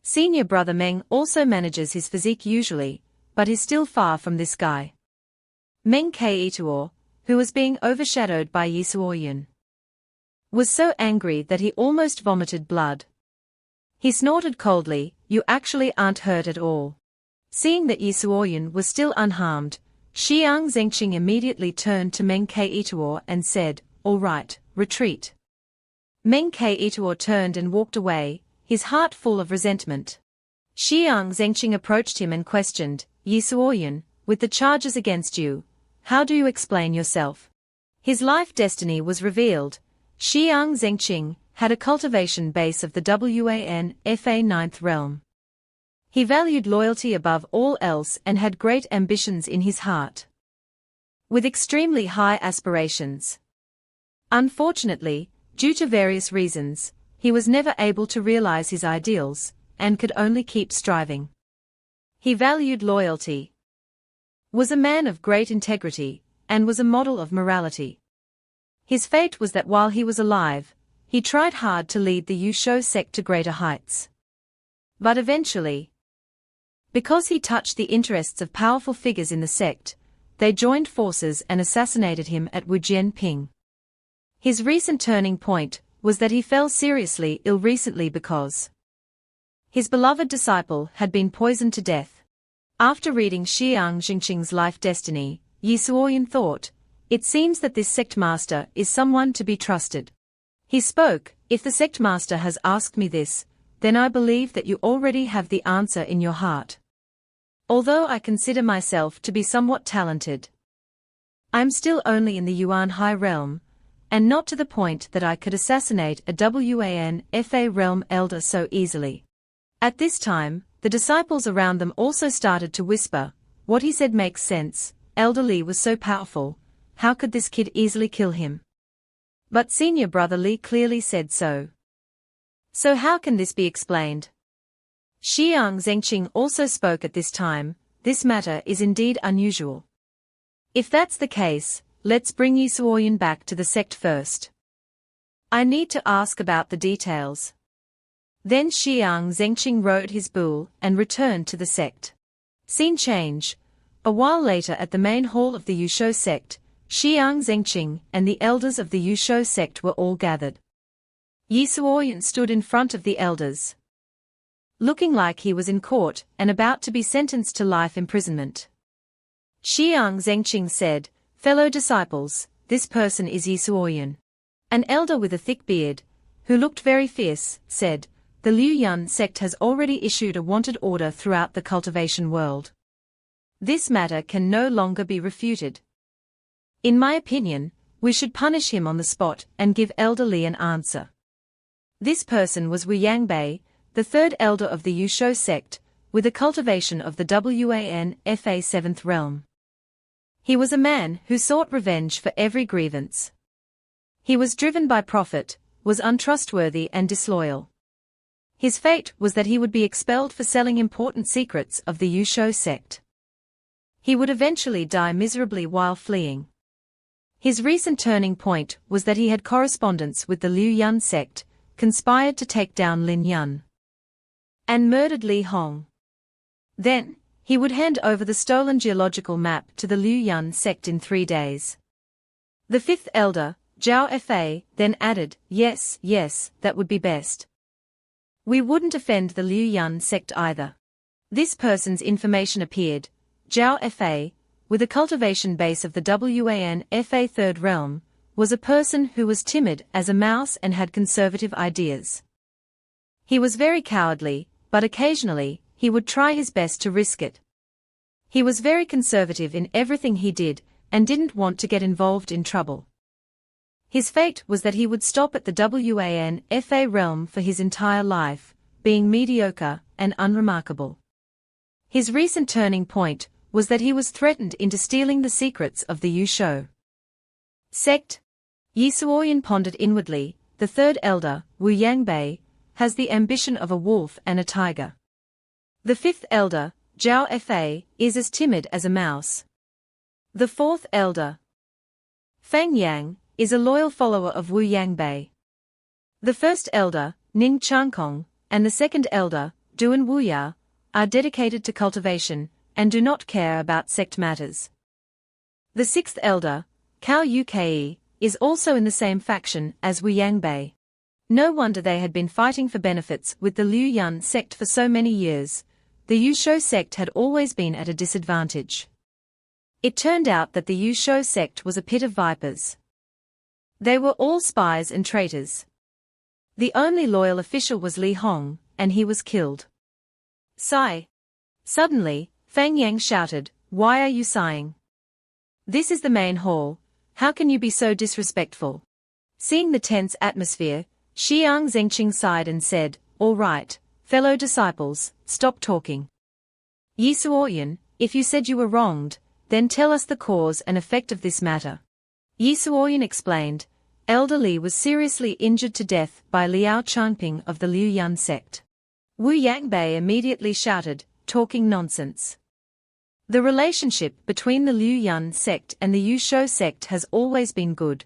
Senior brother Meng also manages his physique usually, but is still far from this guy. Meng Keituo, who was being overshadowed by Yisuoyan, was so angry that he almost vomited blood. He snorted coldly, you actually aren't hurt at all. Seeing that Yisuoyan was still unharmed, Xiang Zhengqing immediately turned to Meng Keituo and said, all right, retreat. Meng Keituo turned and walked away, his heart full of resentment. Xiang Zhengqing approached him and questioned, Yisuoyan, with the charges against you, how do you explain yourself? His life destiny was revealed. Xiang Zhengqing had a cultivation base of the WANFA ninth realm. He valued loyalty above all else and had great ambitions in his heart, with extremely high aspirations. Unfortunately, due to various reasons, he was never able to realize his ideals, and could only keep striving. He valued loyalty, was a man of great integrity, and was a model of morality. His fate was that while he was alive, he tried hard to lead the Yusho sect to greater heights. But eventually, Because he touched the interests of powerful figures in the sect, they joined forces and assassinated him at Wujianping. His recent turning point was that he fell seriously ill recently because his beloved disciple had been poisoned to death. After reading Xiang Jingqing's life destiny, Yi Suoyan thought, "It seems that this sect master is someone to be trusted." He spoke, "If the sect master has asked me this, then I believe that you already have the answer in your heart. Although I consider myself to be somewhat talented, I am still only in the Yuan High realm, and not to the point that I could assassinate a Wanfa realm elder so easily." At this time, the disciples around them also started to whisper, "What he said makes sense, Elder Li was so powerful, how could this kid easily kill him?" But senior brother Li clearly said so. So how can this be explained? Xiang Zhengqing also spoke at this time, "This matter is indeed unusual. If that's the case, let's bring Yi Suoyan back to the sect first. I need to ask about the details." Then Xiang Zhengqing rode his bull and returned to the sect. Scene change. A while later at the main hall of the Yusho sect, Xiang Zhengqing and the elders of the Yusho sect were all gathered. Yi Suoyan stood in front of the elders, looking like he was in court and about to be sentenced to life imprisonment. Xiang Zhengqing said, "Fellow disciples, this person is Yi Suoyan." An elder with a thick beard, who looked very fierce, said, "The Liu Yun sect has already issued a wanted order throughout the cultivation world. This matter can no longer be refuted. In my opinion, we should punish him on the spot and give Elder Li an answer." This person was Wu Yangbei, the third elder of the Yusho sect, with the cultivation of the Wanfa 7th realm. He was a man who sought revenge for every grievance. He was driven by profit, was untrustworthy and disloyal. His fate was that he would be expelled for selling important secrets of the Yusho sect. He would eventually die miserably while fleeing. His recent turning point was that he had correspondence with the Liu Yun sect, conspired to take down Lin Yun, and murdered Li Hong. Then, he would hand over the stolen geological map to the Liu Yun sect in 3 days. The fifth elder, Zhao Fa, then added, yes, that would be best. We wouldn't offend the Liu Yun sect either." This person's information appeared, Zhao Fa, with a cultivation base of the Wanfa 3rd realm, was a person who was timid as a mouse and had conservative ideas. He was very cowardly, but occasionally, he would try his best to risk it. He was very conservative in everything he did, and didn't want to get involved in trouble. His fate was that he would stop at the Wanfa realm for his entire life, being mediocre and unremarkable. His recent turning point was that he was threatened into stealing the secrets of the Yusho sect. Yi Suoyan pondered inwardly, the third elder, Wu Yangbei, has the ambition of a wolf and a tiger. The fifth elder, Zhao Fa, is as timid as a mouse. The fourth elder, Fang Yang, is a loyal follower of Wu Yangbei. The first elder, Ning Changkong, and the second elder, Duan Wuya, are dedicated to cultivation, and do not care about sect matters. The sixth elder, Cao Yuke, is also in the same faction as Wu Yangbei. No wonder they had been fighting for benefits with the Liu Yun sect for so many years. The Yusho sect had always been at a disadvantage. It turned out that the Yusho sect was a pit of vipers. They were all spies and traitors. The only loyal official was Li Hong, and he was killed. Sigh. Suddenly, Fang Yang shouted, "Why are you sighing? This is the main hall, how can you be so disrespectful?" Seeing the tense atmosphere, Xiang Zhengqing sighed and said, "All right, fellow disciples, stop talking. Yi Suoyan, if you said you were wronged, then tell us the cause and effect of this matter." Yi Suoyan explained, Elder Li was seriously injured to death by Liao Changping of the Liu Yun sect. Wu Yangbei immediately shouted, "Talking nonsense. The relationship between the Liu Yun sect and the Yusho sect has always been good.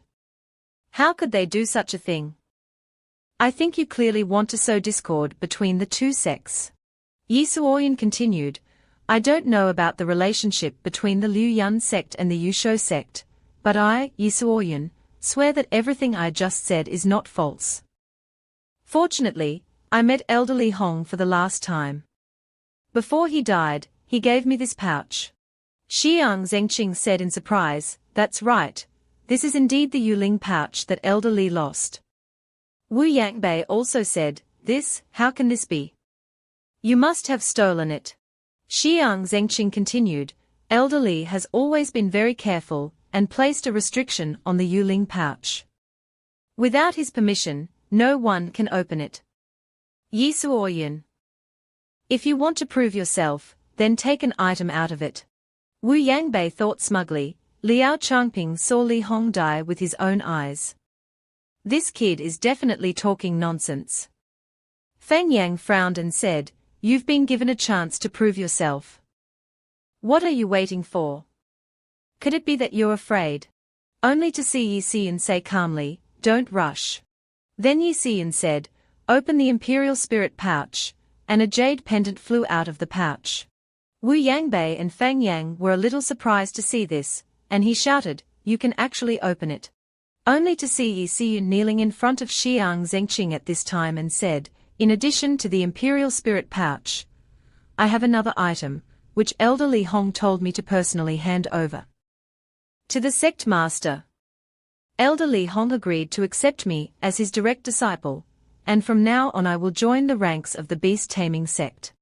How could they do such a thing? I think you clearly want to sow discord between the two sects." Yi Suoyan continued, I don't know about the relationship between the Liu Yun sect and the Yusho sect, but I, Yi Suoyun, swear that everything I just said is not false. Fortunately, I met Elder Li Hong for the last time. Before he died, he gave me this pouch. Xiang Zhengqing said in surprise, "That's right. This is indeed the Yuling pouch that Elder Li lost." Wu Yangbei also said, how can this be? You must have stolen it. Xiang Zhengqing continued, Elder Li has always been very careful, and placed a restriction on the Yuling pouch. Without his permission, no one can open it. Yi Suoyun. If you want to prove yourself, then take an item out of it. Wu Yangbei thought smugly. Liao Changping saw Li Hong die with his own eyes. This kid is definitely talking nonsense. Feng Yang frowned and said, "You've been given a chance to prove yourself. What are you waiting for? Could it be that you're afraid?" Only to see Yi Xian say calmly, "Don't rush." Then Yi Xian said, "Open the imperial spirit pouch," and a jade pendant flew out of the pouch. Wu Yangbei and Feng Yang were a little surprised to see this, and he shouted, "You can actually open it." Only to see Yi Xian kneeling in front of Xiang Zhengqing at this time and said, "In addition to the imperial spirit pouch, I have another item, which Elder Li Hong told me to personally hand over to the sect master." Elder Li Hong agreed to accept me as his direct disciple, and from now on I will join the ranks of the beast taming sect.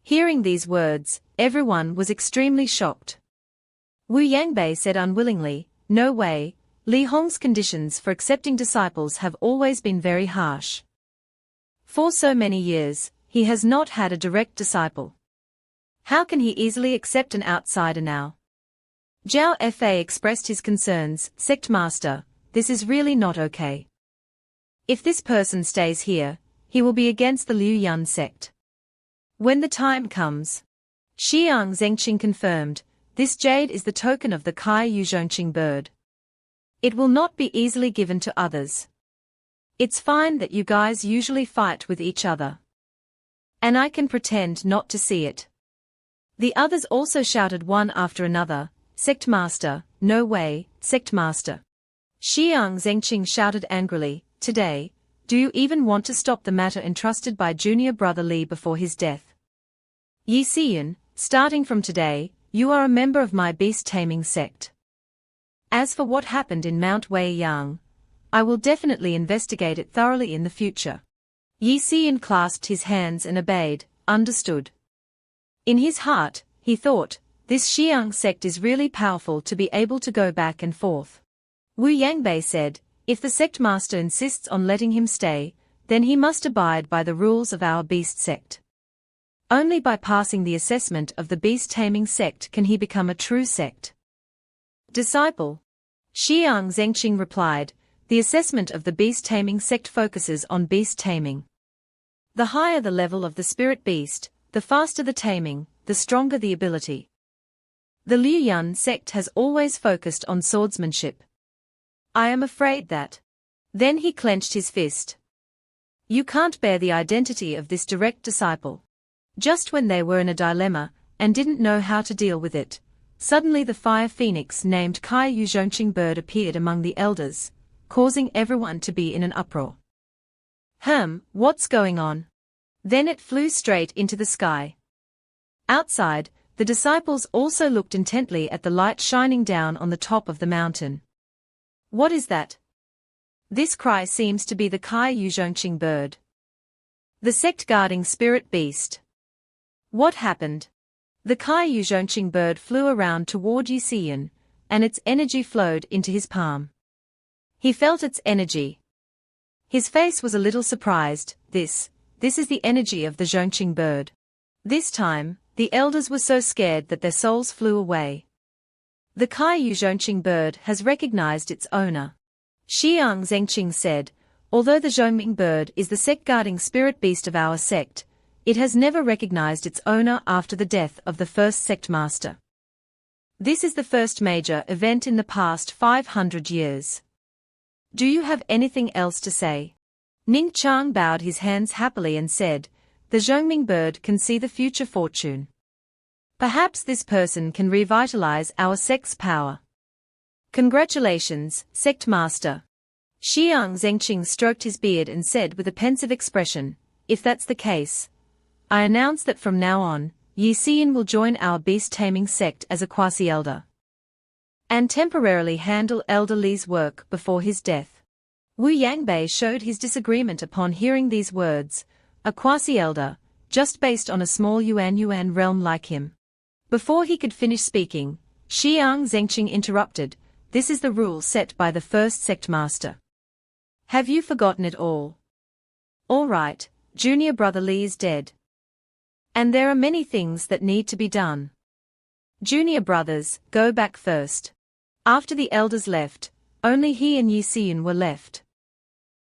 Hearing these words, everyone was extremely shocked. Wu Yangbei said unwillingly, "No way, Li Hong's conditions for accepting disciples have always been very harsh. For so many years, he has not had a direct disciple. How can he easily accept an outsider now?" Zhao Fa expressed his concerns, "Sect master, this is really not okay. If this person stays here, he will be against the Liu Yun sect. When the time comes." Xiang Zhengqing confirmed, "This jade is the token of the Kai Yuzhongqing bird. It will not be easily given to others. It's fine that you guys usually fight with each other. And I can pretend not to see it." The others also shouted one after another, "Sect master, no way, sect master." Xiang Zhengqing shouted angrily, "Today, do you even want to stop the matter entrusted by junior brother Li before his death? Yi Xian, starting from today, you are a member of my beast-taming sect. As for what happened in Mount Weiyang, I will definitely investigate it thoroughly in the future." Yi Xian clasped his hands and obeyed, "Understood." In his heart, he thought, this Xiang sect is really powerful to be able to go back and forth. Wu Yangbei said, "If the sect master insists on letting him stay, then he must abide by the rules of our beast sect. Only by passing the assessment of the beast-taming sect can he become a true sect disciple." Xiang Zhengqing replied, "The assessment of the beast-taming sect focuses on beast taming. The higher the level of the spirit beast, the faster the taming, the stronger the ability. The Liu Yun sect has always focused on swordsmanship. I am afraid that." Then he clenched his fist. "You can't bear the identity of this direct disciple." Just when they were in a dilemma, and didn't know how to deal with it, suddenly the fire phoenix named Kai Yuzhongqing bird appeared among the elders, causing everyone to be in an uproar. What's going on?" Then it flew straight into the sky. Outside, the disciples also looked intently at the light shining down on the top of the mountain. "What is that?" This cry seems to be the Kai Yuzhongqing bird, the sect guarding spirit beast. What happened? The Kai Yuzhongqing bird flew around toward Yi Xian, and its energy flowed into his palm. He felt its energy. His face was a little surprised. This is the energy of the Zhongqing bird. This time, the elders were so scared that their souls flew away. The Kai Yuzhongqing bird has recognized its owner. Xiang Zhengqing said, "Although the Zhongming bird is the sect guarding spirit beast of our sect, it has never recognized its owner after the death of the first sect master. This is the first major event in the past 500 years. Do you have anything else to say?" Ning Chang bowed his hands happily and said, "The Zhongming bird can see the future fortune. Perhaps this person can revitalize our sect's power. Congratulations, sect master. Xiang Zhengqing stroked his beard and said with a pensive expression, if that's the case, I announce that from now on, Yi Xian will join our beast-taming sect as a quasi-elder and temporarily handle Elder Li's work before his death. Wu Yangbei showed his disagreement upon hearing these words, a quasi-elder, just based on a small Yuan realm like him. Before he could finish speaking, Xiang Zhengqing interrupted, this is the rule set by the first sect master. Have you forgotten it all? All right, junior brother Li is dead. And there are many things that need to be done. Junior brothers, go back first. After the elders left, only he and Yi Xian were left.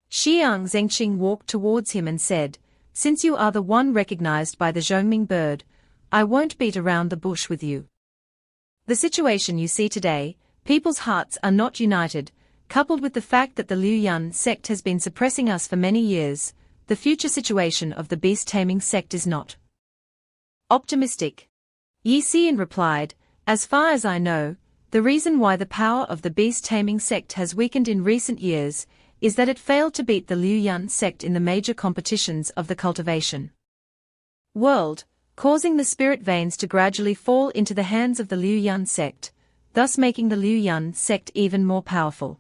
Xiang Zhengqing walked towards him and said, since you are the one recognized by the Zhongming bird, I won't beat around the bush with you. The situation you see today, people's hearts are not united, coupled with the fact that the Liuyuan sect has been suppressing us for many years, the future situation of the beast-taming sect is not optimistic. Yi Xian replied, as far as I know, the reason why the power of the beast-taming sect has weakened in recent years is that it failed to beat the Liuyuan sect in the major competitions of the cultivation world, causing the spirit veins to gradually fall into the hands of the Liuyuan sect, thus making the Liuyuan sect even more powerful.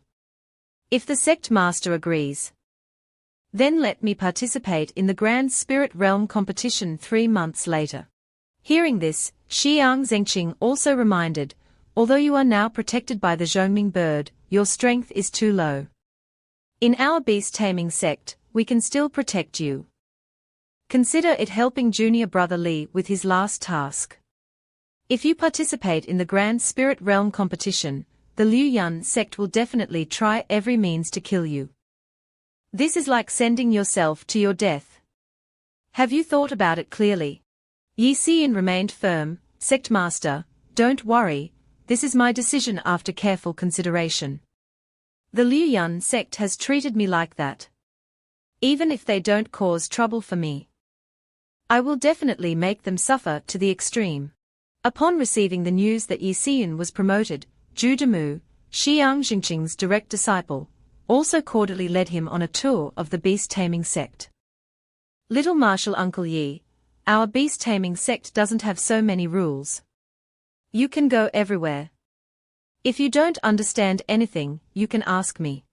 If the sect master agrees, then let me participate in the Grand Spirit Realm competition 3 months later. Hearing this, Xiang Zhengqing also reminded, although you are now protected by the Zhongming bird, your strength is too low. In our beast-taming sect, we can still protect you. Consider it helping junior brother Li with his last task. If you participate in the Grand Spirit Realm competition, the Liuyuan sect will definitely try every means to kill you. This is like sending yourself to your death. Have you thought about it clearly? Yi Xian remained firm, sect master, don't worry, this is my decision after careful consideration. The Liuyuan sect has treated me like that. Even if they don't cause trouble for me, I will definitely make them suffer to the extreme. Upon receiving the news that Yi Xian was promoted, Zhu Demu, Xiang Zhengqing's direct disciple, also cordially led him on a tour of the beast-taming sect. Little Marshal Uncle Yi, our beast-taming sect doesn't have so many rules. You can go everywhere. If you don't understand anything, you can ask me.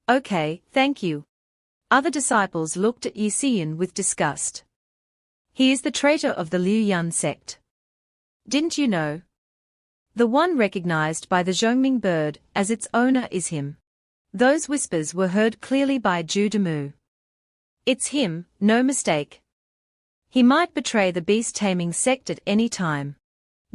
Okay, thank you. Other disciples looked at Yi Xian with disgust. He is the traitor of the Liuyuan sect. Didn't you know? The one recognized by the Zhongming bird as its owner is him. Those whispers were heard clearly by Zhu Demu. It's him, no mistake. He might betray the beast-taming sect at any time.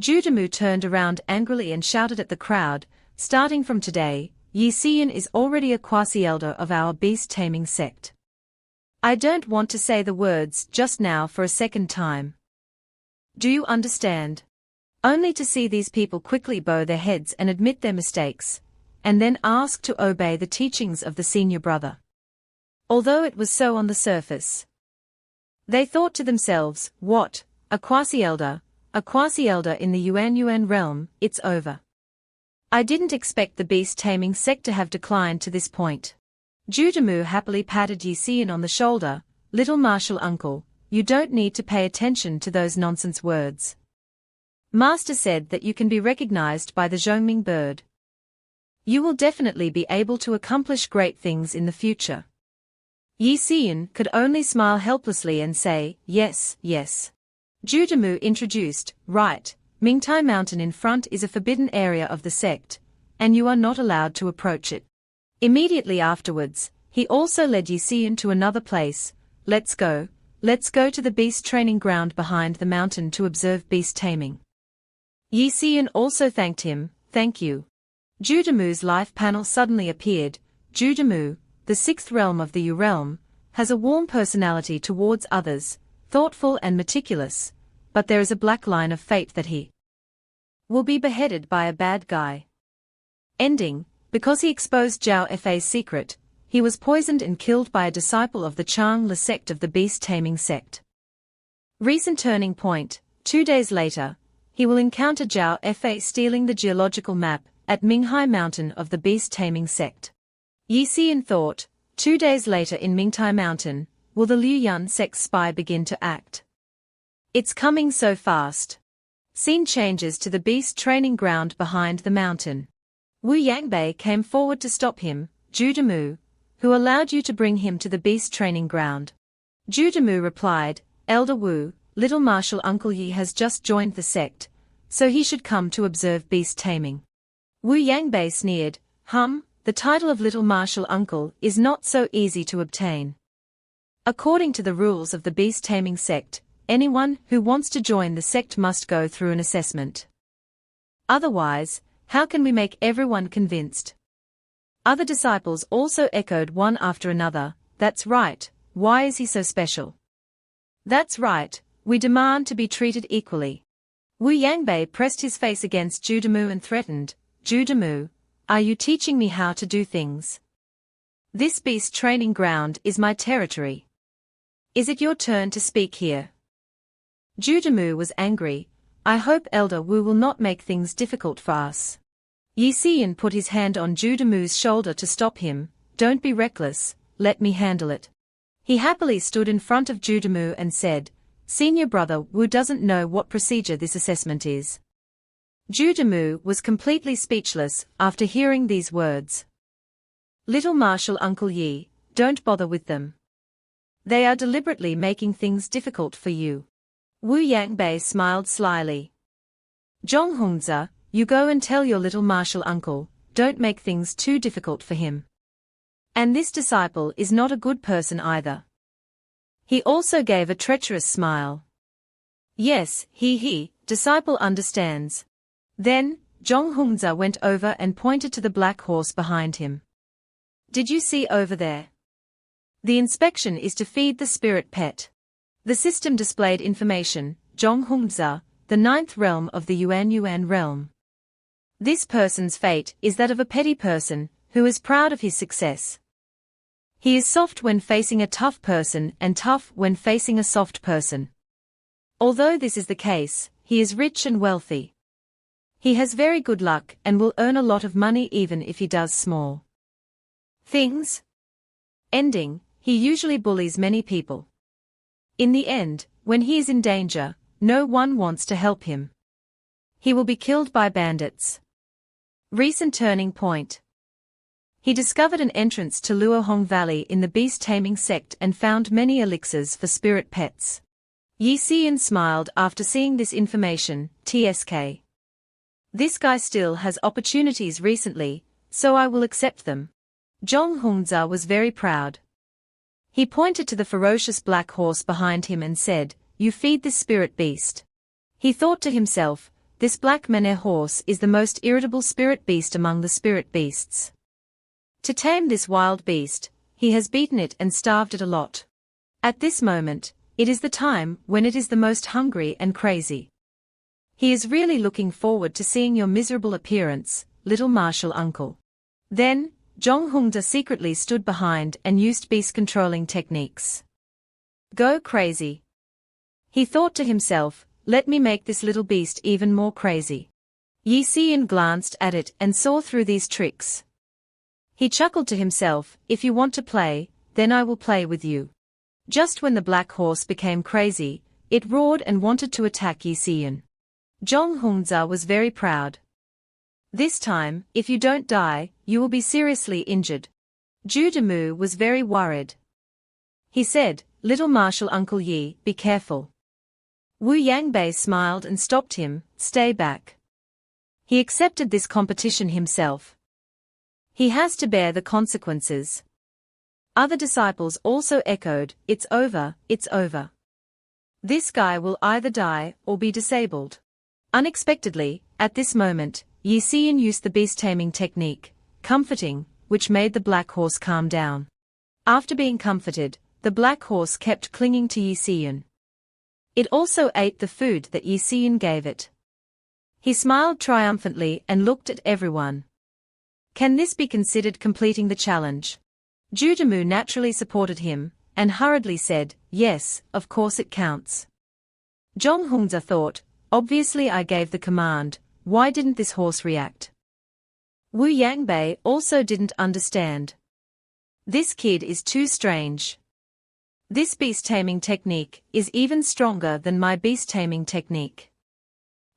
Zhu Demu turned around angrily and shouted at the crowd, starting from today, Yi Xian is already a quasi-elder of our beast-taming sect. I don't want to say the words just now for a second time. Do you understand? Only to see these people quickly bow their heads and admit their mistakes, and then ask to obey the teachings of the senior brother. Although it was so on the surface, they thought to themselves, what, a quasi-elder in the Yuan realm, it's over. I didn't expect the beast-taming sect to have declined to this point. Zhu Demu happily patted Yi Xian on the shoulder, little martial uncle, you don't need to pay attention to those nonsense words. Master said that you can be recognized by the Zhongming bird. You will definitely be able to accomplish great things in the future. Yi Xian could only smile helplessly and say, yes, yes. Zhu Demu introduced, right, Mingtai Mountain in front is a forbidden area of the sect, and you are not allowed to approach it. Immediately afterwards, he also led Yi Xian to another place, let's go to the beast training ground behind the mountain to observe beast taming. Yi Xian also thanked him, thank you. Zhu Demu's life panel suddenly appeared. Zhu Demu, the 6th realm of the Yu realm, has a warm personality towards others, thoughtful and meticulous, but there is a black line of fate that he will be beheaded by a bad guy. Ending, because he exposed Zhao Fei's secret, he was poisoned and killed by a disciple of the Chang Le sect of the beast-taming sect. Recent turning point, 2 days later, he will encounter Zhao Fa stealing the geological map at Minghai Mountain of the beast taming sect. Yi Xian thought, 2 days later in Mingtai Mountain, will the Liu Yun sect spy begin to act? It's coming so fast. Scene changes to the beast training ground behind the mountain. Wu Yangbei came forward to stop him. Zhu Demu, who allowed you to bring him to the beast training ground? Zhu Demu replied, Elder Wu, little martial uncle Yi has just joined the sect, so he should come to observe beast taming. Wu Yangbei sneered, the title of little martial uncle is not so easy to obtain. According to the rules of the beast taming sect, anyone who wants to join the sect must go through an assessment. Otherwise, how can we make everyone convinced? Other disciples also echoed one after another, that's right, why is he so special? That's right, we demand to be treated equally. Wu Yangbei pressed his face against Zhu Demu and threatened, Zhu Demu, are you teaching me how to do things? This beast training ground is my territory. Is it your turn to speak here? Zhu Demu was angry, I hope Elder Wu will not make things difficult for us. Yi Xian put his hand on Zhu Demu's shoulder to stop him, don't be reckless, let me handle it. He happily stood in front of Zhu Demu and said, Senior brother Wu doesn't know what procedure this assessment is. Zhu Demu was completely speechless after hearing these words. Little martial uncle Yi, don't bother with them. They are deliberately making things difficult for you. Wu Yangbei smiled slyly. Zhonghongzi, you go and tell your little martial uncle, don't make things too difficult for him. And this disciple is not a good person either. He also gave a treacherous smile. Yes, disciple understands. Then, Zhonghongzi went over and pointed to the black horse behind him. Did you see over there? The inspection is to feed the spirit pet. The system displayed information, Zhonghongzi, the 9th realm of the Yuan realm. This person's fate is that of a petty person, who is proud of his success. He is soft when facing a tough person and tough when facing a soft person. Although this is the case, he is rich and wealthy. He has very good luck and will earn a lot of money even if he does small things. Ending, he usually bullies many people. In the end, when he is in danger, no one wants to help him. He will be killed by bandits. Recent turning point. He discovered an entrance to Luohong Valley in the beast taming sect and found many elixirs for spirit pets. Yi Xian smiled after seeing this information, TSK. This guy still has opportunities recently, so I will accept them. Zhonghongzi was very proud. He pointed to the ferocious black horse behind him and said, you feed this spirit beast. He thought to himself, this black mane horse is the most irritable spirit beast among the spirit beasts. To tame this wild beast, he has beaten it and starved it a lot. At this moment, it is the time when it is the most hungry and crazy. He is really looking forward to seeing your miserable appearance, little martial uncle. Then, Zhonghongzi secretly stood behind and used beast controlling techniques. Go crazy. He thought to himself, let me make this little beast even more crazy. Yi Xian glanced at it and saw through these tricks. He chuckled to himself, if you want to play, then I will play with you. Just when the black horse became crazy, it roared and wanted to attack Yi Xian. Zhonghongzi was very proud. This time, if you don't die, you will be seriously injured. Zhu Demu was very worried. He said, little martial uncle Yi, be careful. Wu Yangbei smiled and stopped him, stay back. He accepted this competition himself. He has to bear the consequences. Other disciples also echoed, it's over, it's over. This guy will either die or be disabled. Unexpectedly, at this moment, Yi Xian used the beast taming technique, Confronting, which made the black horse calm down. After being comforted, the black horse kept clinging to Yi Xian. It also ate the food that Yi Xian gave it. He smiled triumphantly and looked at everyone. Can this be considered completing the challenge? Zhu Demu naturally supported him, and hurriedly said, yes, of course it counts. Zhonghongzi thought, Obviously I gave the command, why didn't this horse react? Wu Yangbei also didn't understand. This kid is too strange. This beast taming technique is even stronger than my beast taming technique.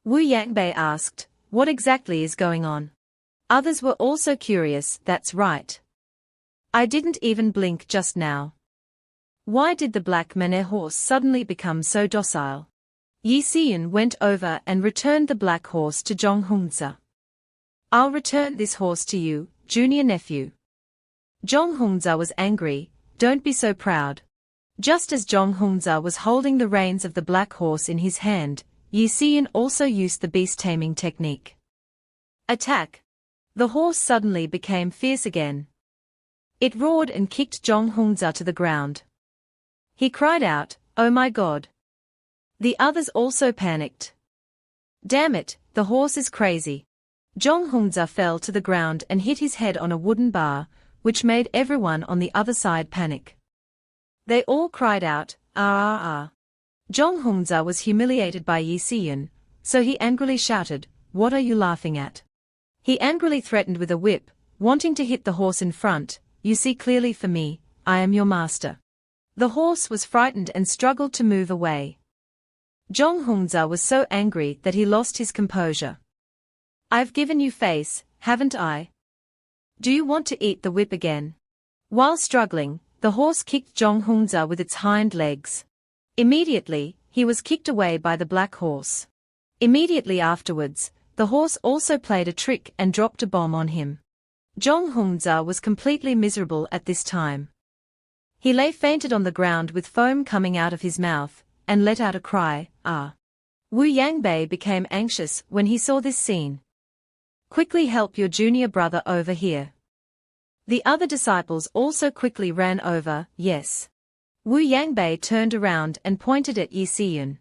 Wu Yangbei asked, what exactly is going on? Others were also curious, that's right. I didn't even blink just now. Why did the black mane horse suddenly become so docile? Yi Xian went over and returned the black horse to Zhong Hongzi. I'll return this horse to you, junior nephew. Zhong Hongzi was angry, don't be so proud. Just as Zhong Hongzi was holding the reins of the black horse in his hand, Yi Xian also used the beast taming technique. Attack! The horse suddenly became fierce again. It roared and kicked Zhong Hongzi to the ground. He cried out, oh my god. The others also panicked. Damn it, the horse is crazy. Zhong Hongzi fell to the ground and hit his head on a wooden bar, which made everyone on the other side panic. They all cried out, ah ah ah. Zhong Hongzi was humiliated by Yi Xian, so he angrily shouted, what are you laughing at? He angrily threatened with a whip, wanting to hit the horse in front, you see clearly for me, I am your master. The horse was frightened and struggled to move away. Zhong Hongzi was so angry that he lost his composure. I've given you face, haven't I? Do you want to eat the whip again? While struggling, the horse kicked Zhong Hongzi with its hind legs. Immediately, he was kicked away by the black horse. Immediately afterwards, the horse also played a trick and dropped a bomb on him. Zhong Hongzi was completely miserable at this time. He lay fainted on the ground with foam coming out of his mouth, and let out a cry, ah. Wu Yangbei became anxious when he saw this scene. Quickly help your junior brother over here. The other disciples also quickly ran over, yes. Wu Yangbei turned around and pointed at Yi Xian.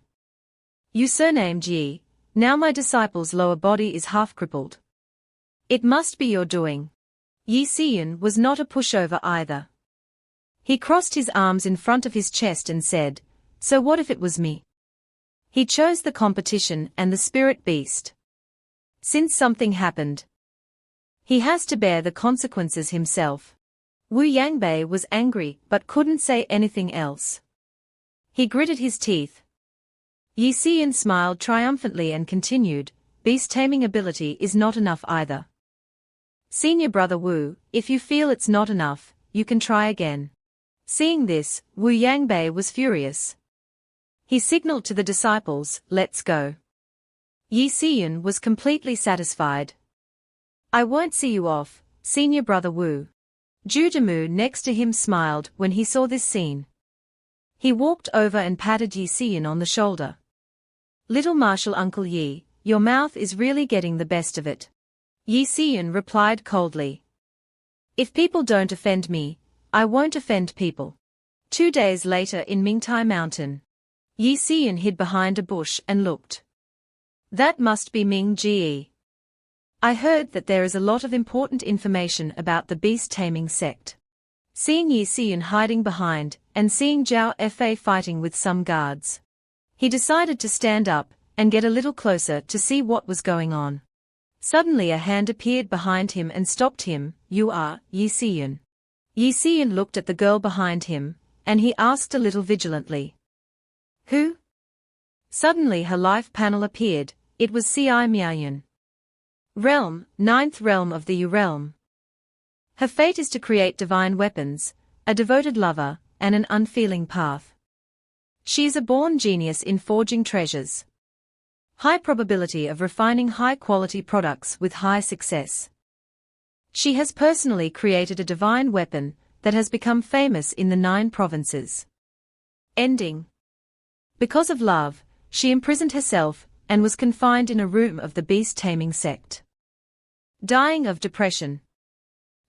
You surnamed Yi, now my disciple's lower body is half crippled. It must be your doing. Yi Xian was not a pushover either. He crossed his arms in front of his chest and said, so what if it was me? He chose the competition and the spirit beast. Since something happened, he has to bear the consequences himself. Wu Yangbei was angry but couldn't say anything else. He gritted his teeth. Yi Xian smiled triumphantly and continued, beast taming ability is not enough either. Senior brother Wu, if you feel it's not enough, you can try again. Seeing this, Wu Yangbei was furious. He signaled to the disciples, let's go. Yi Xian was completely satisfied. I won't see you off, senior brother Wu. Judamu next to him smiled when he saw this scene. He walked over and patted Yi Xian on the shoulder. Little martial uncle Yi, your mouth is really getting the best of it. Yi Xian replied coldly. If people don't offend me, I won't offend people. 2 days later in Mingtai Mountain, Yi Xian hid behind a bush and looked. That must be Ming Ji. I heard that there is a lot of important information about the beast taming sect. Seeing Yi Xian hiding behind, and seeing Zhao Fa fighting with some guards, he decided to stand up and get a little closer to see what was going on. Suddenly a hand appeared behind him and stopped him. You are Yi Xian. Yi Xian looked at the girl behind him, and he asked a little vigilantly. Who? Suddenly her life panel appeared, it was Ci Miaoyan. Realm, 9th realm of the Yu realm. Her fate is to create divine weapons, a devoted lover, and an unfeeling path. She is a born genius in forging treasures. High probability of refining high-quality products with high success. She has personally created a divine weapon that has become famous in the 9 provinces. Ending. Because of love, she imprisoned herself and was confined in a room of the beast taming sect. Dying of depression.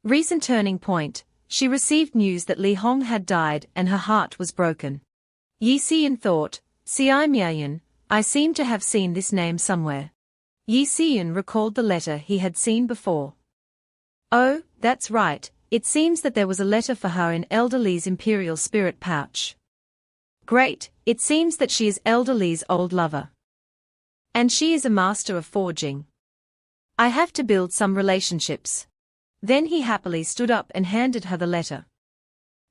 Recent turning point, she received news that Li Hong had died and her heart was broken. Yi Xian thought, Ci Miaoyan, I seem to have seen this name somewhere. Yi Xian recalled the letter he had seen before. Oh, that's right, it seems that there was a letter for her in Elder Li's imperial spirit pouch. Great, it seems that she is Elder Li's old lover. And she is a master of forging. I have to build some relationships. Then he happily stood up and handed her the letter.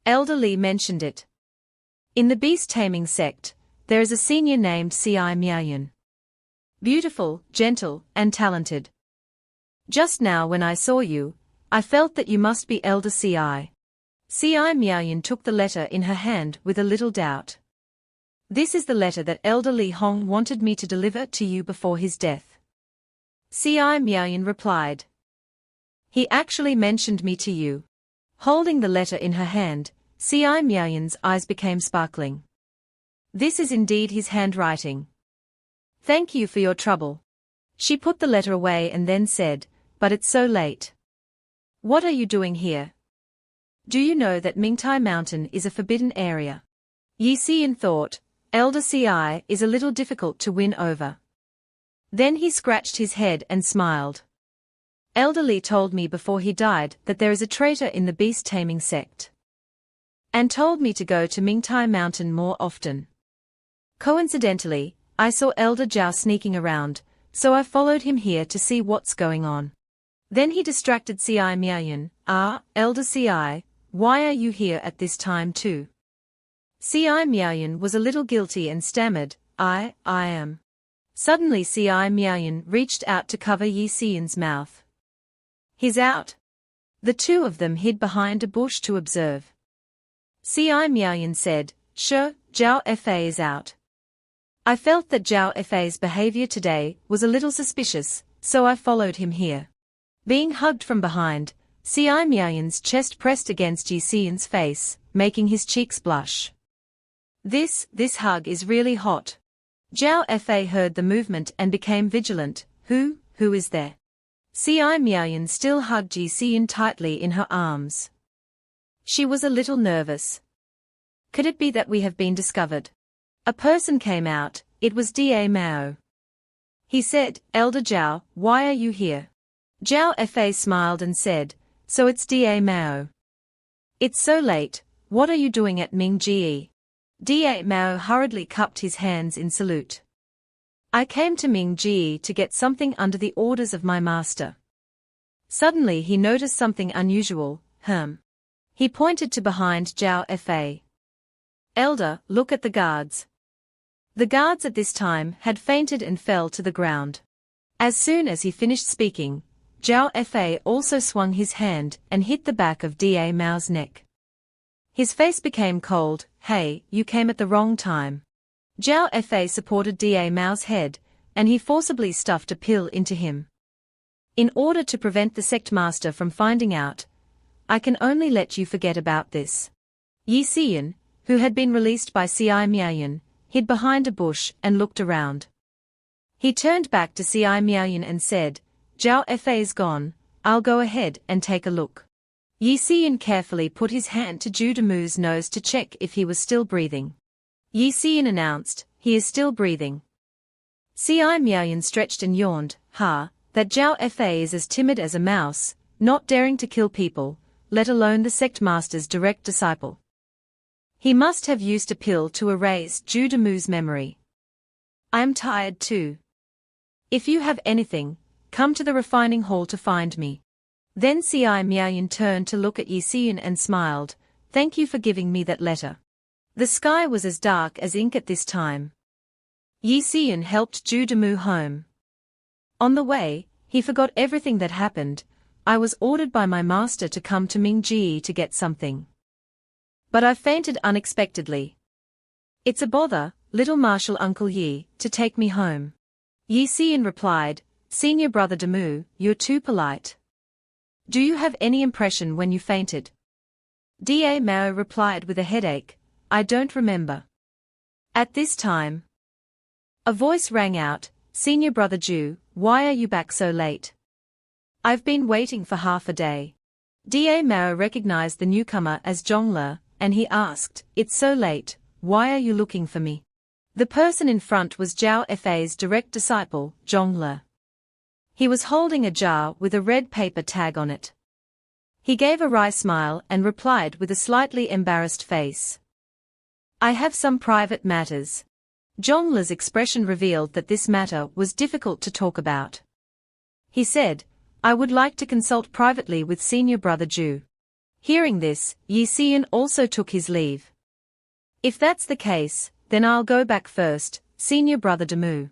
Elder Lee mentioned it. In the beast taming sect, there is a senior named C.I. Miaoyan. Beautiful, gentle, and talented. Just now when I saw you, I felt that you must be Elder C.I. C.I. Miaoyan took the letter in her hand with a little doubt. This is the letter that Elder Li Hong wanted me to deliver to you before his death. C.I. Miaoyan replied. He actually mentioned me to you. Holding the letter in her hand, C.I. Miaoyan's eyes became sparkling. This is indeed his handwriting. Thank you for your trouble. She put the letter away and then said, but it's so late. What are you doing here? Do you know that Mingtai Mountain is a forbidden area? Yi Xian thought, Elder C.I. is a little difficult to win over. Then he scratched his head and smiled. Elder Li told me before he died that there is a traitor in the beast taming sect. And told me to go to Mingtai Mountain more often. Coincidentally, I saw Elder Zhao sneaking around, so I followed him here to see what's going on. Then he distracted C.I. Miaoyan. Elder C.I., why are you here at this time too? C.I. Miaoyan was a little guilty and stammered, I am. Suddenly C.I. Miaoyan reached out to cover Yi Xian's mouth. He's out. The two of them hid behind a bush to observe. C.I. Miaoyan said, sure, Zhao Fei is out. I felt that Zhao Fei's behavior today was a little suspicious, so I followed him here. Being hugged from behind, C.I. Miaoyan's chest pressed against Yi Xian's face, making his cheeks blush. This hug is really hot. Zhao Fei heard the movement and became vigilant. Who is there? C.I. Miaoyan still hugged Yi Xian tightly in her arms. She was a little nervous. Could it be that we have been discovered? A person came out, it was Da Mao. He said, Elder Zhao, why are you here? Zhao Fei smiled and said, so it's Da Mao. It's so late, what are you doing at Mingji? Da Mao hurriedly cupped his hands in salute. I came to Mingji to get something under the orders of my master. Suddenly he noticed something unusual, He pointed to behind Zhao Fei. Elder, look at the guards. The guards at this time had fainted and fell to the ground. As soon as he finished speaking, Zhao Fei also swung his hand and hit the back of Da Mao's neck. His face became cold. Hey, you came at the wrong time. Zhao Fei supported Da Mao's head, and he forcibly stuffed a pill into him. In order to prevent the sect master from finding out, I can only let you forget about this. Yi Xian, who had been released by C.I. Miaoyan, hid behind a bush and looked around. He turned back to C.I. Miaoyan and said, Zhao Fei's gone, I'll go ahead and take a look. Yi Xian carefully put his hand to Zhu Demu's nose to check if he was still breathing. Yi Xian announced, he is still breathing. C.I. Miaoyan stretched and yawned, that Zhao Fei is as timid as a mouse, not daring to kill people, let alone the sect master's direct disciple. He must have used a pill to erase Zhu Demu's memory. I am tired too. If you have anything, come to the refining hall to find me. Then C.I. Miaoyan turned to look at Yi Xian and smiled, thank you for giving me that letter. The sky was as dark as ink at this time. Yi Xian helped Zhu Demu home. On the way, he forgot everything that happened. I was ordered by my master to come to Mingji to get something. But I fainted unexpectedly. It's a bother, little Marshal Uncle Yi, to take me home. Yi Xian replied, Senior Brother Demu, you're too polite. Do you have any impression when you fainted? Da Mao replied with a headache, I don't remember. At this time, a voice rang out, Senior Brother Zhu, why are you back so late? I've been waiting for half a day. Da Mao recognized the newcomer as Zhongli, and he asked, it's so late, why are you looking for me? The person in front was Zhao Fei's direct disciple, Zhongli. He was holding a jar with a red paper tag on it. He gave a wry smile and replied with a slightly embarrassed face. I have some private matters. Zhongle's expression revealed that this matter was difficult to talk about. He said, I would like to consult privately with senior brother Zhu. Hearing this, Yi Xian also took his leave. If that's the case, then I'll go back first, senior brother Demu.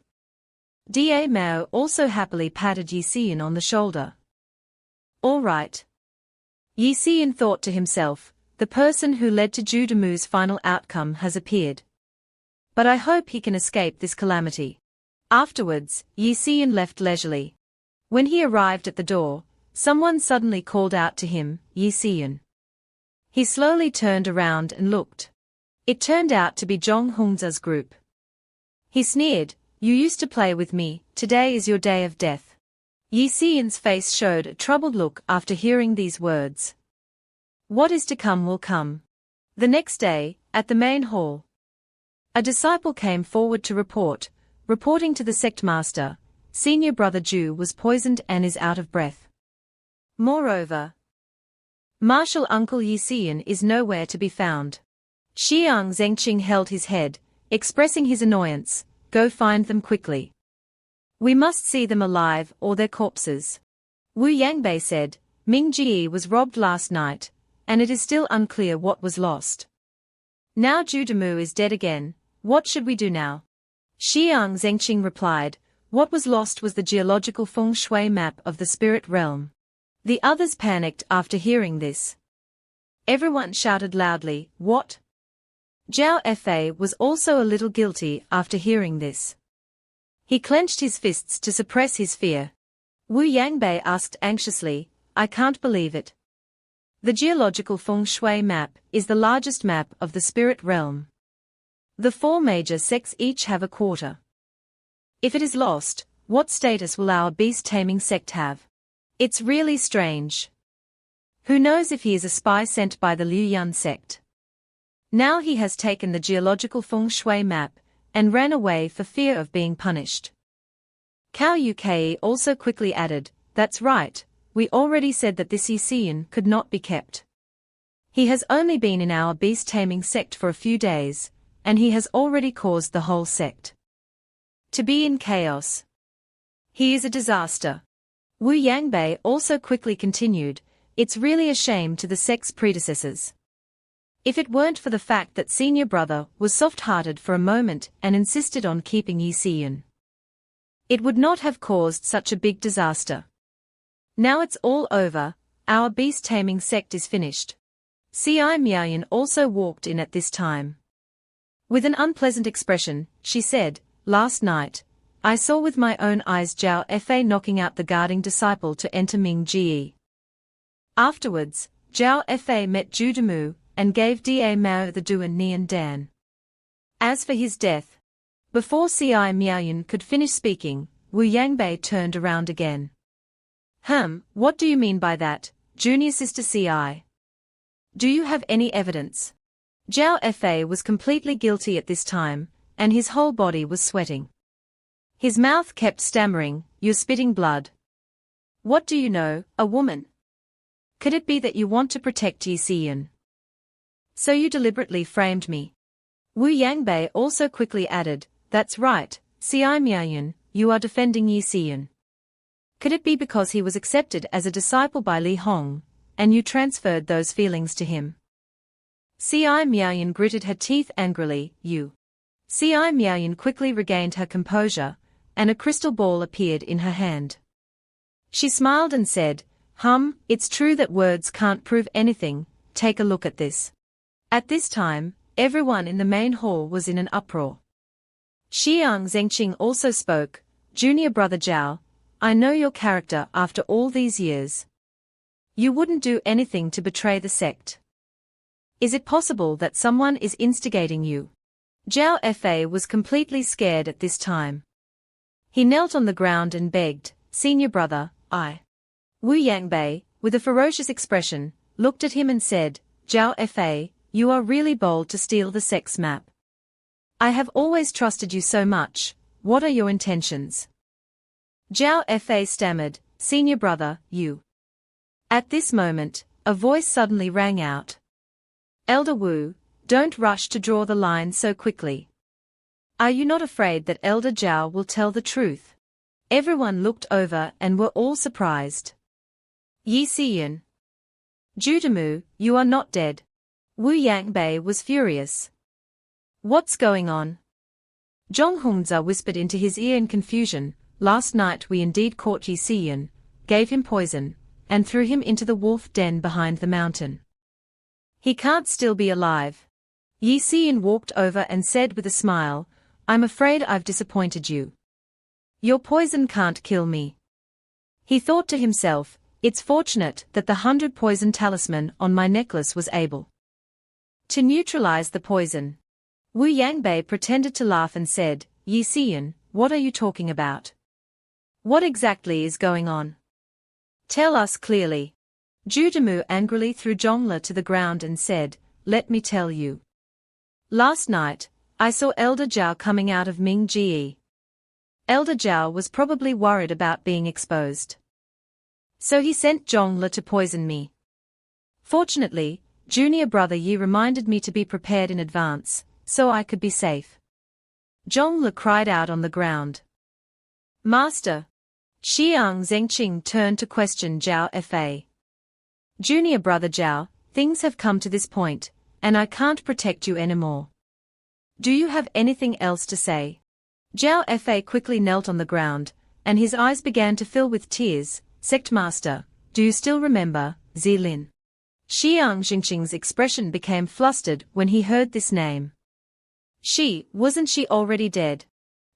Da Mao also happily patted Yi Xian on the shoulder. All right. Yi Xian thought to himself, the person who led to Zhu Demu's final outcome has appeared. But I hope he can escape this calamity. Afterwards, Yi Xian left leisurely. When he arrived at the door, someone suddenly called out to him, Yi Xian. He slowly turned around and looked. It turned out to be Zhong Hongza's group. He sneered, you used to play with me, today is your day of death. Yi Xian's face showed a troubled look after hearing these words. What is to come will come. The next day, at the main hall, a disciple came forward to reporting to the sect master, senior brother Zhu was poisoned and is out of breath. Moreover, martial uncle Yi Xian is nowhere to be found. Xiang Zhengqing held his head, expressing his annoyance, go find them quickly. We must see them alive or their corpses. Wu Yangbei said, Ming Ji was robbed last night, and it is still unclear what was lost. Now Zhu Demu is dead again. What should we do now? Xiang Zhengqing replied, what was lost was the geological feng shui map of the spirit realm. The others panicked after hearing this. Everyone shouted loudly, what? Zhao Fa was also a little guilty after hearing this. He clenched his fists to suppress his fear. Wu Yangbei asked anxiously, I can't believe it. The geological feng shui map is the largest map of the spirit realm. The 4 major sects each have a quarter. If it is lost, what status will our beast-taming sect have? It's really strange. Who knows if he is a spy sent by the Liu sect? Now he has taken the geological feng shui map and ran away for fear of being punished. Cao Yukei also quickly added, that's right, we already said that this Yi Xian could not be kept. He has only been in our beast-taming sect for a few days, and he has already caused the whole sect to be in chaos. He is a disaster. Wu Yangbei also quickly continued, it's really a shame to the sect's predecessors. If it weren't for the fact that senior brother was soft-hearted for a moment and insisted on keeping Yi Xian, it would not have caused such a big disaster. Now it's all over, our beast-taming sect is finished. Ci Miaoyan also walked in at this time. With an unpleasant expression, she said, last night, I saw with my own eyes Zhao Fa knocking out the guarding disciple to enter Ming Ji. Afterwards, Zhao Fa met Zhu Demu and gave Da Mao the Duan Nian Dan. As for his death, before Ci Miaoyan could finish speaking, Wu Yangbei turned around again. What do you mean by that, junior sister Ci? Do you have any evidence? Zhao Fa was completely guilty at this time, and his whole body was sweating. His mouth kept stammering, you're spitting blood. What do you know, a woman? Could it be that you want to protect Yi Xian? So you deliberately framed me. Wu Yangbei also quickly added, that's right, Ci Miaoyan, you are defending Yi Xian. Could it be because he was accepted as a disciple by Li Hong, and you transferred those feelings to him? Ci Miaoyan gritted her teeth angrily, you. Ci Miaoyan quickly regained her composure, and a crystal ball appeared in her hand. She smiled and said, it's true that words can't prove anything, take a look at this. At this time, everyone in the main hall was in an uproar. Xiang Zhengqing also spoke, junior brother Zhao, I know your character after all these years. You wouldn't do anything to betray the sect. Is it possible that someone is instigating you? Zhao Fa was completely scared at this time. He knelt on the ground and begged, senior brother, I. Wu Yangbei, with a ferocious expression, looked at him and said, Zhao Fa, you are really bold to steal the sect's map. I have always trusted you so much, what are your intentions? Zhao Fa stammered, senior brother, you. At this moment, a voice suddenly rang out. Elder Wu, don't rush to draw the line so quickly. Are you not afraid that Elder Zhao will tell the truth? Everyone looked over and were all surprised. Yi Xiyan. Judamu, you are not dead. Wu Yangbei was furious. What's going on? Zhong Hongzi whispered into his ear in confusion. Last night we indeed caught Yi Xiyan, gave him poison, and threw him into the wolf den behind the mountain. He can't still be alive. Yi Xiyan walked over and said with a smile, I'm afraid I've disappointed you. Your poison can't kill me. He thought to himself, it's fortunate that the 100 poison talisman on my necklace was able to neutralize the poison. Wu Yangbei pretended to laugh and said, Yi Xiyan, what are you talking about? What exactly is going on? Tell us clearly. Judamu angrily threw Zhongli to the ground and said, let me tell you. Last night, I saw Elder Zhao coming out of Ming Ji. Elder Zhao was probably worried about being exposed. So he sent Zhongli to poison me. Fortunately, junior brother Yi reminded me to be prepared in advance, so I could be safe. Zhongli cried out on the ground. Master. Xiang Zhengqing turned to question Zhao Fa. Junior brother Zhao, things have come to this point, and I can't protect you anymore. Do you have anything else to say? Zhao Fa quickly knelt on the ground, and his eyes began to fill with tears. Sect Master, do you still remember, Zilin? Xiang Zhengqing's expression became flustered when he heard this name. Wasn't she already dead?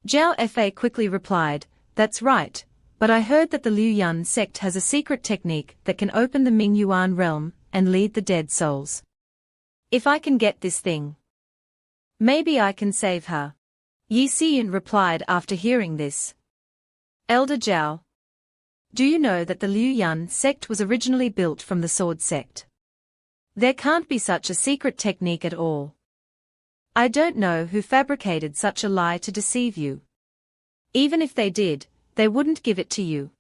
Zhao Fa quickly replied, that's right, but I heard that the Liu Yun sect has a secret technique that can open the Ming Yuan realm and lead the dead souls. If I can get this thing, maybe I can save her. Yi Xiyan replied after hearing this. Elder Zhao. Do you know that the Liu Yun sect was originally built from the sword sect? There can't be such a secret technique at all. I don't know who fabricated such a lie to deceive you. Even if they did, they wouldn't give it to you.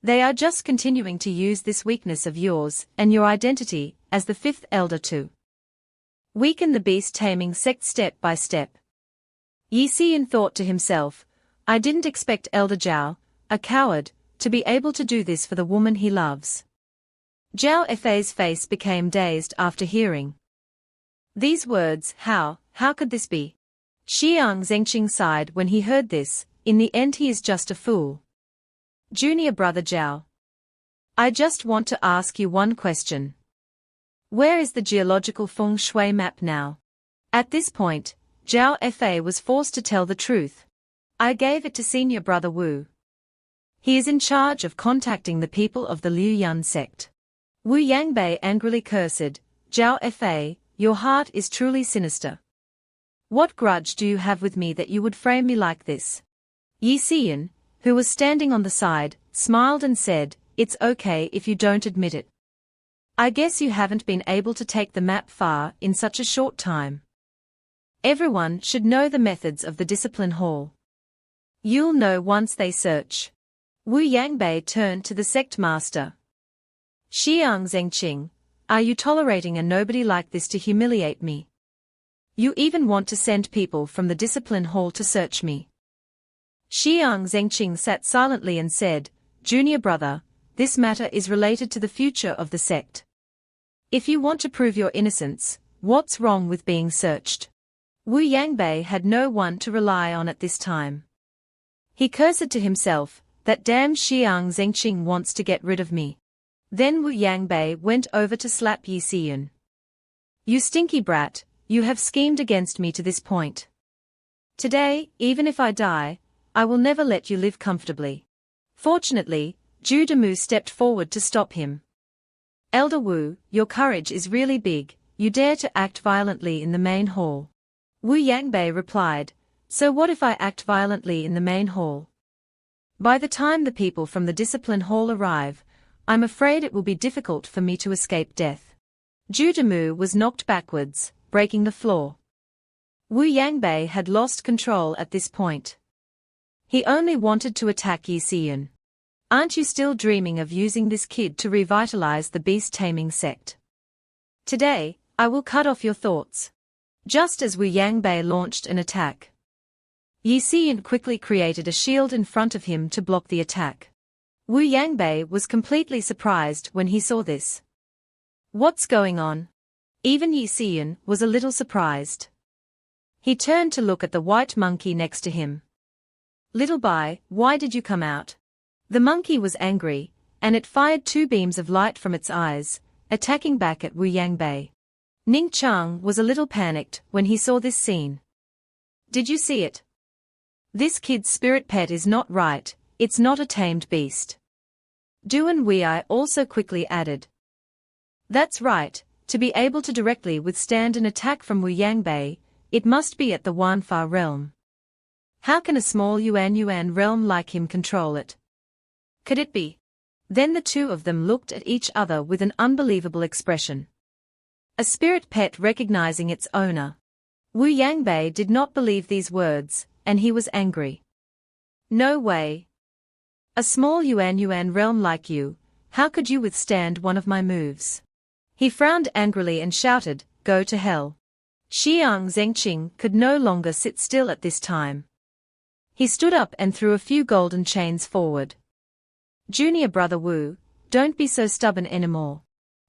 They are just continuing to use this weakness of yours and your identity as the fifth elder to weaken the beast taming sect step by step. Yi Xiyan thought to himself, I didn't expect Elder Zhao, a coward, to be able to do this for the woman he loves. Zhao Fa's face became dazed after hearing these words. How could this be? Xiang Zhengqing sighed when he heard this. In the end he is just a fool. Junior brother Zhao. I just want to ask you one question. Where is the geological feng shui map now? At this point, Zhao Fa was forced to tell the truth. I gave it to senior brother Wu. He is in charge of contacting the people of the Liu Yun sect. Wu Yangbei angrily cursed, Zhao Fa, your heart is truly sinister. What grudge do you have with me that you would frame me like this? Yi Xiyan, who was standing on the side, smiled and said, it's okay if you don't admit it. I guess you haven't been able to take the map far in such a short time. Everyone should know the methods of the discipline hall. You'll know once they search. Wu Yangbei turned to the sect master. Xiang Zhengqing, are you tolerating a nobody like this to humiliate me? You even want to send people from the discipline hall to search me. Xiang Zhengqing sat silently and said, Junior brother, this matter is related to the future of the sect. If you want to prove your innocence, what's wrong with being searched? Wu Yangbei had no one to rely on at this time. He cursed to himself, that damn Xiang Zhengqing wants to get rid of me. Then Wu Yangbei went over to slap Yi Xiyan. You stinky brat, you have schemed against me to this point. Today, even if I die, I will never let you live comfortably. Fortunately, Judamu stepped forward to stop him. Elder Wu, your courage is really big, you dare to act violently in the main hall. Wu Yangbei replied, so what if I act violently in the main hall? By the time the people from the discipline hall arrive, I'm afraid it will be difficult for me to escape death. Judamu was knocked backwards, breaking the floor. Wu Yangbei had lost control at this point. He only wanted to attack Yi Xiyan. Aren't you still dreaming of using this kid to revitalize the beast-taming sect? Today, I will cut off your thoughts. Just as Wu Yangbei launched an attack, Yi Xian quickly created a shield in front of him to block the attack. Wu Yangbei was completely surprised when he saw this. What's going on? Even Yi Xian was a little surprised. He turned to look at the white monkey next to him. Little Bai, why did you come out? The monkey was angry, and it fired 2 beams of light from its eyes, attacking back at Wu Yangbei. Ning Chang was a little panicked when he saw this scene. Did you see it? This kid's spirit pet is not right, it's not a tamed beast. Duan Wei also quickly added. That's right, to be able to directly withstand an attack from Wu Yangbei, it must be at the Wanfa realm. How can a small Yuan realm like him control it? Could it be? Then the two of them looked at each other with an unbelievable expression. A spirit pet recognizing its owner. Wu Yangbei did not believe these words, and he was angry. No way. A small Yuan realm like you, how could you withstand one of my moves? He frowned angrily and shouted, go to hell. Xiang Zhengqing could no longer sit still at this time. He stood up and threw a few golden chains forward. Junior brother Wu, don't be so stubborn anymore.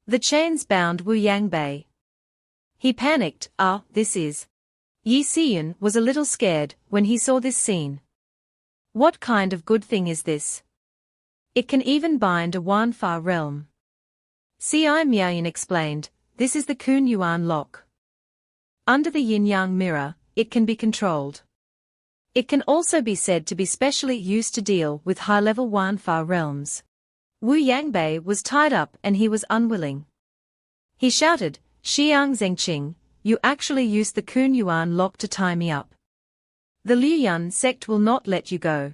The chains bound Wu Yangbei. He panicked, this is. Yi Xian was a little scared when he saw this scene. What kind of good thing is this? It can even bind a Wanfa realm. Ci Miaoyan explained, this is the Kun Yuan lock. Under the yin-yang mirror, it can be controlled. It can also be said to be specially used to deal with high-level Wanfa realms. Wu Yangbei was tied up and he was unwilling. He shouted, Xiang Zhengqing, you actually used the Kun Yuan lock to tie me up. The Liuyun sect will not let you go.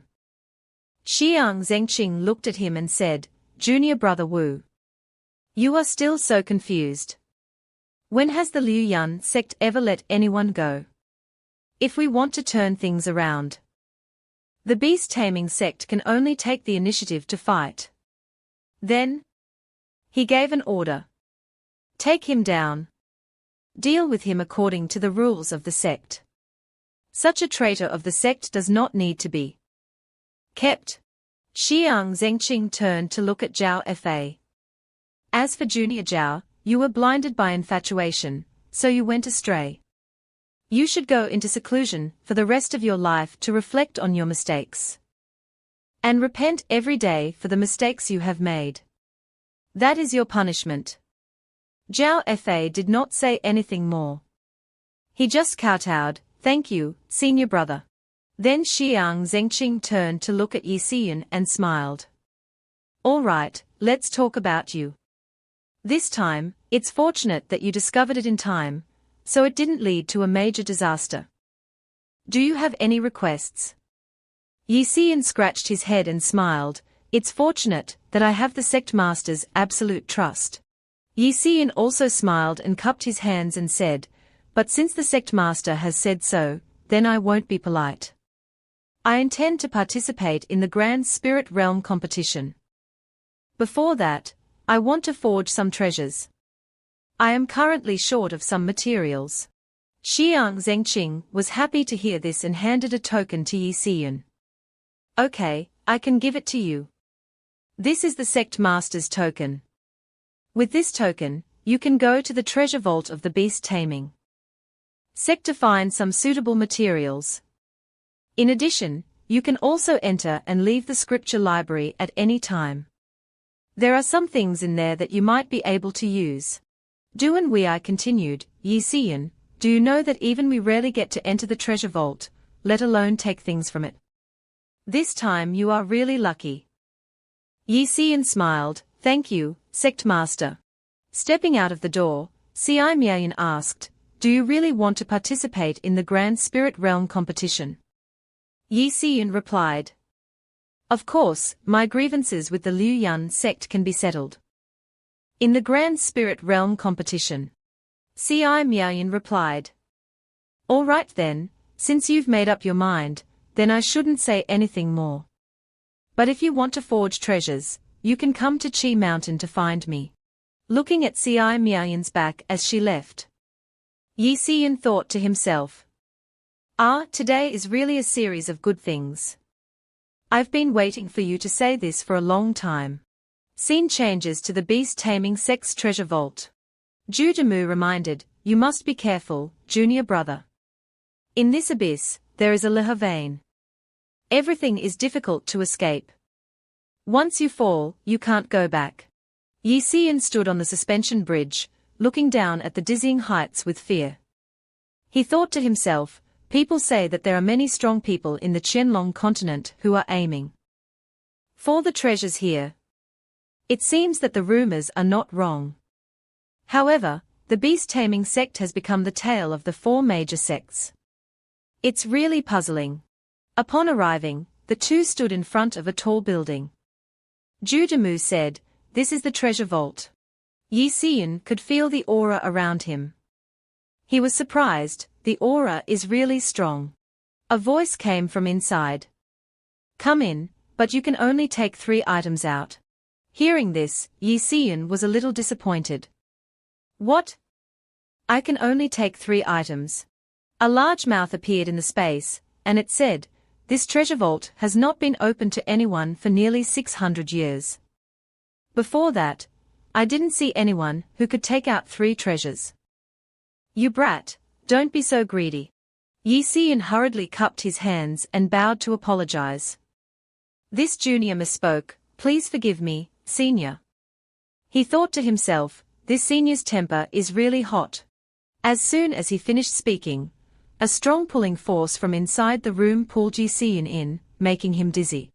Xiang Zhengqing looked at him and said, Junior brother Wu. You are still so confused. When has the Liuyun sect ever let anyone go? If we want to turn things around, the beast taming sect can only take the initiative to fight. Then, he gave an order. Take him down. Deal with him according to the rules of the sect. Such a traitor of the sect does not need to be kept. Xiang Zhengqing turned to look at Zhao Fa. As for Junior Zhao, you were blinded by infatuation, so you went astray. You should go into seclusion for the rest of your life to reflect on your mistakes. And repent every day for the mistakes you have made. That is your punishment. Zhao Fa did not say anything more. He just kowtowed, thank you, senior brother. Then Xiang Zhengqing turned to look at Yi Xian and smiled. All right, let's talk about you. This time, it's fortunate that you discovered it in time, so it didn't lead to a major disaster. Do you have any requests? Yi Xian scratched his head and smiled, it's fortunate that I have the sect master's absolute trust. Yi Xian also smiled and cupped his hands and said, but since the sect master has said so, then I won't be polite. I intend to participate in the Grand Spirit Realm competition. Before that, I want to forge some treasures. I am currently short of some materials. Xiang Zhengqing was happy to hear this and handed a token to Yi Xian. Okay, I can give it to you. This is the sect master's token. With this token, you can go to the treasure vault of the beast taming sect to find some suitable materials. In addition, you can also enter and leave the scripture library at any time. There are some things in there that you might be able to use. Duan Wei continued, Yi Xian, do you know that even we rarely get to enter the treasure vault, let alone take things from it? This time you are really lucky. Yi Xian smiled, thank you, sect master. Stepping out of the door, Ci Miaoyan asked, do you really want to participate in the Grand Spirit Realm competition? Yi Xian replied. Of course, my grievances with the Liuyun sect can be settled. In the Grand Spirit Realm competition. Ci Miaoyan replied. All right then, since you've made up your mind, then I shouldn't say anything more. But if you want to forge treasures, you can come to Qi Mountain to find me. Looking at Ci Miaoyan's back as she left, Yi Xian thought to himself. Today is really a series of good things. I've been waiting for you to say this for a long time. Scene changes to the beast taming sect's treasure vault. Judamu reminded, you must be careful, junior brother. In this abyss, there is a liha vein. Everything is difficult to escape. Once you fall, you can't go back. Yi Xian stood on the suspension bridge, looking down at the dizzying heights with fear. He thought to himself, people say that there are many strong people in the Qianlong continent who are aiming for the treasures here. It seems that the rumors are not wrong. However, the beast-taming sect has become the tail of the four major sects. It's really puzzling. Upon arriving, the two stood in front of a tall building. Judamu said, "This is the treasure vault." Yi Xian could feel the aura around him. He was surprised, the aura is really strong. A voice came from inside. "Come in, but you can only take 3 items out." Hearing this, Yi Xian was a little disappointed. "What? I can only take 3 items." A large mouth appeared in the space, and it said, "This treasure vault has not been opened to anyone for nearly 600 years. Before that, I didn't see anyone who could take out 3 treasures." "You brat, don't be so greedy." Yi Xian hurriedly cupped his hands and bowed to apologize. "This junior misspoke, please forgive me, senior." He thought to himself, this senior's temper is really hot. As soon as he finished speaking, a strong pulling force from inside the room pulled Yi Xian in, making him dizzy.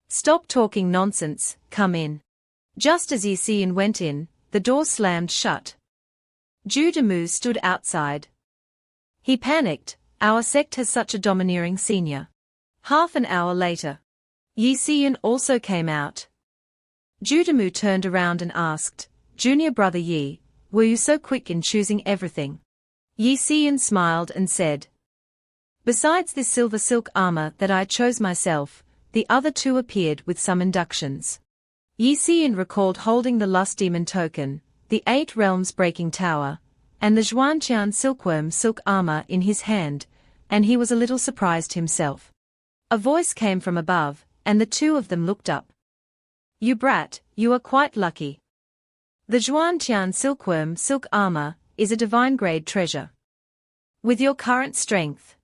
"Stop talking nonsense, come in." Just as Yi Xian went in, the door slammed shut. Judamu stood outside. He panicked, our sect has such a domineering senior. Half an hour later, Yi Xian also came out. Judamu turned around and asked, "Junior brother Yi, were you so quick in choosing everything?" Yi Xian smiled and said, "Besides this silver silk armor that I chose myself, the other 2 appeared with some inductions." Yi Xian recalled holding the Lust Demon token, the 8 Realms Breaking Tower, and the Zhuanqian Silkworm silk armor in his hand, and he was a little surprised himself. A voice came from above, and the 2 of them looked up. "You brat, you are quite lucky. The Zhuanqian Silkworm silk armor is a divine-grade treasure. With your current strength,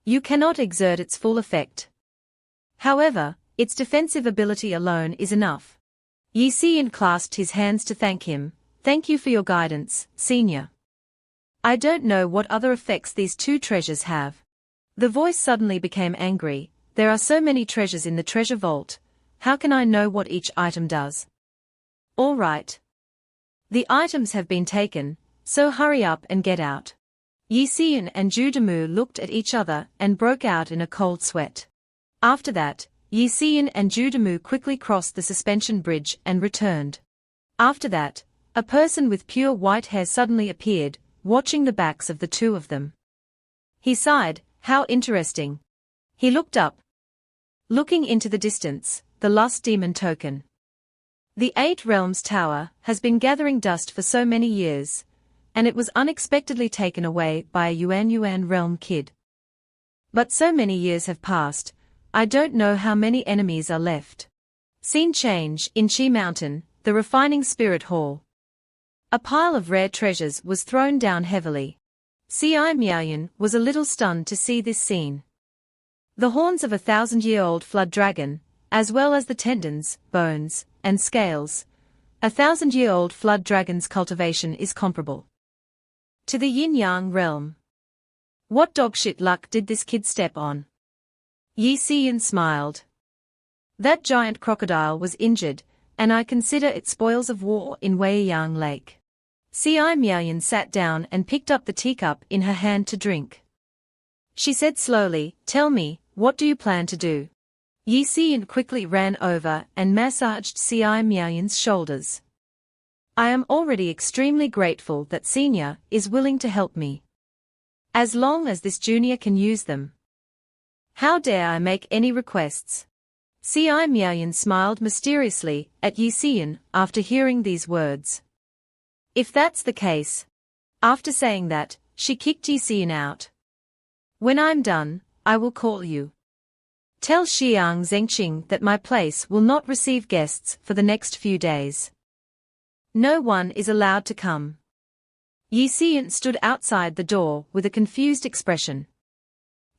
you cannot exert its full effect. However, its defensive ability alone is enough." Yi Xian clasped his hands to thank him. "Thank you for your guidance, senior. I don't know what other effects these 2 treasures have." The voice suddenly became angry. "There are so many treasures in the treasure vault, how can I know what each item does?" "All right. The items have been taken, so hurry up and get out." Yi Xian and Judamu looked at each other and broke out in a cold sweat. After that, Yi Xian and Judamu quickly crossed the suspension bridge and returned. After that, a person with pure white hair suddenly appeared, watching the backs of the 2 of them. He sighed, "How interesting." He looked up. Looking into the distance, the Lust Demon token. The 8 Realms Tower has been gathering dust for so many years, and it was unexpectedly taken away by a Yuan realm kid. But so many years have passed, I don't know how many enemies are left. Scene change in Qi Mountain, the refining spirit hall. A pile of rare treasures was thrown down heavily. Ci Miaoyan was a little stunned to see this scene. The horns of a 1,000-year-old flood dragon, as well as the tendons, bones, and scales. A 1,000-year-old flood dragon's cultivation is comparable to the yin-yang realm. What dogshit luck did this kid step on? Yi Xian smiled. That giant crocodile was injured, and I consider it spoils of war in Weiyang Lake. Ci Miaoyan sat down and picked up the teacup in her hand to drink. She said slowly, "Tell me, what do you plan to do?" Yi Xian quickly ran over and massaged Ci Miaoyan's shoulders. "I am already extremely grateful that senior is willing to help me. As long as this junior can use them. How dare I make any requests?" Ci Miaoyan smiled mysteriously at Yi Xian after hearing these words. If that's the case. After saying that, she kicked Yi Xian out. When I'm done, I will call you. Tell Xiang Zhengqing that my place will not receive guests for the next few days. No one is allowed to come. Yi Xian stood outside the door with a confused expression.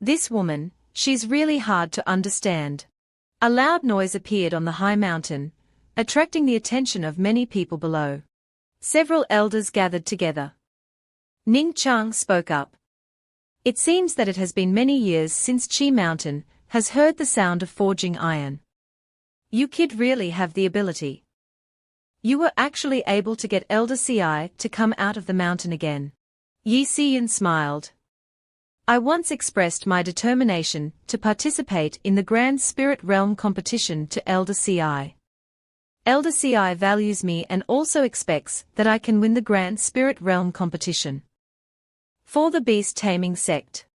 This woman, she's really hard to understand. A loud noise appeared on the high mountain, attracting the attention of many people below. Several elders gathered together. Ning Chang spoke up. It seems that it has been many years since Qi Mountain has heard the sound of forging iron. You kid really have the ability. You were actually able to get Elder Ci to come out of the mountain again. Yi Xian smiled. I once expressed my determination to participate in the Grand Spirit Realm competition to Elder Ci. Elder Ci values me and also expects that I can win the Grand Spirit Realm competition. For the Beast Taming sect.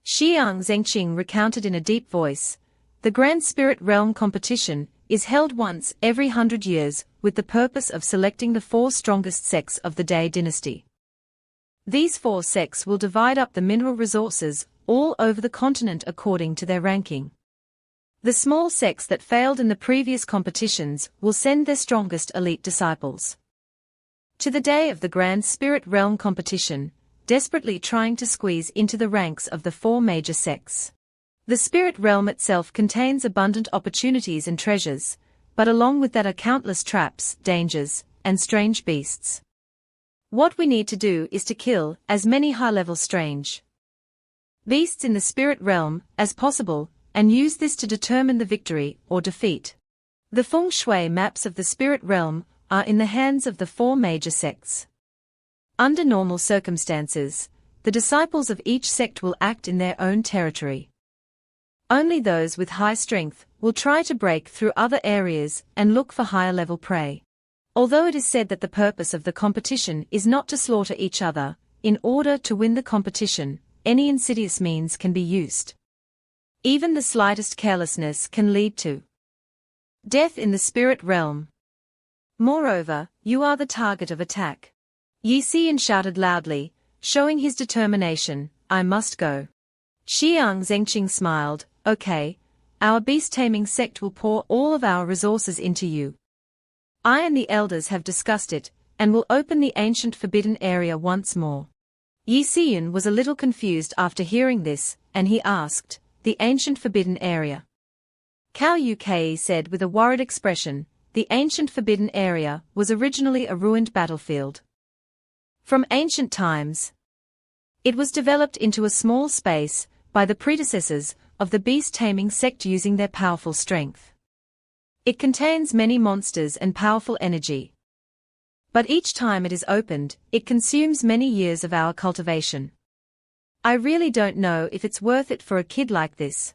Xiang Zhengqing recounted in a deep voice, the Grand Spirit Realm competition is held once every 100 years with the purpose of selecting the 4 strongest sects of the Day dynasty. These 4 sects will divide up the mineral resources all over the continent according to their ranking. The small sects that failed in the previous competitions will send their strongest elite disciples to the day of the Grand Spirit Realm competition, desperately trying to squeeze into the ranks of the 4 major sects. The spirit realm itself contains abundant opportunities and treasures, but along with that are countless traps, dangers, and strange beasts. What we need to do is to kill as many high-level strange beasts in the spirit realm as possible, and use this to determine the victory or defeat. The feng shui maps of the spirit realm are in the hands of the 4 major sects. Under normal circumstances, the disciples of each sect will act in their own territory. Only those with high strength will try to break through other areas and look for higher-level prey. Although it is said that the purpose of the competition is not to slaughter each other, in order to win the competition, any insidious means can be used. Even the slightest carelessness can lead to death in the spirit realm. Moreover, you are the target of attack. Yi Xian shouted loudly, showing his determination, I must go. Xiang Zhengqing smiled, okay, our beast-taming sect will pour all of our resources into you. I and the elders have discussed it, and will open the ancient forbidden area once more. Yi Xian was a little confused after hearing this, and he asked, the ancient forbidden area. Cao Yuke said with a worried expression, the ancient forbidden area was originally a ruined battlefield. From ancient times, it was developed into a small space by the predecessors of the beast-taming sect using their powerful strength. It contains many monsters and powerful energy. But each time it is opened, it consumes many years of our cultivation. I really don't know if it's worth it for a kid like this.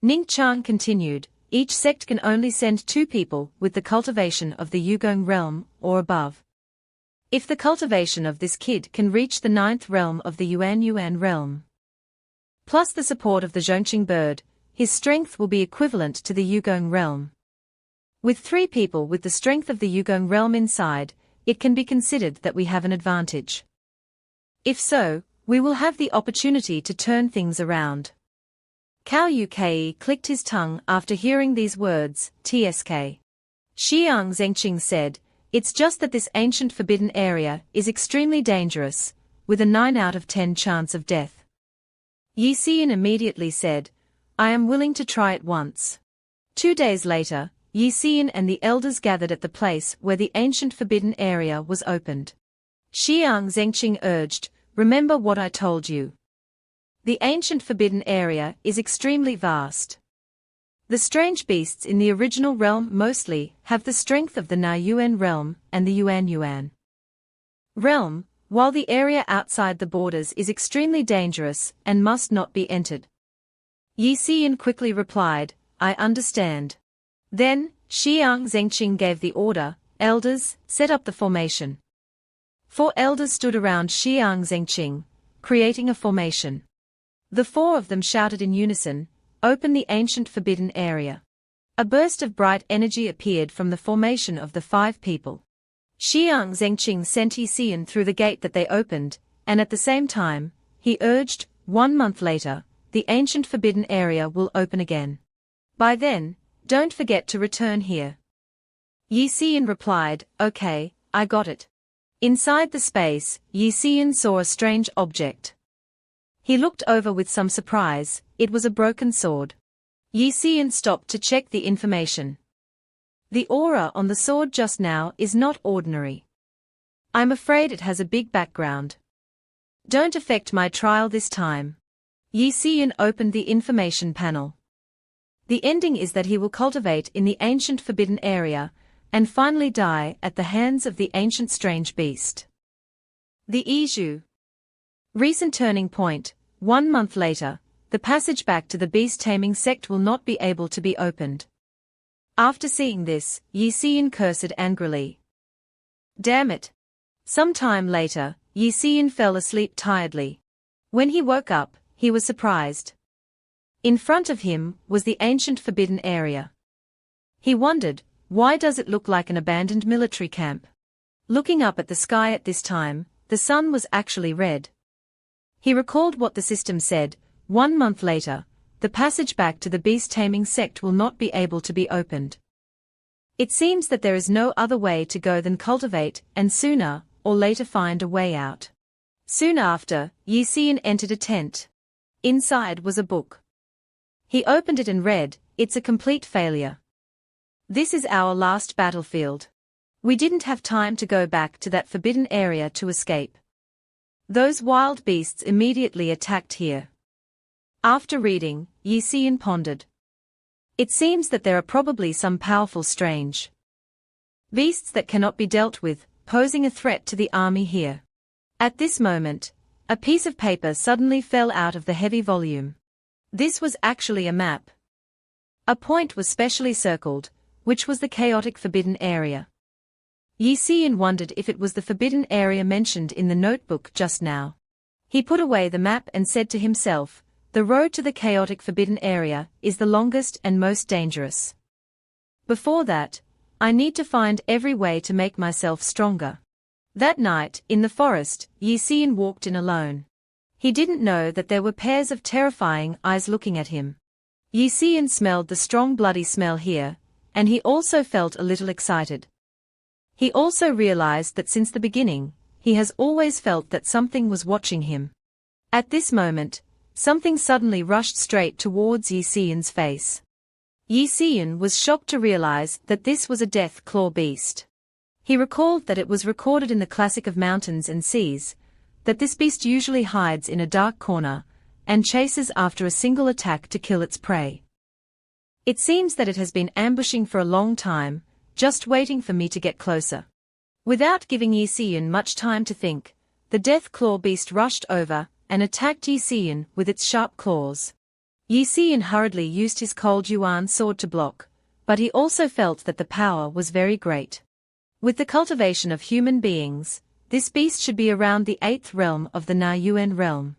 Ning Chang continued, each sect can only send 2 people with the cultivation of the Yugong realm or above. If the cultivation of this kid can reach the 9th realm of the Yuan realm, plus the support of the Zhongqing bird, his strength will be equivalent to the Yugong realm. With 3 people with the strength of the Yugong realm inside, it can be considered that we have an advantage. If so, we will have the opportunity to turn things around. Cao Yuke clicked his tongue after hearing these words, TSK. Xiang Zhengqing said, it's just that this ancient forbidden area is extremely dangerous, with a 9 out of 10 chance of death. Yi Xian immediately said, I am willing to try it once. 2 days later, Yi Xian and the elders gathered at the place where the ancient forbidden area was opened. Xiang Zhengqing urged, remember what I told you. The ancient forbidden area is extremely vast. The strange beasts in the original realm mostly have the strength of the Na Yuan realm and the Yuan realm, while the area outside the borders is extremely dangerous and must not be entered. Yi Xian quickly replied, I understand. Then, Xiang Zhengqing gave the order, elders, set up the formation. 4 elders stood around Xiang Zhengqing, creating a formation. The 4 of them shouted in unison, open the ancient forbidden area. A burst of bright energy appeared from the formation of the 5 people. Xiang Zhengqing sent Yi Xian through the gate that they opened, and at the same time, he urged, 1 month later, the ancient forbidden area will open again. By then, don't forget to return here. Yi Xian replied, okay, I got it. Inside the space, Yi Xian saw a strange object. He looked over with some surprise. It was a broken sword. Yi Xian stopped to check the information. The aura on the sword just now is not ordinary. I'm afraid it has a big background. Don't affect my trial this time. Yi Xian opened the information panel. The ending is that he will cultivate in the ancient forbidden area, and finally die at the hands of the ancient strange beast. The Iju. Recent turning point. 1 month later, the passage back to the beast-taming sect will not be able to be opened. After seeing this, Yi Xian cursed angrily. Damn it. Some time later, Yi Xian fell asleep tiredly. When he woke up, he was surprised. In front of him was the ancient forbidden area. He wondered, why does it look like an abandoned military camp? Looking up at the sky at this time, the sun was actually red. He recalled what the system said. 1 month later, the passage back to the beast-taming sect will not be able to be opened. It seems that there is no other way to go than cultivate and sooner or later find a way out. Soon after, Yi Xian entered a tent. Inside was a book. He opened it and read, it's a complete failure. This is our last battlefield. We didn't have time to go back to that forbidden area to escape. Those wild beasts immediately attacked here. After reading, Yi Xian pondered. It seems that there are probably some powerful strange beasts that cannot be dealt with, posing a threat to the army here. At this moment, a piece of paper suddenly fell out of the heavy volume. This was actually a map. A point was specially circled, which was the chaotic forbidden area. Yi Xian wondered if it was the forbidden area mentioned in the notebook just now. He put away the map and said to himself, the road to the chaotic forbidden area is the longest and most dangerous. Before that, I need to find every way to make myself stronger. That night, in the forest, Yi Xian walked in alone. He didn't know that there were pairs of terrifying eyes looking at him. Yi Xian smelled the strong bloody smell here, and he also felt a little excited. He also realized that since the beginning, he has always felt that something was watching him. At this moment, something suddenly rushed straight towards Yi Xian's face. Yi Xian was shocked to realize that this was a death claw beast. He recalled that it was recorded in the classic of mountains and seas, that this beast usually hides in a dark corner, and chases after a single attack to kill its prey. It seems that it has been ambushing for a long time, just waiting for me to get closer. Without giving Yi Xian much time to think, the death claw beast rushed over, and attacked Yi Xian with its sharp claws. Yi Xian hurriedly used his cold yuan sword to block, but he also felt that the power was very great. With the cultivation of human beings, this beast should be around the 8th realm of the Na Yuan realm.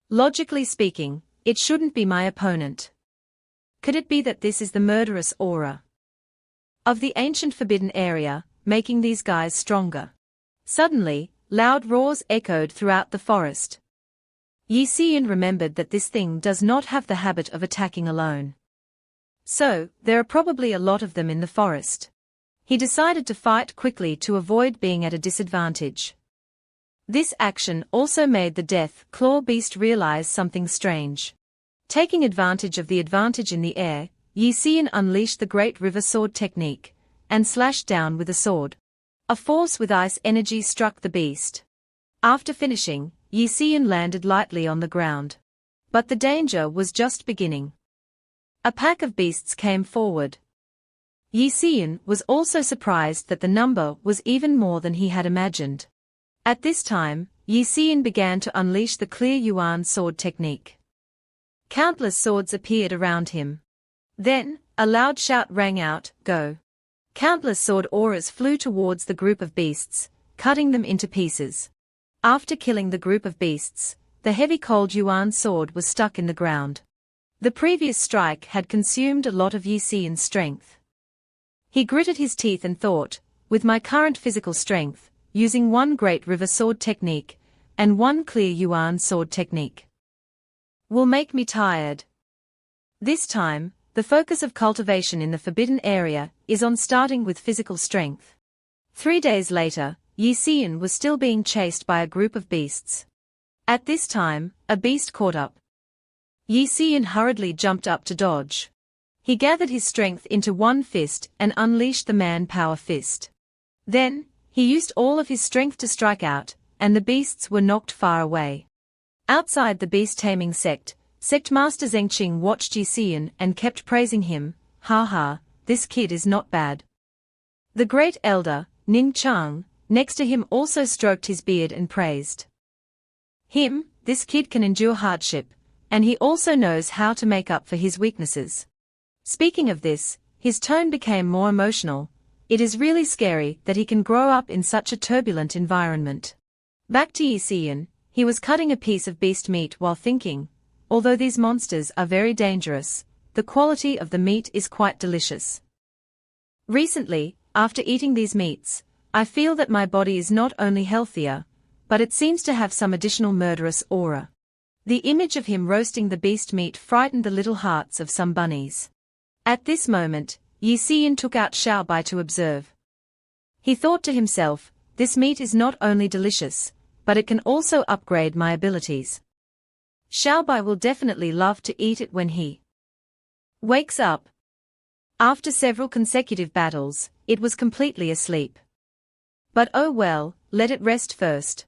Logically speaking, it shouldn't be my opponent. Could it be that this is the murderous aura of the ancient forbidden area, making these guys stronger? Suddenly, loud roars echoed throughout the forest. Yi Xian remembered that this thing does not have the habit of attacking alone. So, there are probably a lot of them in the forest. He decided to fight quickly to avoid being at a disadvantage. This action also made the death claw beast realize something strange. Taking advantage of the advantage in the air, Yi Xian unleashed the Great River Sword technique, and slashed down with a sword. A force with ice energy struck the beast. After finishing, Yi Xian landed lightly on the ground. But the danger was just beginning. A pack of beasts came forward. Yi Xian was also surprised that the number was even more than he had imagined. At this time, Yi Xian began to unleash the clear yuan sword technique. Countless swords appeared around him. Then, a loud shout rang out, "Go!" Countless sword auras flew towards the group of beasts, cutting them into pieces. After killing the group of beasts, the heavy cold yuan sword was stuck in the ground. The previous strike had consumed a lot of Yi Xian's strength. He gritted his teeth and thought, with my current physical strength, using one Great River Sword technique, and one clear yuan sword technique, will make me tired. This time, the focus of cultivation in the forbidden area is on starting with physical strength. 3 days later, Yi Xian was still being chased by a group of beasts. At this time, a beast caught up. Yi Xian hurriedly jumped up to dodge. He gathered his strength into one fist and unleashed the man-power fist. Then, he used all of his strength to strike out, and the beasts were knocked far away. Outside the beast-taming sect, Sect Master Zhengqing watched Yi Xian and kept praising him. "Ha ha, this kid is not bad." The great elder, Ning Chang, next to him also stroked his beard and praised him. "This kid can endure hardship, and he also knows how to make up for his weaknesses." Speaking of this, his tone became more emotional. "It is really scary that he can grow up in such a turbulent environment." Back to Yi Xian, he was cutting a piece of beast meat while thinking, although these monsters are very dangerous, the quality of the meat is quite delicious. Recently, after eating these meats, I feel that my body is not only healthier, but it seems to have some additional murderous aura. The image of him roasting the beast meat frightened the little hearts of some bunnies. At this moment, Yi Xian took out Xiaobai to observe. He thought to himself, "This meat is not only delicious, but it can also upgrade my abilities. Xiaobai will definitely love to eat it when he wakes up." After several consecutive battles, it was completely asleep. But oh well, let it rest first.